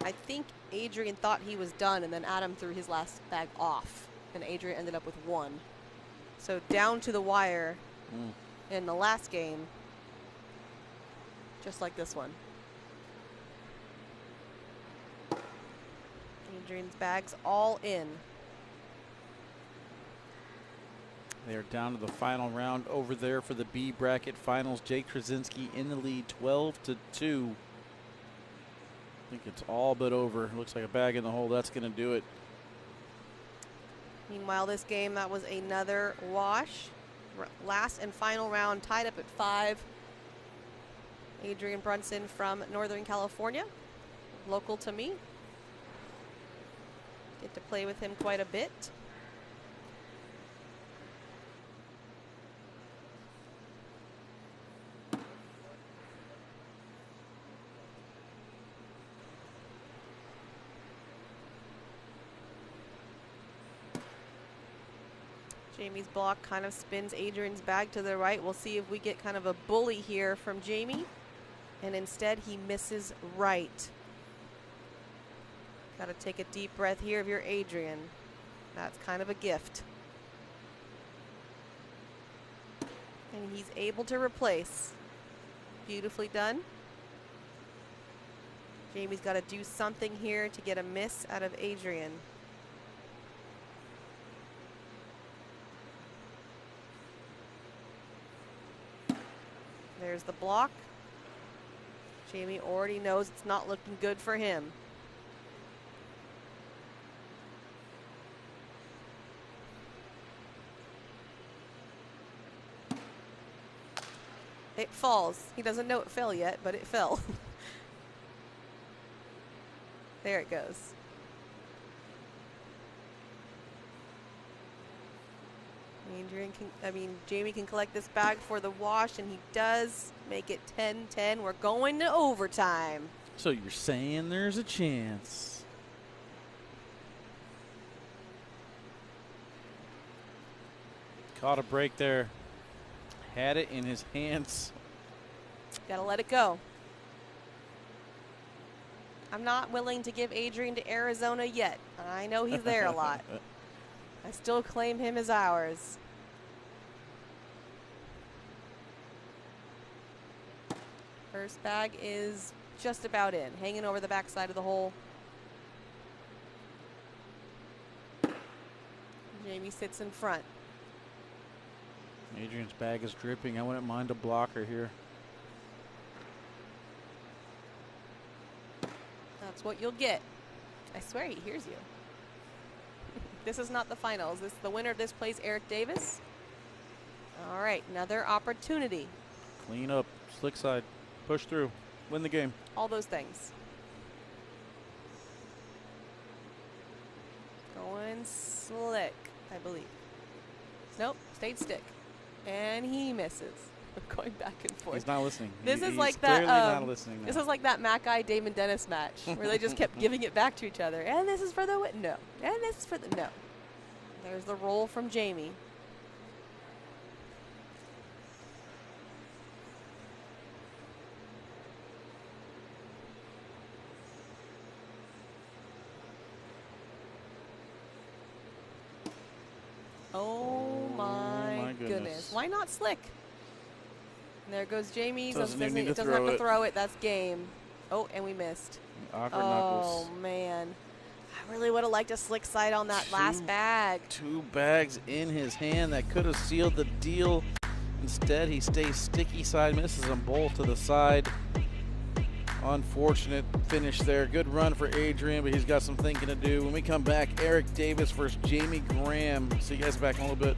I think Adrian thought he was done, and then Adam threw his last bag off, and Adrian ended up with 1. So down to the wire in the last game, just like this one. Adrian's bags all in. They're down to the final round over there for the B bracket finals. Jake Trzinski in the lead, 12-2. I think it's all but over. Looks like a bag in the hole. That's going to do it. Meanwhile, this game, that was another wash. Last and final round, tied up at 5. Adrian Brunson from Northern California, local to me. Get to play with him quite a bit. Jamie's block kind of spins Adrian's bag to the right. We'll see if we get kind of a bully here from Jamie. And instead, he misses right. Got to take a deep breath here if you're Adrian. That's kind of a gift. And he's able to replace. Beautifully done. Jamie's got to do something here to get a miss out of Adrian. There's the block. Jamie already knows it's not looking good for him. It falls. He doesn't know it fell yet, but it fell. There it goes. Jamie can collect this bag for the wash, and he does make it 10-10. We're going to overtime. So you're saying there's a chance. Caught a break there. Had it in his hands. Gotta let it go. I'm not willing to give Adrian to Arizona yet. I know he's there a lot. I still claim him as ours. First bag is just about in, hanging over the backside of the hole. Jamie sits in front. Adrian's bag is dripping. I wouldn't mind a blocker here. That's what you'll get. I swear he hears you. This is not the finals. The winner of this plays Eric Davis. All right, another opportunity. Clean up, slick side, push through, win the game. All those things. Going slick, I believe. Nope, stayed stick. And he misses. Going back and forth. He's not listening. This is he's like that. not listening now. This is like that Mackay Damon Dennis match where they just kept giving it back to each other. And this is for the win. No. And this is for the no. There's the roll from Jamie. Oh my goodness. Why not slick? And there goes Jamie. Doesn't have to throw it. That's game. Oh, and we missed. Awkward knuckles. Oh, man. I really would have liked a slick side on that last bag. 2 bags in his hand that could have sealed the deal. Instead, he stays sticky side, misses them both to the side. Unfortunate finish there. Good run for Adrian, but he's got some thinking to do. When we come back, Eric Davis versus Jamie Graham. See you guys back in a little bit.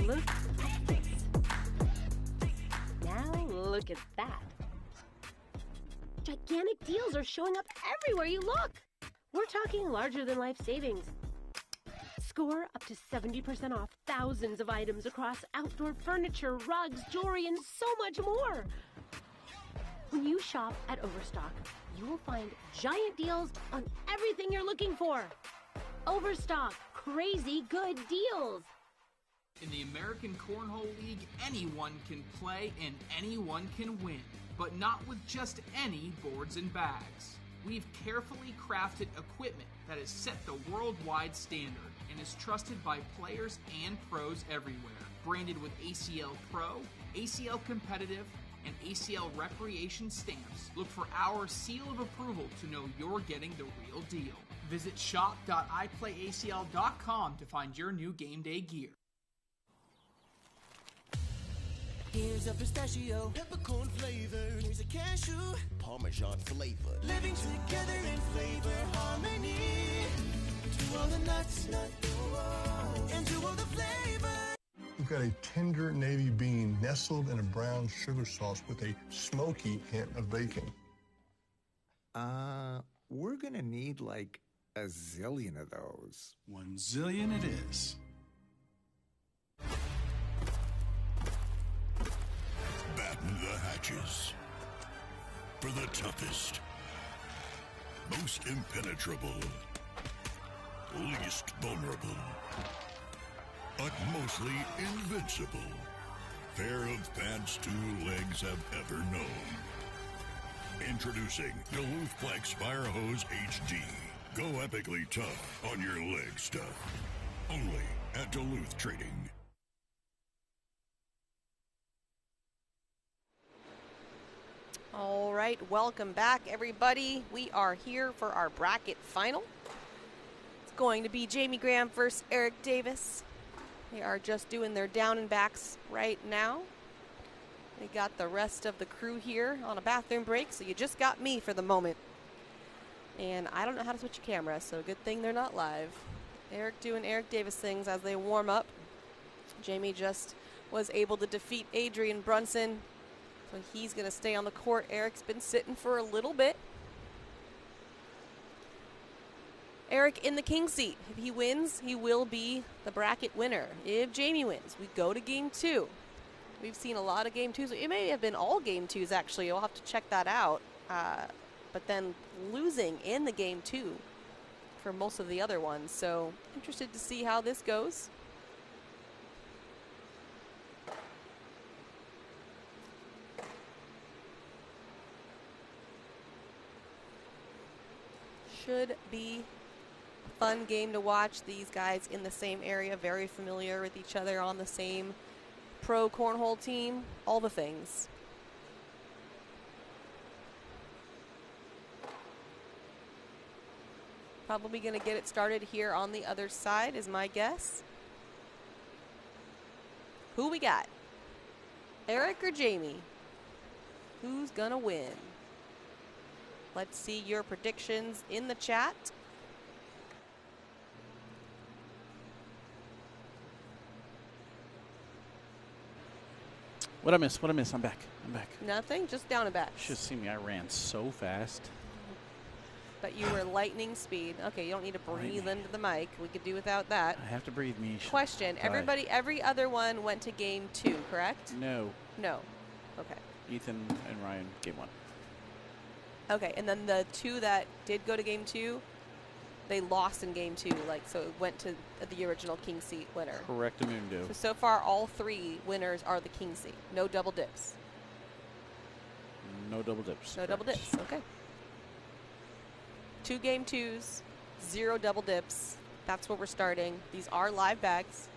Look at this. Now look at that. Gigantic deals are showing up everywhere you look. We're talking larger than life savings. Score up to 70% off thousands of items across outdoor furniture, rugs, jewelry, and so much more. When you shop at Overstock, you will find giant deals on everything you're looking for. Overstock, crazy good deals. In the American Cornhole League, anyone can play and anyone can win, but not with just any boards and bags. We've carefully crafted equipment that has set the worldwide standard and is trusted by players and pros everywhere. Branded with ACL Pro, ACL Competitive, and ACL Recreation stamps, look for our seal of approval to know you're getting the real deal. Visit shop.iplayacl.com to find your new game day gear. Here's a pistachio, peppercorn flavor. Here's a cashew, Parmesan flavor. Living together in flavor harmony. To all the nuts, and to all the flavor. We've got a tender navy bean nestled in a brown sugar sauce with a smoky hint of bacon. We're gonna need like a zillion of those. 1 zillion it is. Batten the hatches. For the toughest, most impenetrable, least vulnerable, but mostly invincible pair of pants 2 legs have ever known. Introducing Duluth Flex Fire Hose HD. Go epically tough on your leg stuff. Only at Duluth Trading. All right, welcome back, everybody. We are here for our bracket final. It's going to be Jamie Graham versus Eric Davis. They are just doing their down and backs right now. We got the rest of the crew here on a bathroom break, so you just got me for the moment. And I don't know how to switch a camera, so good thing they're not live. Eric doing Eric Davis things as they warm up. Jamie just was able to defeat Adrian Brunson, so he's going to stay on the court. Eric's been sitting for a little bit. Eric in the king seat. If he wins, he will be the bracket winner. If Jamie wins, we go to game 2. We've seen a lot of game 2s. It may have been all game 2s, actually. You'll have to check that out. But then losing in the game 2 for most of the other ones. So interested to see how this goes. Should be a fun game to watch. These guys in the same area, very familiar with each other, on the same pro cornhole team, all the things. Probably going to get it started here on the other side is my guess. Who we got? Eric or Jamie? Who's going to win? Let's see your predictions in the chat. What I miss? I'm back. Nothing, just down and back. You should see me. I ran so fast. But you were lightning speed. Okay, you don't need to breathe into the mic. We could do without that. I have to breathe, Mish. Question. Every other one went to game 2, correct? No. No. Okay. Ethan and Ryan, game 1. Okay, and then the 2 that did go to game 2, they lost in game 2, so it went to the original king seat winner. Correctamundo. So far, all 3 winners are the king seat. No double dips. No double dips. No double dips. Okay. 2 game 2s, 0 double dips. That's where we're starting. These are live bags.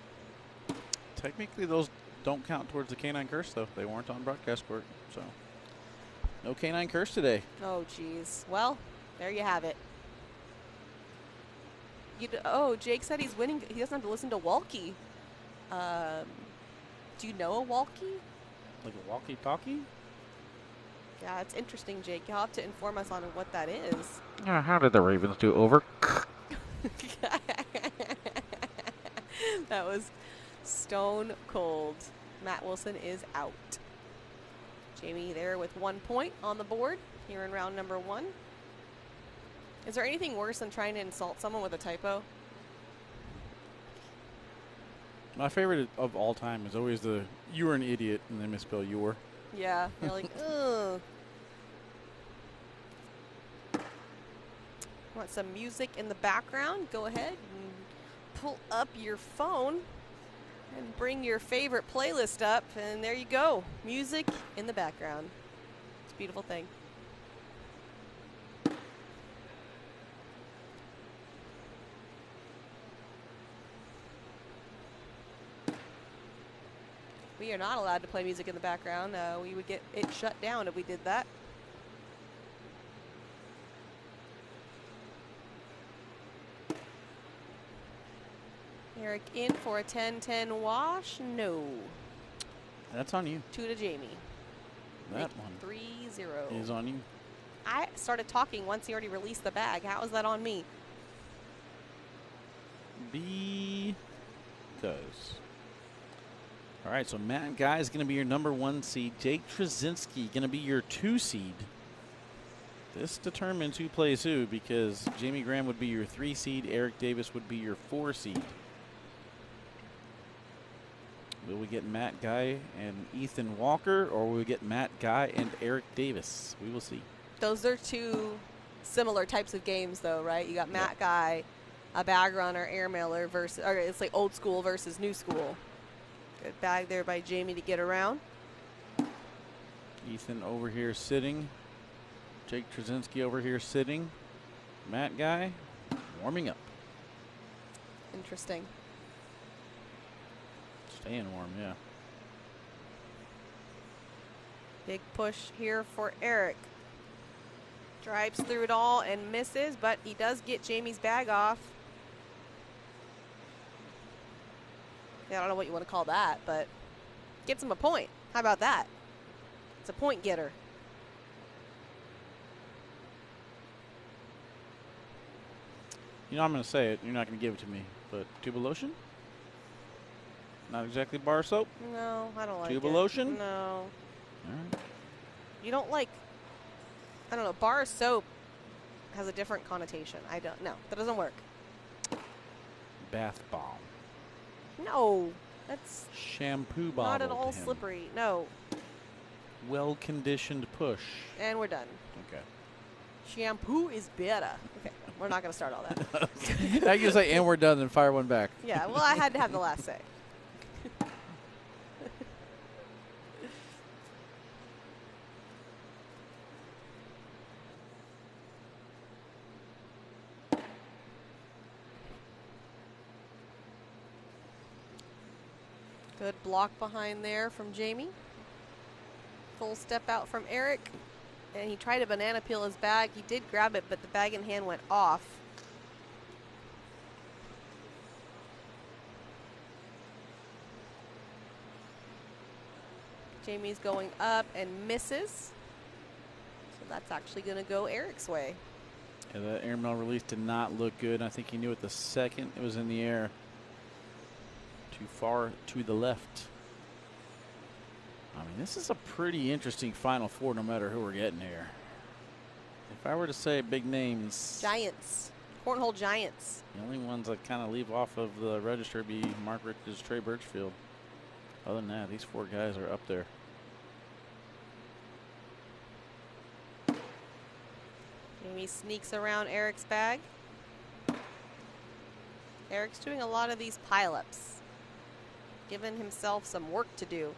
Technically, those don't count towards the canine curse, though. They weren't on broadcast court, so no canine curse today. Oh, geez. Well, there you have it. Jake said he's winning. He doesn't have to listen to walkie. Do you know a walkie? Like a walkie-talkie? Yeah, it's interesting, Jake. You'll have to inform us on what that is. How did the Ravens do? Over? That was stone cold. Matt Wilson is out. Jamie there with 1 point on the board here in round number 1. Is there anything worse than trying to insult someone with a typo? My favorite of all time is always the "you were an idiot" and they misspell "your." Yeah, you're like, ugh. Want some music in the background? Go ahead and pull up your phone and bring your favorite playlist up, and there you go. Music in the background. It's a beautiful thing. We are not allowed to play music in the background. We would get it shut down if we did that. Eric in for a 10-10 wash. No. That's on you. 2 to Jamie. That one 3-0 is on you. I started talking once he already released the bag. How is that on me? be does. All right, so Matt Guy is going to be your number 1 seed. Jake Trzinski going to be your 2 seed. This determines who plays who because Jamie Graham would be your 3 seed. Eric Davis would be your 4 seed. Will we get Matt Guy and Ethan Walker, or will we get Matt Guy and Eric Davis? We will see. Those are 2 similar types of games, though, right? You got Matt Guy, a bag runner, air mailer versus, or it's like old school versus new school. Good bag there by Jamie to get around. Ethan over here sitting. Jake Trzinski over here sitting. Matt Guy warming up. Interesting. Staying warm, yeah. Big push here for Eric. Drives through it all and misses, but he does get Jamie's bag off. Yeah, I don't know what you want to call that, but gets him a point. How about that? It's a point getter. You know, I'm going to say it. You're not going to give it to me, but tuba lotion? Not exactly bar soap? No, I don't like tuba it. Lotion? No. All right. You don't like, I don't know, bar soap has a different connotation. No, that doesn't work. Bath bomb. No, that's Shampoo bottle. not at all to him. slippery. No. Well-conditioned push. And we're done. Okay. Shampoo is better. Okay, we're not going to start all that. I can say, and we're done, then fire one back. Yeah, well, I had to have the last say. Good block behind there from Jamie. Full step out from Eric. And he tried to banana peel his bag. He did grab it, but the bag in hand went off. Jamie's going up and misses. So that's actually going to go Eric's way. Yeah, that airmail release did not look good. I think he knew it the second it was in the air. Too far to the left. I mean, this is a pretty interesting Final Four no matter who we're getting here. If I were to say big names. Giants. Cornhole Giants. The only ones that kind of leave off of the register would be Mark Richards, Trey Birchfield. Other than that, these 4 guys are up there. Jamie sneaks around Eric's bag. Eric's doing a lot of these pileups. Giving himself some work to do.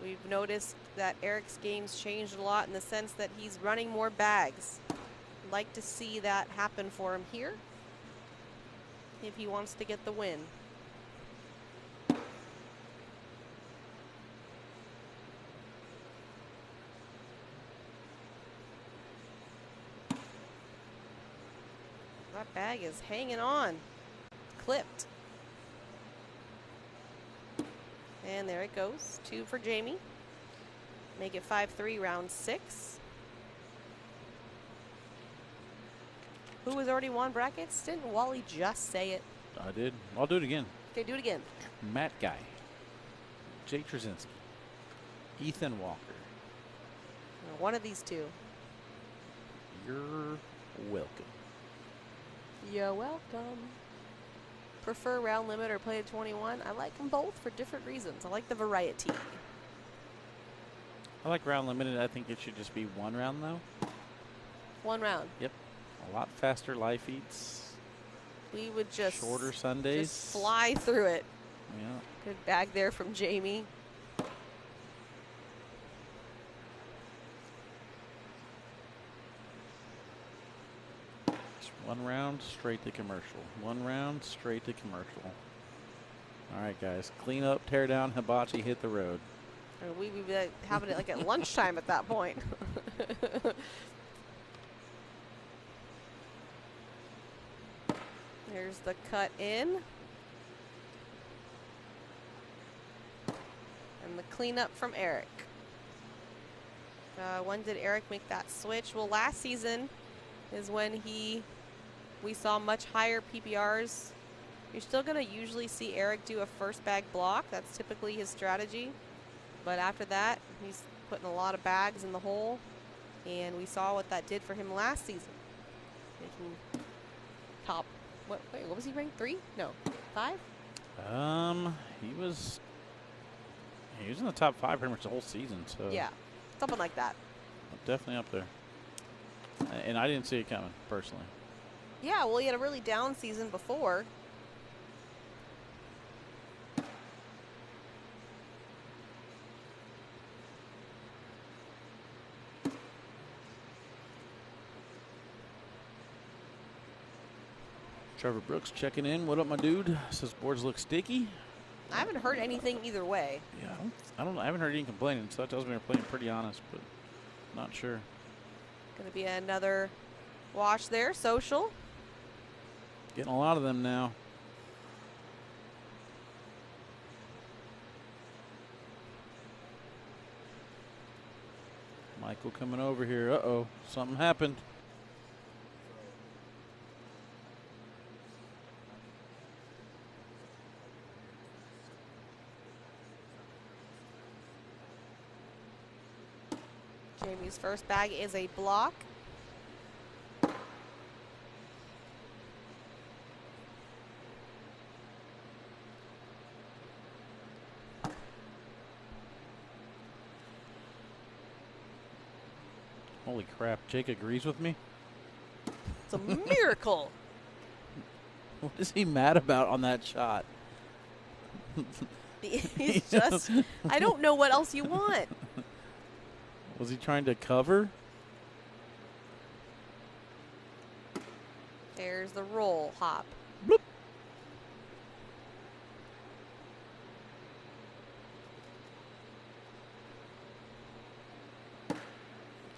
We've noticed that Eric's game's changed a lot in the sense that he's running more bags. I'd like to see that happen for him here if he wants to get the win. That bag is hanging on. Clipped. And there it goes. 2 for Jamie. Make it 5-3, round 6. Who has already won brackets? Didn't Wally just say it? I did. I'll do it again. Okay, do it again. Matt Guy. Jake Trzinski. Ethan Walker. One of these 2. You're welcome. You're welcome. Prefer round limit or play at 21? I like them both for different reasons. I like the variety. I like round limited. I think it should just be 1 round, though. 1 round. Yep. A lot faster live feeds. We would just shorter Sundays. Just fly through it. Yeah. Good bag there from Jamie. Just 1 round straight to commercial. 1 round straight to commercial. All right, guys. Clean up, tear down, hibachi, hit the road. We would be having it like at lunchtime at that point. There's the cut in. And the cleanup from Eric. When did Eric make that switch? Well, last season is when we saw much higher PPRs. You're still going to usually see Eric do a first bag block. That's typically his strategy. But after that, he's putting a lot of bags in the hole. And we saw what that did for him last season. Making top, what was he ranked? 3? No, 5? He was in the top 5 pretty much the whole season. So yeah, something like that. Definitely up there. And I didn't see it coming, personally. Yeah, well, he had a really down season before. Trevor Brooks checking in. What up, my dude? Says boards look sticky. I haven't heard anything either way. Yeah, I haven't heard any complaining, so that tells me they're playing pretty honest, but not sure. Going to be another wash there, social. Getting a lot of them now. Michael coming over here. Uh-oh, something happened. Jamie's first bag is a block. Holy crap, Jake agrees with me? It's a miracle. What is he mad about on that shot? He's just, I don't know what else you want. Was he trying to cover? There's the roll hop. Bloop.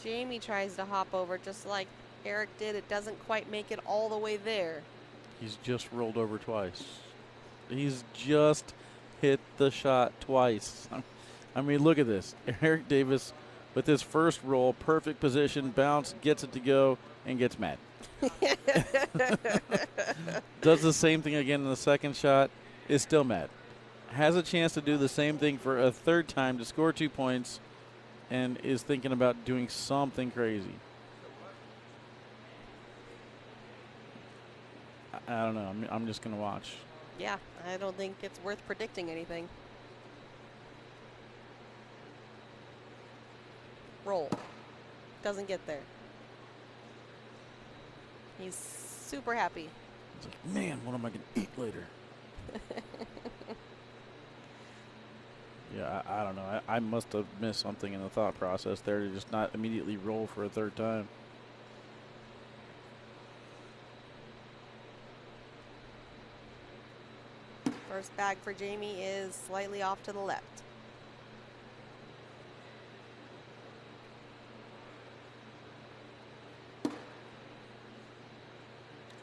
Jamie tries to hop over just like Eric did. It doesn't quite make it all the way there. He's just rolled over twice. He's just hit the shot twice. I mean, look at this. Eric Davis with his first roll, perfect position, bounce, gets it to go, and gets mad. Does the same thing again in the second shot, is still mad. Has a chance to do the same thing for a third time to score 2 points, and is thinking about doing something crazy. I don't know. I'm just going to watch. Yeah, I don't think it's worth predicting anything. Roll. Doesn't get there. He's super happy. He's like, man, what am I going to eat later? Yeah, I don't know. I must have missed something in the thought process there to just not immediately roll for a third time. First bag for Jamie is slightly off to the left.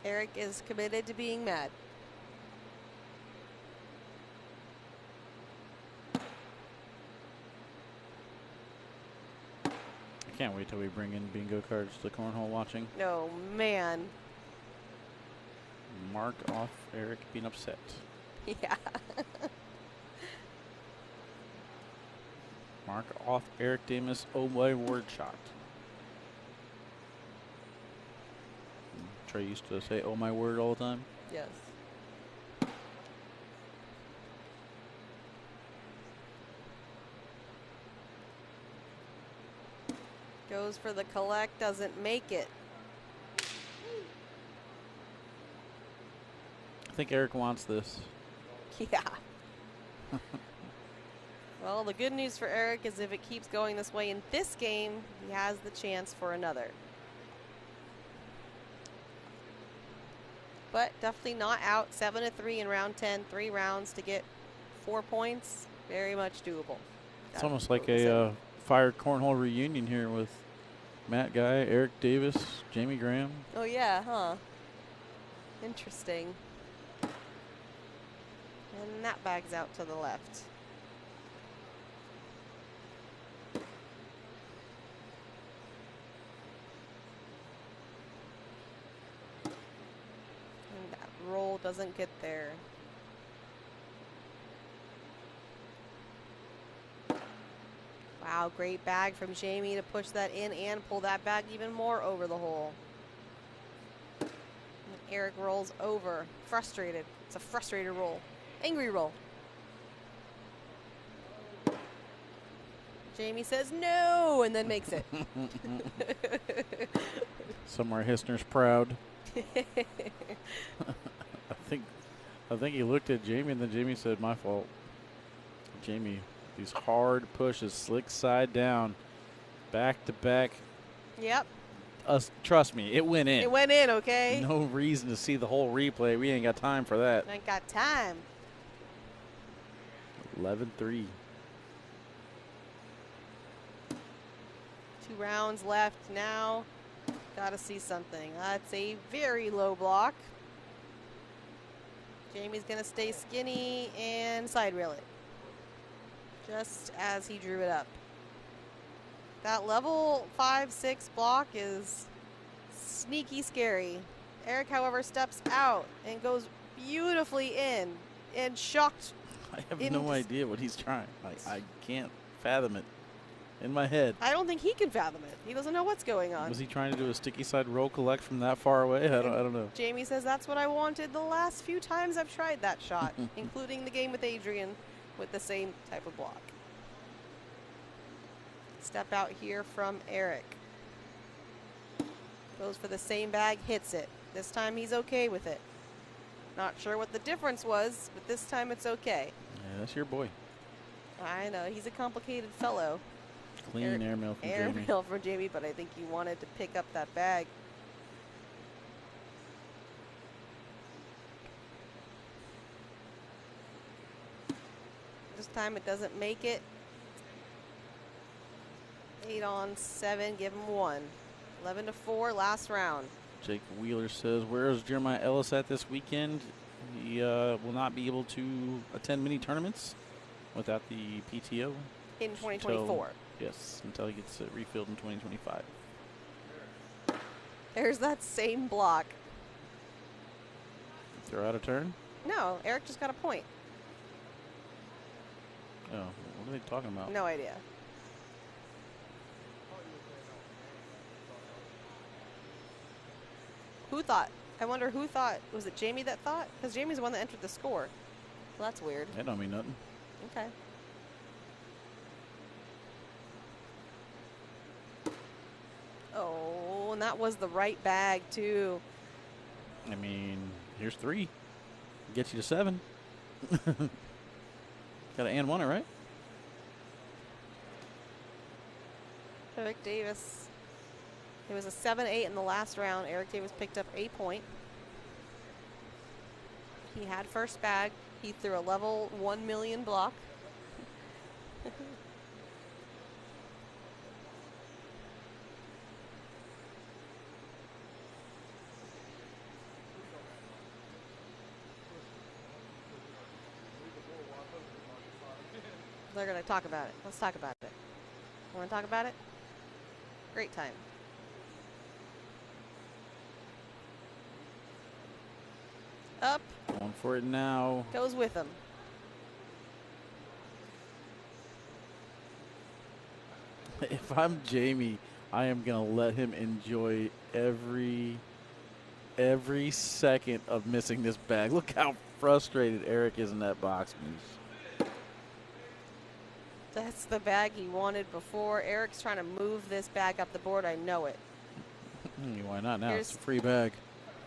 Eric is committed to being mad. I can't wait till we bring in bingo cards to cornhole watching. No, man. Mark off Eric being upset. Yeah. Mark off Eric Davis, oh my word shot. Trey used to say oh my word all the time. Yes. Goes for the collect, doesn't make it. I think Eric wants this. Yeah. Well, the good news for Eric is if it keeps going this way in this game, he has the chance for another. But definitely not out. 7-3 in round 10, 3 rounds to get 4 points. Very much doable. It's almost like a fire cornhole reunion here with Matt Guy, Eric Davis, Jamie Graham. Oh, yeah, huh? Interesting. And that bag's out to the left. doesn't get there. Wow, great bag from Jamie to push that in and pull that bag even more over the hole. And Eric rolls over, frustrated. It's a frustrated roll. Angry roll. Jamie says no and then makes it. Somewhere Hissner's proud. I think he looked at Jamie and then Jamie said, my fault. Jamie, these hard pushes, slick side down, back to back. Yep. Trust me, it went in. It went in, okay? No reason to see the whole replay. We ain't got time for that. I ain't got time. 11-3. 2 rounds left now. Gotta see something. That's a very low block. Jamie's gonna stay skinny and side rail it. Just as he drew it up. That level 5-6 block is sneaky scary. Eric, however, steps out and goes beautifully in and shocked. I have no idea what he's trying. I can't fathom it in my head. I don't think he can fathom it. He doesn't know what's going on. Was he trying to do a sticky side roll collect from that far away? I don't know. Jamie says that's what I wanted the last few times I've tried that shot, including the game with Adrian with the same type of block. Step out here from Eric. Goes for the same bag, hits it. This time he's okay with it. Not sure what the difference was, but this time it's okay. Yeah, that's your boy. I know, he's a complicated fellow. Clean airmail from Jamie. Airmail from Jamie, but I think he wanted to pick up that bag. This time it doesn't make it. 8 on 7, give him 1. 11-4, last round. Jake Wheeler says, where is Jeremiah Ellis at this weekend? He will not be able to attend many tournaments without the PTO. In 2024. Yes, until he gets refilled in 2025. There's that same block. Throw out a turn? No, Eric just got a point. Oh, what are they talking about? No idea. Who thought? I wonder who thought. Was it Jamie that thought? Because Jamie's the one that entered the score. Well, that's weird. That don't mean nothing. Okay. Oh, and that was the right bag, too. I mean, here's 3. Gets you to 7. Got to and one it, right? Eric Davis. It was a 7-8 in the last round. Eric Davis picked up a point. He had first bag. He threw a level 1 million block. They're going to talk about it. Let's talk about it. Want to talk about it? Great time. Up. Going for it now. Goes with him. If I'm Jamie, I am going to let him enjoy every second of missing this bag. Look how frustrated Eric is in that box moose. That's the bag he wanted before. Eric's trying to move this bag up the board. I know it. Why not now? It's a free bag.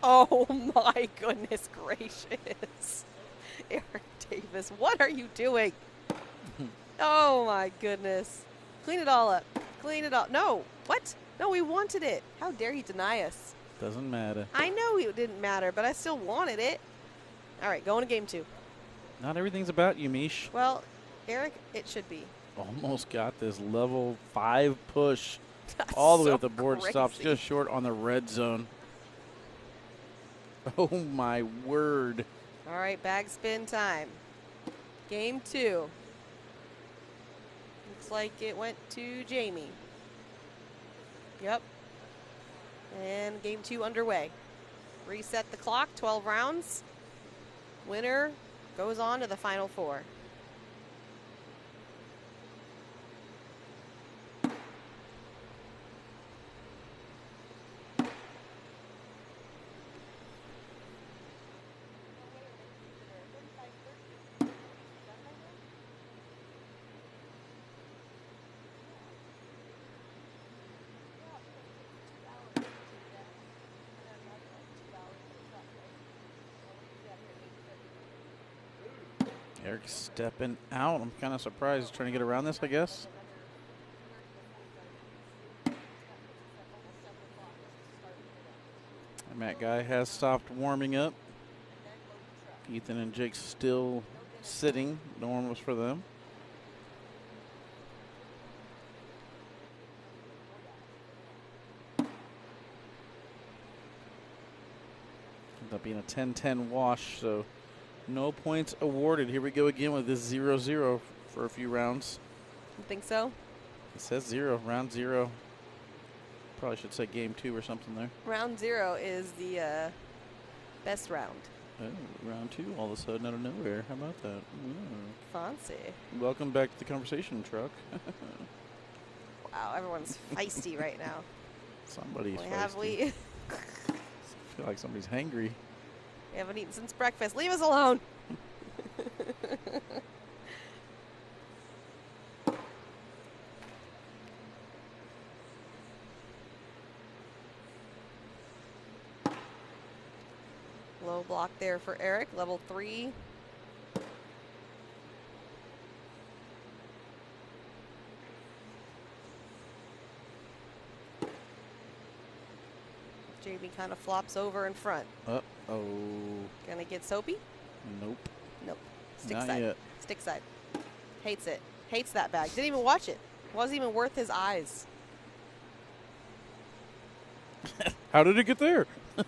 Oh, my goodness gracious. Eric Davis, what are you doing? Oh, my goodness. Clean it all up. Clean it all. No. What? No, we wanted it. How dare he deny us? Doesn't matter. I know it didn't matter, but I still wanted it. All right, going to game 2. Not everything's about you, Mish. Well, Eric, it should be. Almost got this level 5 push. That's all the way so up the board. crazy. Stops just short on the red zone. Oh, my word. All right, bag spin time. Game 2. Looks like it went to Jamie. Yep. And game 2 underway. Reset the clock, 12 rounds. Winner goes on to the Final Four. Eric stepping out. I'm kind of surprised. Trying to get around this, I guess. Matt Guy has stopped warming up. Ethan and Jake still sitting. No one was for them. Ended up being a 10-10 wash, so no points awarded. Here we go again with this 0-0 for a few rounds. You think so? It says 0, round 0. Probably should say game 2 or something there. Round 0 is the best round. Oh, round 2 all of a sudden out of nowhere. How about that? Fancy. Welcome back to the conversation truck. Wow, everyone's feisty right now. Somebody's feisty. Have we? I feel like somebody's hangry. We haven't eaten since breakfast. Leave us alone. Low block there for Eric, level 3. JB kind of flops over in front. Uh-oh. Gonna get soapy? Nope. Nope. Stick Not side. yet. Stick side. Hates it. Hates that bag. Didn't even watch it. Wasn't even worth his eyes. How did it get there? I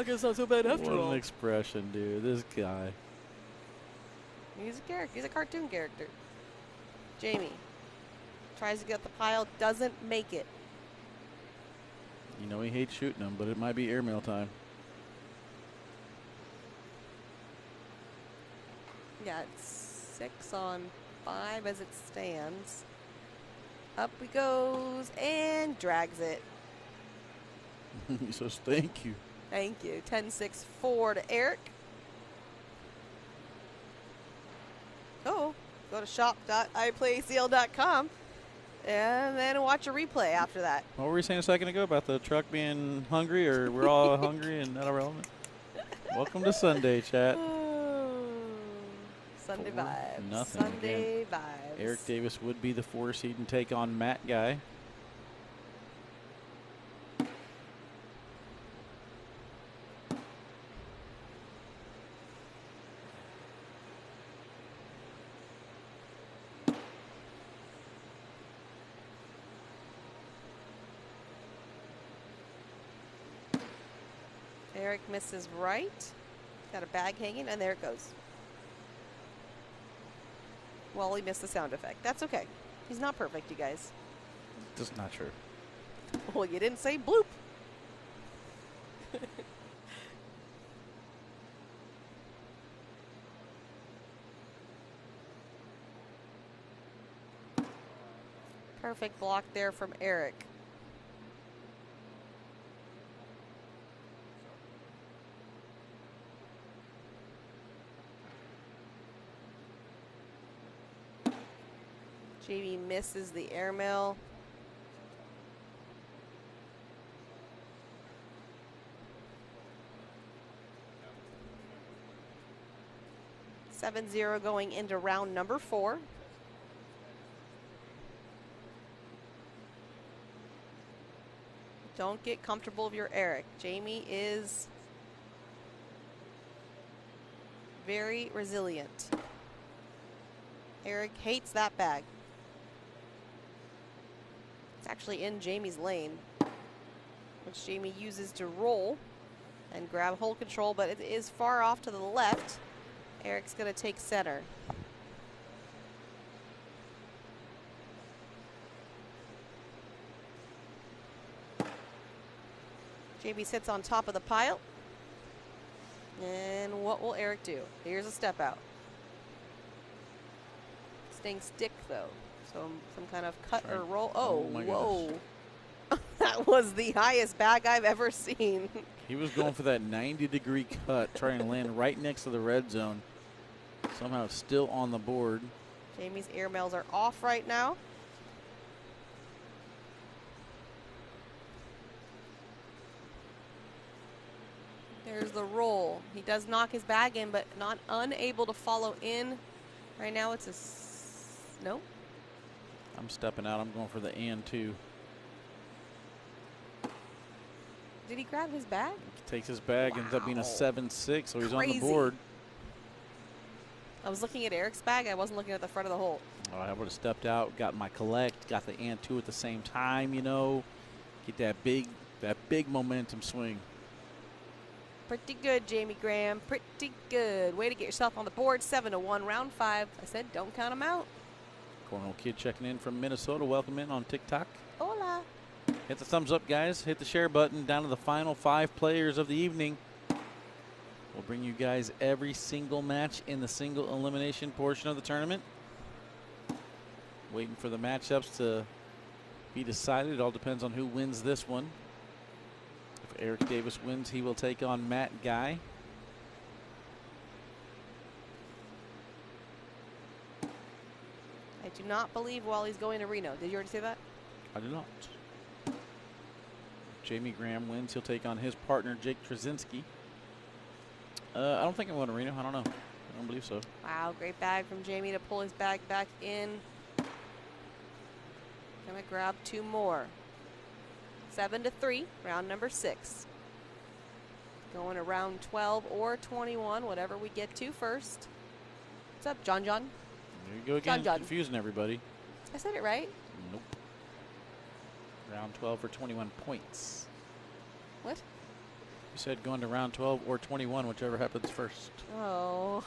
guess not so bad after What all. an expression, dude. This guy. He's a character. He's a cartoon character. Jamie tries to get the pile, doesn't make it. You know he hates shooting them, but it might be airmail time. Yeah, it's 6 on 5 as it stands. Up he goes and drags it. He says, thank you. Thank you. 10-6-4 to Eric. Oh, go to shop.iplayacl.com and then watch a replay after that. What were we saying a second ago about the truck being hungry, or we're all hungry and not irrelevant? Welcome to Sunday, chat. Sunday vibes. Nothing. Sunday Again, vibes. Eric Davis would be the 4 seed and take on Matt Guy. Eric misses right. Got a bag hanging, and there it goes. Well, he missed the sound effect. That's okay. He's not perfect, you guys. That's not true. Well, you didn't say bloop. Perfect block there from Eric. JB misses the airmail. Seven 0 going into round number 4. Don't get comfortable with your Eric. Jamie is very resilient. Eric hates that bag. It's actually in Jamie's lane, which Jamie uses to roll and grab hold control, but it is far off to the left. Eric's going to take center. JB sits on top of the pile. And what will Eric do? Here's a step out. Staying stick, though. So some kind of cut or roll. Oh, my whoa. That was the highest bag I've ever seen. He was going for that 90-degree cut, trying to land right next to the red zone. Somehow it's still on the board. Jamie's airmails are off right now. There's the roll. He does knock his bag in, but not unable to follow in. Right now it's a no. I'm stepping out. I'm going for the and two. Did he grab his bag? Takes his bag, ends up being a 7-6, so he's on the Crazy. board. I was looking at Eric's bag. I wasn't looking at the front of the hole. Oh, I would have stepped out, got my collect, got the and two at the same time, you know. Get that big momentum swing. Pretty good, Jamie Graham. Pretty good. Way to get yourself on the board. 7-1, round 5. I said don't count them out. Cornhole Kid checking in from Minnesota. Welcome in on TikTok. Hola. Hit the thumbs up, guys. Hit the share button. Down to the final 5 players of the evening. We'll bring you guys every single match in the single elimination portion of the tournament. Waiting for the matchups to be decided. It all depends on who wins this one. If Eric Davis wins, he will take on Matt Guy. I do not believe Wally's going to Reno. Did you already say that? I do not. Jamie Graham wins. He'll take on his partner, Jake Trzinski. I don't think I'm going to Reno. I don't know. I don't believe so. Wow, great bag from Jamie to pull his bag back in. Gonna grab 2 more. 7-3, round number 6. Going to round 12 or 21, whatever we get to first. What's up, John? There you go again, John. confusing everybody. I said it right. Nope. Round 12 for 21 points. What? You said going to round 12 or 21, whichever happens first. Oh,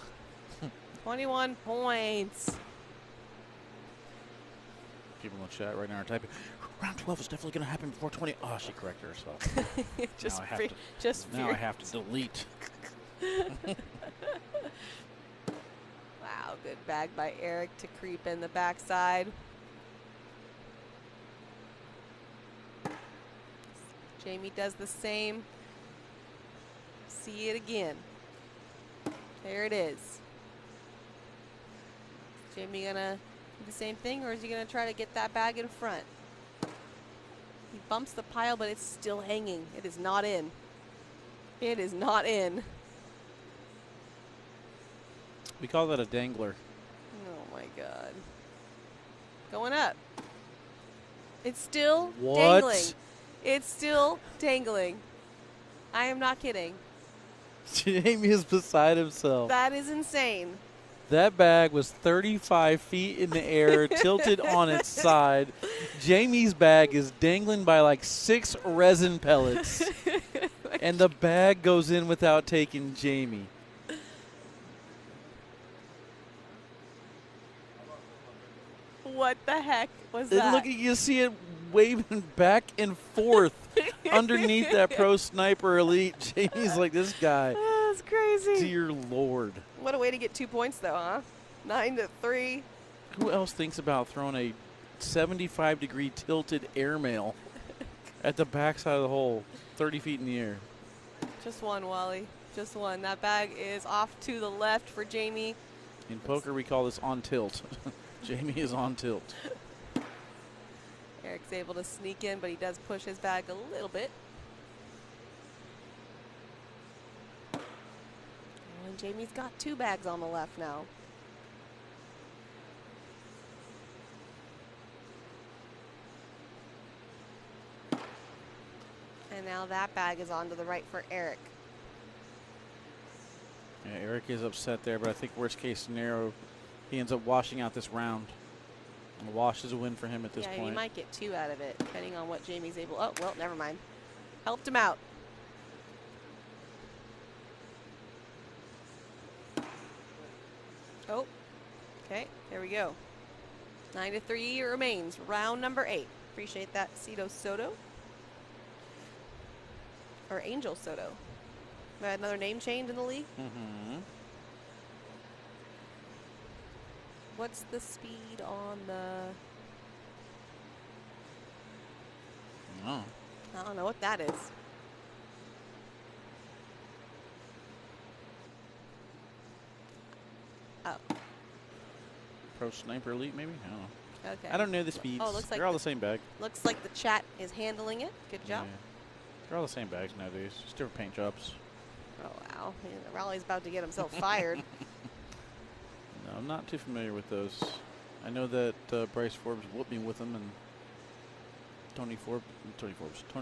21 points. People in the chat right now are typing, round 12 is definitely going to happen before 20. Oh, she corrected herself. Now I have to delete. Wow, good bag by Eric to creep in the backside. Jamie does the same. See it again. There it is. Is Jamie gonna do the same thing, or is he gonna try to get that bag in front? He bumps the pile, but it's still hanging. It is not in. It is not in. We call that a dangler. Oh my God. Going up. It's still What? dangling. It's still dangling. I am not kidding. Jamie is beside himself. That is insane. That bag was 35 feet in the air, tilted on its side. Jamie's bag is dangling by like 6 resin pellets. And the bag goes in without taking Jamie. What the heck was And that? look, you see it waving back and forth underneath that Pro Sniper Elite. Jamie's like, this guy. That's crazy. Dear Lord. What a way to get 2 points, though, huh? 9-3. Who else thinks about throwing a 75-degree tilted airmail at the backside of the hole, 30 feet in the air? Just one, Wally. Just one. That bag is off to the left for Jamie. In poker, we call this on tilt. Jamie is on tilt. Eric's able to sneak in, but he does push his bag a little bit. And Jamie's got 2 bags on the left now. And now that bag is on to the right for Eric. Yeah, Eric is upset there, but I think worst case scenario, he ends up washing out this round. And a wash is a win for him at this Yeah, point. he might get 2 out of it, depending on what Jamie's able. Oh, well, never mind. Helped him out. Oh, okay, there we go. 9-3 remains. Round number 8. Appreciate that, Cito Soto. Or Angel Soto. Another name change in the league. Mm-hmm. What's the speed on the... Oh. I don't know what that is. Oh. Pro Sniper Elite, maybe? I don't know. Okay. I don't know the speeds. Oh, looks like they're all the same bag. Looks like the chat is handling it. Good job. Yeah. They're all the same bags nowadays. Just different paint jobs. Oh, wow. Yeah, Raleigh's about to get himself fired. No, I'm not too familiar with those. I know that Bryce Forbes whooped me with them, and Tony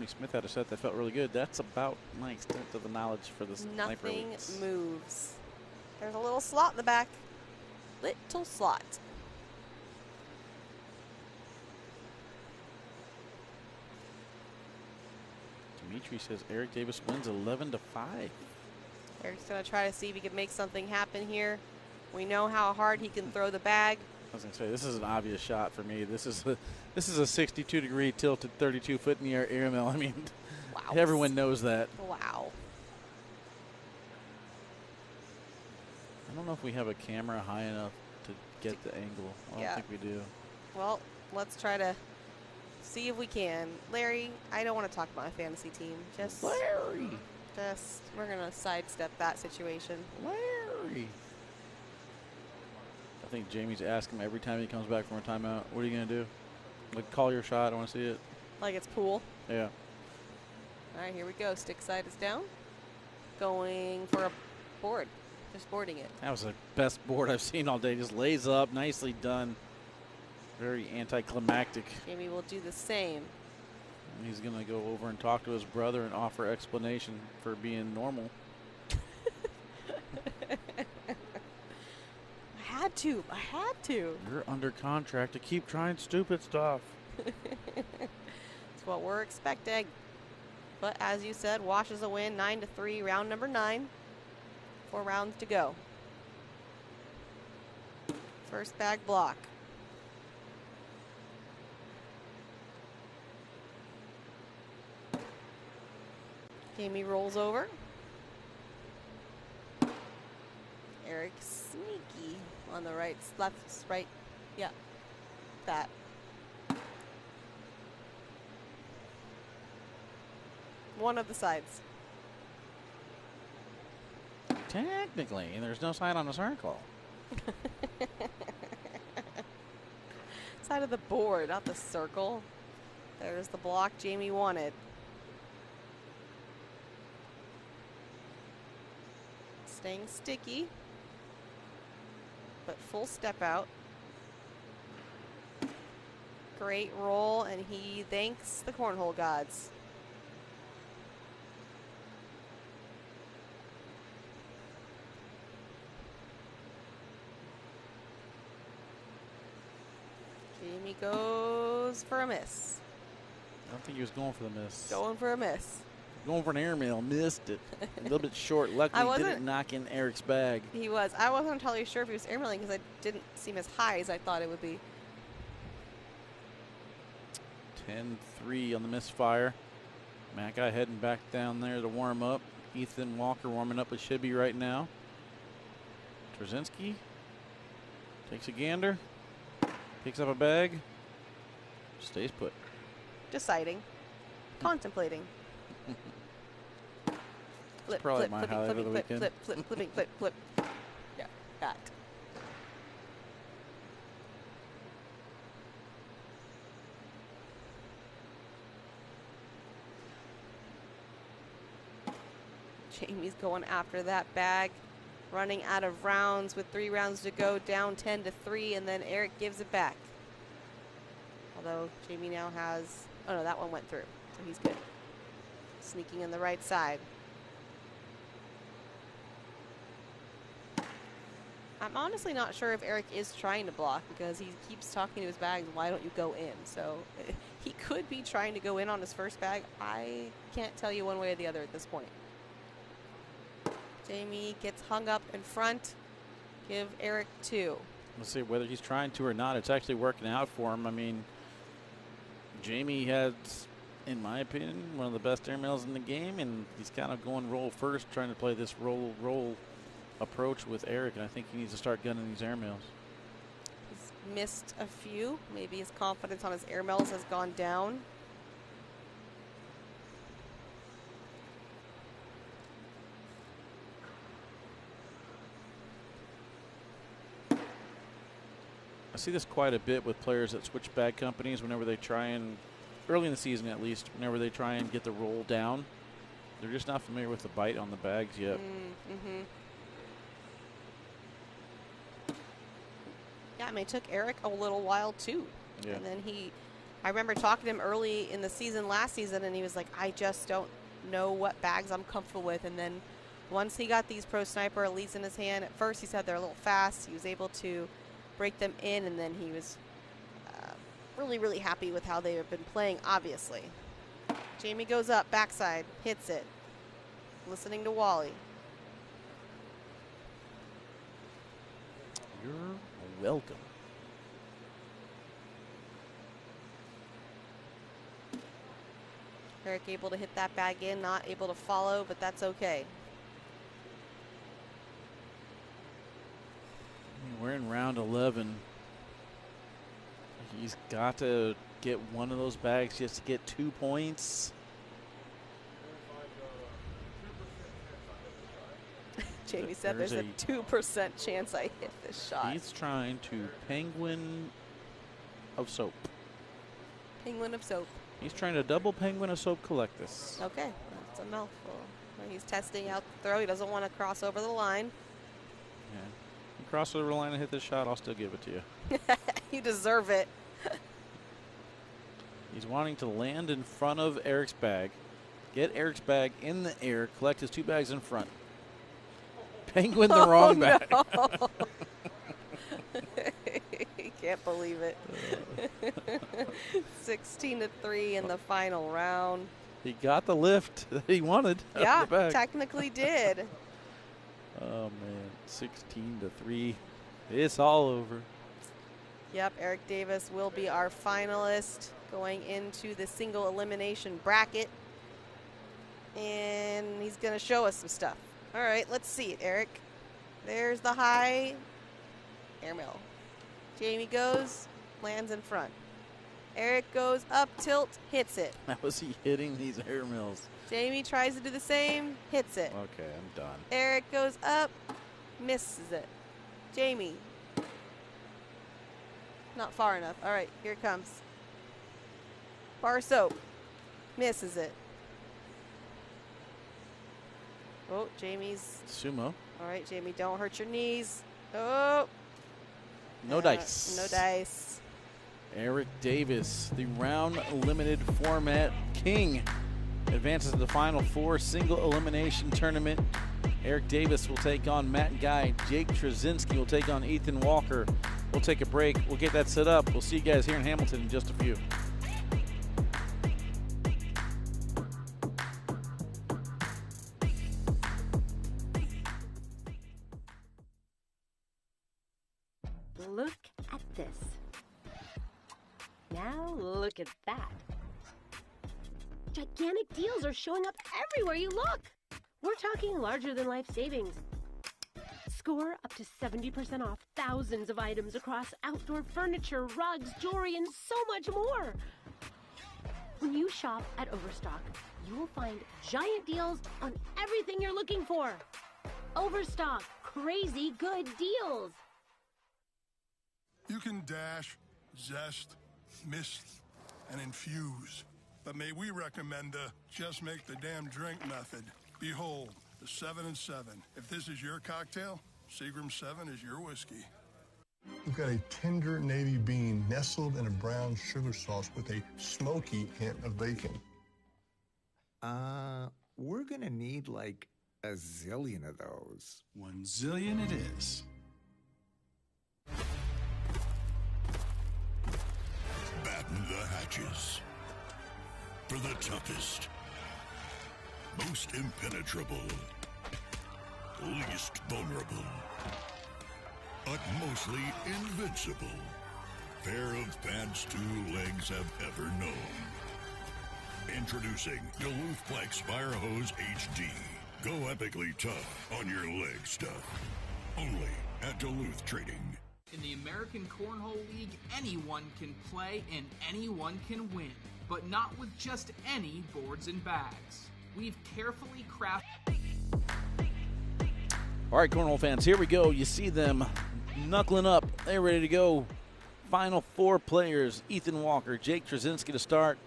Smith had a set that felt really good. That's about my extent of the knowledge for the Sniper Nothing Elites. moves. There's a little slot in the back. Little slot. Dimitri says Eric Davis wins 11-5. Eric's going to try to see if he can make something happen here. We know how hard he can throw the bag. I was going to say, this is an obvious shot for me. This is a 62-degree tilted 32-foot in the air airmail. I mean, wow. Everyone knows that. Wow. I don't know if we have a camera high enough to get the angle. I don't think we do. Well, let's try to see if we can. Larry, I don't want to talk about my fantasy team. Just Larry. We're going to sidestep that situation. Larry. I think Jamie's asking him every time he comes back from a timeout, what are you going to do? Like, call your shot. I want to see it. Like it's pool. Yeah. All right, here we go. Stick side is down. Going for a board. Just boarding it. That was the best board I've seen all day. Just lays up. Nicely done. Very anticlimactic. Jamie will do the same. And he's going to go over and talk to his brother and offer explanation for being normal. I had to. You're under contract to keep trying stupid stuff. That's what we're expecting. But as you said, washes a win, 9-3, round number 9. 4 rounds to go. First bag block. Jamie rolls over. Eric sneaky on the right, left, right. Yeah, that. One of the sides. Technically, there's no side on the circle. Side of the board, not the circle. There's the block Jamie wanted. Staying sticky, but full step out. Great roll, and he thanks the cornhole gods. Jamie goes for a miss. I don't think he was going for the miss. Going for a miss. Going for an airmail, missed it. A little bit short. Luckily, didn't knock in Eric's bag. He was. I wasn't entirely sure if he was airmailing because it didn't seem as high as I thought it would be. 10-3 on the misfire. Matt guy heading back down there to warm up. Ethan Walker warming up with Shibby right now. Trzinski takes a gander. Picks up a bag. Stays put. Deciding. Contemplating. Flip, probably flip, my flipping, highlight of the flip, weekend. flip, flip, flipping, flip, flip. Yeah, that. Jamie's going after that bag. Running out of rounds with 3 rounds to go, down 10-3, and then Eric gives it back. Although Jamie now has, oh no, that one went through, so he's good. Sneaking in the right side. I'm honestly not sure if Eric is trying to block because he keeps talking to his bags, why don't you go in? So he could be trying to go in on his first bag. I can't tell you one way or the other at this point. Jamie gets hung up in front. Give Eric 2. Let's see whether he's trying to or not. It's actually working out for him. I mean, Jamie has in my opinion, one of the best airmails in the game, and he's kind of going roll first, trying to play this roll approach with Eric, and I think he needs to start gunning these airmails. He's missed a few. Maybe his confidence on his airmails has gone down. I see this quite a bit with players that switch bag companies whenever they try and, early in the season at least, whenever they try and get the roll down. They're just not familiar with the bite on the bags yet. Yeah, I mean, it took Eric a little while too. Yeah. And then I remember talking to him early in the season last season, and he was like, I just don't know what bags I'm comfortable with. And then once he got these Pro Sniper Elites in his hand, at first he said they're a little fast. He was able to break them in, and then he was really, really happy with how they have been playing, obviously. Jamie goes up, backside, hits it. Listening to Wally. You're welcome. Eric able to hit that bag in, not able to follow, but that's okay. We're in round 11. He's got to get one of those bags just to get 2 points. Jamie said there's a 2% chance I hit this shot. He's trying to penguin of soap. Penguin of soap. He's trying to double penguin of soap collect this. Okay, that's a mouthful. He's testing out the throw. He doesn't want to cross over the line. Yeah. You cross over the line and hit this shot, I'll still give it to you. You deserve it. He's wanting to land in front of Eric's bag, get Eric's bag in the air, collect his 2 bags in front. Penguin the wrong bag. No. Can't believe it. 16-3 in the final round. He got the lift that he wanted. Yeah, out the bag. technically did. Oh man, 16-3. It's all over. Yep, Eric Davis will be our finalist going into the single elimination bracket. And he's going to show us some stuff. All right, let's see it, Eric. There's the high airmail. Jamie goes, lands in front. Eric goes up, tilt, hits it. How was he hitting these airmails? Jamie tries to do the same, hits it. Okay, I'm done. Eric goes up, misses it. Jamie. Not far enough. All right, here it comes. Bar soap. Misses it. Oh, Jamie's. Sumo. All right, Jamie, don't hurt your knees. Oh. No dice. No dice. Eric Davis, the round limited format king, advances to the final 4 single elimination tournament. Eric Davis will take on Matt Guy. Jake Trzinski will take on Ethan Walker. We'll take a break. We'll get that set up. We'll see you guys here in Hamilton in just a few. Look at this. Now look at that. Gigantic deals are showing up everywhere you look. We're talking larger than life savings. Score up to 70% off thousands of items across outdoor furniture, rugs, jewelry, and so much more. When you shop at Overstock, you will find giant deals on everything you're looking for. Overstock, crazy good deals. You can dash, zest, mist, and infuse. But may we recommend the just make the damn drink method. Behold, the 7 and 7. If this is your cocktail, Seagram 7 is your whiskey. We've got a tender navy bean nestled in a brown sugar sauce with a smoky hint of bacon. We're gonna need like a zillion of those. 1 zillion it is. Batten the hatches. For the toughest, most impenetrable, least vulnerable, utmostly invincible pair of pants 2 legs have ever known. Introducing Duluth Plex Fire Hose HD. Go epically tough on your leg stuff. Only at Duluth Trading. In the American Cornhole League, anyone can play and anyone can win, but not with just any boards and bags. We've carefully crafted... All right, Cornhole fans, here we go. You see them knuckling up. They're ready to go. Final 4 players. Ethan Walker, Jake Trzinski to start.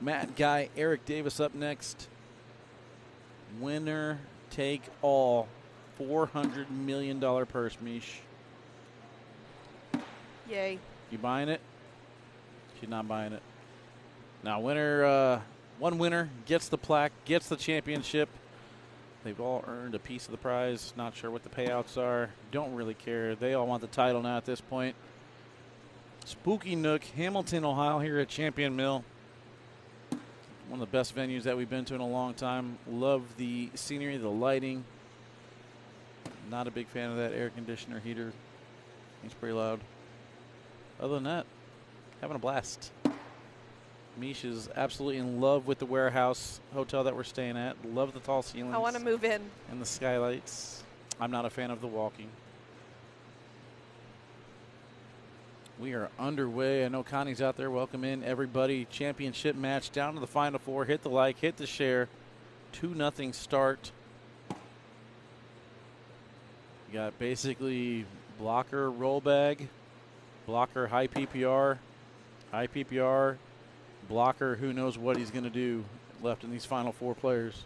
Matt Guy, Eric Davis up next. Winner take all. $400 million purse, Mish. Yay. You buying it? She's not buying it. Now, winner, one winner gets the plaque, gets the championship. They've all earned a piece of the prize. Not sure what the payouts are. Don't really care. They all want the title now at this point. Spooky Nook, Hamilton, Ohio, here at Champion Mill. One of the best venues that we've been to in a long time. Love the scenery, the lighting. Not a big fan of that air conditioner heater. It's pretty loud. Other than that, having a blast. Mish is absolutely in love with the warehouse hotel that we're staying at. Love the tall ceilings. I want to move in. And the skylights. I'm not a fan of the walking. We are underway. I know Connie's out there. Welcome in, everybody. Championship match down to the final 4. Hit the like, hit the share. 2-0 start. You got basically blocker roll bag, blocker high PPR, blocker who knows what he's going to do left in these final 4 players.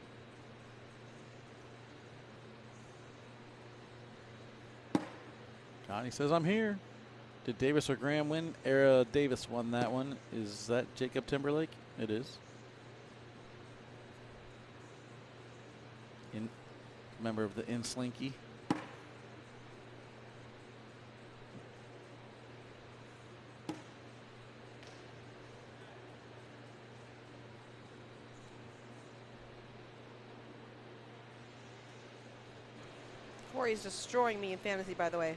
Connie says, I'm here. Did Davis or Graham win? Davis won that one. Is that Jacob Timberlake? It is. Member of the Slinky. Corey's destroying me in fantasy, by the way.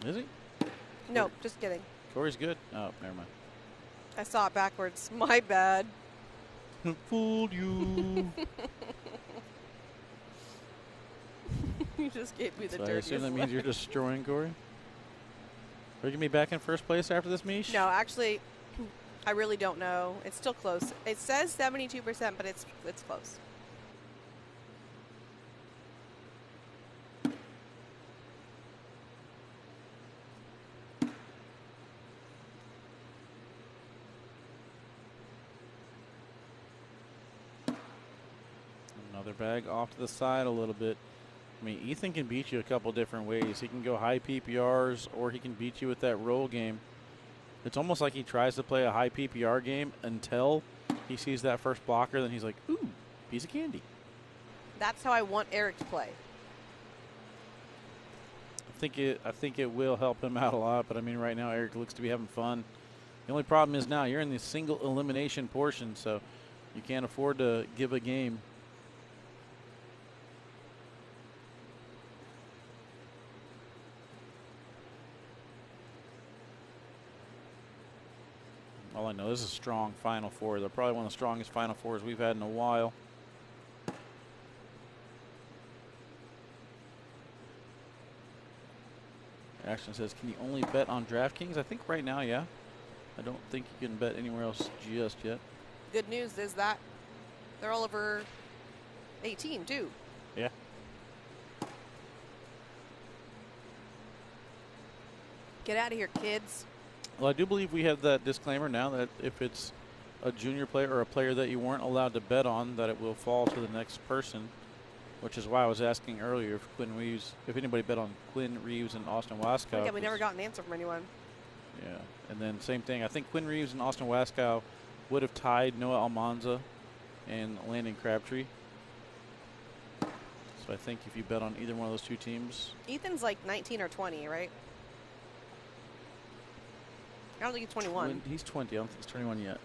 Is he? No, just kidding. Corey's good? Oh, never mind. I saw it backwards. My bad. Fooled you. You just gave me the So I dirtiest assume that means you're destroying Corey? Are you going to be back in first place after this, Mish? No, actually, I really don't know. It's still close. It says 72%, but it's close. Another bag off to the side a little bit. I mean, Ethan can beat you a couple different ways. He can go high PPRs, or he can beat you with that roll game. It's almost like he tries to play a high PPR game until he sees that first blocker. Then he's like, ooh, piece of candy. That's how I want Eric to play. I think it will help him out a lot. But, I mean, right now Eric looks to be having fun. The only problem is now you're in the single elimination portion, so you can't afford to give a game. All I know, this is a strong Final Four. They're probably one of the strongest Final Fours we've had in a while. Action says, can you only bet on DraftKings? I think right now, yeah. I don't think you can bet anywhere else just yet. Good news is that they're all over 18, too. Yeah. Get out of here, kids. Well, I do believe we have that disclaimer now that if it's a junior player or a player that you weren't allowed to bet on, that it will fall to the next person, which is why I was asking earlier if Quinn Reeves, if anybody bet on Quinn Reeves and Austin Waskow. Yeah, we never got an answer from anyone. Yeah, and then same thing. I think Quinn Reeves and Austin Waskow would have tied Noah Almanza and Landon Crabtree. So I think if you bet on either one of those two teams. Ethan's like 19 or 20, right? I don't think he's 21. He's 20. I don't think he's 21 yet.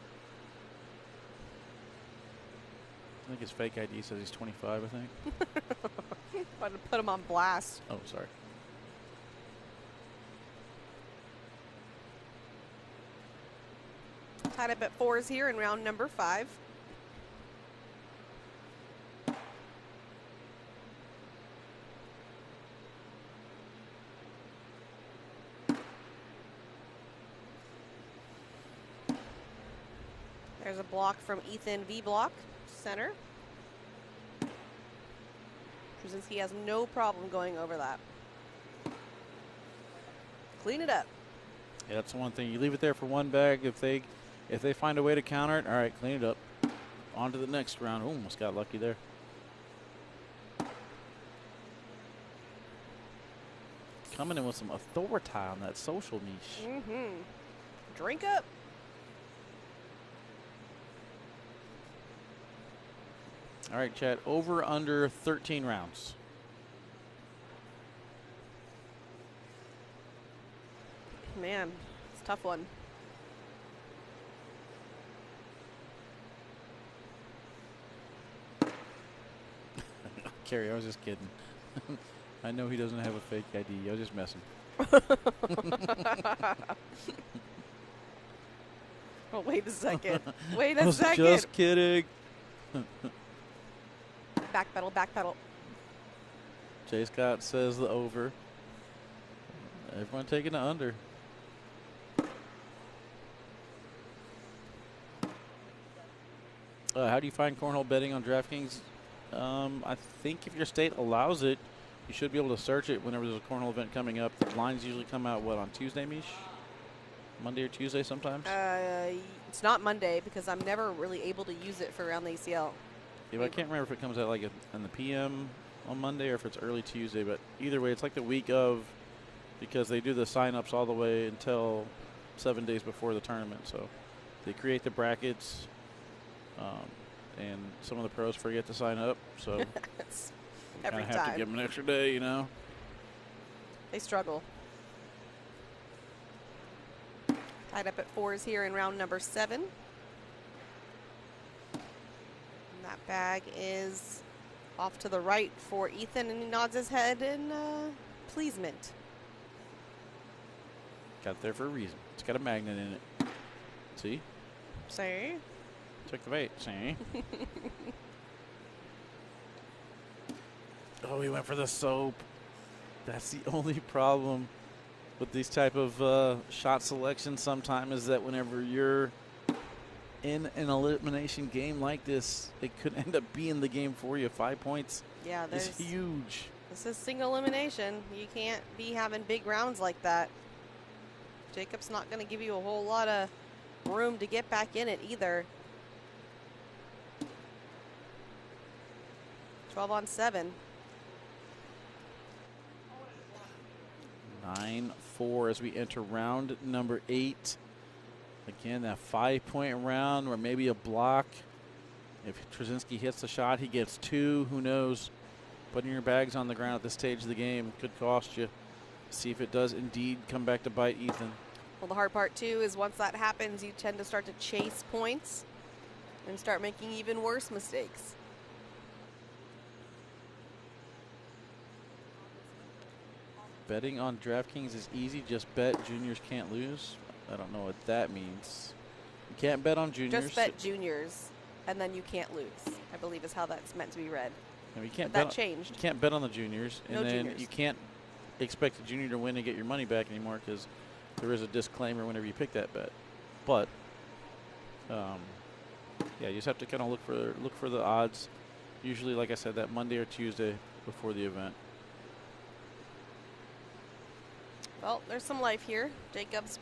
I think his fake ID says he's 25, I think. About to put him on blast. Oh, sorry. Tied up at 4s here in round number 5. There's a block from Ethan V block, center. Trzinski has no problem going over that. Clean it up. Yeah, that's the one thing. You leave it there for one bag. If they find a way to counter it, all right, clean it up. On to the next round. Ooh, almost got lucky there. Coming in with some authority on that social niche. Mm-hmm. Drink up. All right, Chad, over under 13 rounds. Man, it's a tough one. Carrie, I was just kidding. I know he doesn't have a fake ID. I was just messing. Oh, wait a second. Wait a I was second. just kidding. Backpedal, backpedal. Jay Scott says the over. Everyone taking the under. How do you find cornhole betting on DraftKings? I think if your state allows it, you should be able to search it whenever there's a cornhole event coming up. The lines usually come out, what, on Tuesday, Mish? Monday or Tuesday sometimes? It's not Monday because I'm never really able to use it for around the ACL. Yeah, but I can't remember if it comes out like in the PM on Monday or if it's early Tuesday. But either way, it's like the week of, because they do the sign-ups all the way until 7 days before the tournament. So they create the brackets, and some of the pros forget to sign up. So every have time to give them an extra day, you know. They struggle. Tied up at 4s here in round number 7. And that bag is off to the right for Ethan, and he nods his head in pleasement. Got it there for a reason. It's got a magnet in it. See? See? Took the bait. See? Oh, he went for the soap. That's the only problem with these type of shot selections sometimes, is that whenever you're in an elimination game like this, it could end up being the game for you. 5 points is huge. This is single elimination. You can't be having big rounds like that. Jacob's not going to give you a whole lot of room to get back in it either. 12 on 7. 9-4 as we enter round number 8. Again, that 5-point round, or maybe a block. If Trzinski hits the shot, he gets 2. Who knows? Putting your bags on the ground at this stage of the game could cost you. See if it does indeed come back to bite Ethan. Well, the hard part, too, is once that happens, you tend to start to chase points and start making even worse mistakes. Betting on DraftKings is easy. Just bet juniors can't lose. I don't know what that means. You can't bet on juniors. Just bet juniors, and then you can't lose, I believe is how that's meant to be read. No, you can't but bet that changed. You can't bet on the juniors. No and then juniors. you can't expect a junior to win and get your money back anymore, because there is a disclaimer whenever you pick that bet. But, yeah, you just have to kind of look for the odds. Usually, like I said, that Monday or Tuesday before the event. Well, there's some life here. Jacob's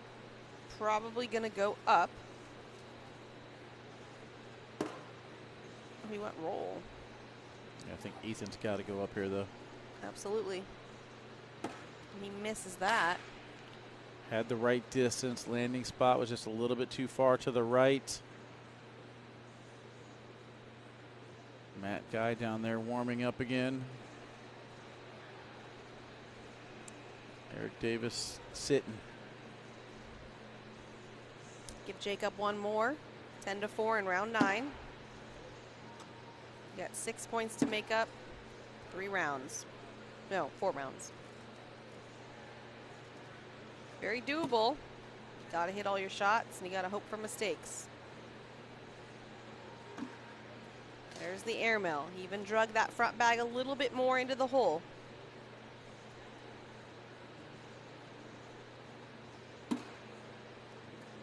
probably going to go up. He went roll. Yeah, I think Ethan's got to go up here, though. Absolutely. He misses that. Had the right distance. Landing spot was just a little bit too far to the right. Matt Guy down there warming up again. Eric Davis sitting. Give Jacob one more. 10-4 in round 9. You got 6 points to make up 3 rounds. No, 4 rounds. Very doable. You gotta hit all your shots and you gotta hope for mistakes. There's the airmail. He even drug that front bag a little bit more into the hole.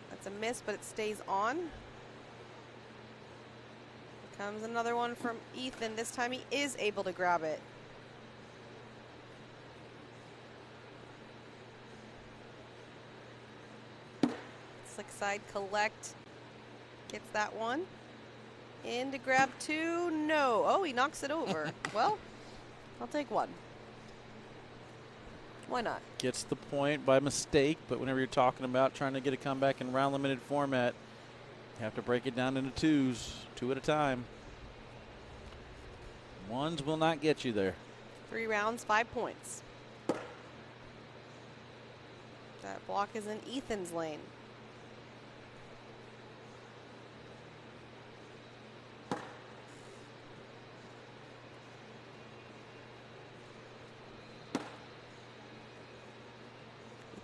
That's a miss, but it stays on. Comes another one from Ethan. This time he is able to grab it. Slick side collect. Gets that one. In to grab 2. No. Oh, he knocks it over. Well, I'll take 1. Why not? Gets the point by mistake, but whenever you're talking about trying to get a comeback in round limited format, you have to break it down into 2s, 2 at a time. 1s will not get you there. 3 rounds, 5 points. That block is in Ethan's lane.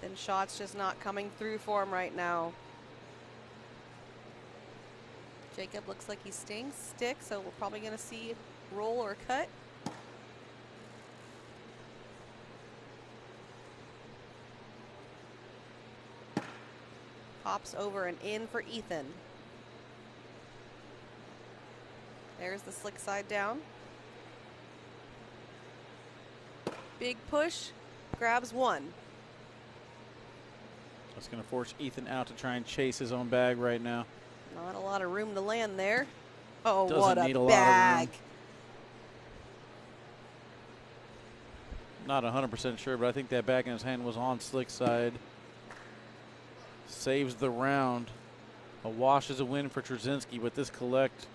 Ethan's shot's just not coming through for him right now. Jacob looks like he's staying stick, so we're probably going to see roll or cut. Pops over and in for Ethan. There's the slick side down. Big push, grabs 1. That's going to force Ethan out to try and chase his own bag right now. Not a lot of room to land there. Oh, Doesn't what need a a lot of bag. room. Not 100% sure, but I think that bag in his hand was on slick side. Saves the round. A wash is a win for Trzinski, but this collect,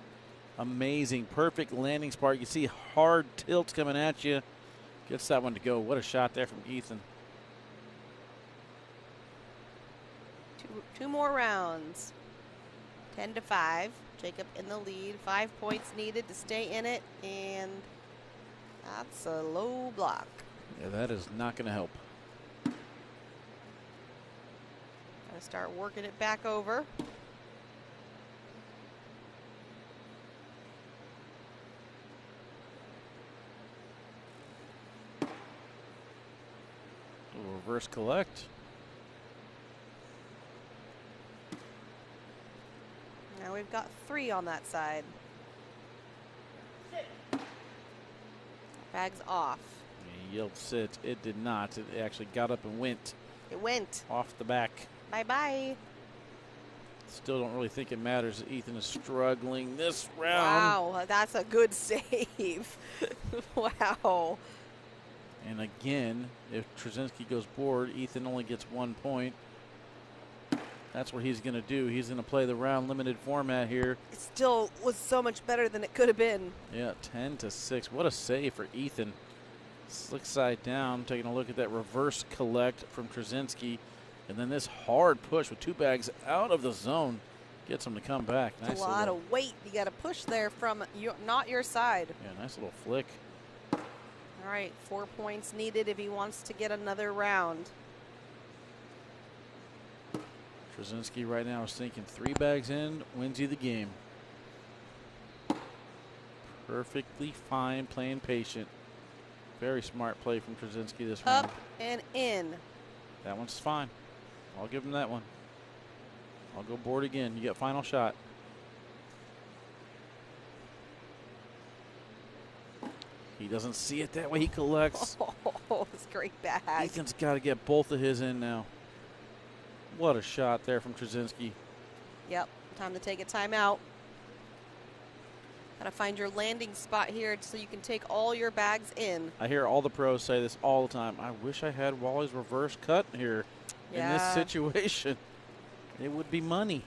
amazing. Perfect landing spot. You see hard tilts coming at you. Gets that one to go. What a shot there from Ethan. 2 more rounds. 10-5. Jacob in the lead. 5 points needed to stay in it, and that's a low block. Yeah, that is not going to help. Gotta start working it back over. Reverse collect. Now we've got 3 on that side. Bag's off. He yelled sit. It did not. It actually got up and went. It went. Off the back. Bye-bye. Still don't really think it matters. Ethan is struggling this round. Wow, that's a good save. Wow. And again, if Trzinski goes board, Ethan only gets 1 point. That's what he's going to do. He's going to play the round limited format here. It still was so much better than it could have been. Yeah, 10-6. What a save for Ethan. Slick side down, taking a look at that reverse collect from Trzinski. And then this hard push with 2 bags out of the zone gets him to come back. Nice. A lot of weight you got to push there from not your side. Yeah, nice little flick. All right, 4 points needed if he wants to get another round. Trzinski right now is thinking 3 bags in, wins you the game. Perfectly fine, playing patient. Very smart play from Trzinski this round. Up and in. That one's fine. I'll give him that one. I'll go board again. You get final shot. He doesn't see it that way. He collects. Oh, it's a great bag. Ethan's got to get both of his in now. What a shot there from Trzinski. Yep, time to take a timeout. Gotta find your landing spot here so you can take all your bags in. I hear all the pros say this all the time. I wish I had Wally's reverse cut here in this situation. It would be money.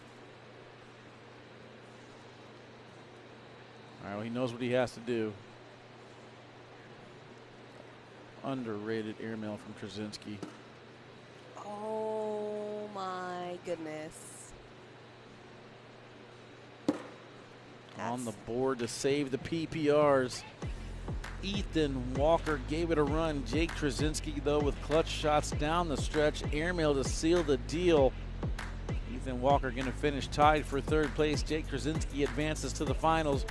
All right, well, he knows what he has to do. Underrated airmail from Trzinski. Oh my goodness. On the board to save the PPRs. Ethan Walker gave it a run. Jake Trzinski, though, with clutch shots down the stretch. Airmail to seal the deal. Ethan Walker going to finish tied for 3rd place. Jake Trzinski advances to the finals.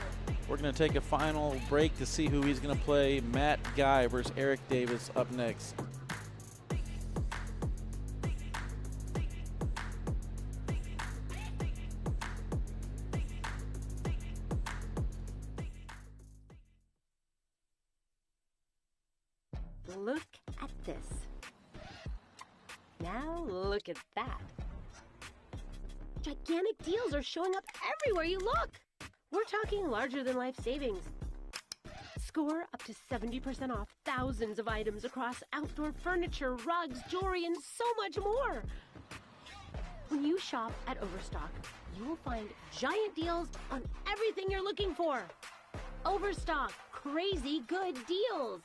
We're going to take a final break to see who he's going to play. Matt Guy versus Eric Davis up next. Look at this. Now look at that. Gigantic deals are showing up everywhere you look. We're talking larger than life savings. Score up to 70% off thousands of items across outdoor furniture, rugs, jewelry, and so much more. When you shop at Overstock, you will find giant deals on everything you're looking for. Overstock, crazy good deals.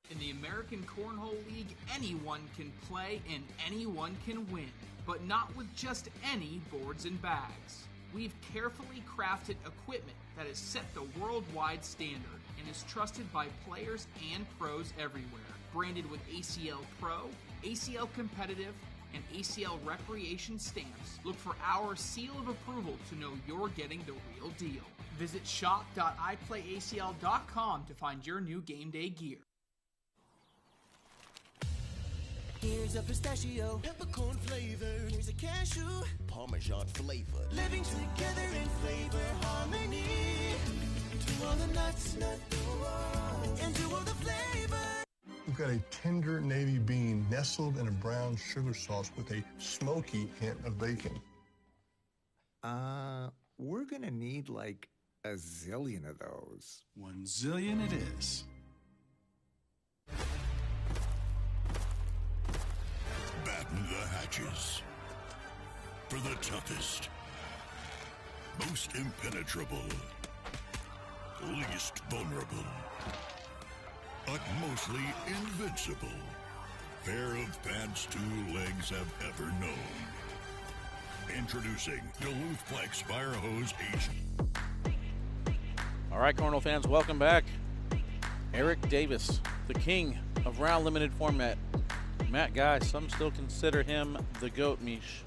In the American Cornhole League, anyone can play and anyone can win, but not with just any boards and bags. We've carefully crafted equipment that has set the worldwide standard and is trusted by players and pros everywhere. Branded with ACL Pro, ACL Competitive, and ACL Recreation stamps, look for our seal of approval to know you're getting the real deal. Visit shop.iplayacl.com to find your new game day gear. Here's a pistachio, peppercorn flavor. Here's a cashew, Parmesan flavor. Living together in flavor harmony. To all the nuts, and to all the flavor. We've got a tender navy bean nestled in a brown sugar sauce with a smoky hint of bacon. We're gonna need like a zillion of those. 1 zillion it is. Batten the hatches. For the toughest, most impenetrable, least vulnerable, utmostly invincible pair of pants 2 legs have ever known. Introducing Duluth Flex Fire Hose H. All right, Cornhole fans, welcome back. Eric Davis, the king of round limited format. Matt Guy, some still consider him the GOAT, Mish.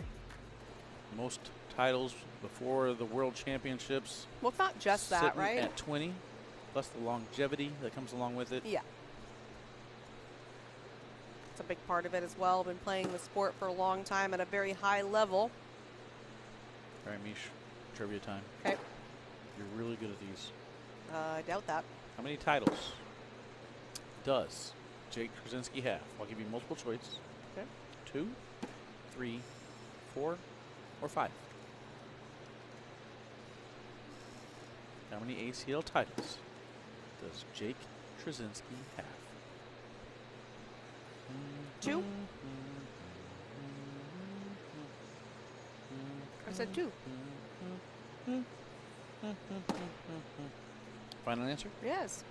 Most titles before the World Championships. Well, it's not just that, sitting right? At 20, plus the longevity that comes along with it. Yeah. It's a big part of it as well. Been playing the sport for a long time at a very high level. All right, Mish, trivia time. Okay. You're really good at these. I doubt that. How many titles does Jake Trzinski have? I'll give you multiple choice. Okay. 2, 3, 4, or 5. How many ACL titles does Jake Trzinski have? 2. I said 2. Final answer? Yes.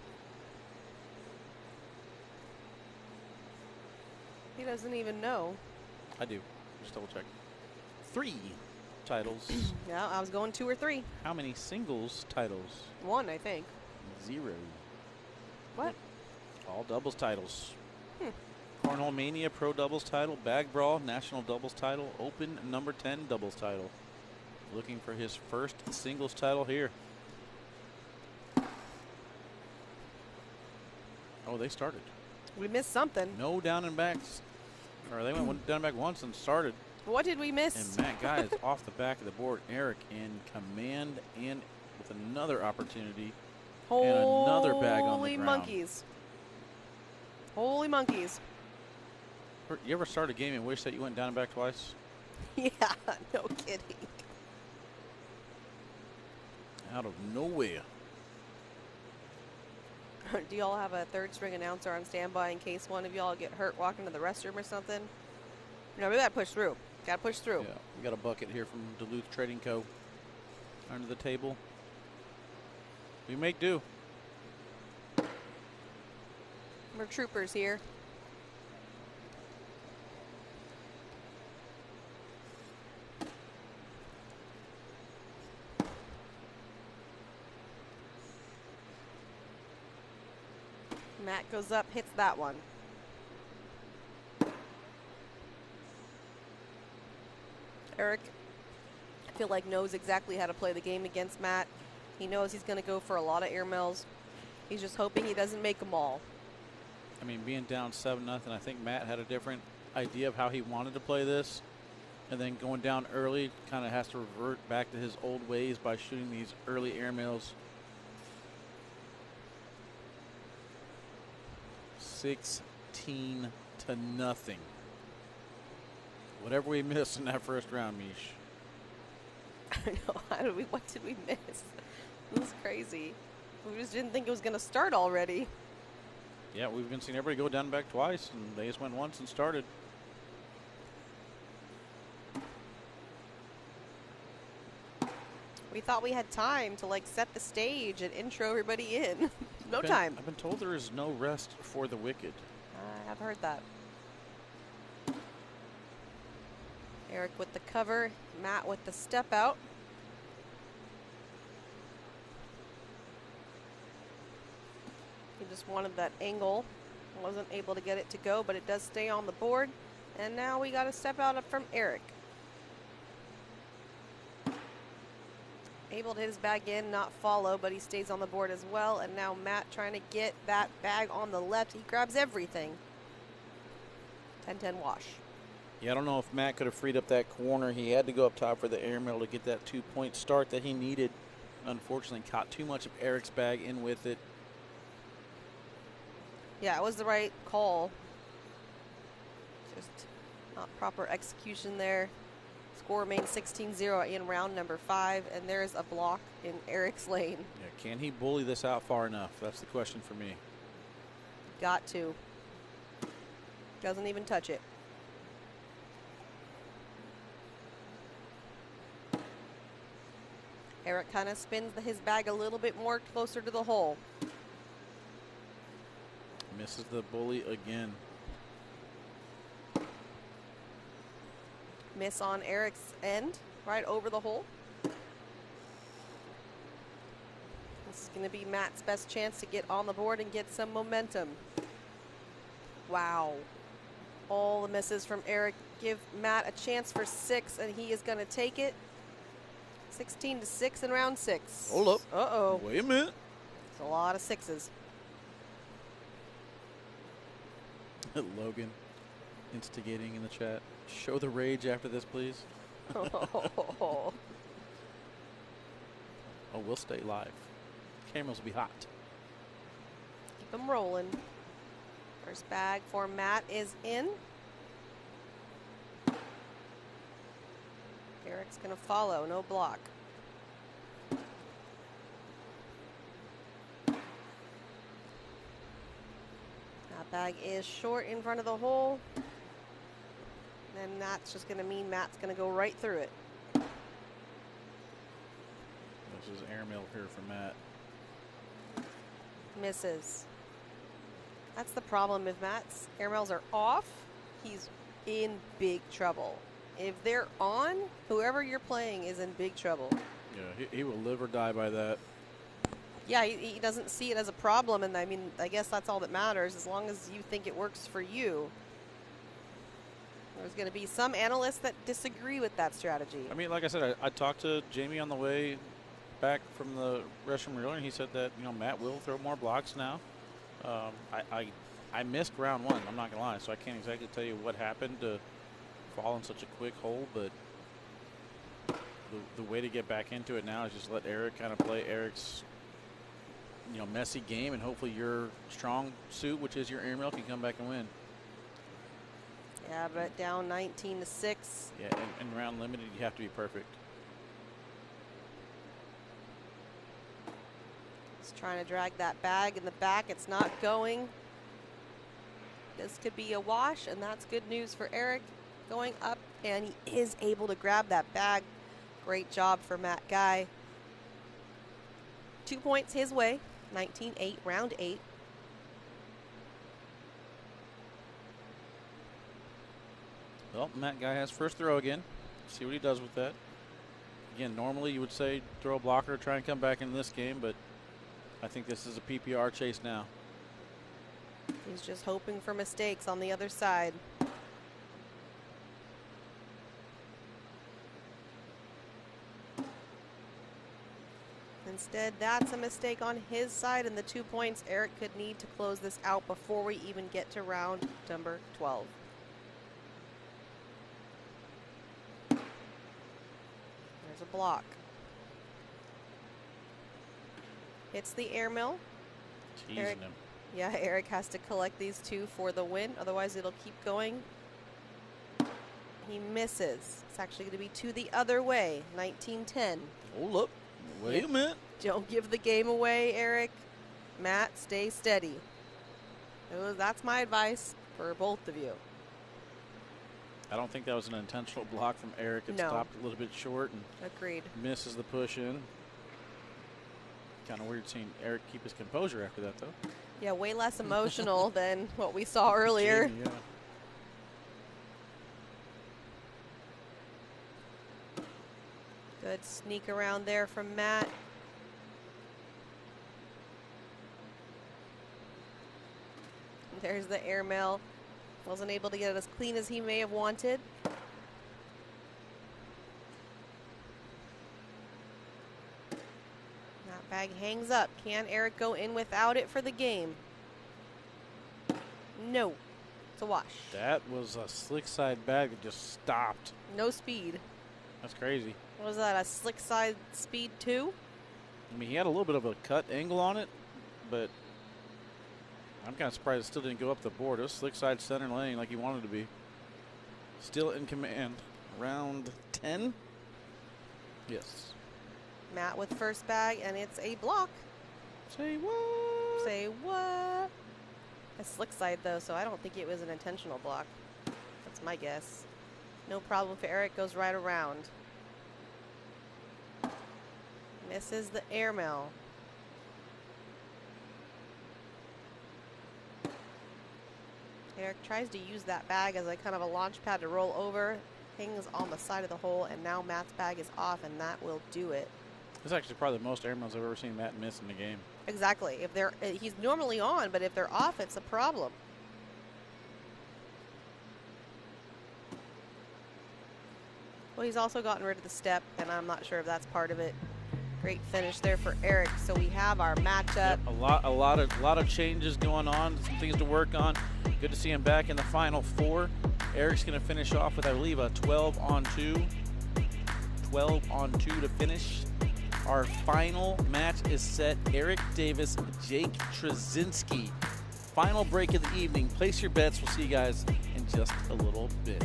He doesn't even know. I do. Just double check. 3 titles. Yeah, I was going 2 or 3. How many singles titles? 1, I think. 0. What? All doubles titles. Cornhole Mania Pro Doubles title, Bag Brawl National Doubles title, Open number 10 Doubles title. Looking for his first singles title here. Oh, they started. We missed something. No down and backs. Or they went down and back once and started. What did we miss? And Matt Guy is off the back of the board. Eric in command and with another opportunity. And another bag on the ground. Holy monkeys. Holy monkeys. You ever start a game and wish that you went down and back twice? Yeah, no kidding. Out of nowhere. Do y'all have a third string announcer on standby in case one of y'all get hurt walking to the restroom or something? No, we gotta push through. Gotta push through. Yeah, we got a bucket here from Duluth Trading Co. Under the table. We make do. We're troopers here. Matt goes up, hits that one. Eric, I feel like knows exactly how to play the game against Matt. He knows he's going to go for a lot of air mills. He's just hoping he doesn't make them all. I mean, being down 7-0, I think Matt had a different idea of how he wanted to play this. And then going down early, kind of has to revert back to his old ways by shooting these early air mills. 6 19-0. Whatever we missed in that first round, Mish. I know. What did we miss? It was crazy. We just didn't think it was going to start already. Yeah, we've been seeing everybody go down and back twice, and they just went once and started. We thought we had time to like set the stage and intro everybody in. No time. I've been told there is no rest for the wicked. I have heard that. Eric with the cover, Matt with the step out. He just wanted that angle. Wasn't able to get it to go, but it does stay on the board. And now we got a step out from Eric. Able to hit his bag in, not follow, but he stays on the board as well. And now Matt trying to get that bag on the left. He grabs everything. 10-10 wash. Yeah, I don't know if Matt could have freed up that corner. He had to go up top for the airmail to get that 2-point start that he needed. Unfortunately, caught too much of Eric's bag in with it. Yeah, it was the right call. Just not proper execution there. Score remains 16-0 in round number 5, and there's a block in Eric's lane. Yeah, can he bully this out far enough? That's the question for me. Got to. Doesn't even touch it. Eric kind of spins his bag a little bit more closer to the hole. Misses the bully again. Miss on Eric's end, right over the hole. This is going to be Matt's best chance to get on the board and get some momentum. Wow. All the misses from Eric give Matt a chance for 6, and he is going to take it. 16-6 in round 6. Hold up. Uh-oh. Wait a minute. It's a lot of 6s. Logan instigating in the chat. Show the rage after this, please. Oh, we'll stay live. Cameras will be hot. keep them rolling. First bag for Matt is in. Eric's going to follow, no block. That bag is short in front of the hole. And that's just going to mean Matt's going to go right through it. This is airmail here for Matt. Misses. That's the problem. If Matt's airmails are off, he's in big trouble. If they're on, whoever you're playing is in big trouble. Yeah, he will live or die by that. Yeah, he doesn't see it as a problem, and I mean, I guess that's all that matters, as long as you think it works for you. There's going to be some analysts that disagree with that strategy. I mean, like I said, I talked to Jamie on the way back from the restroom earlier, and he said that, you know, Matt will throw more blocks now. I missed round 1, I'm not going to lie, so I can't exactly tell you what happened to fall in such a quick hole, but the way to get back into it now is just let Eric kind of play Eric's, you know, messy game, and hopefully your strong suit, which is your airmail, can come back and win. Yeah, but down 19-6. Yeah, in round limited, you have to be perfect. He's trying to drag that bag in the back. It's not going. This could be a wash, and that's good news for Eric. Going up, and he is able to grab that bag. Great job for Matt Guy. 2 points his way. 19-8, round 8. Well, Matt Guy has first throw again. See what he does with that. Again, normally you would say throw a blocker, try and come back in this game, but I think this is a PPR chase now. He's just hoping for mistakes on the other side. Instead, that's a mistake on his side, and the 2 points Eric could need to close this out before we even get to round number 12. There's a block. Hits the airmill. Teasing him. Yeah, Eric has to collect these two for the win. Otherwise, it'll keep going. He misses. It's actually going to be to the other way, 19-10. Hold up. Wait a minute. Don't give the game away, Eric. Matt, stay steady. That's my advice for both of you. I don't think that was an intentional block from Eric. It stopped a little bit short and agreed. Misses the push in. Kind of weird seeing Eric keep his composure after that, though. Yeah, way less emotional than what we saw earlier. Jamie, yeah. Good sneak around there from Matt. There's the airmail. Wasn't able to get it as clean as he may have wanted. That bag hangs up. Can Eric go in without it for the game? No. It's a wash. That was a slick side bag that just stopped. No speed. That's crazy. What was that, a slick side speed 2? I mean, he had a little bit of a cut angle on it, but I'm kind of surprised it still didn't go up the board. It was slick side center lane like he wanted to be. Still in command. Round 10? Yes. Matt with first bag, and it's a block. Say what? Say what? A slick side, though, so I don't think it was an intentional block. That's my guess. No problem for Eric, goes right around. Misses the airmail. Eric tries to use that bag as a kind of a launch pad to roll over. Hangs on the side of the hole, and now Matt's bag is off, and that will do it. This is actually probably the most airmails I've ever seen Matt miss in the game. Exactly. If they're, he's normally on, but if they're off, it's a problem. Well, he's also gotten rid of the step, and I'm not sure if that's part of it. Great finish there for Eric. So we have our matchup. Yep, a lot of changes going on, some things to work on. Good to see him back in the final four. Eric's going to finish off with, I believe, a 12-on-2. 12-on-2 to finish. Our final match is set. Eric Davis, Jake Trzinski. Final break of the evening. Place your bets. We'll see you guys in just a little bit.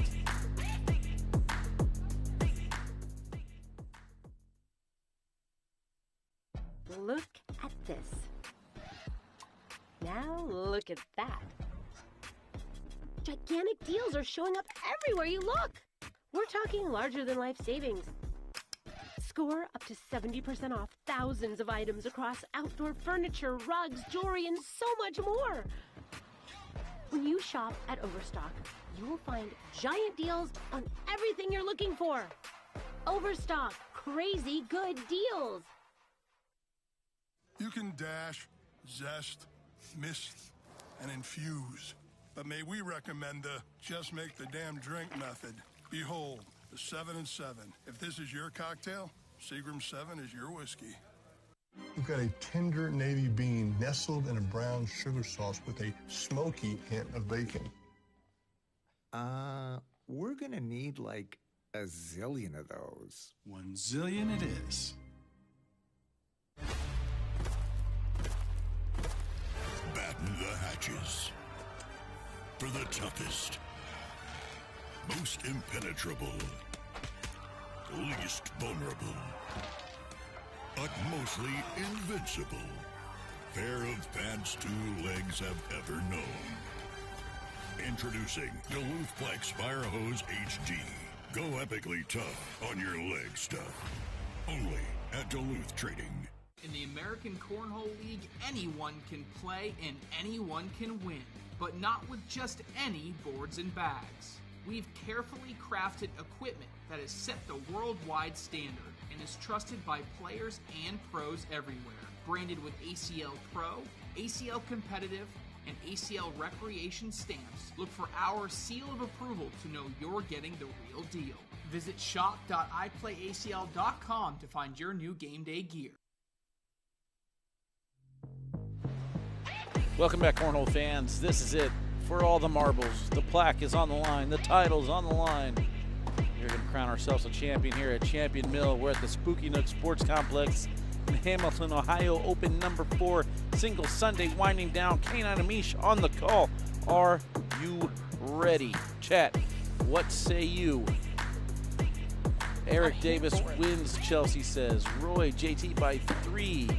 Look at this. Now look at that. Gigantic deals are showing up everywhere you look. We're talking larger than life savings. Score up to 70% off thousands of items across outdoor furniture, rugs, jewelry, and so much more. When you shop at Overstock, you will find giant deals on everything you're looking for. Overstock, crazy good deals. You can dash, zest, mist, and infuse. But may we recommend the just make the damn drink method. Behold, the 7 and 7. If this is your cocktail, Seagram 7 is your whiskey. We've got a tender navy bean nestled in a brown sugar sauce with a smoky hint of bacon. We're gonna need like a zillion of those. 1 zillion it is. Batten the hatches. For the toughest, most impenetrable, least vulnerable, utmostly invincible pair of pants 2 legs have ever known. Introducing Duluth Plex Fire Hose HD. Go epically tough on your leg stuff. Only at Duluth Trading. In the American Cornhole League, anyone can play and anyone can win, but not with just any boards and bags. We've carefully crafted equipment that has set the worldwide standard and is trusted by players and pros everywhere. Branded with ACL Pro, ACL Competitive, and ACL Recreation stamps, look for our seal of approval to know you're getting the real deal. Visit shop.iplayacl.com to find your new game day gear. Welcome back, Cornhole fans. This is it for all the marbles. The plaque is on the line. The title's on the line. We're going to crown ourselves a champion here at Champion Mill. We're at the Spooky Nook Sports Complex in Hamilton, Ohio. Open number 4, single Sunday, winding down. K9 Amish on the call. Are you ready? Chat, what say you? Eric Davis wins, Chelsea says. Roy, JT by 3.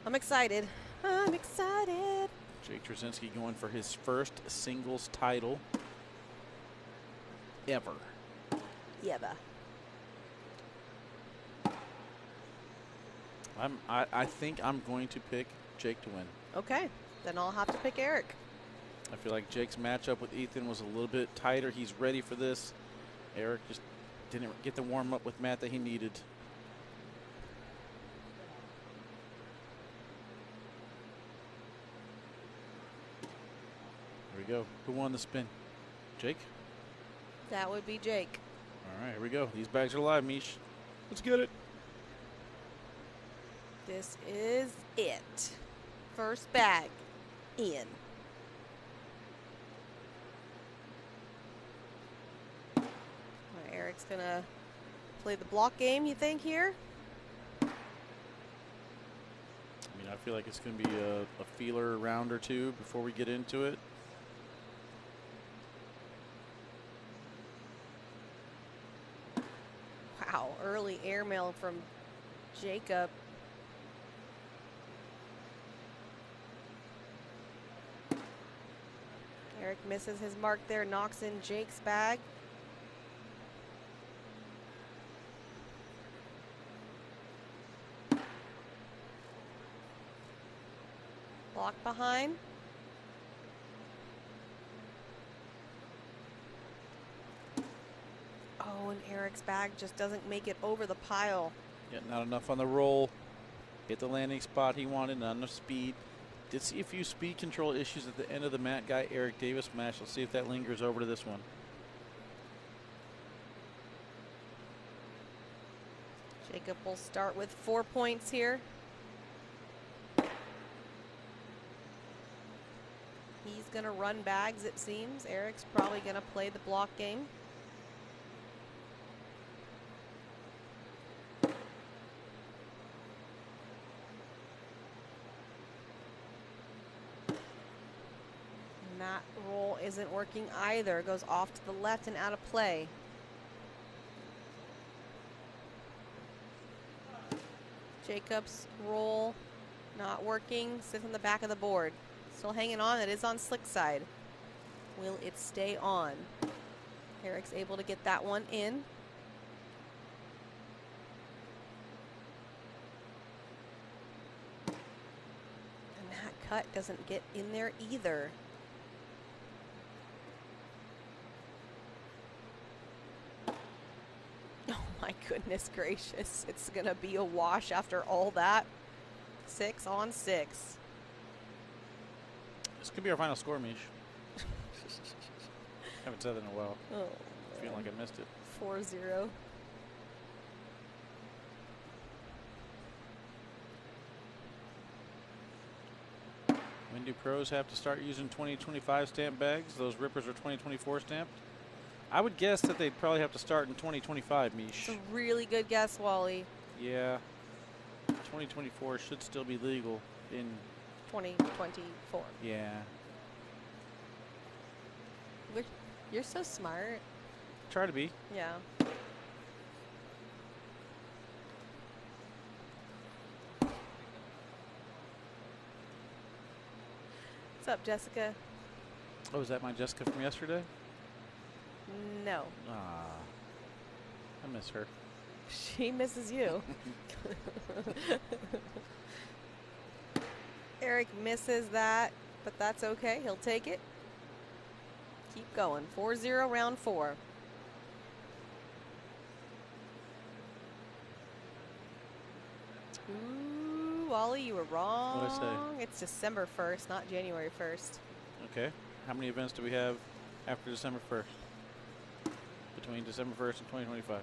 I'm excited. I'm excited. Jake Trzinski going for his first singles title ever. Yeba. I think I'm going to pick Jake to win. Okay, then I'll have to pick Eric. I feel like Jake's matchup with Ethan was a little bit tighter. He's ready for this. Eric just didn't get the warm up with Matt that he needed. Here we go. Who won the spin? Jake? That would be Jake. All right, here we go. These bags are live, Mish. Let's get it. This is it. First bag in. Eric's gonna play the block game, you think, here? I mean, I feel like it's going to be a feeler round or two before we get into it. Wow, early airmail from Jacob. Eric misses his mark there, knocks in Jake's bag. Block behind. Oh, and Eric's bag just doesn't make it over the pile. Yeah, not enough on the roll. Hit the landing spot he wanted, not enough speed. Did see a few speed control issues at the end of the Matt Guy Eric Davis match. Let's see if that lingers over to this one. Jacob will start with 4 points here. He's going to run bags, it seems. Eric's probably going to play the block game. And that roll isn't working either. Goes off to the left and out of play. Jacob's roll not working. Sits on the back of the board. Still hanging on. It is on slick side. Will it stay on? Eric's able to get that one in. And that cut doesn't get in there either. Oh my goodness gracious. It's going to be a wash after all that. 6 on 6. This could be our final score, Mish. Haven't said that in a while. Oh, feeling like I missed it. 4-0. When do pros have to start using 2025 stamp bags? Those rippers are 2024 stamped. I would guess that they'd probably have to start in 2025, Mish. It's a really good guess, Wally. Yeah. 2024 should still be legal in 2024. Yeah. You're so smart. Try to be. Yeah. What's up, Jessica? Oh, is that my Jessica from yesterday? No. Ah. I miss her. She misses you. Eric misses that, but that's okay. He'll take it. Keep going. 4-0 round 4. Ooh, Wally, you were wrong. What'd I say? It's December 1st, not January 1st. Okay. How many events do we have after December 1st? Between December 1st and 2025.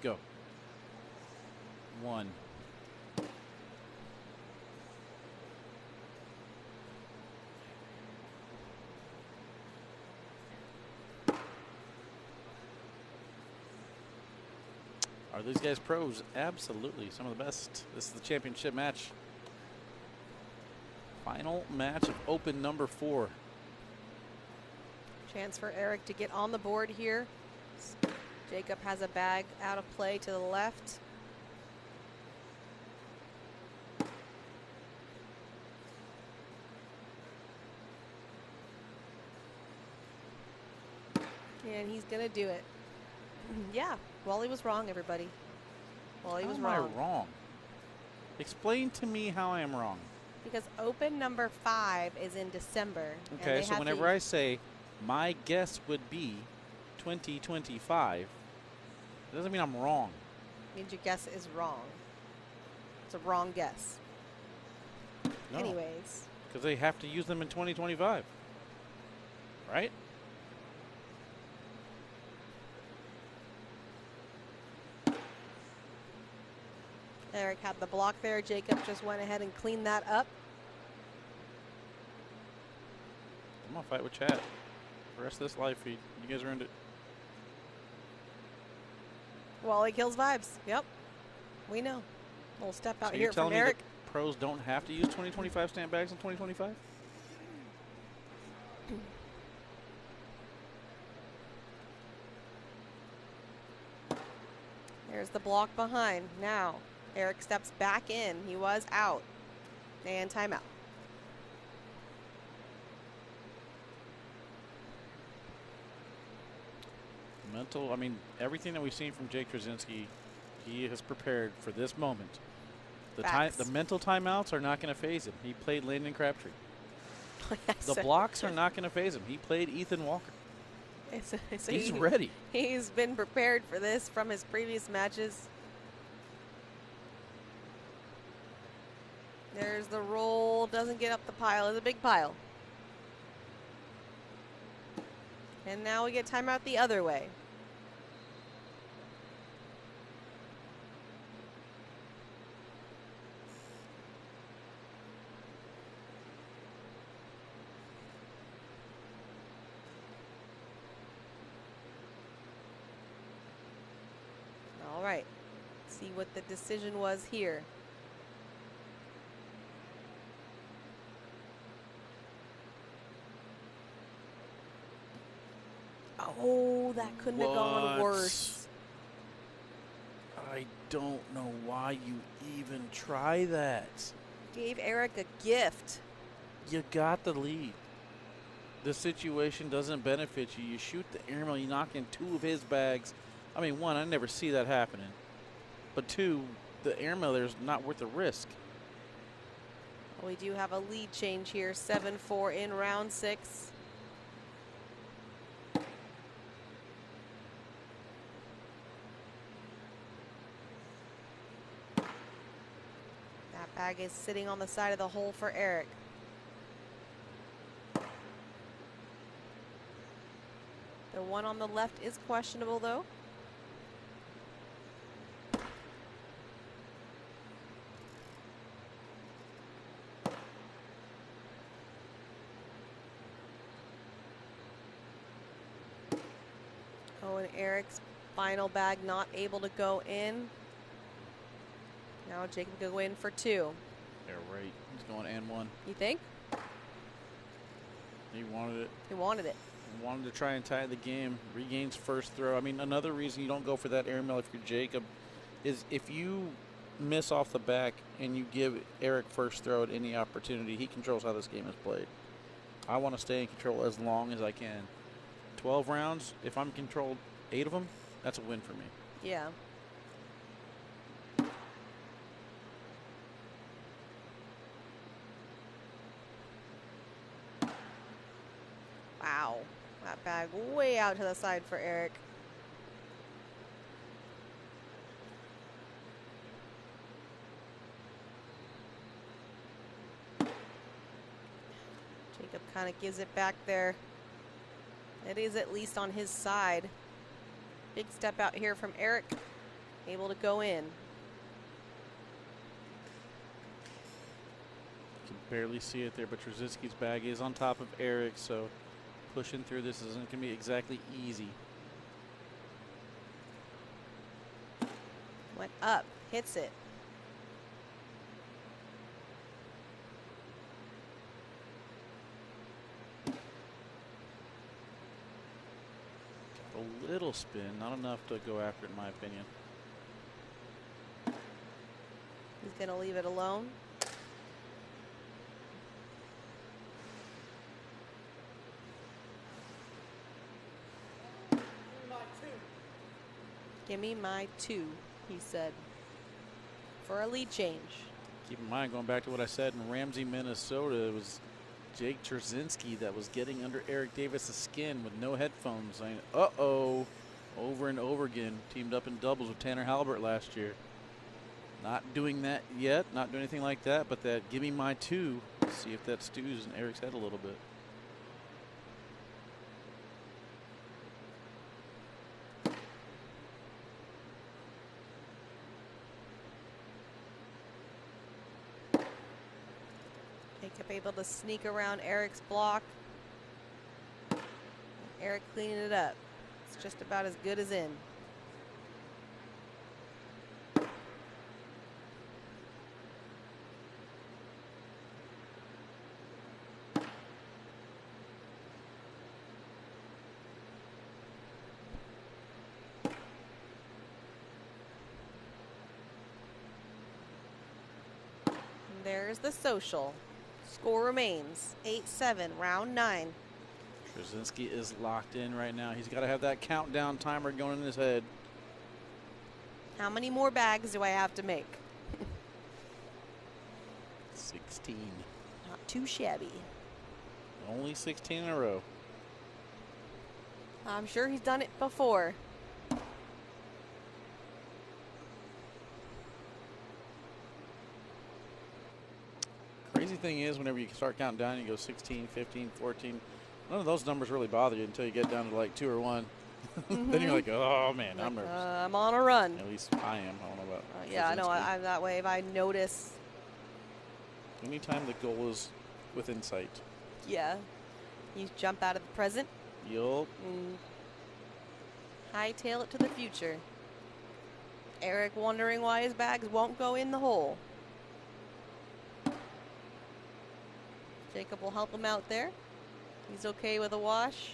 Go. 1. Are these guys pros? Absolutely. Some of the best. This is the championship match. Final match of open number 4. Chance for Eric to get on the board here. Jacob has a bag out of play to the left. And he's going to do it. Yeah, Wally was wrong, everybody. Wally was wrong. How am I wrong? Explain to me how I am wrong. Because open number 5 is in December. Okay, so whenever I say my guess would be 2025, it doesn't mean I'm wrong. It means your guess is wrong. It's a wrong guess. No, anyways. Because they have to use them in 2025. Right? Eric had the block there. Jacob just went ahead and cleaned that up. I'm going to fight with Chad. The rest of this live feed. You guys earned it. Wally kills vibes. Yep. We know. Little step out here from Eric. You're telling me that pros don't have to use 2025 stamp bags in 2025? There's the block behind. Now, Eric steps back in. He was out. And timeout. Mental, I mean, everything that we've seen from Jake Trzinski, he has prepared for this moment. The mental timeouts are not going to phase him. He played Landon Crabtree. The blocks are not going to phase him. He played Ethan Walker. He's ready. He's been prepared for this from his previous matches. There's the roll. Doesn't get up the pile. It's a big pile. And now we get timeout the other way. All right. See what the decision was here. Oh, that couldn't have gone worse. I don't know why you even try that. Gave Eric a gift. You got the lead. The situation doesn't benefit you. You shoot the airmail, you knock in 2 of his bags. I mean, 1, I never see that happening. But 2, the airmail there's not worth the risk. We do have a lead change here, 7-4 in round 6. That bag is sitting on the side of the hole for Eric. The one on the left is questionable, though. Oh, and Eric's final bag not able to go in. Now Jacob can go in for 2. Yeah, right. He's going and 1. You think? He wanted it. He wanted it. He wanted to try and tie the game. Regains first throw. I mean, another reason you don't go for that airmail if you're Jacob is if you miss off the back and you give Eric first throw at any opportunity, he controls how this game is played. I want to stay in control as long as I can. 12 rounds, if I'm controlled 8 of them, that's a win for me. Yeah. Wow. That bag way out to the side for Eric. Jacob kind of gives it back there. It is at least on his side. Big step out here from Eric. Able to go in. You can barely see it there, but Trzinski's bag is on top of Eric, so pushing through this isn't going to be exactly easy. Went up, hits it. A little spin, not enough to go after it, in my opinion. He's going to leave it alone. Give me my 2, he said, for a lead change. Keep in mind, going back to what I said in Ramsey, Minnesota, it was Jake Trzinski that was getting under Eric Davis's skin with no headphones, saying, uh-oh, over and over again. Teamed up in doubles with Tanner Halbert last year. Not doing that yet, not doing anything like that, but that give me my 2. See if that stews in Eric's head a little bit. Jacob able to sneak around Eric's block. Eric cleaning it up. It's just about as good as in. And there's the social. Score remains 8-7, round 9. Trzinski is locked in right now. He's got to have that countdown timer going in his head. How many more bags do I have to make? 16. Not too shabby. Only 16 in a row. I'm sure he's done it before. Crazy thing is, whenever you start counting down, you go 16, 15, 14. None of those numbers really bother you until you get down to like 2 or 1. Then you're like, oh man, I'm nervous. I'm on a run. At least I am. I don't know about. Yeah, I know. I'm that way. If I notice. Anytime the goal is within sight. Yeah. You jump out of the present. Yup. Hightail it to the future. Eric wondering why his bags won't go in the hole. Jacob will help him out there. He's okay with a wash.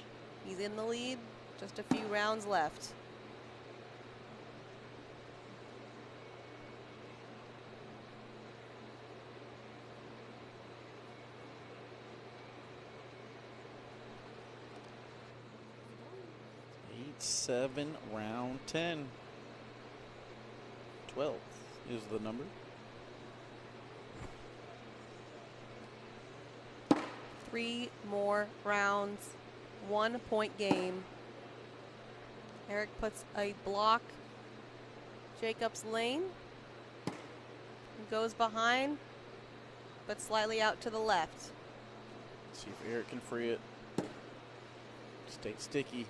He's in the lead. Just a few rounds left. Eight, 7, round 10. 12 is the number. 3 more rounds, 1-point game. Eric puts a block Jacob's lane. He goes behind, but slightly out to the left. See if Eric can free it. Stay sticky.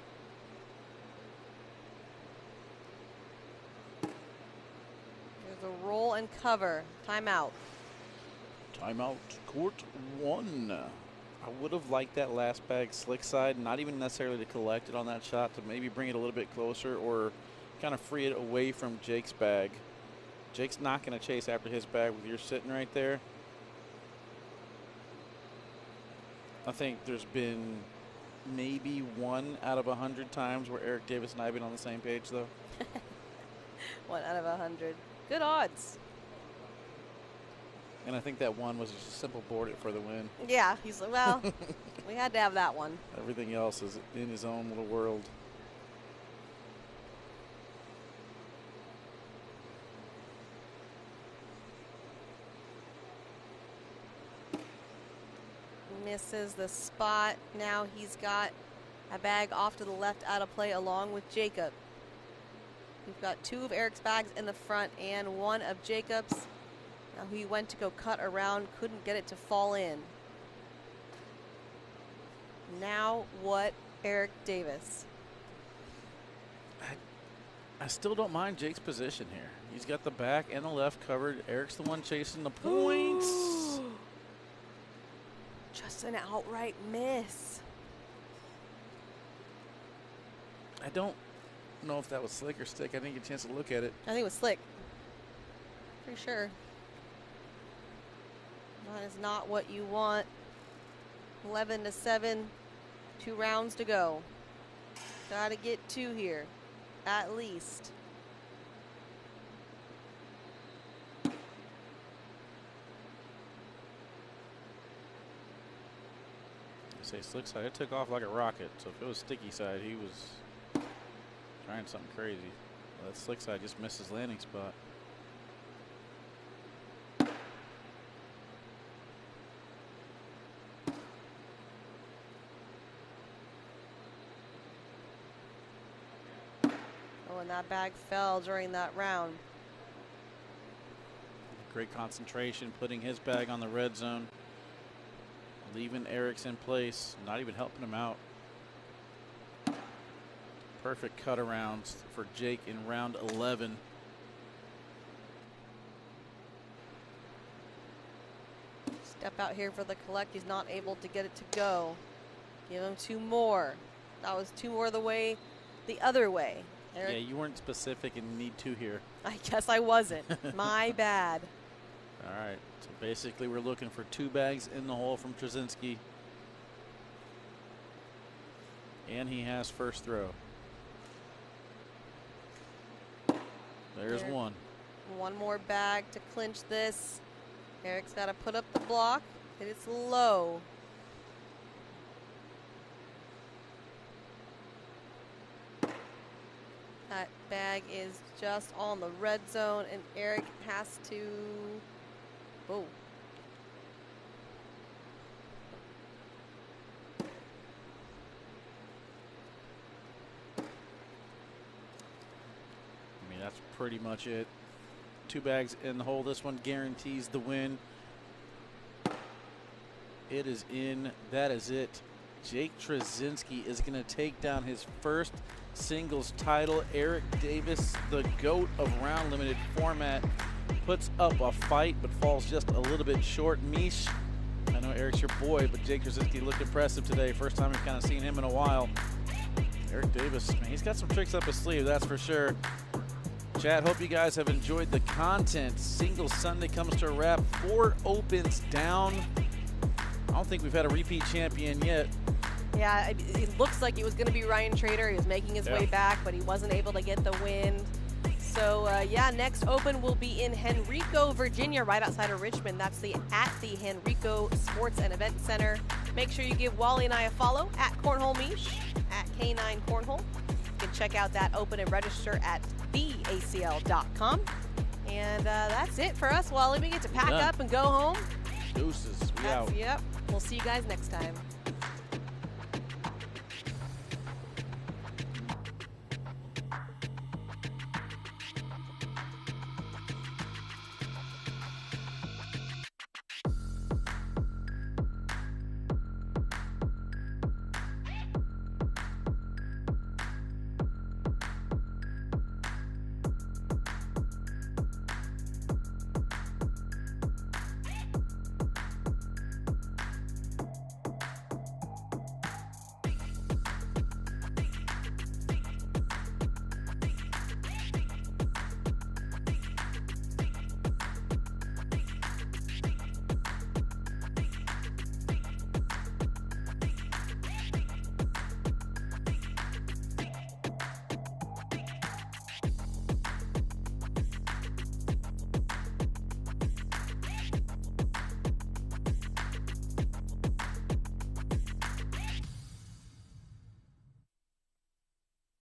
There's a roll and cover. Timeout. Timeout, court 1. I would have liked that last bag slick side, not even necessarily to collect it on that shot, to maybe bring it a little bit closer or kind of free it away from Jake's bag. Jake's not going to chase after his bag with yours sitting right there. I think there's been maybe 1 out of 100 times where Eric Davis and I have been on the same page, though. 1 out of 100. Good odds. And I think that one was just a simple board it for the win. Yeah, he's like, well, we had to have that one. Everything else is in his own little world. Misses the spot. Now he's got a bag off to the left out of play along with Jacob. We've got 2 of Eric's bags in the front and 1 of Jacob's. Now he went to go cut around, couldn't get it to fall in. Now what, Eric Davis? I still don't mind Jake's position here. He's got the back and the left covered. Eric's the one chasing the points. Just an outright miss. I don't know if that was slick or stick. I didn't get a chance to look at it. I think it was slick. Pretty sure. That is not what you want. 11-7, 2 rounds to go. Gotta get 2 here, at least. Say slick side, it took off like a rocket. So if it was sticky side, he was trying something crazy. Well, that slick side just missed his landing spot. Oh, and that bag fell during that round. Great concentration, putting his bag on the red zone. Leaving Eric's in place, not even helping him out. Perfect cut arounds for Jake in round 11. Step out here for the collect. He's not able to get it to go. Give him 2 more. That was 2 more the other way. Eric, Yeah, you weren't specific and need 2 here. I guess I wasn't. My bad. All right, so basically we're looking for 2 bags in the hole from Trzinski. And he has first throw. There's Eric, 1. 1 more bag to clinch this. Eric's got to put up the block, and it's low. That bag is just on the red zone, and Eric has to. Oh. I mean, that's pretty much it. 2 bags in the hole. This one guarantees the win. It is in. That is it. Jake Trzinski is going to take down his first singles title. Eric Davis, the GOAT of round limited format, puts up a fight but falls just a little bit short. Mish, I know Eric's your boy, but Jake Trzinski looked impressive today. First time we've kind of seen him in a while. Eric Davis, man, he's got some tricks up his sleeve, that's for sure. Chat, hope you guys have enjoyed the content. Singles Sunday comes to a wrap. 4 opens down. I don't think we've had a repeat champion yet. Yeah, it looks like it was going to be Ryan Trader. He was making his way back, but he wasn't able to get the win. So, yeah, next open will be in Henrico, Virginia, right outside of Richmond. That's at the Henrico Sports and Event Center. Make sure you give Wally and I a follow at Cornhole Mish, at K9 Cornhole. You can check out that open and register at theacl.com. And that's it for us, Wally. We get to pack up and go home. Deuces. We out. Yep. We'll see you guys next time.